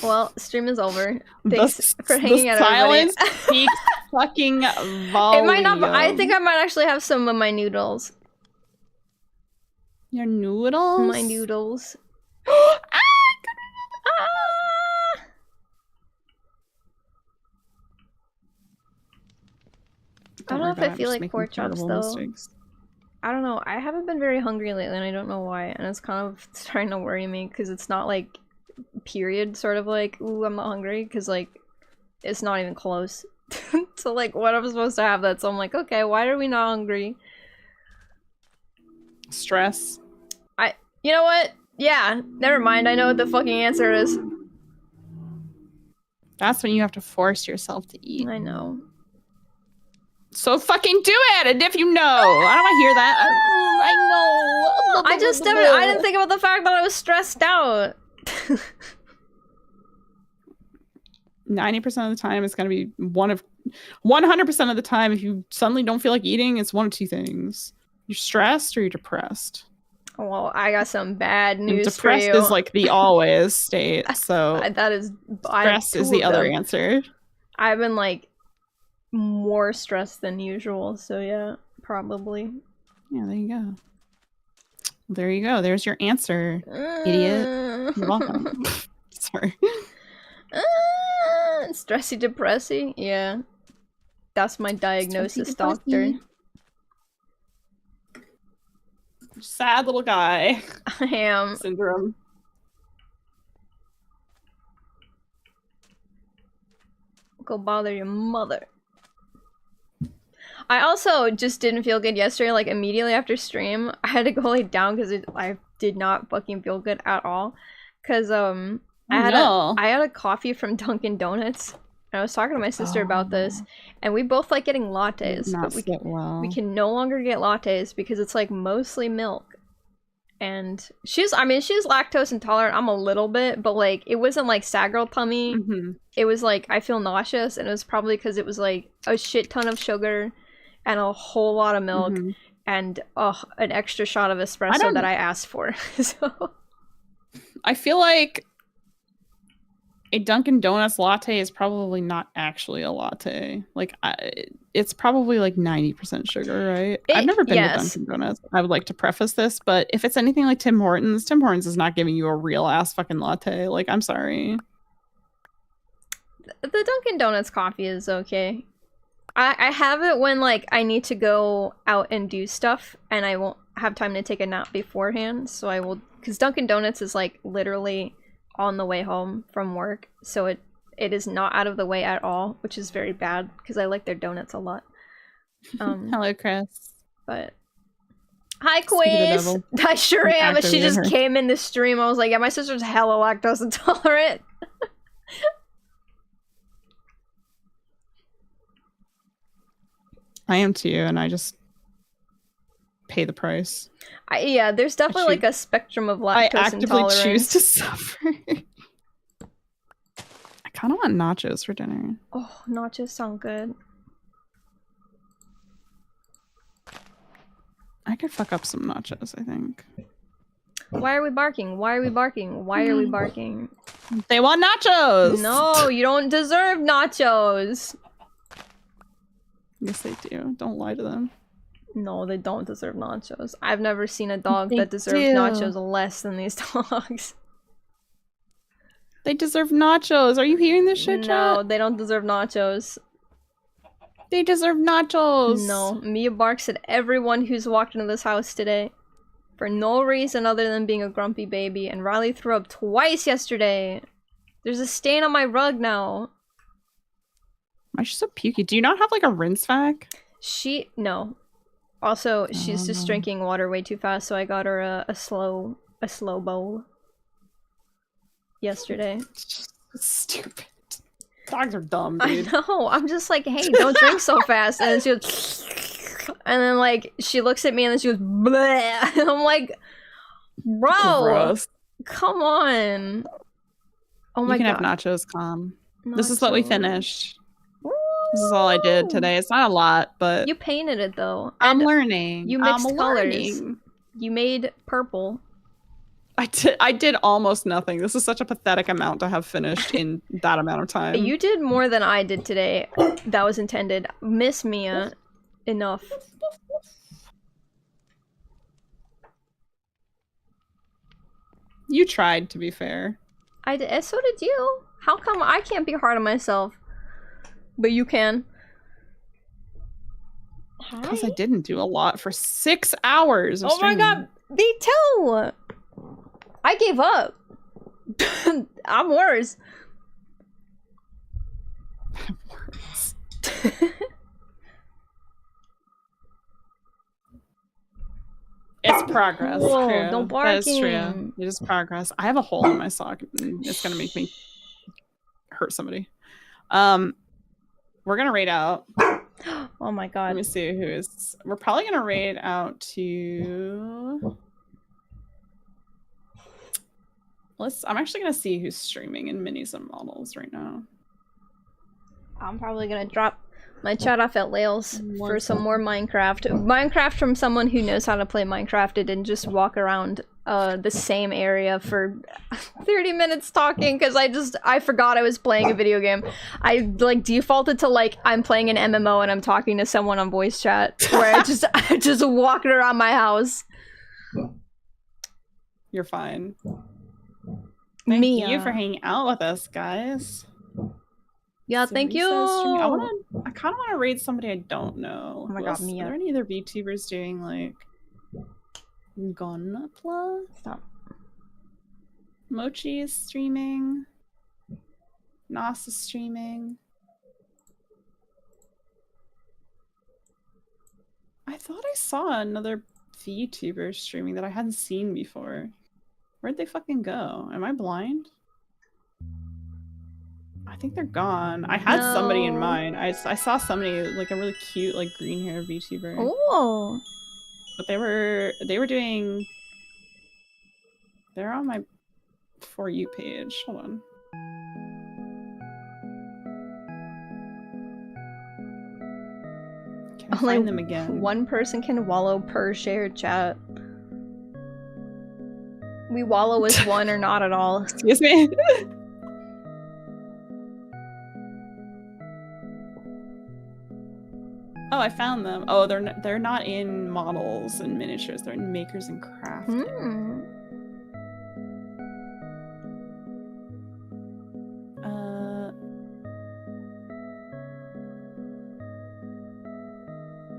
[SPEAKER 1] Well, stream is over. Thanks for hanging out,
[SPEAKER 4] silence
[SPEAKER 1] everybody.
[SPEAKER 4] Speaks fucking volume.
[SPEAKER 1] It might not. I think I might actually have some of my noodles.
[SPEAKER 4] Your noodles?
[SPEAKER 1] My noodles. I don't know if I feel like pork chops though. Mistakes. I don't know. I haven't been very hungry lately, and I don't know why. And it's kind of starting to worry me because it's not like period sort of like, ooh, I'm not hungry, because like it's not even close to like what I'm supposed to have that. So I'm like, okay, why are we not hungry?
[SPEAKER 4] Stress.
[SPEAKER 1] You know what? Yeah, never mind. I know what the fucking answer is.
[SPEAKER 4] That's when you have to force yourself to eat.
[SPEAKER 1] I know.
[SPEAKER 4] So fucking do it, and if you know, I don't want to hear that. I know.
[SPEAKER 1] I didn't think about the fact that I was stressed out.
[SPEAKER 4] 90% of the time, it's gonna be 100% of the time. If you suddenly don't feel like eating, it's one of two things: you're stressed or you're depressed.
[SPEAKER 1] Well, I got some bad news for you.
[SPEAKER 4] Depressed is like the always state. So
[SPEAKER 1] that is
[SPEAKER 4] stressed is the other answer.
[SPEAKER 1] I've been like more stressed than usual, so yeah, probably.
[SPEAKER 4] Yeah, there you go. There you go. There's your answer, idiot. You're welcome. Sorry.
[SPEAKER 1] Stressy depressy? Yeah. That's my diagnosis, doctor.
[SPEAKER 4] Sad little guy.
[SPEAKER 1] I am.
[SPEAKER 4] Syndrome.
[SPEAKER 1] Go bother your mother. I also just didn't feel good yesterday, like immediately after stream. I had to go lay down because I did not fucking feel good at all. Cause I had a coffee from Dunkin' Donuts. And I was talking to my sister about this, and we both like getting lattes, but we can no longer get lattes because it's like mostly milk. And she's lactose intolerant. I'm a little bit, but like it wasn't like sad girl tummy. It was like I feel nauseous, and it was probably because it was like a shit ton of sugar and a whole lot of milk and an extra shot of espresso that I asked for. So
[SPEAKER 4] I feel like a Dunkin' Donuts latte is probably not actually a latte. Like, it's probably like 90% sugar, right? I've never been to Dunkin' Donuts. I would like to preface this, but if it's anything like Tim Hortons is not giving you a real ass fucking latte. Like, I'm sorry.
[SPEAKER 1] The Dunkin' Donuts coffee is okay. I have it when like I need to go out and do stuff and I won't have time to take a nap beforehand, so I will, because Dunkin' Donuts is like literally on the way home from work, so it is not out of the way at all, which is very bad because I like their donuts a lot.
[SPEAKER 4] Hello, Chris.
[SPEAKER 1] But hi, Quiz. I sure am. But she just came in the stream. I was like, yeah, my sister's hella lactose intolerant.
[SPEAKER 4] I am too, and I just pay the price.
[SPEAKER 1] Yeah, there's definitely like a spectrum of lactose intolerance.
[SPEAKER 4] I actively choose to suffer. I kind of want nachos for dinner.
[SPEAKER 1] Oh, nachos sound good.
[SPEAKER 4] I could fuck up some nachos, I think.
[SPEAKER 1] Why are we barking? Why are we barking? Why are we barking?
[SPEAKER 4] They want nachos!
[SPEAKER 1] No, you don't deserve nachos!
[SPEAKER 4] Yes, they do. Don't lie to them.
[SPEAKER 1] No, they don't deserve nachos. I've never seen a dog that deserves nachos less than these dogs.
[SPEAKER 4] They deserve nachos. Are you hearing this shit,
[SPEAKER 1] No,
[SPEAKER 4] chat?
[SPEAKER 1] they don't deserve nachos.
[SPEAKER 4] They deserve nachos.
[SPEAKER 1] No, Mia barks at everyone who's walked into this house today. for no reason other than being a grumpy baby, and Riley threw up twice yesterday. There's a stain on my rug now.
[SPEAKER 4] Why is she so pukey? Do you not have like a rinse vac?
[SPEAKER 1] No. Also, she's just drinking water way too fast, so I got her a slow bowl yesterday.
[SPEAKER 4] Stupid. Dogs are dumb, dude.
[SPEAKER 1] I know. I'm just like, hey, don't drink so fast. And then she goes, and then like she looks at me and then she goes, bleh. And I'm like, bro,
[SPEAKER 4] gross.
[SPEAKER 1] Come on. Oh my god.
[SPEAKER 4] You can have nachos, Calm.
[SPEAKER 1] Nachos.
[SPEAKER 4] This is what we finished. This is all I did today. It's not a lot, but
[SPEAKER 1] you painted it though.
[SPEAKER 4] I'm learning.
[SPEAKER 1] You mixed colors. You made purple.
[SPEAKER 4] I did almost nothing. This is such a pathetic amount to have finished in that amount of time.
[SPEAKER 1] You did more than I did today. That was intended. Miss Mia. Enough.
[SPEAKER 4] You tried, to be fair.
[SPEAKER 1] I did. So did you. How come I can't be hard on myself? But you can.
[SPEAKER 4] Because I didn't do a lot for 6 hours of streaming.
[SPEAKER 1] My god, me too! I gave up. I'm worse.
[SPEAKER 4] I'm worse. It's progress.
[SPEAKER 1] Whoa,
[SPEAKER 4] True.
[SPEAKER 1] don't bark.
[SPEAKER 4] That is true. It is progress. I have a hole in my sock. And it's gonna make me hurt somebody. We're gonna raid out.
[SPEAKER 1] Oh my god.
[SPEAKER 4] Let me see who is. We're probably gonna raid out to. I'm actually gonna see who's streaming in minis and models right now.
[SPEAKER 1] I'm probably gonna drop my chat off at Lails for some more Minecraft. Minecraft from someone who knows how to play Minecraft. It didn't just walk around the same area for 30 minutes talking because I forgot I was playing a video game. I like defaulted to like I'm playing an MMO and I'm talking to someone on voice chat where I just walking around my house.
[SPEAKER 4] You're fine. Thank you for hanging out with us, guys.
[SPEAKER 1] Yeah, thank you.
[SPEAKER 4] I kind of want to raid somebody I don't know.
[SPEAKER 1] Oh my god, Mia.
[SPEAKER 4] Are there any other VTubers doing like Gonapla?
[SPEAKER 1] Stop.
[SPEAKER 4] Mochi is streaming. Nas is streaming. I thought I saw another VTuber streaming that I hadn't seen before. Where'd they fucking go? Am I blind? I think they're gone. I had somebody in mind. I saw somebody, like a really cute, like green hair VTuber.
[SPEAKER 1] Oh.
[SPEAKER 4] But they were doing. They're on my For You page. Hold on. Can I find them again?
[SPEAKER 1] One person can wallow per shared chat. We wallow as one or not at all.
[SPEAKER 4] Excuse me. Oh, I found them. Oh, they're not in models and miniatures. They're in makers and crafting.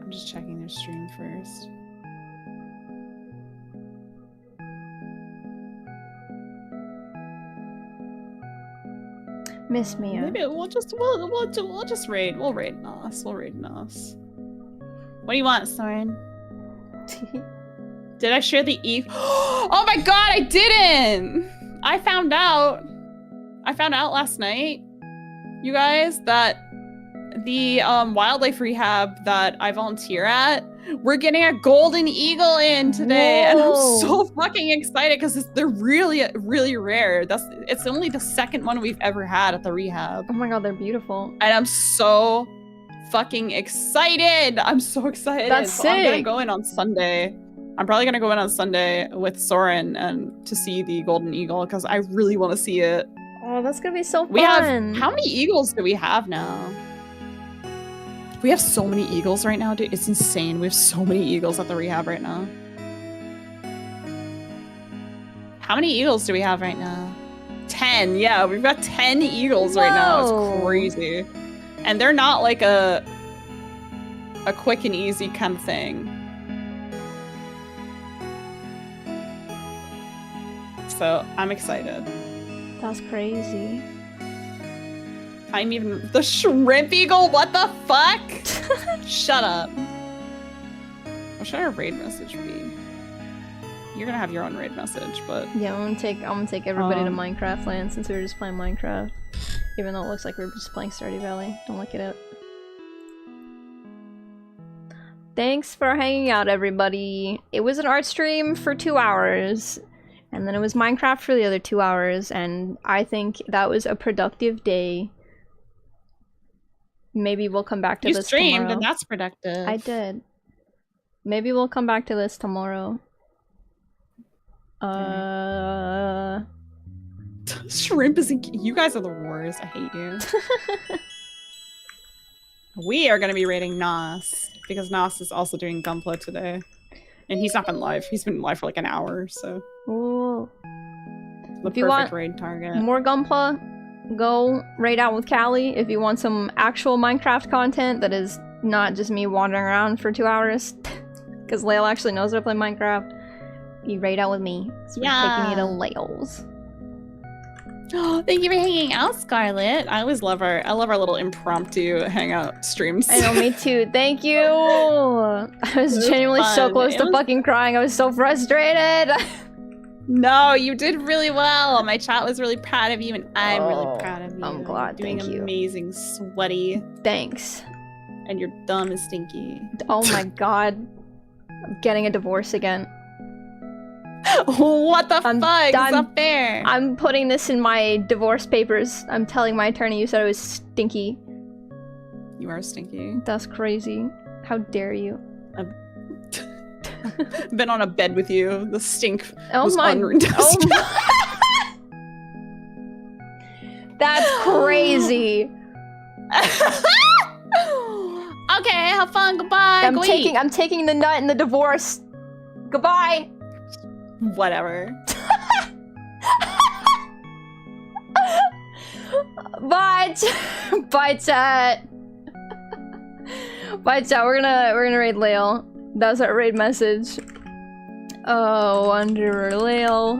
[SPEAKER 4] I'm just checking their stream first.
[SPEAKER 1] Miss Mia.
[SPEAKER 4] Maybe we'll just raid. We'll raid Nos. We'll raid Nos. What do you want, Soren? Did I share the Eve? Oh my god, I didn't! I found out last night, you guys, that the wildlife rehab that I volunteer at, we're getting a golden eagle in today. Whoa. And I'm so fucking excited because they're really, really rare. It's only the second one we've ever had at the rehab.
[SPEAKER 1] Oh my god, they're beautiful.
[SPEAKER 4] And I'm so fucking excited. I'm so excited.
[SPEAKER 1] That's sick.
[SPEAKER 4] I'm gonna go in on Sunday. I'm probably gonna go in on Sunday with Soren and to see the golden eagle because I really want to see it.
[SPEAKER 1] Oh, that's gonna be so fun.
[SPEAKER 4] We have, how many eagles do we have now? We have so many eagles right now, dude. It's insane. We have so many eagles at the rehab right now. How many eagles do we have right now? 10. Yeah, we've got 10 eagles right now. It's crazy. And they're not like a quick and easy kind of thing. so I'm excited.
[SPEAKER 1] That's crazy.
[SPEAKER 4] I'm even the shrimp eagle. What the fuck? Shut up. What should our raid message be? You're gonna have your own raid message, but
[SPEAKER 1] yeah, I'm gonna take everybody to Minecraft land since we were just playing Minecraft. Even though it looks like we were just playing Stardew Valley. Don't look at it. Thanks for hanging out, everybody. It was an art stream for 2 hours, and then it was Minecraft for the other 2 hours, and I think that was a productive day. Maybe we'll come back to this tomorrow. You streamed,
[SPEAKER 4] and that's productive.
[SPEAKER 1] I did. Maybe we'll come back to this tomorrow.
[SPEAKER 4] Shrimp is you guys are the worst. I hate you. We are gonna be raiding Nas because Nas is also doing Gunpla today, and he's not been live. He's been live for like an hour, so.
[SPEAKER 1] Ooh.
[SPEAKER 4] The perfect raid target.
[SPEAKER 1] More Gunpla, go raid out with Callie. If you want some actual Minecraft content that is not just me wandering around for 2 hours, because Lael actually knows how to play Minecraft. You raid out with me. So we're taking you to Lael's.
[SPEAKER 4] Oh, thank you for hanging out, Scarlett. I always love our little impromptu hangout streams.
[SPEAKER 1] I know, me too. Thank you. I was genuinely so close to fucking crying. I was so frustrated.
[SPEAKER 4] No, you did really well. My chat was really proud of you, and I'm really proud of you.
[SPEAKER 1] I'm glad.
[SPEAKER 4] Doing
[SPEAKER 1] Thank you.
[SPEAKER 4] Amazing, sweaty.
[SPEAKER 1] Thanks.
[SPEAKER 4] And you're dumb and stinky.
[SPEAKER 1] Oh my god. I'm getting a divorce again.
[SPEAKER 4] What the fuck? It's not fair.
[SPEAKER 1] I'm putting this in my divorce papers. I'm telling my attorney you said I was stinky.
[SPEAKER 4] You are stinky.
[SPEAKER 1] That's crazy. How dare you?
[SPEAKER 4] I've been on a bed with you. The stink
[SPEAKER 1] was
[SPEAKER 4] unreduced.
[SPEAKER 1] Oh my. That's crazy.
[SPEAKER 4] Okay, have fun. Goodbye.
[SPEAKER 1] I'm taking the nut in the divorce. Goodbye.
[SPEAKER 4] Whatever.
[SPEAKER 1] But we're gonna raid Lael. That's our raid message. Oh, Wanderer Lael.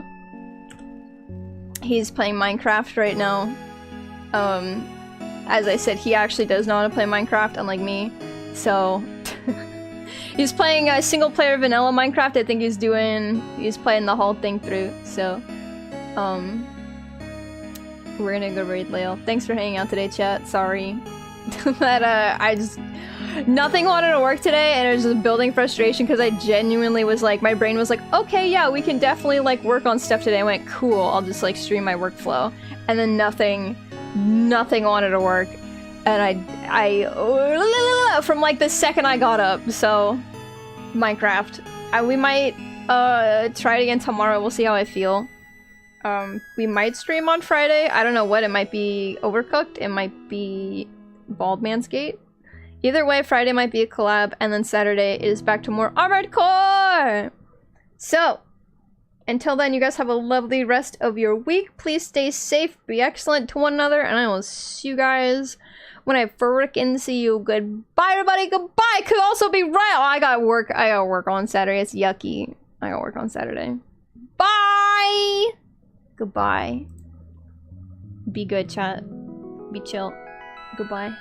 [SPEAKER 1] He's playing Minecraft right now. As I said, he actually does know how to play Minecraft, unlike me. So he's playing a single player vanilla Minecraft. I think he's playing the whole thing through. So, we're gonna go raid Lael. Thanks for hanging out today, chat. Sorry that nothing wanted to work today, and it was just building frustration because I genuinely was like, my brain was like, okay, yeah, we can definitely like work on stuff today. I went, cool, I'll just like stream my workflow, and then nothing wanted to work, and I from like the second I got up. So Minecraft, we might try it again tomorrow. We'll see how I feel. We might stream on Friday. I don't know what. It might be Overcooked. It might be Bald Man's Gate. Either way, Friday might be a collab, and then Saturday is back to more Armored Core! So, until then, you guys have a lovely rest of your week. Please stay safe, be excellent to one another, and I will see you guys when I frickin' see you. Goodbye, everybody. Goodbye. Could also be right. Oh, I gotta work on Saturday. It's yucky. I gotta work on Saturday. Bye! Goodbye. Be good, chat. Be chill. Goodbye.